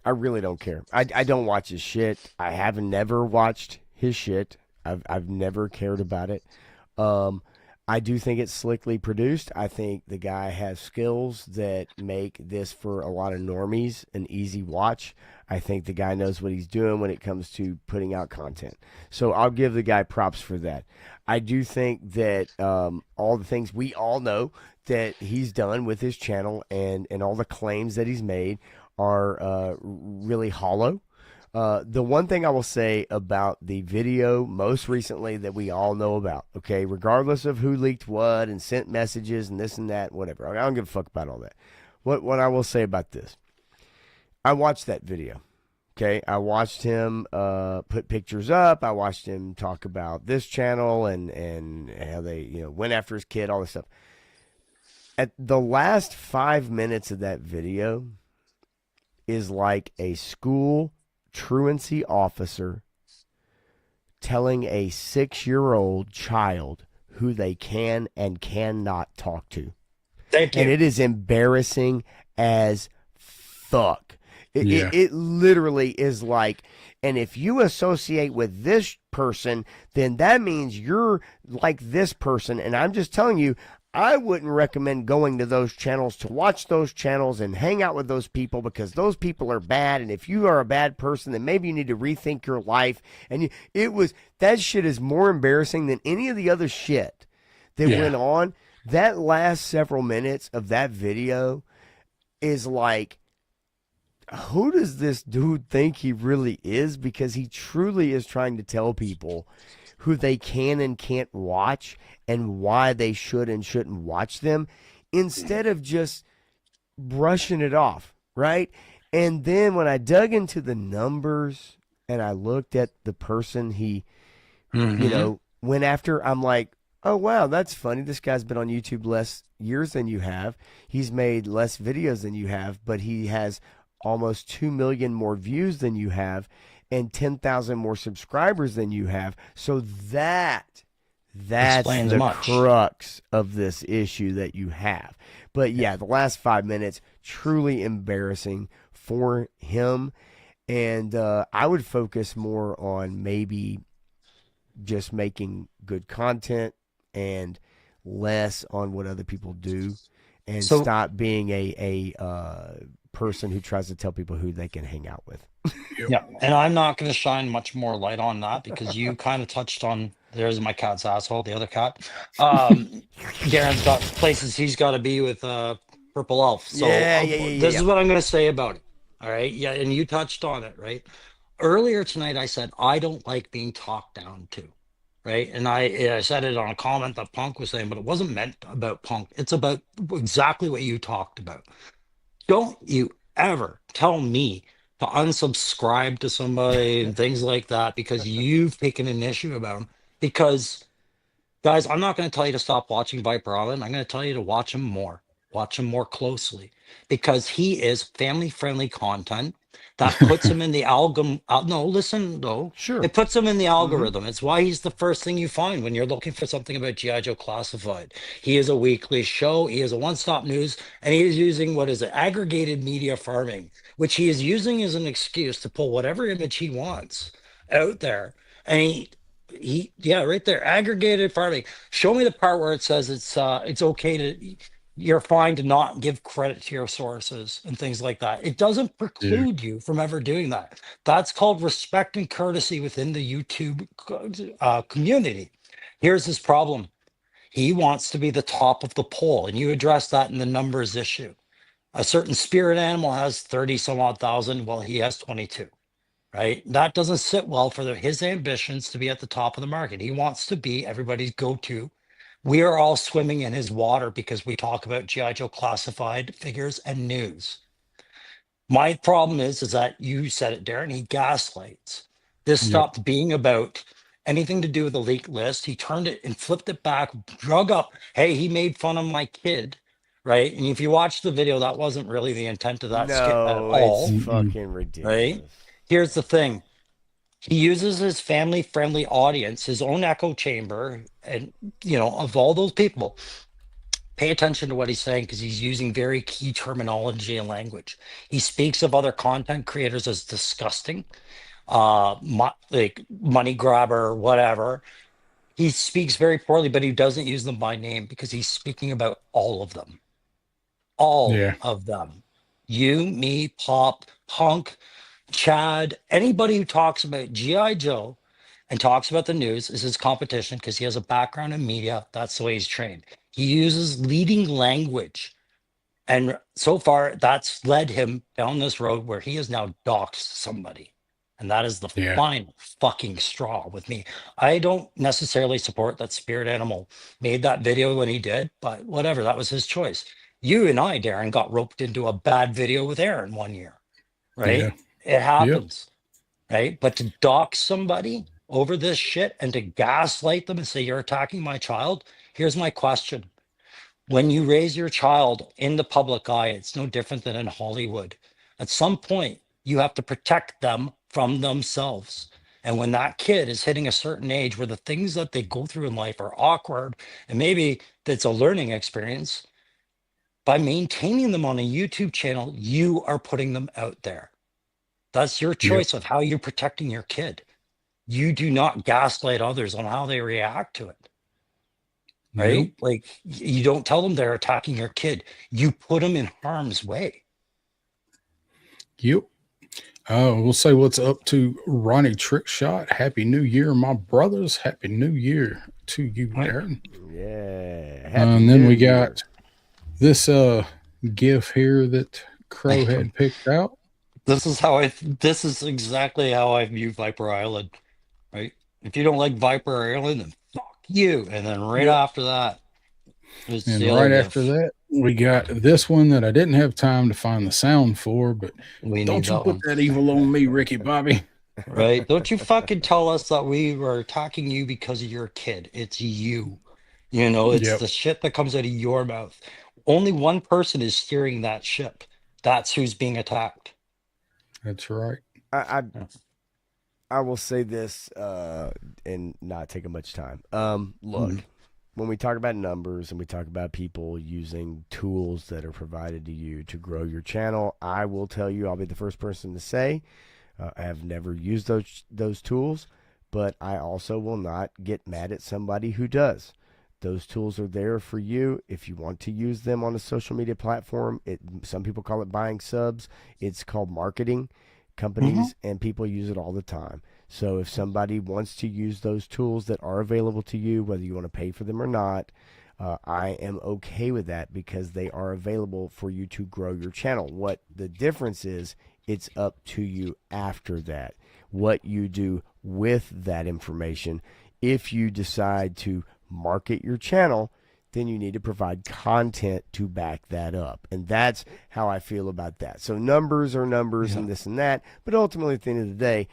Speaker 5: I really don't care. I don't watch his shit. I have never watched his shit. I've never cared about it. I do think it's slickly produced. I think the guy has skills that make this for a lot of normies an easy watch. I think the guy knows what he's doing when it comes to putting out content. So I'll give the guy props for that. I do think that all the things we all know that he's done with his channel and all the claims that he's made are really hollow. The one thing I will say about the video most recently that we all know about, okay, regardless of who leaked what and sent messages and this and that, whatever. I don't give a fuck about all that. What I will say about this, I watched that video. Okay, I watched him put pictures up. I watched him talk about this channel and how they went after his kid, all this stuff. At the last 5 minutes of that video is like a school truancy officer telling a 6-year-old child who they can and cannot talk to.
Speaker 2: Thank you.
Speaker 5: And it is embarrassing as fuck. It literally is like, and if you associate with this person, then that means you're like this person. And I'm just telling you, I wouldn't recommend going to those channels to watch those channels and hang out with those people because those people are bad. And if you are a bad person, then maybe you need to rethink your life. And that shit is more embarrassing than any of the other shit that went on. That last several minutes of that video is like, who does this dude think he really is? Because he truly is trying to tell people who they can and can't watch and why they should and shouldn't watch them instead of just brushing it off, right? And then when I dug into the numbers and I looked at the person he, went after, I'm like, oh, wow, that's funny. This guy's been on YouTube less years than you have. He's made less videos than you have, but he has almost 2 million more views than you have and 10,000 more subscribers than you have. So that's
Speaker 2: Explains
Speaker 5: the
Speaker 2: much.
Speaker 5: crux of this issue that you have. But yeah, the last 5 minutes, truly embarrassing for him. And I would focus more on maybe just making good content and less on what other people do, and stop being a person who tries to tell people who they can hang out with.
Speaker 2: Yeah, and I'm not going to shine much more light on that because you kind of touched on. There's my cat's asshole, the other cat. Darren's got places he's got to be with Purple Elf. So this is what I'm going to say about it. All right, yeah, and you touched on it, right? Earlier tonight, I said I don't like being talked down to, right? And I said it on a comment that Punk was saying, but it wasn't meant about Punk. It's about exactly what you talked about. Don't you ever tell me to unsubscribe to somebody and things like that because you've taken an issue about them. Because, guys, I'm not going to tell you to stop watching Viper Island. I'm going to tell you to watch him more. Watch him more closely. Because he is family-friendly content that puts him in the algorithm. No, listen, though.
Speaker 5: Sure.
Speaker 2: It puts him in the algorithm. It's why he's the first thing you find when you're looking for something about G.I. Joe Classified. He is a weekly show. He is a one-stop news. And he is using what is it? Aggregated media farming, which he is using as an excuse to pull whatever image he wants out there. And he right there, aggregated farming. Show me the part where it says it's okay to... You're fine to not give credit to your sources and things like that. It doesn't preclude you from ever doing that. That's called respect and courtesy within the YouTube community. Here's his problem. He wants to be the top of the poll, and you address that in the numbers issue. A certain spirit animal has 30 some odd thousand, while he has 22, right? That doesn't sit well for his ambitions to be at the top of the market. He wants to be everybody's go-to. We are all swimming in his water because we talk about G.I. Joe Classified figures and news. My problem is that you said it, Darren, he gaslights. This stopped being about anything to do with the leaked list. He turned it and flipped it back, drug up. Hey, he made fun of my kid, right? And if you watch the video, that wasn't really the intent of that skit at all.
Speaker 5: It's fucking ridiculous.
Speaker 2: Right? Here's the thing. He uses his family friendly audience, his own echo chamber, and of all those people, pay attention to what he's saying because he's using very key terminology and language. He speaks of other content creators as disgusting, like money grabber, whatever. He speaks very poorly, but he doesn't use them by name because he's speaking about all of them. All
Speaker 1: Yeah.
Speaker 2: of them. You, me, Pop, Punk, Chad, anybody who talks about G.I. Joe and talks about the news is his competition because he has a background in media. That's the way he's trained. He uses leading language. And so far, that's led him down this road where he has now doxed somebody. And that is the
Speaker 1: Yeah.
Speaker 2: final fucking straw with me. I don't necessarily support that Spirit Animal made that video when he did, but whatever, that was his choice. You and I, Darren, got roped into a bad video with Aaron one year, right?
Speaker 1: Yeah.
Speaker 2: It happens, right? But to dox somebody over this shit and to gaslight them and say, you're attacking my child, here's my question. When you raise your child in the public eye, it's no different than in Hollywood. At some point, you have to protect them from themselves. And when that kid is hitting a certain age where the things that they go through in life are awkward, and maybe it's a learning experience, by maintaining them on a YouTube channel, you are putting them out there. That's your choice of how you're protecting your kid. You do not gaslight others on how they react to it. Right?
Speaker 1: Nope.
Speaker 2: Like you don't tell them they're attacking your kid. You put them in harm's way.
Speaker 1: Yep. We'll say what's up to Ronnie Trickshot. Happy New Year, my brothers. Happy New Year to you,
Speaker 2: Right.
Speaker 1: Darren.
Speaker 5: Yeah.
Speaker 1: And then
Speaker 5: New
Speaker 1: we
Speaker 5: Year.
Speaker 1: got this GIF here that Crow had picked out.
Speaker 2: This is exactly how I view Viper Island. Right? If you don't like Viper Island, then fuck you. And then right after that, is
Speaker 1: And
Speaker 2: the other
Speaker 1: right
Speaker 2: GIF.
Speaker 1: after that, we got this one that I didn't have time to find the sound for, but
Speaker 2: We
Speaker 1: don't
Speaker 2: need
Speaker 1: you
Speaker 2: that
Speaker 1: put
Speaker 2: one.
Speaker 1: that evil on me, Ricky Bobby.
Speaker 2: Right? Don't you fucking tell us that we were attacking you because of your kid. It's you. It's
Speaker 1: Yep.
Speaker 2: the shit that comes out of your mouth. Only one person is steering that ship. That's who's being attacked.
Speaker 1: That's right.
Speaker 5: I will say this and not taking much time. Look, when we talk about numbers and we talk about people using tools that are provided to you to grow your channel, I will tell you, I'll be the first person to say, I have never used those tools, but I also will not get mad at somebody who does. Those tools are there for you if you want to use them on a social media platform. Some people call it buying subs. It's called marketing. Companies and people use it all the time. So if somebody wants to use those tools that are available to you, whether you want to pay for them or not, I am okay with that because they are available for you to grow your channel. What the difference is, it's up to you after that. What you do with that information. If you decide to market your channel, then you need to provide content to back that up. And that's how I feel about that. So numbers are numbers and this and that. But ultimately, at the end of the day,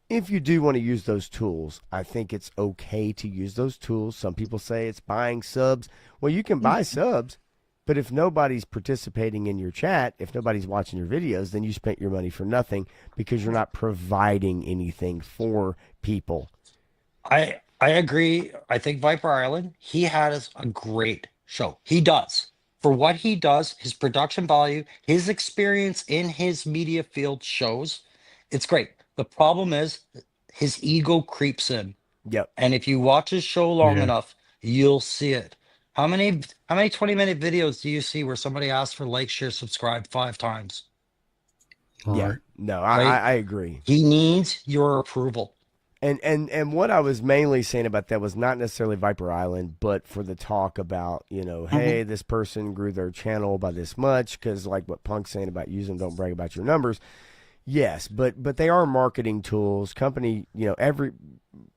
Speaker 5: if you do want to use those tools, I think it's okay to use those tools. Some people say it's buying subs. Well, you can buy subs, but if nobody's participating in your chat, if nobody's watching your videos, then you spent your money for nothing because you're not providing anything for people.
Speaker 2: I agree. I think Viper Island, he has a great show. He does. For what he does, his production value, his experience in his media field shows, it's great. The problem is his ego creeps in.
Speaker 5: Yep.
Speaker 2: And if you watch his show long enough, you'll see it. How many 20-minute videos do you see where somebody asks for like, share, subscribe 5 times?
Speaker 1: All
Speaker 5: Yeah.
Speaker 1: right.
Speaker 5: No,
Speaker 2: Right?
Speaker 5: I agree.
Speaker 2: He needs your approval.
Speaker 5: And what I was mainly saying about that was not necessarily Viper Island, but for the talk about, hey, this person grew their channel by this much, because like what Punk's saying about using don't brag about your numbers. Yes, but they are marketing tools. Company, every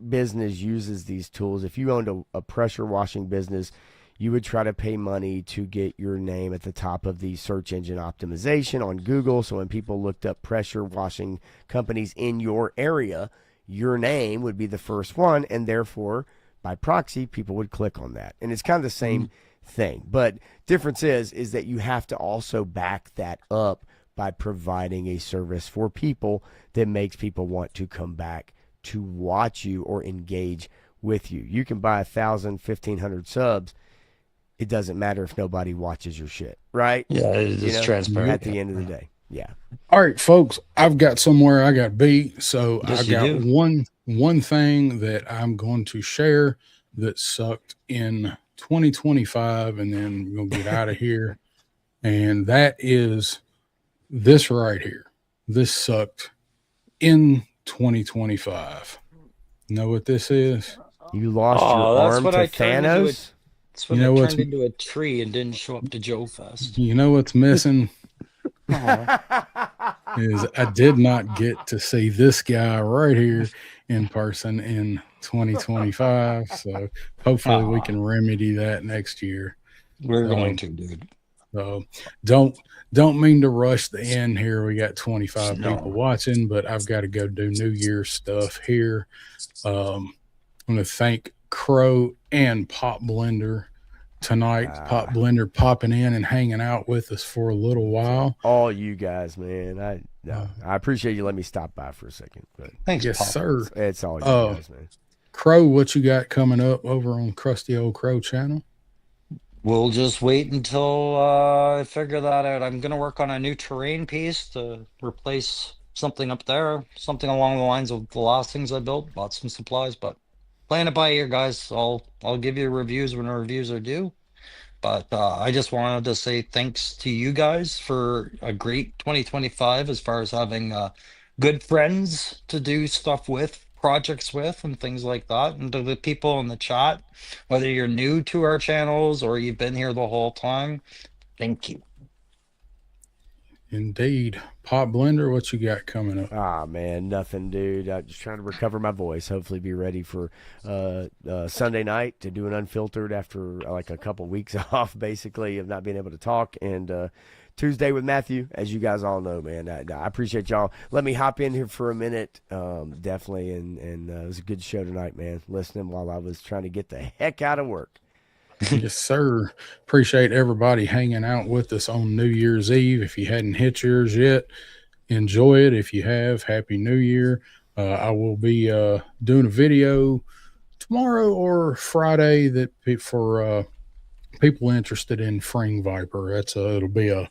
Speaker 5: business uses these tools. If you owned a pressure washing business, you would try to pay money to get your name at the top of the search engine optimization on Google. So when people looked up pressure washing companies in your area, your name would be the first one, and therefore, by proxy, people would click on that. And it's kind of the same thing. But difference is that you have to also back that up by providing a service for people that makes people want to come back to watch you or engage with you. You can buy 1,000, 1,500 subs. It doesn't matter if nobody watches your shit, right?
Speaker 2: Yeah, it's transparent.
Speaker 5: At the end of the day. Yeah.
Speaker 1: All right, folks, I've got somewhere I got beat. So
Speaker 2: Yes,
Speaker 1: I
Speaker 2: you
Speaker 1: got
Speaker 2: do.
Speaker 1: one thing that I'm going to share that sucked in 2025, and then we'll get out of here. And that is this right here. This sucked in 2025. Know what this is?
Speaker 5: You lost
Speaker 2: Oh,
Speaker 5: your
Speaker 2: that's
Speaker 5: arm
Speaker 2: what
Speaker 5: to
Speaker 2: I turned into
Speaker 5: Thanos?
Speaker 2: That's when
Speaker 1: You know
Speaker 2: I
Speaker 1: what's-
Speaker 2: turned into a tree and didn't show up to Joe Fest.
Speaker 1: You know what's missing
Speaker 2: Aw.
Speaker 1: is I did not get to see this guy right here in person in 2025. So hopefully we
Speaker 2: Aw.
Speaker 1: can remedy that next year.
Speaker 2: We're going to, dude.
Speaker 1: So don't mean to rush the end here. We got 25
Speaker 2: No.
Speaker 1: people watching, but I've got to go do New Year's stuff here. I'm going to thank Crow and Pop Blender tonight. Pop Blender popping in and hanging out with us for a little while.
Speaker 5: All you guys, man. I appreciate you letting me stop by for a second. But
Speaker 2: Thanks,
Speaker 1: Yes,
Speaker 2: Pop.
Speaker 1: sir.
Speaker 5: it's all you
Speaker 1: Oh.
Speaker 5: guys, man.
Speaker 1: Crow, what you got coming up over on Krusty Old Crow channel?
Speaker 2: We'll just wait until I figure that out. I'm gonna work on a new terrain piece to replace something up there, something along the lines of the last things I built. Bought some supplies, but playing it by ear, guys. I'll give you reviews when the reviews are due. But I just wanted to say thanks to you guys for a great 2025 as far as having good friends to do stuff with, projects with, and things like that. And to the people in the chat, whether you're new to our channels or you've been here the whole time, thank you.
Speaker 1: Indeed. Pop Blender, what you got coming up?
Speaker 5: Ah, man, nothing, dude. I'm just trying to recover my voice. Hopefully, be ready for Sunday night to do an unfiltered after like a couple weeks off, basically, of not being able to talk. And Tuesday with Matthew, as you guys all know, man. I appreciate y'all. Let me hop in here for a minute, definitely. And it was a good show tonight, man. Listening while I was trying to get the heck out of work.
Speaker 1: Yes, sir. Appreciate everybody hanging out with us on New Year's Eve. If you hadn't hit yours yet, enjoy it. If you have, Happy New Year. I will be doing a video tomorrow or Friday that for people interested in Fring Viper. It'll be a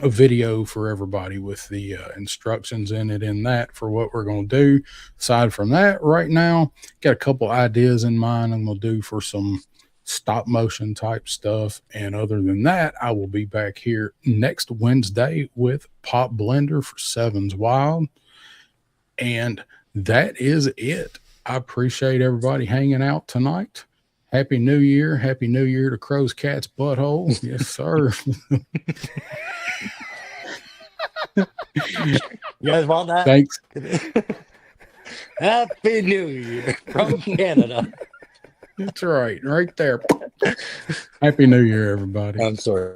Speaker 1: video for everybody with the instructions in it in that for what we're going to do. Aside from that, right now, got a couple ideas in mind I'm going to do for some stop motion type stuff. And other than that, I will be back here next Wednesday with Pop Blender for Sevens Wild. And that is it. I appreciate everybody hanging out tonight. Happy New Year. Happy New Year to Crow's Cat's Butthole. Yes, sir.
Speaker 2: You guys want that?
Speaker 1: Thanks.
Speaker 2: Happy New Year from Canada.
Speaker 1: That's right. Right there. Happy New Year, everybody.
Speaker 2: I'm sorry.